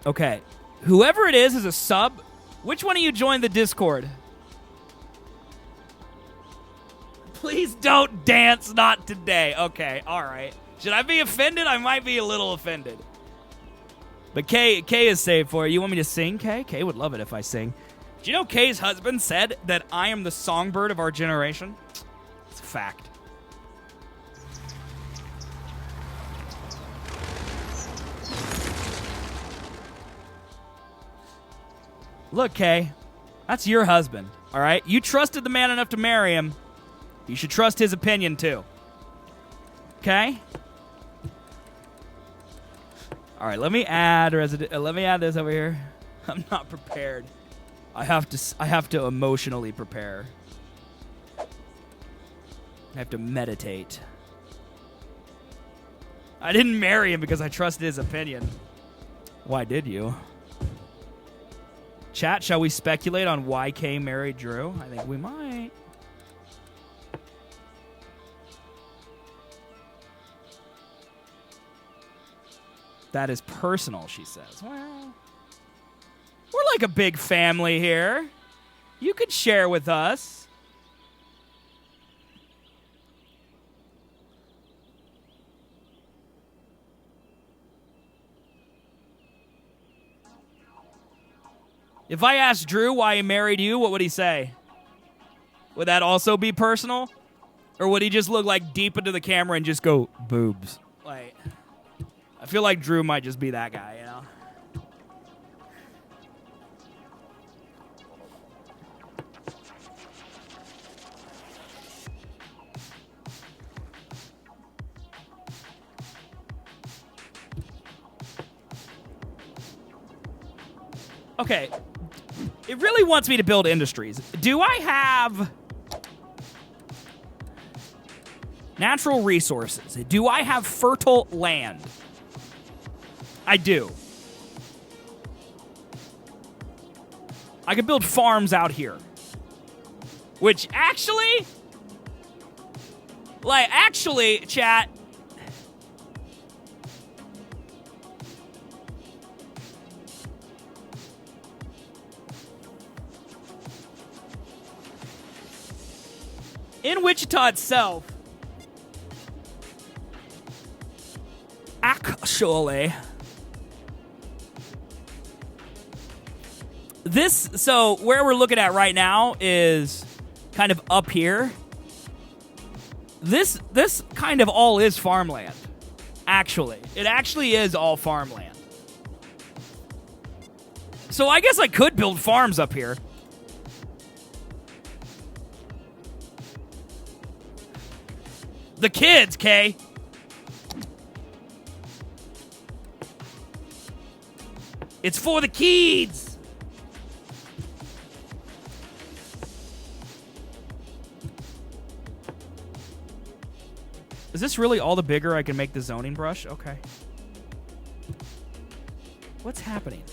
Okay. Whoever it is a sub. Which one of you joined the Discord? Please don't dance, not today. Okay, all right. Should I be offended? I might be a little offended. But Kay is saved for it. You want me to sing, Kay? Kay would love it if I sing. Do you know Kay's husband said that I am the songbird of our generation? It's a fact. Look, Kay, that's your husband, all right? You trusted the man enough to marry him. You should trust his opinion, too. Okay? All right, let me add this over here. I'm not prepared. I have to emotionally prepare. I have to meditate. I didn't marry him because I trusted his opinion. Why did you? Chat, shall we speculate on why Kay married Drew? I think we might. That is personal, she says. Well, we're like a big family here. You could share with us. If I asked Drew why he married you, what would he say? Would that also be personal? Or would he just look like deep into the camera and just go, boobs? Like, I feel like Drew might just be that guy, you know? Okay. It really wants me to build industries. Do I have natural resources? Do I have fertile land? I do. I could build farms out here. Which actually, chat, in Wichita itself, actually, so where we're looking at right now is kind of up here. This kind of all is farmland. Actually, it actually is all farmland. So I guess I could build farms up here. The kids, Kay. It's for the kids. Is this really all the bigger I can make the zoning brush? Okay. What's happening?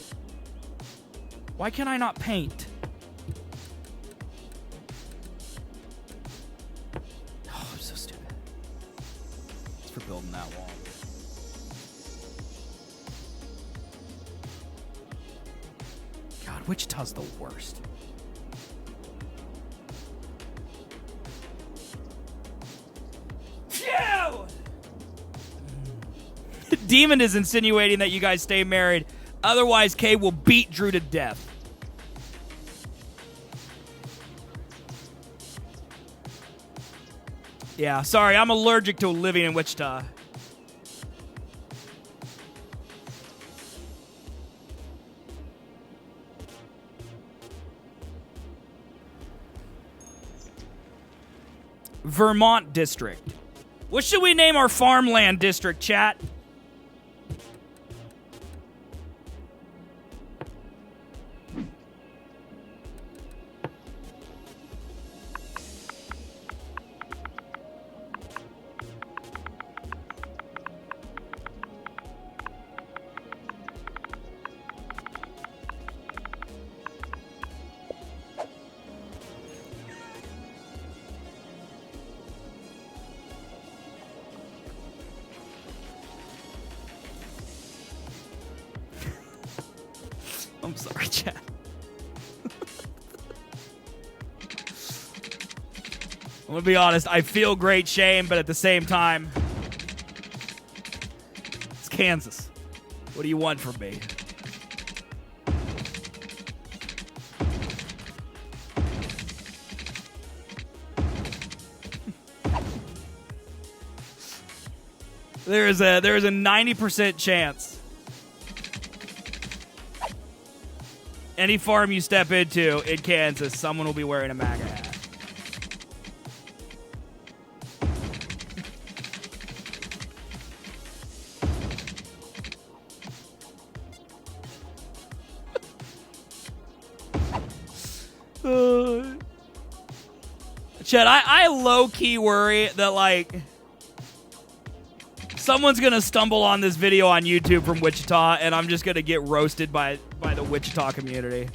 Why can I not paint? Oh, I'm so stupid. It's for building that wall. God, Wichita's the worst. Phew! Demon is insinuating that you guys stay married. Otherwise, Kay will beat Drew to death. Yeah, sorry, I'm allergic to living in Wichita. Vermont District. What should we name our farmland district, chat? I'm sorry, chat. I'm gonna be honest, I feel great shame, but at the same time, it's Kansas. What do you want from me? There is a 90% chance any farm you step into in Kansas, someone will be wearing a MAGA hat. Chet, I low-key worry that, like, someone's gonna stumble on this video on YouTube from Wichita, and I'm just gonna get roasted by the Wichita community.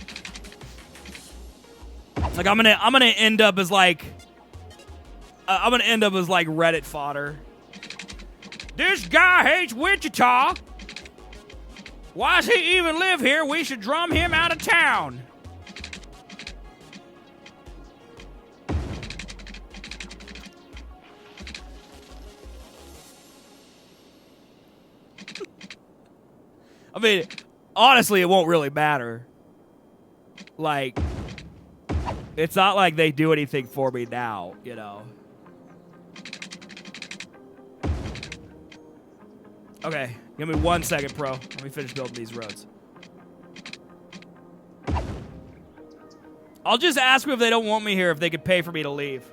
Like, I'm gonna end up as like Reddit fodder. This guy hates Wichita. Why does he even live here? We should drum him out of town. I mean, honestly, it won't really matter. Like, it's not like they do anything for me now, you know. Okay, give me 1 second, bro. Let me finish building these roads. I'll just ask them if they don't want me here, if they could pay for me to leave.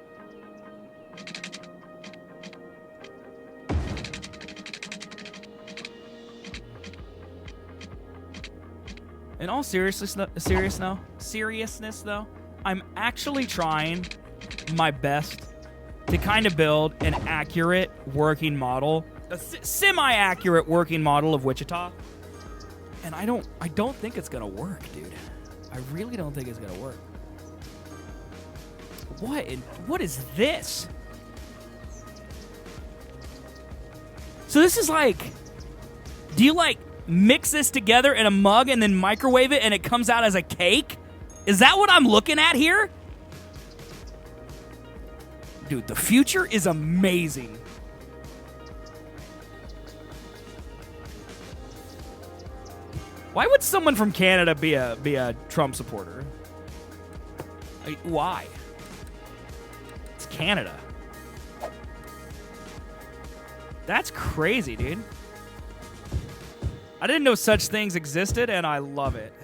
In all seriousness, though, I'm actually trying my best to kind of build an accurate working model, a semi-accurate working model of Wichita. And I don't think it's gonna work, dude. I really don't think it's gonna work. What is this? So this is like, do you like mix this together in a mug and then microwave it and it comes out as a cake? Is that what I'm looking at here? Dude, the future is amazing. Why would someone from Canada be a Trump supporter? Like, why? It's Canada. That's crazy, dude. I didn't know such things existed, and I love it.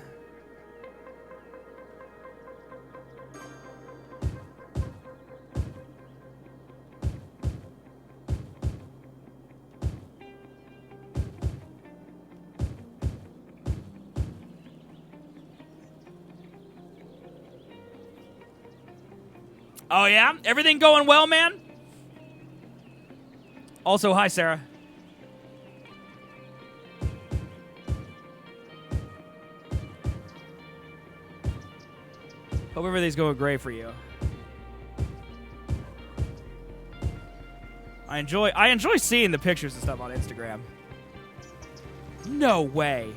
Oh, yeah? Everything going well, man? Also, hi, Sarah. Hope everything's going great for you. I enjoy seeing the pictures and stuff on Instagram. No way.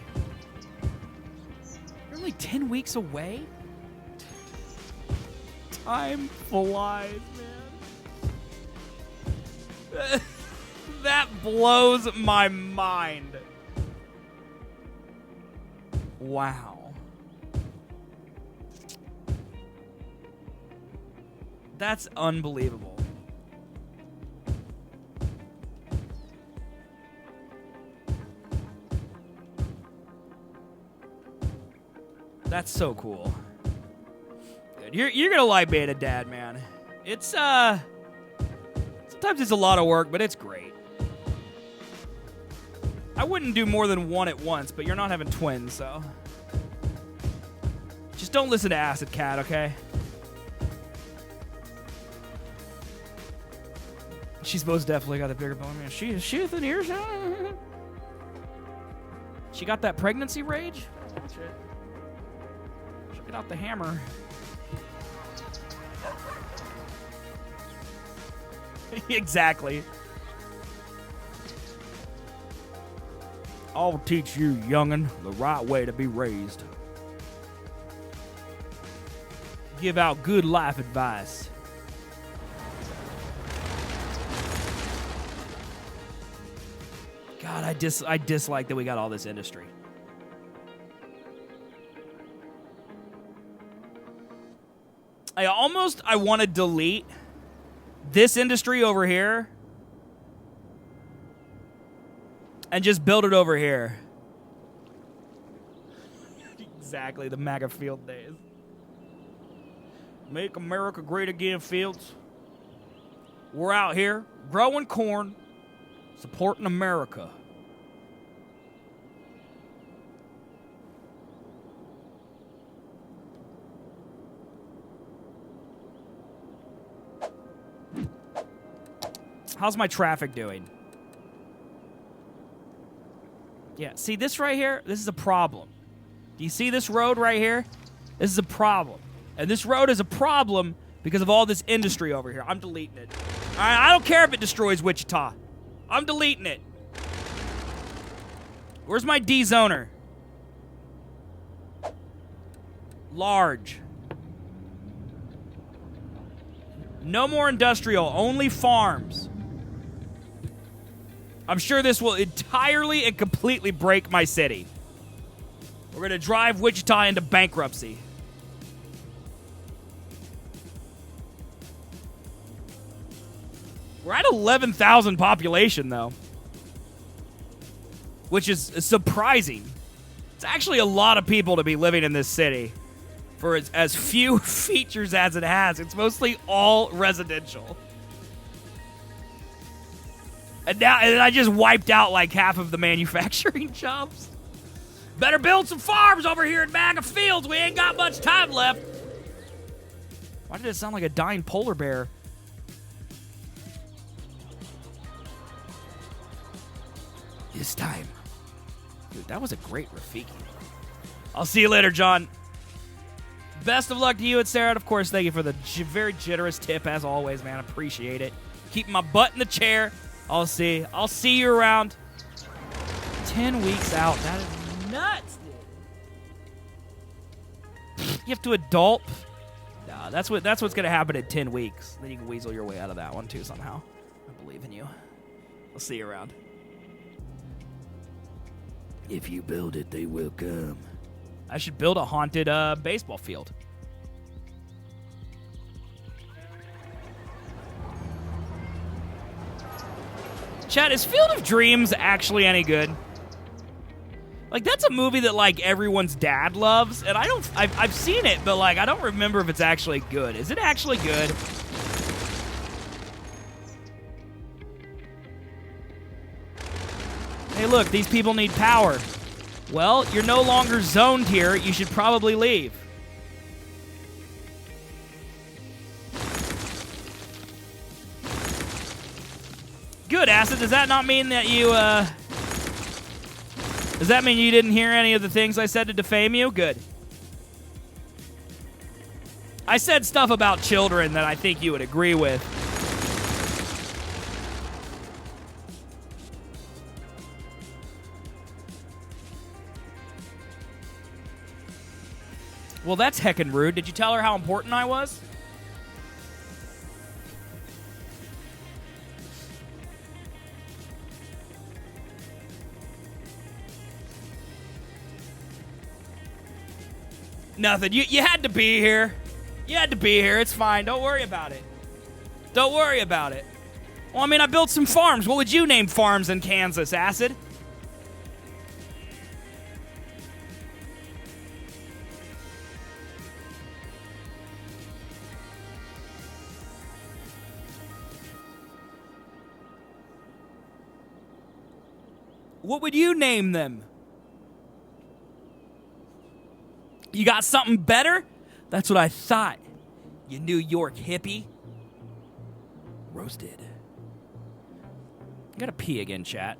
You're only 10 weeks away? Time flies, man. That blows my mind. Wow. That's unbelievable. That's so cool. Good. You're gonna like being a dad, man. It's sometimes it's a lot of work, but it's great. I wouldn't do more than one at once, but you're not having twins, so just don't listen to Acid Cat, okay? She's most definitely got the bigger bone, man. She within earshot. She got that pregnancy rage. Watch it. She'll get out the hammer. Exactly. I'll teach you, youngin', the right way to be raised. Give out good life advice. God, I dislike that we got all this industry. I want to delete this industry over here and just build it over here. Exactly, the MAGA field days. Make America great again, Fields. We're out here growing corn, supporting America. How's my traffic doing? Yeah, see this right here? This is a problem. Do you see this road right here? This is a problem. And this road is a problem because of all this industry over here. I'm deleting it. I don't care if it destroys Wichita. I'm deleting it. Where's my D-zoner? Large. No more industrial, only farms. I'm sure this will entirely and completely break my city. We're going to drive Wichita into bankruptcy. We're at 11,000 population, though. Which is surprising. It's actually a lot of people to be living in this city. For as few features as it has. It's mostly all residential. And I just wiped out like half of the manufacturing jobs. Better build some farms over here in MAGA Fields. We ain't got much time left. Why did it sound like a dying polar bear? This time. Dude, that was a great Rafiki. I'll see you later, John. Best of luck to you and Sarah. And of course, thank you for the very generous tip, as always, man. Appreciate it. Keeping my butt in the chair. I'll see you around. 10 weeks out. That is nuts, dude. You have to adult. Nah, that's what's gonna happen in 10 weeks. Then you can weasel your way out of that one too somehow. I believe in you. I'll see you around. If you build it, they will come. I should build a haunted baseball field. Chat, is Field of Dreams actually any good? Like, that's a movie that, like, everyone's dad loves, and I've seen it, but, like, I don't remember if it's actually good. Is it actually good? Hey, look, these people need power. Well, you're no longer zoned here. You should probably leave. Good, Acid. Does that not mean that you, Does that mean you didn't hear any of the things I said to defame you? Good. I said stuff about children that I think you would agree with. Well, that's heckin' rude. Did you tell her how important I was? Nothing. You had to be here. You had to be here. It's fine. Don't worry about it. Don't worry about it. Well, I mean, I built some farms. What would you name farms in Kansas, Acid? What would you name them? You got something better? That's what I thought. You New York hippie. Roasted. I gotta pee again, chat.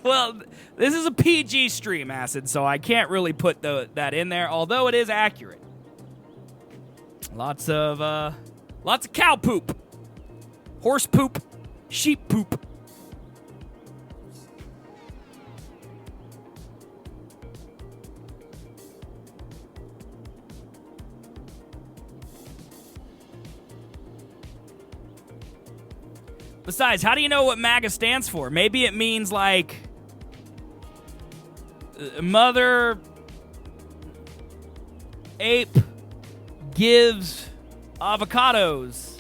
Well, this is a PG stream, Acid, so I can't really put that in there, although it is accurate. Lots of cow poop. Horse poop. Sheep poop. Besides, how do you know what MAGA stands for? Maybe it means like Mother Ape gives avocados.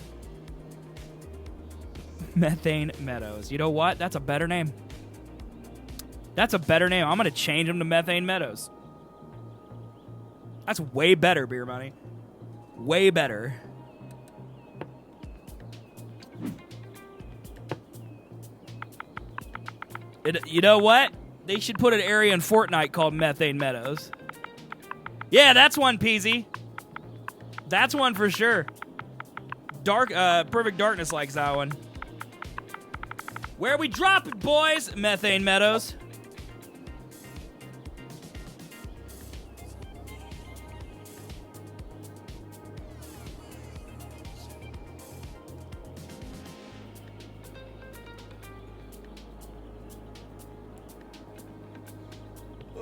Methane Meadows. You know what? That's a better name. That's a better name. I'm going to change them to Methane Meadows. That's way better, Beer Money. Way better. You know what? They should put an area in Fortnite called Methane Meadows. Yeah, that's one, Peasy. That's one for sure. Perfect Darkness likes that one. Where we drop it, boys? Methane Meadows.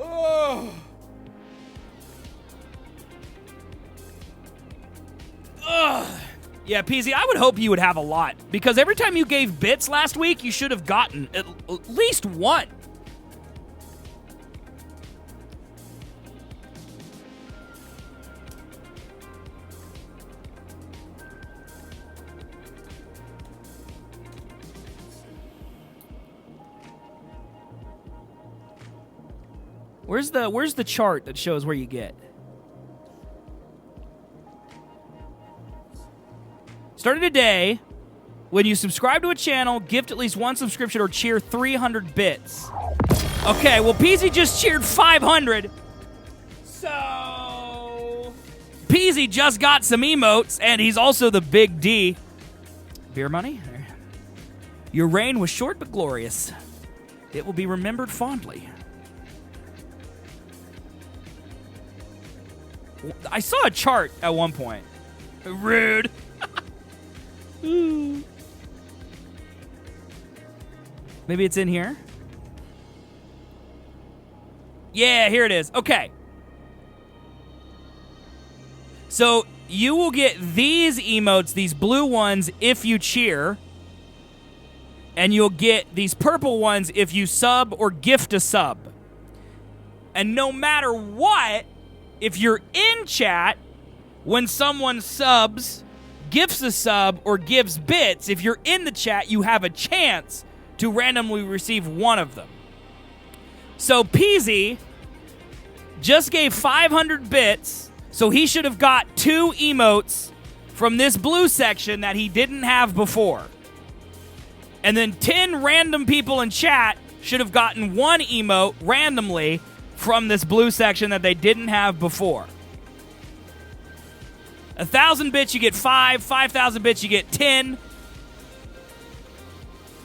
Oh. Ugh. Yeah, PZ, I would hope you would have a lot, because every time you gave bits last week, you should have gotten at least one. Where's the chart that shows where you get? Starting today, when you subscribe to a channel, gift at least one subscription, or cheer 300 bits. Okay, well, Peasy just cheered 500. So, Peasy just got some emotes, and he's also the Big D. Beer Money? Your reign was short but glorious. It will be remembered fondly. I saw a chart at one point. Rude. Maybe it's in here. Yeah, here it is. Okay. So you will get these emotes, these blue ones, if you cheer. And you'll get these purple ones if you sub or gift a sub. And no matter what, if you're in chat, when someone subs, gifts a sub, or gives bits, if you're in the chat, you have a chance to randomly receive one of them. So Peasy just gave 500 bits, so he should have got 2 emotes from this blue section that he didn't have before. And then 10 random people in chat should have gotten 1 emote randomly from this blue section that they didn't have before. 1,000 bits, you get 5. 5,000 bits, you get 10.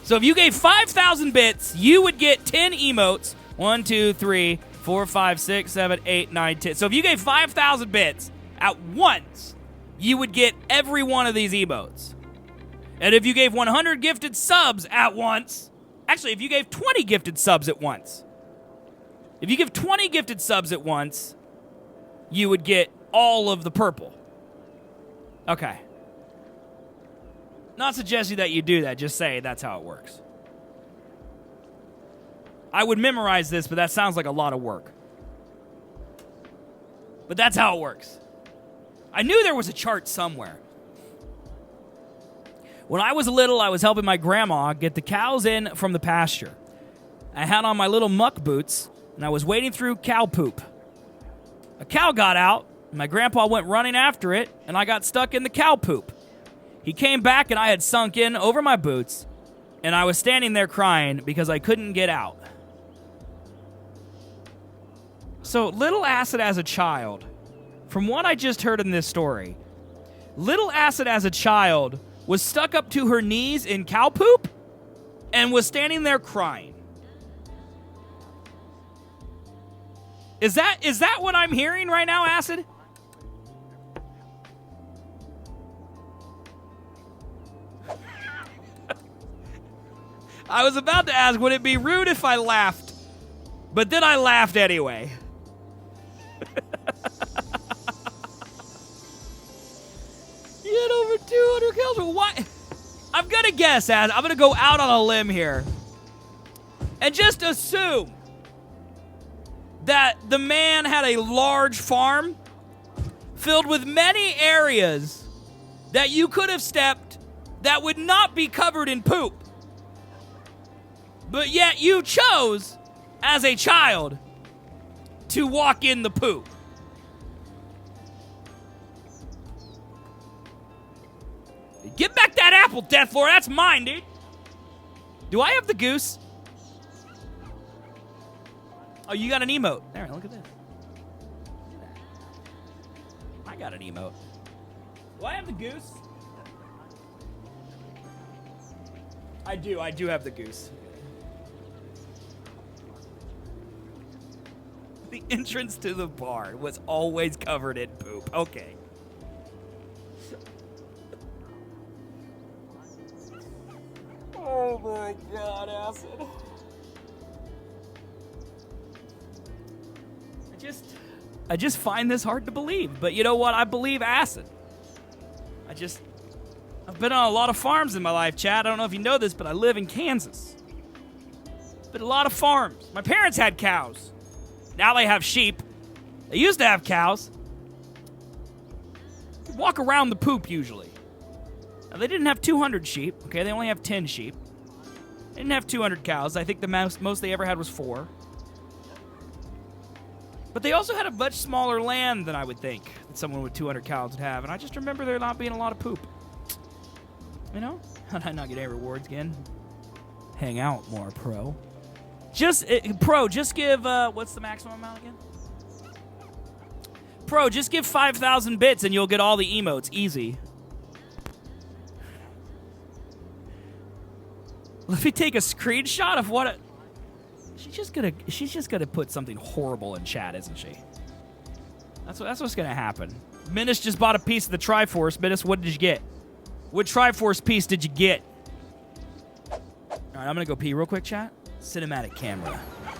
So if you gave 5,000 bits, you would get 10 emotes. 1, 2, 3, 4, 5, 6, 7, 8, 9, 10. So if you gave 5,000 bits at once, you would get every one of these emotes. And if you gave 100 gifted subs at once, actually, if you gave 20 gifted subs at once, if you give 20 gifted subs at once, you would get all of the purple. Okay. Not suggesting that you do that, just say that's how it works. I would memorize this, but that sounds like a lot of work. But that's how it works. I knew there was a chart somewhere. When I was little, I was helping my grandma get the cows in from the pasture. I had on my little muck boots, and I was wading through cow poop. A cow got out, and my grandpa went running after it, and I got stuck in the cow poop. He came back, and I had sunk in over my boots, and I was standing there crying because I couldn't get out. So, Little Acid as a child, from what I just heard in this story, Little Acid as a child was stuck up to her knees in cow poop and was standing there crying. Is that what I'm hearing right now, Acid? I was about to ask, would it be rude if I laughed? But then I laughed anyway. You had over 200 kills. Why? I'm going to guess, I'm going to go out on a limb here and just assume that the man had a large farm filled with many areas that you could have stepped that would not be covered in poop. But yet you chose, as a child, to walk in the poop. Give back that apple, Death Lord. That's mine, dude. Do I have the goose? Oh, you got an emote. There, look at this. I got an emote. Do I have the goose? I do have the goose. The entrance to the bar was always covered in poop. Okay. Oh my God, acid. I just find this hard to believe. But you know what? I believe acid. I've been on a lot of farms in my life, Chad. I don't know if you know this, but I live in Kansas. Been a lot of farms. My parents had cows. Now they have sheep. They used to have cows. They walk around the poop usually. Now, they didn't have 200 sheep. Okay, they only have 10 sheep. They didn't have 200 cows. I think the most they ever had was 4. But they also had a much smaller land than I would think that someone with 200 cows would have. And I just remember there not being a lot of poop. You know? How did I not get any rewards again? Hang out more, pro. Just give, what's the maximum amount again? Pro, just give 5,000 bits and you'll get all the emotes. Easy. Let me take a screenshot of what she's just gonna put something horrible in chat, isn't she? That's what's gonna happen. Menace just bought a piece of the Triforce. Menace, what did you get? What Triforce piece did you get? Alright, I'm gonna go pee real quick, chat. Cinematic camera.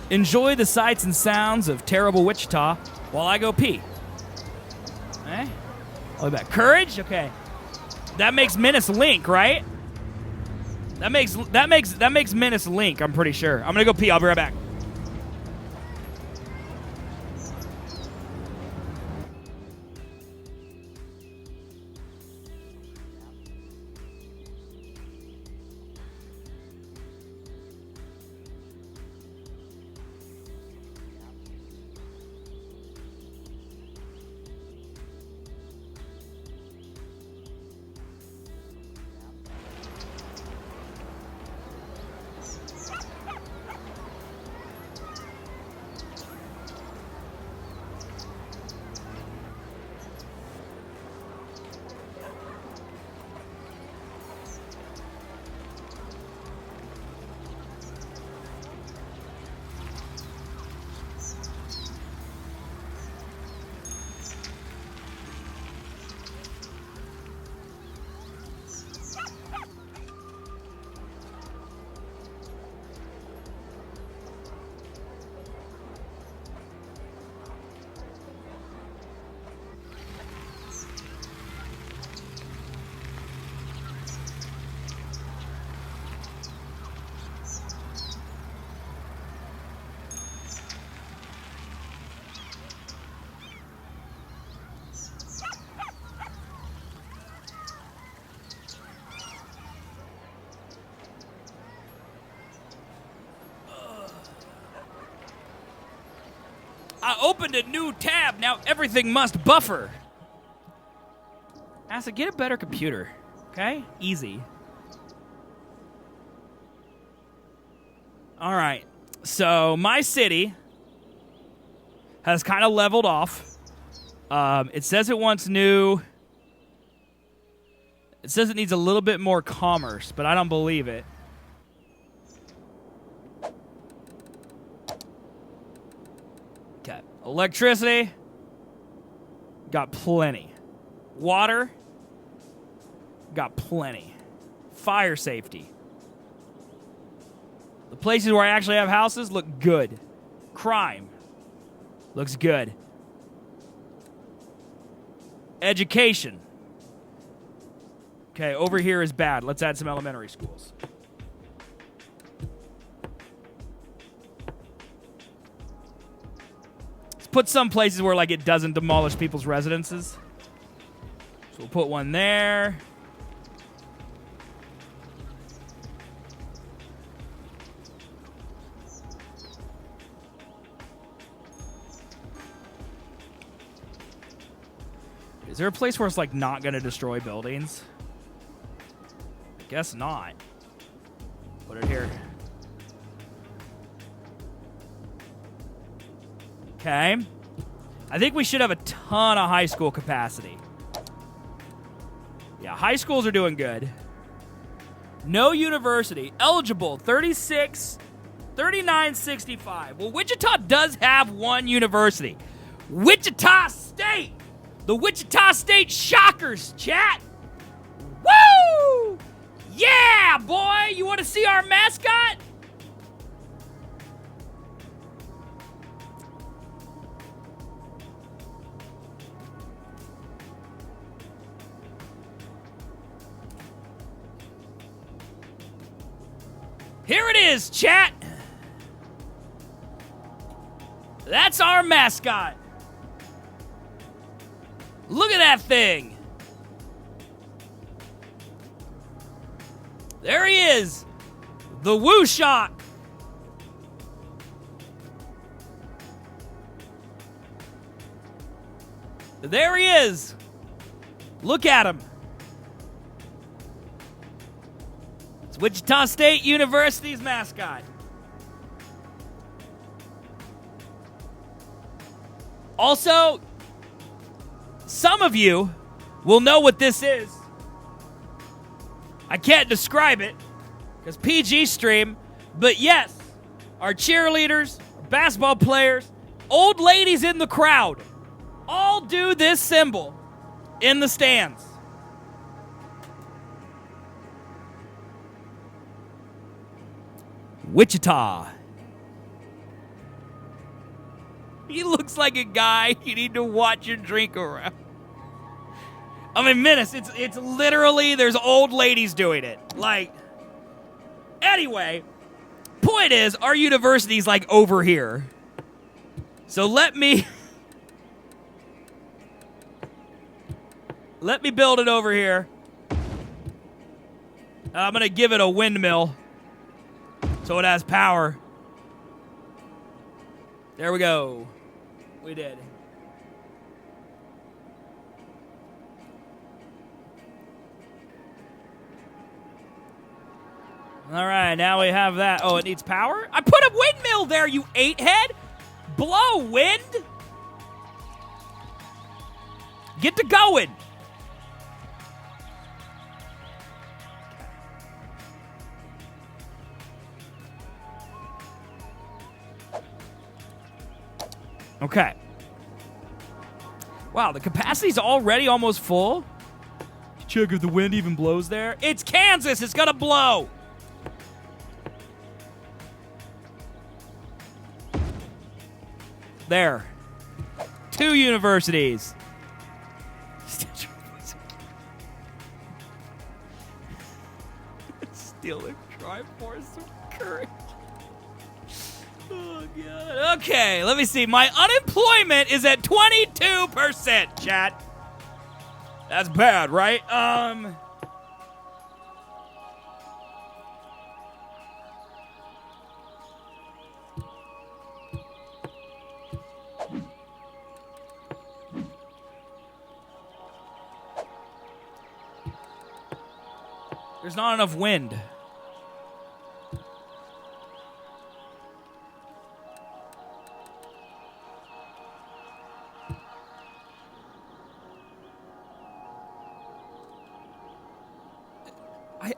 Enjoy the sights and sounds of terrible Wichita while I go pee. Okay? I'll be back. Courage? Okay. That makes Menace Link, right? That makes Menace Link, I'm pretty sure. I'm gonna go pee, I'll be right back. I opened a new tab. Now everything must buffer. Asa, get a better computer. Okay? Easy. All right. So my city has kind of leveled off. It says it wants new. It says it needs a little bit more commerce, but I don't believe it. Okay. Electricity. Got plenty. Water. Got plenty. Fire safety. The places where I actually have houses look good. Crime. Looks good. Education. Okay, over here is bad. Let's add some elementary schools. Let's put some places where, like, it doesn't demolish people's residences. So we'll put one there. Is there a place where it's, like, not going to destroy buildings? I guess not. Put it here. Okay. I think we should have a ton of high school capacity. Yeah, high schools are doing good. No university. Eligible, 36, 3965. Well, Wichita does have one university. Wichita State! The Wichita State Shockers, chat! Woo! Yeah, boy! You want to see our mascot? Here it is, chat! That's our mascot. Look at that thing. There he is. The Woo Shock. There he is. Look at him. It's Wichita State University's mascot. Also, some of you will know what this is. I can't describe it because PG stream, but yes, our cheerleaders, our basketball players, old ladies in the crowd all do this symbol in the stands. Wichita. He looks like a guy you need to watch your drink around. I mean, Menace, it's literally, there's old ladies doing it. Like, anyway, point is, our university's like over here. So let me build it over here. I'm going to give it a windmill so it has power. There we go. We did. All right, now we have that. Oh, it needs power? I put a windmill there, you 8-head! Blow, wind! Get to going! Okay. Wow, the capacity's already almost full. Check if the wind even blows there. It's Kansas! It's gonna blow! There. 2 universities. Still a Triforce of Courage. Oh, God. Okay, let me see. My unemployment is at 22%, chat. That's bad, right? There's not enough wind.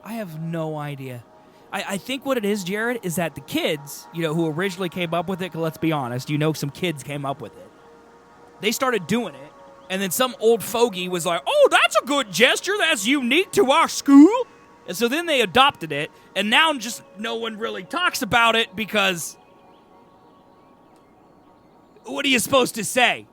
I have no idea. I think what it is, Jared, is that the kids, who originally came up with it, 'cause let's be honest, some kids came up with it. They started doing it, and then some old fogey was like, oh, that's a good gesture, that's unique to our school. And so then they adopted it, and now just no one really talks about it because what are you supposed to say?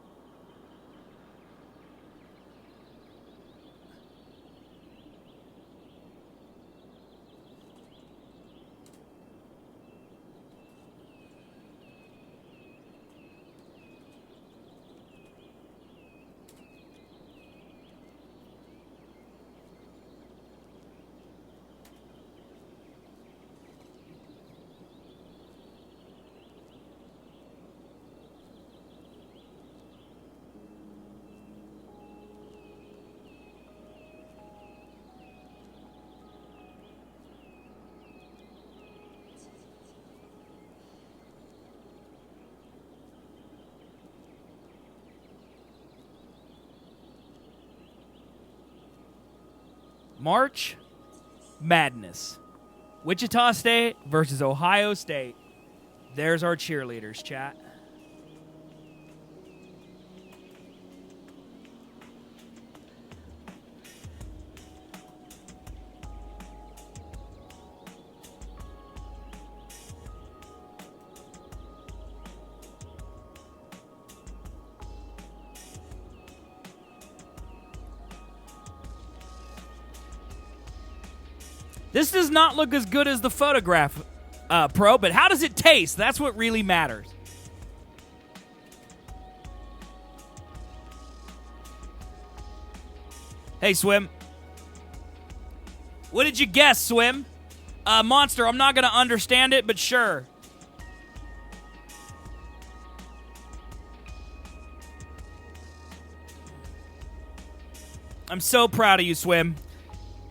March Madness. Wichita State versus Ohio State. There's our cheerleaders, chat. This does not look as good as the photograph, Pro, but how does it taste? That's what really matters. Hey, Swim. What did you guess, Swim? Monster, I'm not going to understand it, but sure. I'm so proud of you, Swim.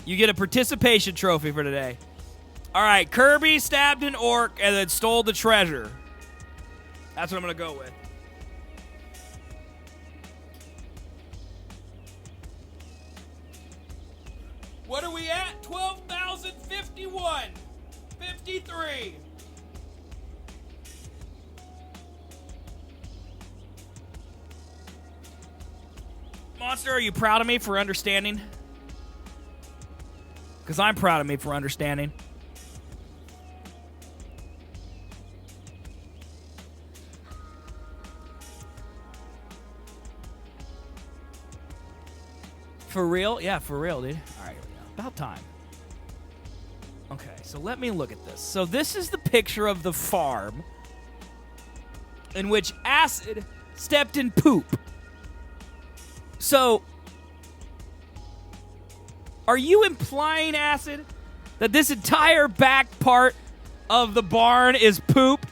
You get a participation trophy for today. All right, Kirby stabbed an orc and then stole the treasure. That's what I'm going to go with. What are we at? 12,051. 53. Monster, are you proud of me for understanding? Because I'm proud of me for understanding. For real? Yeah, for real, dude. All right, here we go. About time. Okay, so let me look at this. So this is the picture of the farm in which Acid stepped in poop. So, are you implying, Acid, that this entire back part of the barn is poop?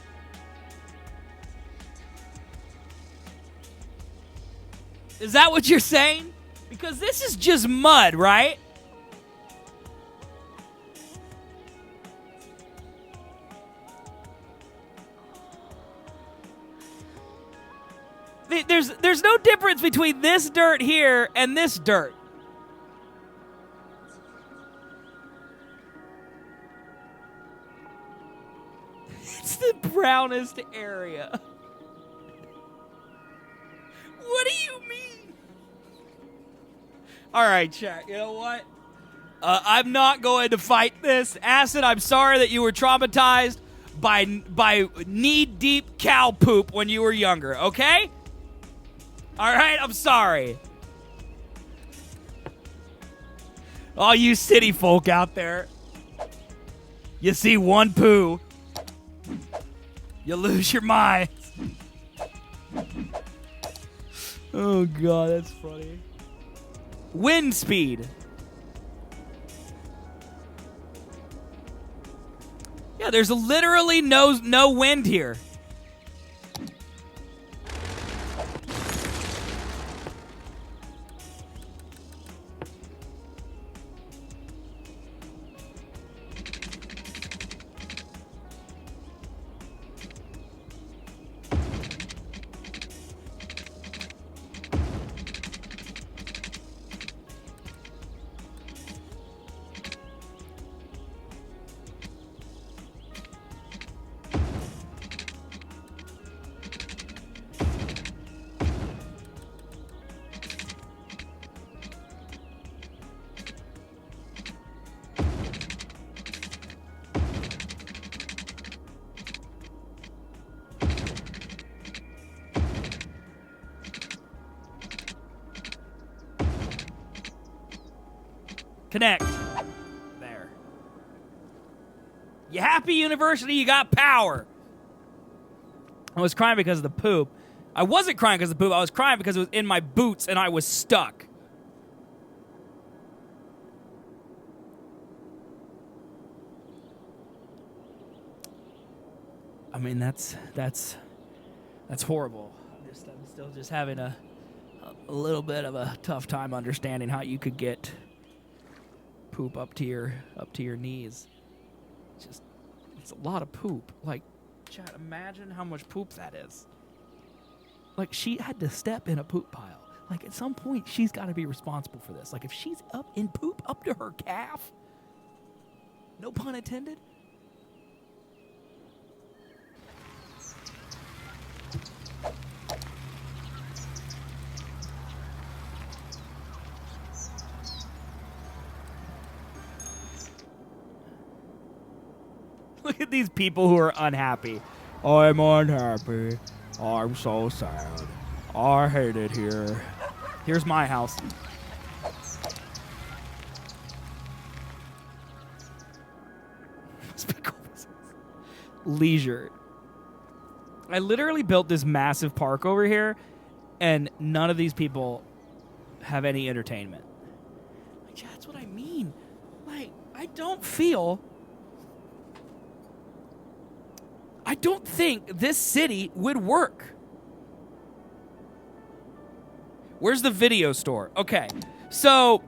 Is that what you're saying? Because this is just mud, right? There's no difference between this dirt here and this dirt. It's the brownest area. What do you mean? All right, chat. You know what? I'm not going to fight this. Acid, I'm sorry that you were traumatized by knee-deep cow poop when you were younger, okay? All right, I'm sorry. All you city folk out there, you see one poo, you lose your mind. Oh, God, that's funny. Wind speed. Yeah, there's literally no wind here. Connect. There. You happy, University? You got power. I was crying because of the poop. I wasn't crying because of the poop. I was crying because it was in my boots and I was stuck. I mean, that's horrible. I'm still just having a little bit of a tough time understanding how you could get poop up to your knees. It's a lot of poop. Like, chat, imagine how much poop that is. Like, she had to step in a poop pile. Like, at some point, she's got to be responsible for this. Like, if she's up in poop up to her calf, no pun intended. Look at these people who are unhappy. I'm unhappy. I'm so sad. I hate it here. Here's my house. Leisure. I literally built this massive park over here, and none of these people have any entertainment. Like, yeah, that's what I mean. Like, I don't think this city would work. Where's the video store? Okay, so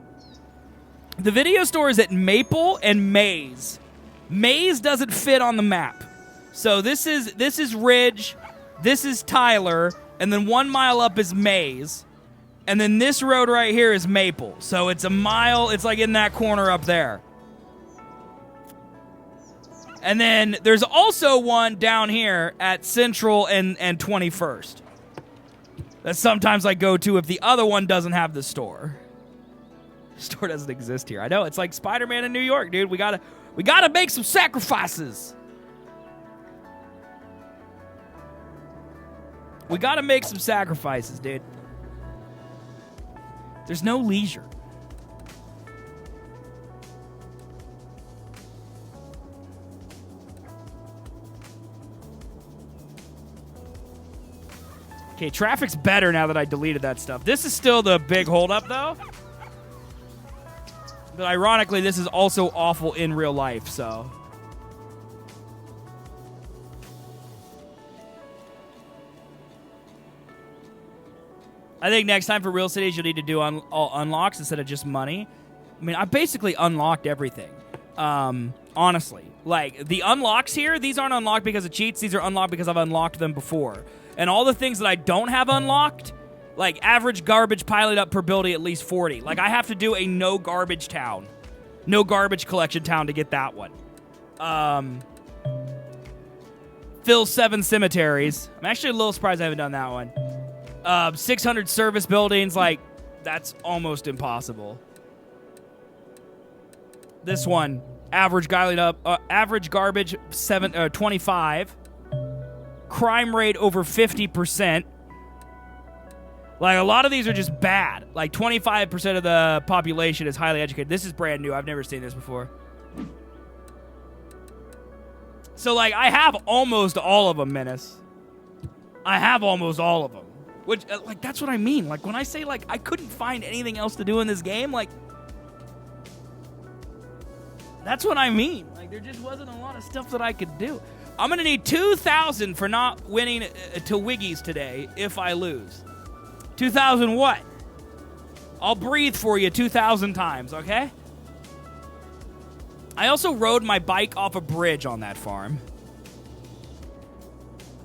the video store is at Maple and Maze. Maze doesn't fit on the map. So this is Ridge, this is Tyler, and then 1 mile up is Maze. And then this road right here is Maple. So it's a mile, it's like in that corner up there. And then there's also one down here at Central and 21st. That sometimes I go to if the other one doesn't have the store. The store doesn't exist here. I know, it's like Spider-Man in New York, dude. We gotta make some sacrifices. We gotta make some sacrifices, dude. There's no leisure. Okay, traffic's better now that I deleted that stuff. This is still the big holdup, though. But ironically, this is also awful in real life, so. I think next time for real cities, you'll need to do all unlocks instead of just money. I mean, I basically unlocked everything. Honestly. Like, the unlocks here, these aren't unlocked because of cheats. These are unlocked because I've unlocked them before. And all the things that I don't have unlocked, like average garbage piled up per building at least 40. Like, I have to do a no garbage town. No garbage collection town to get that one. Fill 7 cemeteries. I'm actually a little surprised I haven't done that one. 600 service buildings. Like, that's almost impossible. This one, average garbage 25. Crime rate over 50%. Like, a lot of these are just bad. Like, 25% of the population is highly educated. This is brand new. I've never seen this before. So, like, I have almost all of them, Menace. I have almost all of them. Which, like, that's what I mean. Like, when I say, like, I couldn't find anything else to do in this game, like, that's what I mean. Like, there just wasn't a lot of stuff that I could do. I'm going to need 2,000 for not winning to Wiggies today if I lose. 2,000 what? I'll breathe for you 2,000 times, okay? I also rode my bike off a bridge on that farm.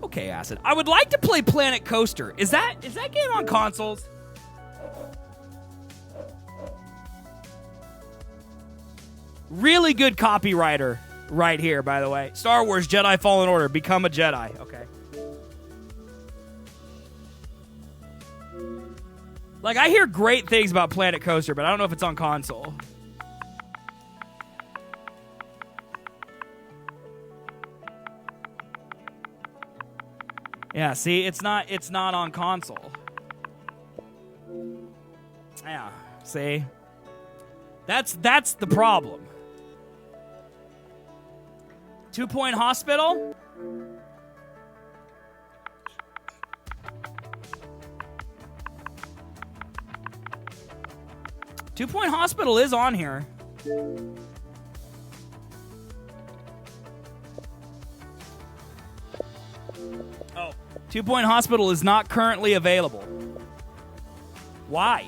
Okay, Acid. I would like to play Planet Coaster. Is that game on consoles? Really good copywriter right here, by the way. Star Wars Jedi Fallen Order. Become a Jedi. Okay. Like, I hear great things about Planet Coaster, but I don't know if it's on console. Yeah, see, it's not on console. Yeah, see? That's the problem. 2 Point Hospital? Two Point Hospital is on here. Oh. 2 Point Hospital is not currently available. Why?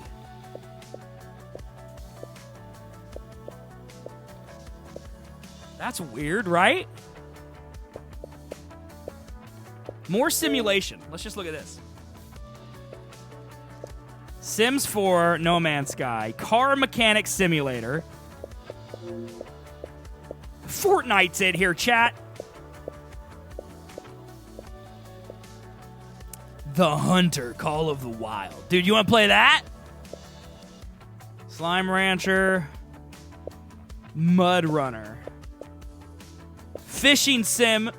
That's weird, right? More simulation. Let's just look at this. Sims 4, No Man's Sky, Car Mechanic Simulator. Fortnite's in here, chat. The Hunter, Call of the Wild. Dude, you want to play that? Slime Rancher. Mud Runner. Fishing Sim.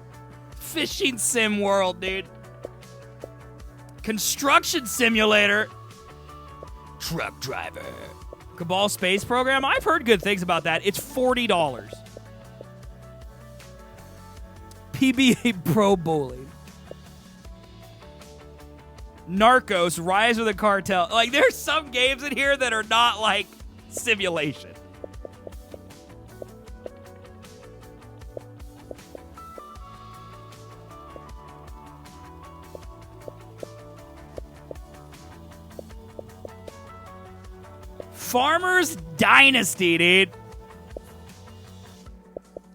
Fishing Sim World, dude. Construction Simulator. Truck Driver. Cabal Space Program. I've heard good things about that. It's $40. PBA Pro Bowling. Narcos, Rise of the Cartel. Like, there's some games in here that are not, like, simulation. Farmer's Dynasty, dude.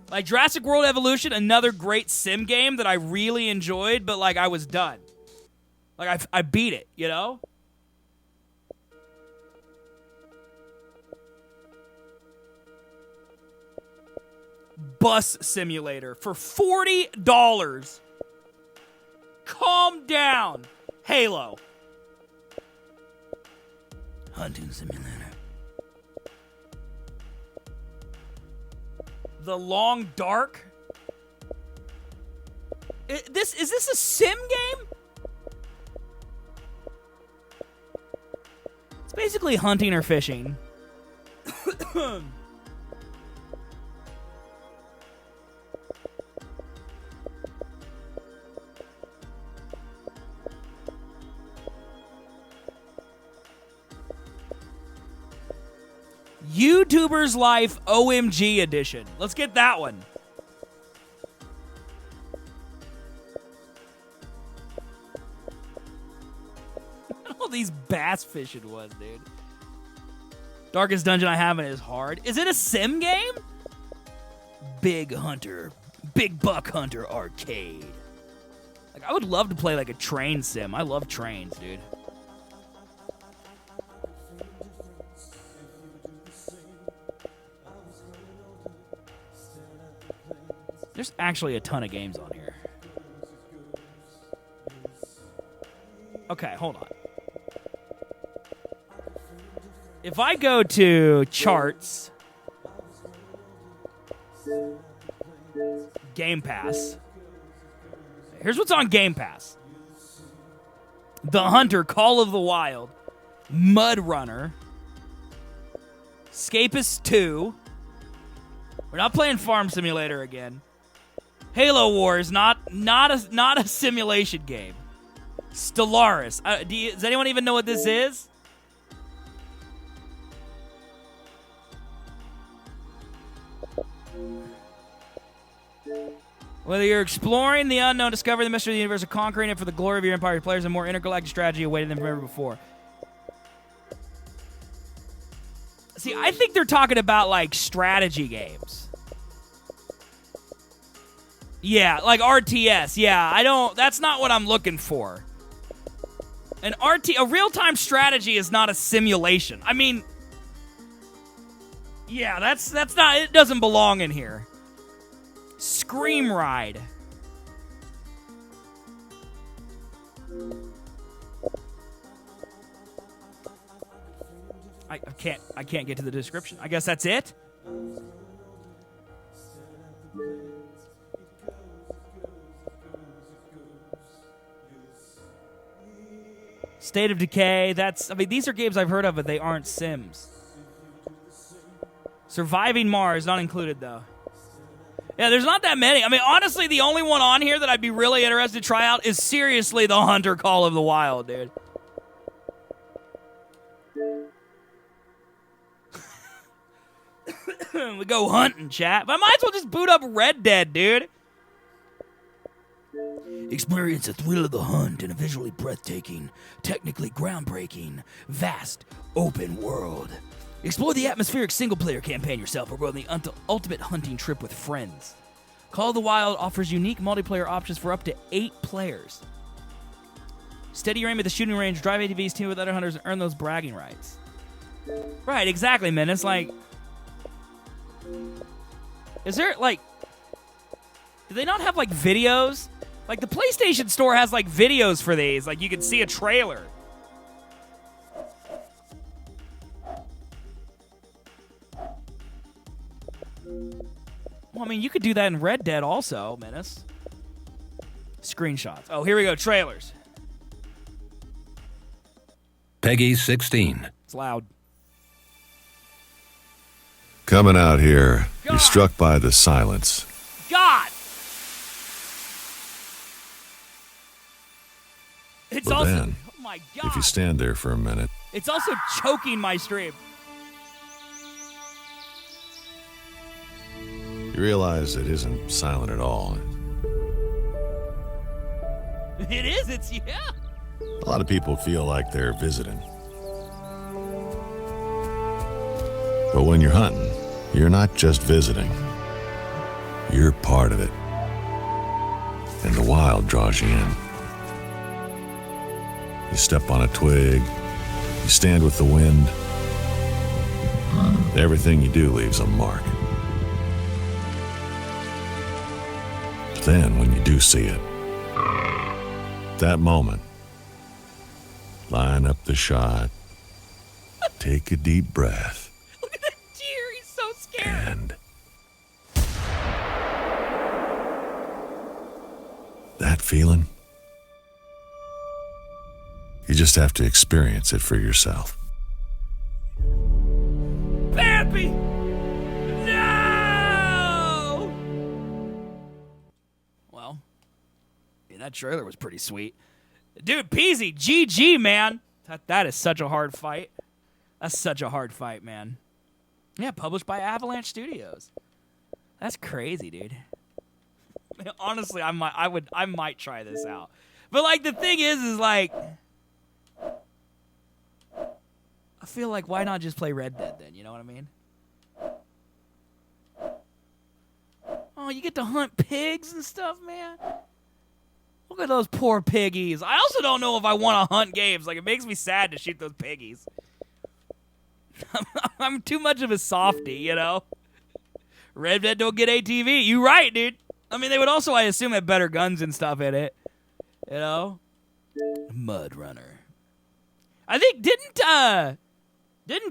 Like, Jurassic World Evolution, another great sim game that I really enjoyed, but, like, I was done. Like, I beat it, you know? Bus Simulator for $40. Calm down. Halo. Hunting Simulator. The Long Dark. Is this a sim game? It's basically hunting or fishing. YouTuber's Life OMG Edition. Let's get that one. All these bass fishing ones, dude. Darkest dungeon I have in is hard. Is it a sim game? Big Hunter. Big Buck Hunter Arcade. Like, I would love to play like a train sim. I love trains, dude. There's actually a ton of games on here. Okay, hold on. If I go to charts, Game Pass, here's what's on Game Pass. The Hunter, Call of the Wild, Mud Runner, Escapist 2. We're not playing Farm Simulator again. Halo Wars, not a simulation game. Stellaris. Does anyone even know what this is? Whether you're exploring the unknown, discovering the mystery of the universe, or conquering it for the glory of your empire, players have more intergalactic strategy awaiting them from ever before. See, I think they're talking about, like, strategy games. Yeah, like RTS. Yeah, that's not what I'm looking for. A real-time strategy is not a simulation. I mean, yeah, that's not, it doesn't belong in here. Scream Ride. I can't get to the description. I guess that's it? State of Decay. These are games I've heard of, but they aren't Sims. Surviving Mars, not included, though. Yeah, there's not that many. I mean, honestly, the only one on here that I'd be really interested to try out is seriously The Hunter, Call of the Wild, dude. We go hunting, chat. But I might as well just boot up Red Dead, dude. Experience the thrill of the hunt in a visually breathtaking, technically groundbreaking, vast, open world. Explore the atmospheric single-player campaign yourself or go on the ultimate hunting trip with friends. Call of the Wild offers unique multiplayer options for up to 8 players. Steady your aim at the shooting range, drive ATVs, team with other hunters, and earn those bragging rights. Right, exactly, man. It's like... Is there, like... Do they not have, like, videos? Like, the PlayStation Store has, like, videos for these. Like, you can see a trailer. Well, I mean, you could do that in Red Dead also, Menace. Screenshots. Oh, here we go. Trailers. Peggy 16. It's loud. Coming out here, God. you're struck by the silence. God! It's But also... then, oh, my God. if you stand there for a minute, It's also choking my stream. you realize it isn't silent at all. It is. It's... Yeah. A lot of people feel like they're visiting. But when you're hunting, you're not just visiting. You're part of it. And the wild draws you in. You step on a twig, you stand with the wind. Everything you do leaves a mark. But then when you do see it, that moment, line up the shot, take a deep breath, Look at that deer. He's so scared. and that feeling, you just have to experience it for yourself. Bambi! No! Well, yeah, that trailer was pretty sweet. Dude, Peasy, GG, man. That is such a hard fight. That's such a hard fight, man. Yeah, published by Avalanche Studios. That's crazy, dude. Honestly, I might try this out. But like the thing is like I feel like why not just play Red Dead then, you know what I mean? Oh, you get to hunt pigs and stuff, man. Look at those poor piggies. I also don't know if I want to hunt games. Like, it makes me sad to shoot those piggies. I'm too much of a softie, you know? Red Dead don't get ATV. You right, dude. I mean, they would also, I assume, have better guns and stuff in it. You know? Mud Runner. I think, didn't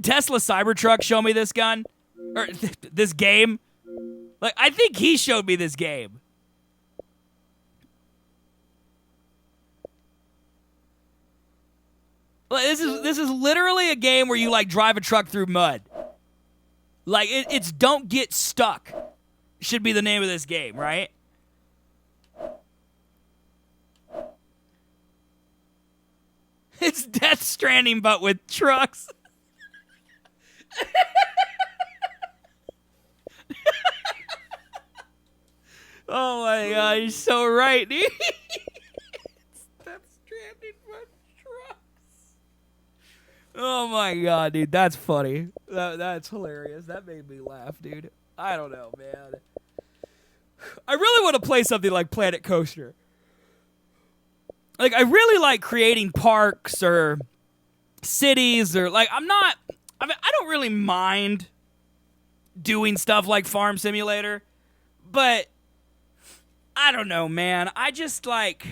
Tesla Cybertruck show me this gun? Or this game? Like, I think he showed me this game. Like, this is literally a game where you, like, drive a truck through mud. Like, it's Don't Get Stuck should be the name of this game, right? It's Death Stranding, but with trucks. Oh my god, you're so right, dude. It's Death Stranding, but trucks. Oh my god, dude, that's funny. That's hilarious. That made me laugh, dude. I don't know, man. I really want to play something like Planet Coaster. Like, I really like creating parks or cities or, like, I don't really mind doing stuff like Farm Simulator, but I don't know, man. I just, like,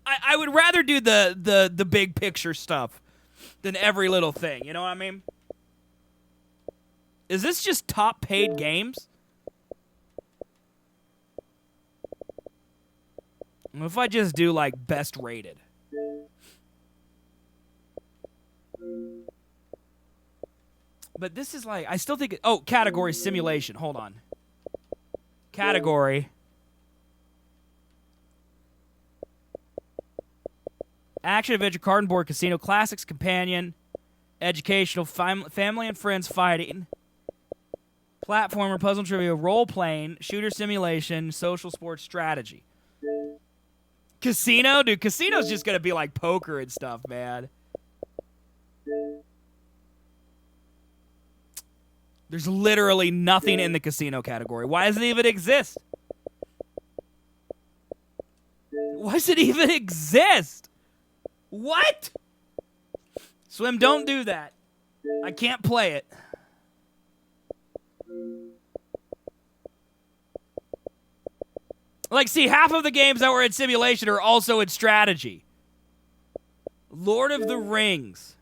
I would rather do the big picture stuff than every little thing, you know what I mean? Is this just top paid games? What if I just do, like, best rated? But this is, like, I still think... Oh, category simulation. Hold on. Category. Action, adventure, card and board, casino, classics, companion, educational, family and friends fighting, platformer, puzzle trivia, role-playing, shooter simulation, social sports strategy. Casino? Dude, casino's just gonna be like poker and stuff, man. There's literally nothing in the casino category. Why does it even exist? Why does it even exist? What? Swim, don't do that. I can't play it. Like, see, half of the games that were in simulation are also in strategy. Lord of the Rings.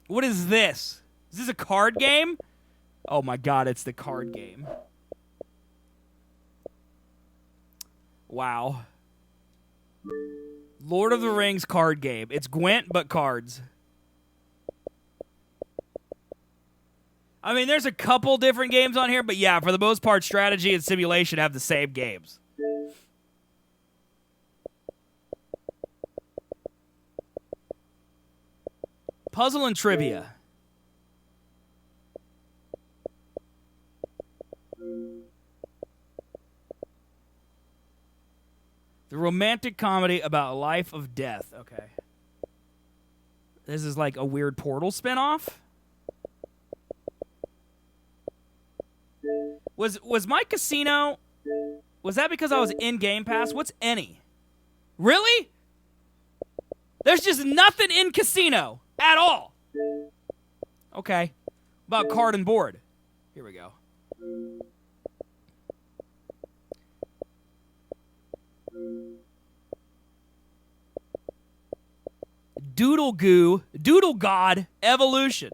What is this? Is this a card game? Oh my god, it's the card game. Wow. Lord of the Rings card game. It's Gwent, but cards. I mean, there's a couple different games on here, but yeah, for the most part, strategy and simulation have the same games. Puzzle and trivia. The romantic comedy about a life of death. Okay. This is like a weird Portal spinoff? Was my casino... Was that because I was in Game Pass? What's any? Really? There's just nothing in casino at all. Okay. About card and board. Here we go. Doodle God, Evolution.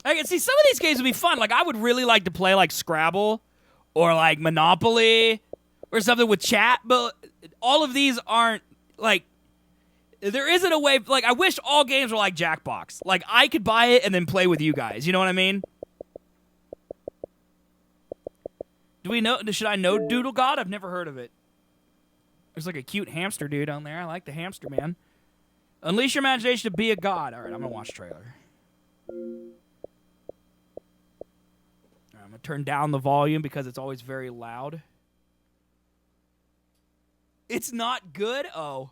I can see some of these games would be fun. Like, I would really like to play, like, Scrabble or, like, Monopoly or something with chat, but all of these aren't, like, there isn't a way, like, I wish all games were like Jackbox. Like, I could buy it and then play with you guys. You know what I mean? Should I know Doodle God? I've never heard of it. There's like a cute hamster dude on there. I like the hamster, man. Unleash your imagination to be a god. All right, I'm going to watch the trailer. All right, I'm going to turn down the volume because it's always very loud. It's not good? Oh.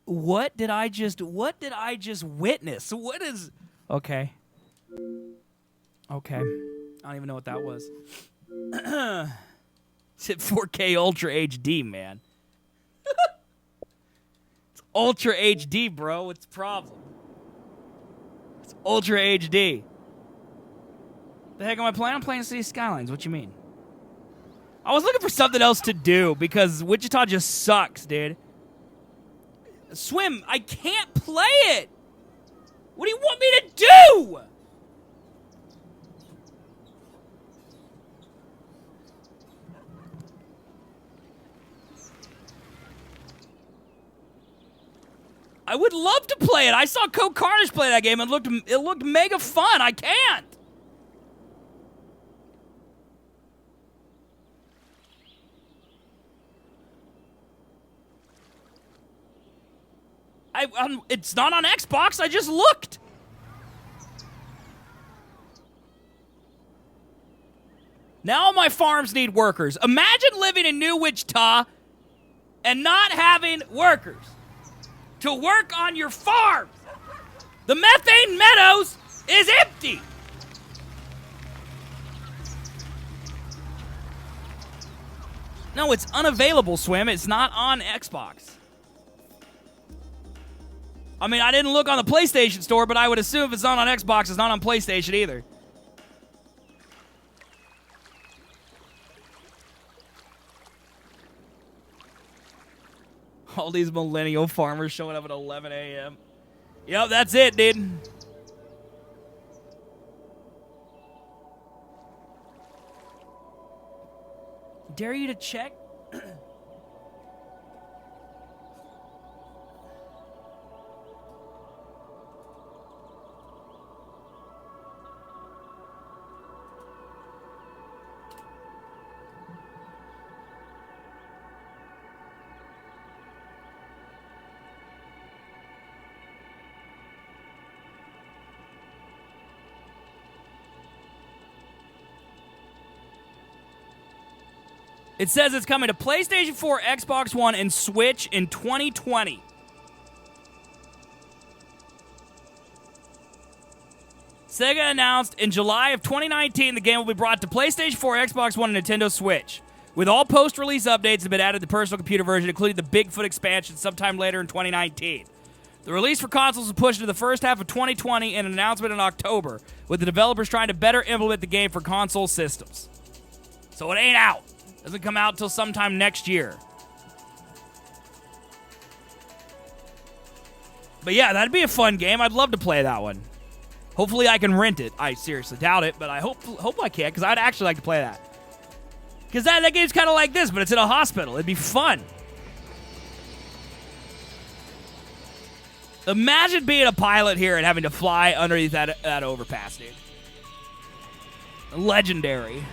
What did I just witness? What is... Okay. Okay. I don't even know what that was. It's at 4K Ultra HD, man. It's Ultra HD, bro. What's the problem? It's Ultra HD. The heck am I playing? I'm playing City Skylines. What you mean? I was looking for something else to do because Wichita just sucks, dude. Swim, I can't play it. What do you want me to do? I would love to play it. I saw Coke Carnage play that game and it looked mega fun. I can't. It's not on Xbox. I just looked. Now my farms need workers. Imagine living in New Wichita and not having workers to work on your farm. The methane meadows is empty. No, it's unavailable, Swim. It's not on Xbox. I mean, I didn't look on the PlayStation Store, but I would assume if it's not on Xbox, it's not on PlayStation either. All these millennial farmers showing up at 11 a.m. Yep, that's it, dude. Dare you to check? It says it's coming to PlayStation 4, Xbox One, and Switch in 2020. Sega announced in July of 2019 the game will be brought to PlayStation 4, Xbox One, and Nintendo Switch. With all post-release updates have been added to the personal computer version, including the Bigfoot expansion sometime later in 2019. The release for consoles was pushed into the first half of 2020 and an announcement in October, with the developers trying to better implement the game for console systems. So it ain't out. Doesn't come out till sometime next year. But yeah, that'd be a fun game. I'd love to play that one. Hopefully I can rent it. I seriously doubt it, but I hope I can, because I'd actually like to play that. Because that game's kind of like this, but it's in a hospital. It'd be fun. Imagine being a pilot here and having to fly underneath that overpass, dude. Legendary.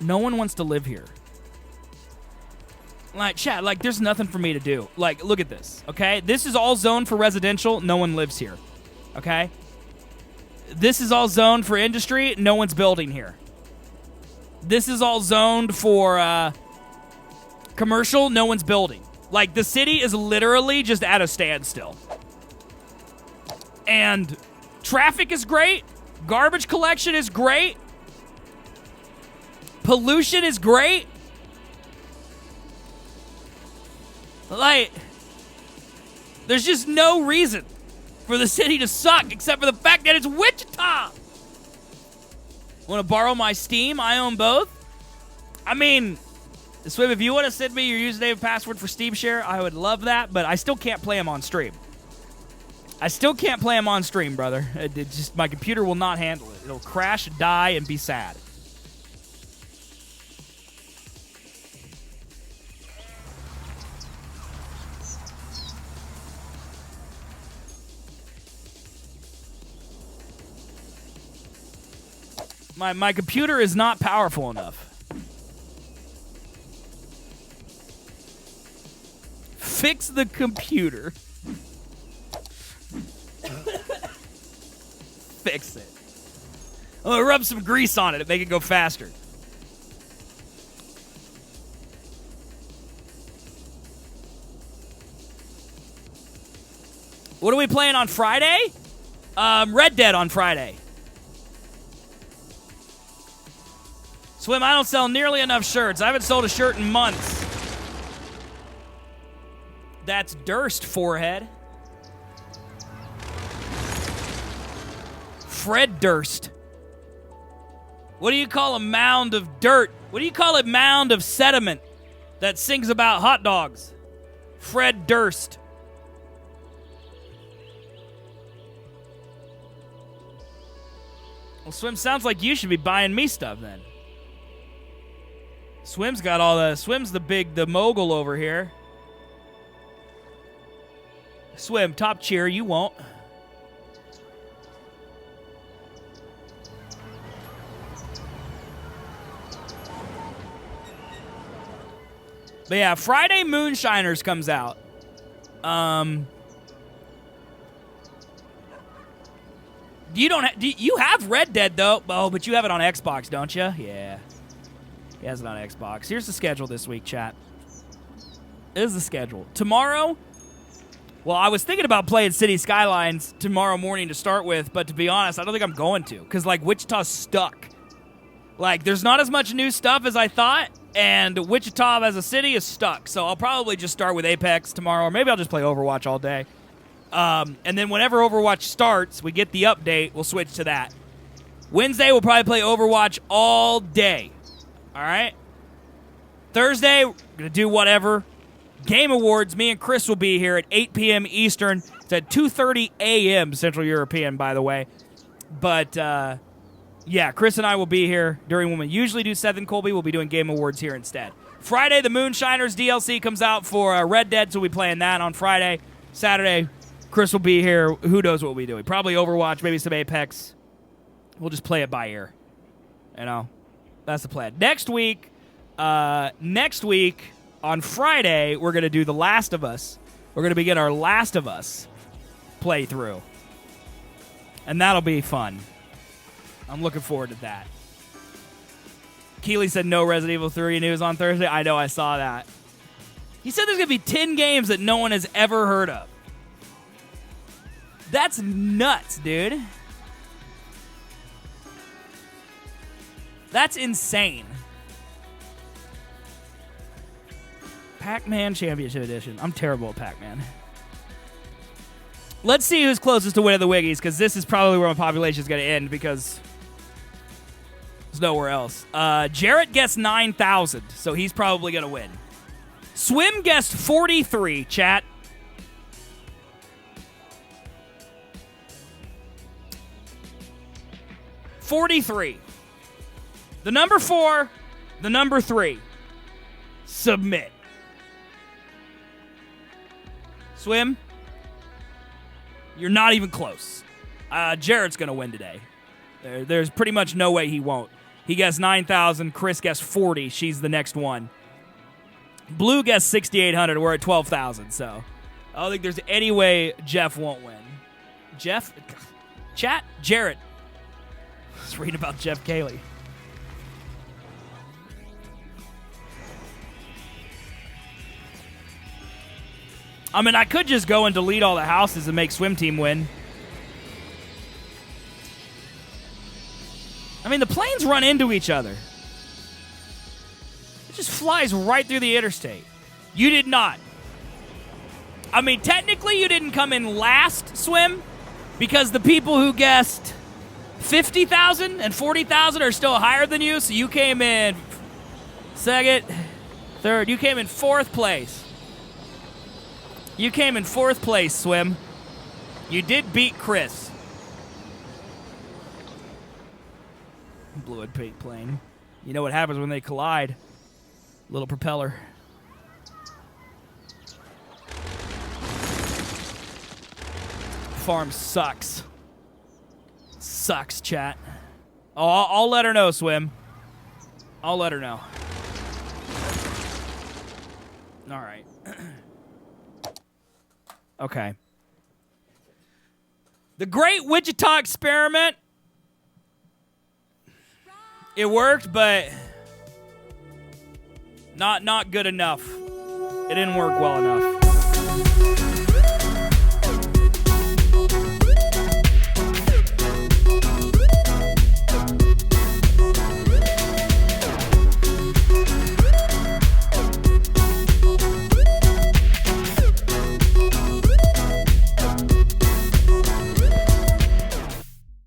No one wants to live here. Like, chat, like, there's nothing for me to do. Like, look at this, okay? This is all zoned for residential. No one lives here, okay? This is all zoned for industry. No one's building here. This is all zoned for commercial. No one's building. Like, the city is literally just at a standstill. And traffic is great. Garbage collection is great. Pollution is great. Like, there's just no reason for the city to suck except for the fact that it's Wichita. Want to borrow my Steam? I own both. I mean, Swim, if you want to send me your username and password for Steam Share, I would love that, but I still can't play them on stream. I still can't play them on stream, brother. It just, my computer will not handle it. It'll crash, die, and be sad. My computer is not powerful enough. Fix the computer. Fix it. I'm gonna rub some grease on it and make it go faster. What are we playing on Friday? Red Dead on Friday. Swim, I don't sell nearly enough shirts. I haven't sold a shirt in months. That's Durst, forehead. Fred Durst. What do you call a mound of dirt? What do you call a mound of sediment that sings about hot dogs? Fred Durst. Well, Swim, sounds like you should be buying me stuff then. Swim's got all the... Swim's the mogul over here. Swim, top cheer, you won't. But yeah, Friday Moonshiners comes out. You have Red Dead though. Oh, but you have it on Xbox, don't you? Yeah. He has it on Xbox. Here's the schedule this week, chat. is the schedule. Tomorrow, well, I was thinking about playing City Skylines tomorrow morning to start with, but to be honest, I don't think I'm going to, because, like, Wichita's stuck. Like, there's not as much new stuff as I thought, and Wichita as a city is stuck, so I'll probably just start with Apex tomorrow, or maybe I'll just play Overwatch all day. And then whenever Overwatch starts, we get the update, we'll switch to that. Wednesday, we'll probably play Overwatch all day. All right? Thursday, we're going to do whatever. Game Awards, me and Chris will be here at 8 p.m. Eastern. It's at 2:30 a.m. Central European, by the way. But, yeah, Chris and I will be here during when we usually do Seth and Colby. We'll be doing Game Awards here instead. Friday, the Moonshiners DLC comes out for Red Dead, so we'll be playing that on Friday. Saturday, Chris will be here. Who knows what we'll be doing? Probably Overwatch, maybe some Apex. We'll just play it by ear. You know, that's the plan. Next week, on Friday, we're going to do The Last of Us. We're going to begin our Last of Us playthrough. And that'll be fun. I'm looking forward to that. Keeley said no Resident Evil 3 news on Thursday. I know, I saw that. He said there's going to be 10 games that no one has ever heard of. That's nuts, dude. That's insane. Pac-Man Championship Edition. I'm terrible at Pac-Man. Let's see who's closest to winning the Wiggies, because this is probably where my population is going to end, because there's nowhere else. Jarrett guessed 9,000, so he's probably going to win. Swim guessed 43, chat. $43. The number 4, the number 3. Submit. Swim, you're not even close. Jarrett's going to win today. There's pretty much no way he won't. He guessed 9,000. Chris guessed 40. She's the next one. Blue guessed 6,800. We're at 12,000, so I don't think there's any way Jeff won't win. Jeff? Chat? Jarrett. I was reading about Jeff Cayley. I mean, I could just go and delete all the houses and make Swim Team win. I mean, the planes run into each other. It just flies right through the interstate. You did not. I mean, technically you didn't come in last, Swim, because the people who guessed 50,000 and 40,000 are still higher than you, so you came in second, third. You came in fourth place. You came in fourth place, Swim. You did beat Chris. Blue and pink plane. You know what happens when they collide. Little propeller. Farm sucks. Sucks, chat. Oh, I'll let her know, Swim. I'll let her know. All right. Okay. The Great Wichita Experiment. It worked, but not good enough. It didn't work well enough.